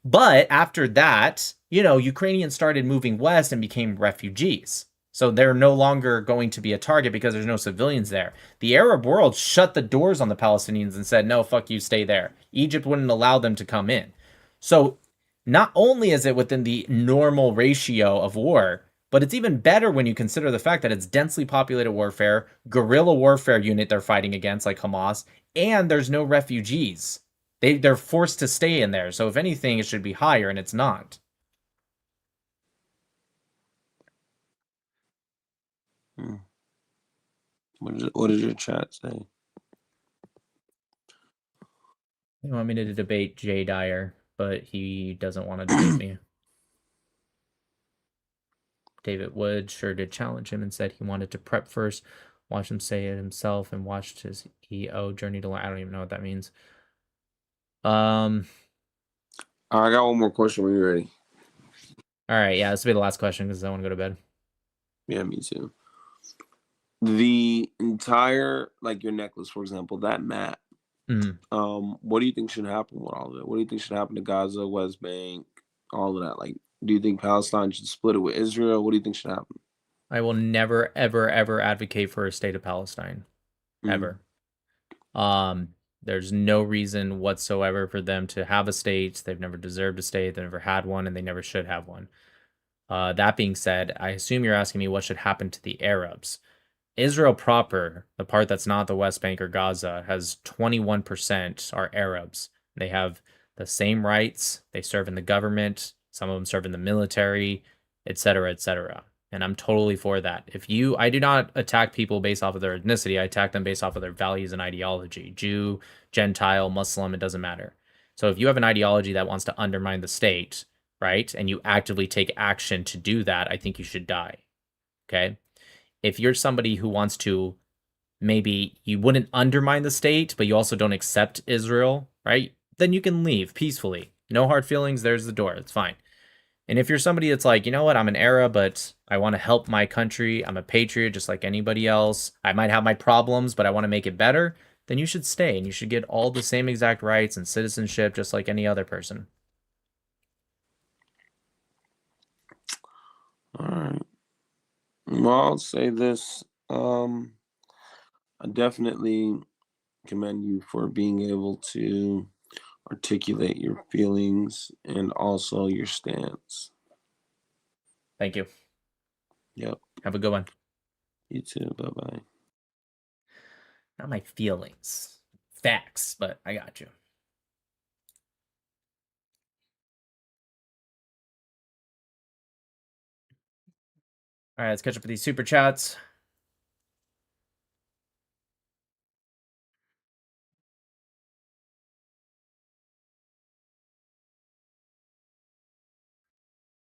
But after that, Ukrainians started moving west and became refugees. So they're no longer going to be a target because there's no civilians there. The Arab world shut the doors on the Palestinians and said, no, fuck you, stay there. Egypt wouldn't allow them to come in. So not only is it within the normal ratio of war, but it's even better when you consider the fact that it's densely populated warfare, guerrilla warfare unit they're fighting against like Hamas, and there's no refugees. They're forced to stay in there. So if anything, it should be higher, and it's not. What does your chat say? You want me to debate Jay Dyer, but he doesn't want to debate me. David Wood sure did challenge him and said he wanted to prep first, watch him say it himself, and watched his EO journey to learn. I don't even know what that means. I got one more question when you're ready. All right, yeah, this will be the last question because I want to go to bed. Yeah, me too. The entire, like your necklace, for example, that map. What do you think should happen with all of it? What do you think should happen to Gaza, West Bank, all of that? Like, do you think Palestine should split it with Israel? What do you think should happen? I will never, ever, ever advocate for a state of Palestine. Ever. There's no reason whatsoever for them to have a state. They've never deserved a state. They never had one, and they never should have one. That being said, I assume you're asking me what should happen to the Arabs. Israel proper, the part that's not the West Bank or Gaza, has 21% are Arabs. They have the same rights. They serve in the government. Some of them serve in the military, etc., etc. And I'm totally for that. I do not attack people based off of their ethnicity. I attack them based off of their values and ideology. Jew, Gentile, Muslim, it doesn't matter. So if you have an ideology that wants to undermine the state, right, and you actively take action to do that, I think you should die. Okay? If you're somebody who wants to, maybe you wouldn't undermine the state, but you also don't accept Israel, right? Then you can leave peacefully. No hard feelings. There's the door. It's fine. And if you're somebody that's like, you know what, I'm an Arab, but I want to help my country. I'm a patriot just like anybody else. I might have my problems, but I want to make it better. Then you should stay and you should get all the same exact rights and citizenship just like any other person. All right. Well, I'll say this. I definitely commend you for being able to articulate your feelings and also your stance. Thank you. Yep. Have a good one. You too. Bye-bye. Not my feelings. Facts, but I got you. All right, let's catch up with these super chats.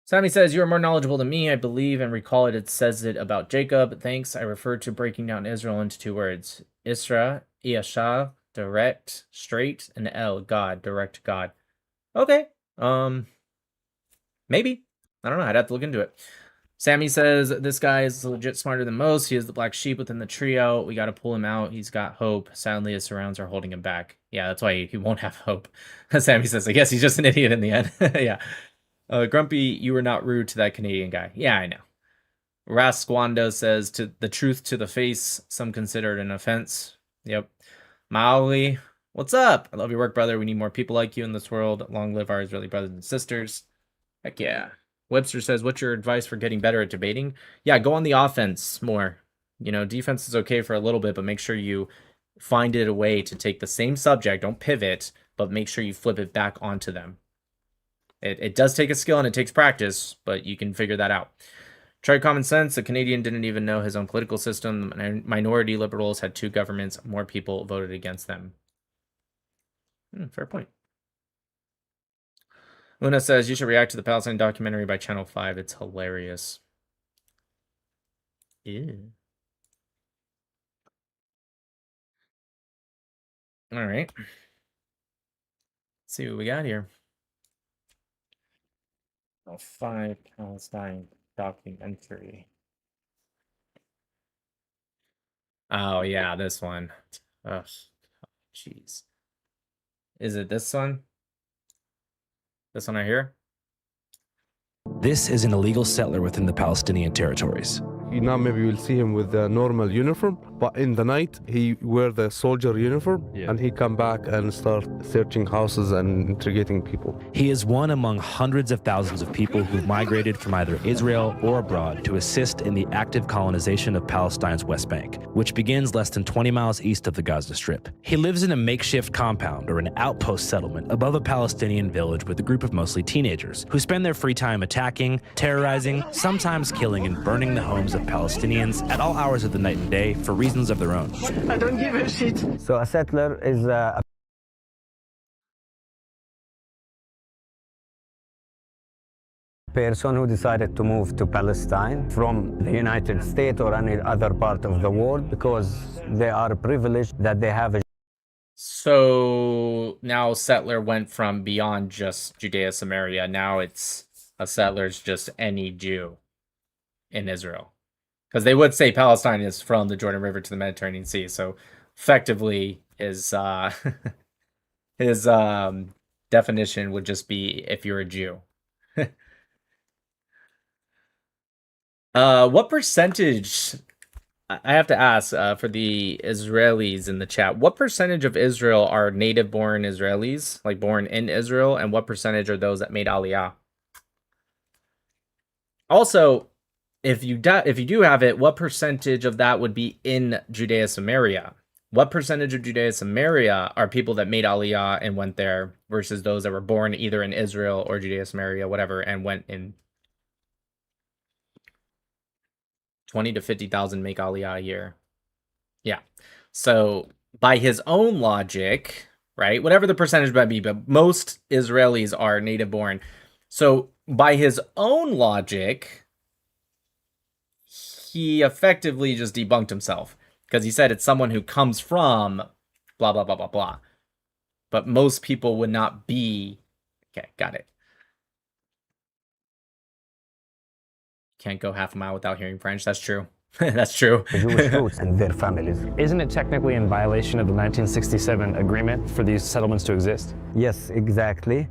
Sammy says, you are more knowledgeable than me. I believe and recall it says it about Jacob. Thanks. I refer to breaking down Israel into 2 words. Isra, Iyasha, direct, straight, and El, God, direct God. Okay. Maybe. I don't know. I'd have to look into it. Sammy says, this guy is legit smarter than most. He is the black sheep within the trio. We got to pull him out. He's got hope. Sadly, his surrounds are holding him back. Yeah, that's why he won't have hope. Sammy says, I guess he's just an idiot in the end. Yeah. Grumpy, you were not rude to that Canadian guy. Yeah, I know. Rasquando says, to the truth to the face, some consider it an offense. Yep. Maoli, what's up? I love your work, brother. We need more people like you in this world. Long live our Israeli brothers and sisters. Heck yeah. Webster says, what's your advice for getting better at debating? Yeah, go on the offense more. You know, defense is okay for a little bit, but make sure you find it a way to take the same subject, don't pivot, but make sure you flip it back onto them. It does take a skill and it takes practice, but you can figure that out. Try common sense. The Canadian didn't even know his own political system. Minority liberals had 2 governments. More people voted against them. Fair point. Luna says, you should react to the Palestine documentary by Channel 5. It's hilarious. Ew. All right. Let's see what we got here. A 5 Palestine documentary. Oh, yeah, this one. Ugh. Jeez. Is it this one? This one right here? This is an illegal settler within the Palestinian territories. Now maybe you'll see him with the normal uniform, but in the night he wear the soldier uniform, and he come back and start searching houses and interrogating people. He is one among hundreds of thousands of people who've migrated from either Israel or abroad to assist in the active colonization of Palestine's West Bank, which begins less than 20 miles east of the Gaza Strip. He lives in a makeshift compound or an outpost settlement above a Palestinian village with a group of mostly teenagers who spend their free time attacking, terrorizing, sometimes killing and burning the homes of Palestinians at all hours of the night and day for reasons of their own. I don't give a shit. So a settler is a person who decided to move to Palestine from the United States or any other part of the world because they are privileged that they have a. So now settler went from beyond just Judea Samaria. Now it's a settler's just any Jew in Israel. Because they would say Palestine is from the Jordan River to the Mediterranean Sea. So effectively his his definition would just be if you're a Jew. What percentage, I have to ask for the Israelis in the chat, what percentage of Israel are native born Israelis, like born in Israel, and what percentage are those that made Aliyah? Also, if you do have it, what percentage of that would be in Judea Samaria? What percentage of Judea Samaria are people that made Aliyah and went there versus those that were born either in Israel or Judea Samaria, whatever, and went in? 20 to 50,000 make Aliyah a year. Yeah. So by his own logic, right, whatever the percentage might be, but most Israelis are native born. So by his own logic, he effectively just debunked himself because he said it's someone who comes from blah, blah, blah, blah, blah. But most people would not be. Okay, got it. Can't go half a mile without hearing French. That's true. That's true. Jewish roots and their families. Isn't it technically in violation of the 1967 agreement for these settlements to exist? Yes, exactly.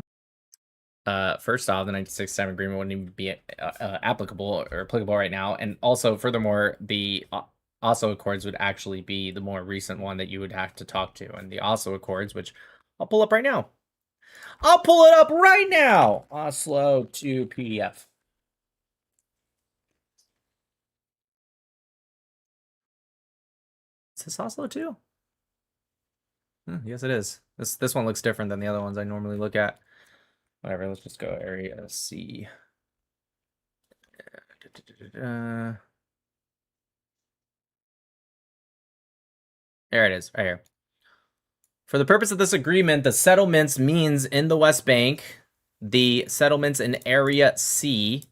First off, the 1967 agreement wouldn't even be applicable right now. And also, furthermore, the Oslo Accords would actually be the more recent one that you would have to talk to. And the Oslo Accords, which I'll pull up right now. I'll pull it up right now. Oslo to PDF. Is this Oslo too? Yes, it is. This one looks different than the other ones I normally look at. Whatever, let's just go area C. There it is, right here. For the purpose of this agreement, the settlements means in the West Bank, the settlements in Area C,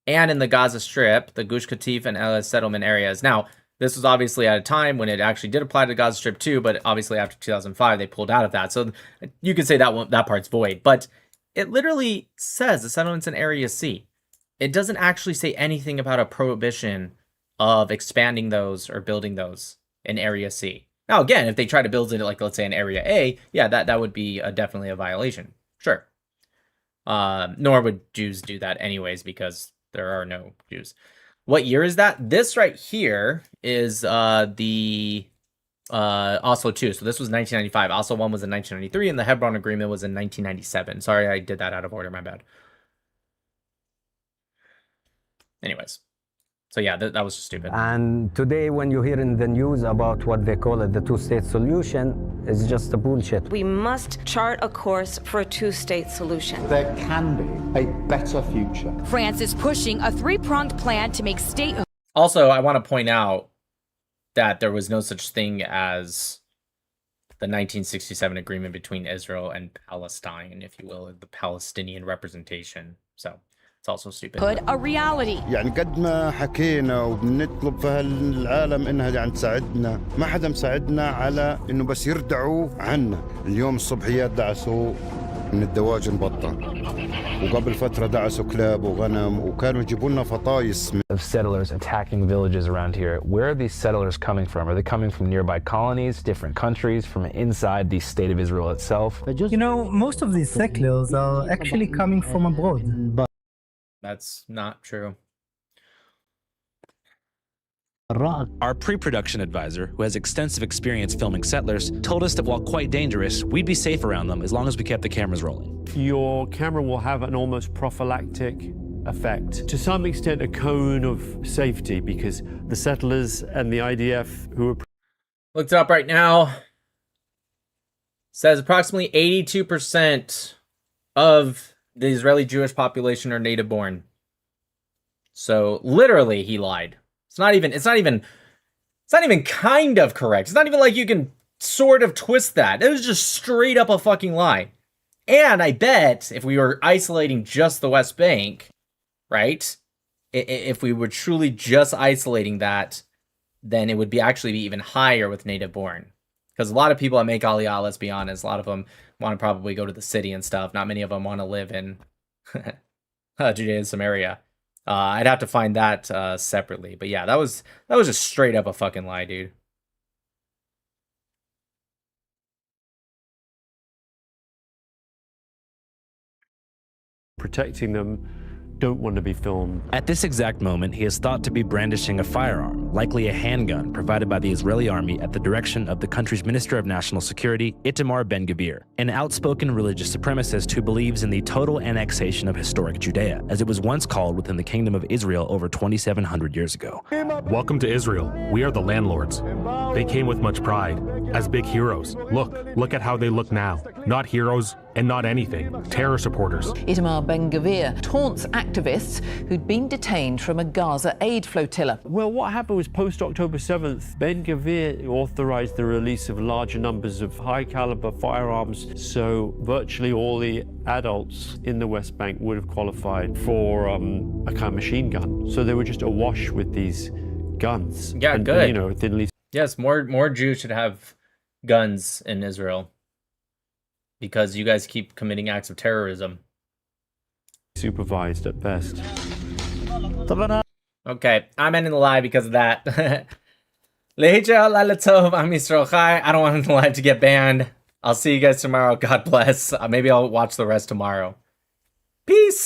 and in the Gaza Strip, the Gush Katif and Elah settlement areas. Now, this was obviously at a time when it actually did apply to the Gaza Strip too, but obviously after 2005, they pulled out of that. So you could say that part's void, but it literally says the settlements in Area C. it doesn't actually say anything about a prohibition of expanding those or building those in Area C. Now, again, if they try to build it like, let's say, in Area A, yeah, that would be definitely a violation. Sure. Nor would Jews do that anyways, because there are no Jews. What year is that? This right here is the Oslo II. So this was 1995. Oslo I was in 1993, and the Hebron Agreement was in 1997. Sorry, I did that out of order. My bad. Anyways. So yeah, that was just stupid. And today, when you hear in the news about what they call it, the two-state solution, it's just a bullshit. We must chart a course for a two-state solution. There can be a better future. France is pushing a three-pronged plan to make statehood. Also, I want to point out that there was no such thing as the 1967 agreement between Israel and Palestine, if you will, the Palestinian representation. So it's also stupid. A reality. يعني قد ما حكينا وبنطلب في هالعالم انها يعني تساعدنا، ما حدا مساعدنا على انه بس يردعوا عنا. اليوم الصبحيات دعسوا من الدواجن بطة، وقبل فترة دعسوا كلاب وغنم، وكانوا يجيبوا لنا فطايس. Of settlers attacking villages around here. Where are these settlers coming from? Are they coming from nearby colonies, different countries, from inside the state of Israel itself? You know, most of these settlers are actually coming from abroad. That's not true. Our pre-production advisor, who has extensive experience filming settlers, told us that while quite dangerous, we'd be safe around them as long as we kept the cameras rolling. Your camera will have an almost prophylactic effect. To some extent, a cone of safety, because the settlers and the IDF who are... Looked it up right now. Says approximately 82% of the Israeli Jewish population are native born. So literally he lied. It's not even kind of correct. It's not even like you can sort of twist that. It was just straight up a fucking lie. And I bet if we were isolating just the West Bank, right? If we were truly just isolating that, then it would be actually be even higher with native born. Because a lot of people that make Aliyah, let's be honest, a lot of them want to probably go to the city and stuff. Not many of them want to live in Judea and Samaria. I'd have to find that separately. But yeah, that was just straight up a fucking lie, dude. Protecting them don't want to be filmed. At this exact moment, he is thought to be brandishing a firearm, likely a handgun provided by the Israeli army at the direction of the country's Minister of National Security, Itamar Ben-Gvir, an outspoken religious supremacist who believes in the total annexation of historic Judea, as it was once called within the Kingdom of Israel over 2,700 years ago. Welcome to Israel. We are the landlords. They came with much pride, as big heroes. Look at how they look now. Not heroes and not anything. Terror supporters. Itamar Ben-Gvir taunts activists who'd been detained from a Gaza aid flotilla. Well, what happened was post-October 7th, Ben-Gvir authorized the release of larger numbers of high-caliber firearms, so virtually all the adults in the West Bank would have qualified for a kind of machine gun. So they were just awash with these guns. Yeah, and, good. You know, thinly... Yes, more Jews should have guns in Israel. Because you guys keep committing acts of terrorism. Supervised at best. Okay, I'm ending the live because of that. Lehija Lalatov, I'm Mr. Ochai. I don't want the live to get banned. I'll see you guys tomorrow. God bless. Maybe I'll watch the rest tomorrow. Peace.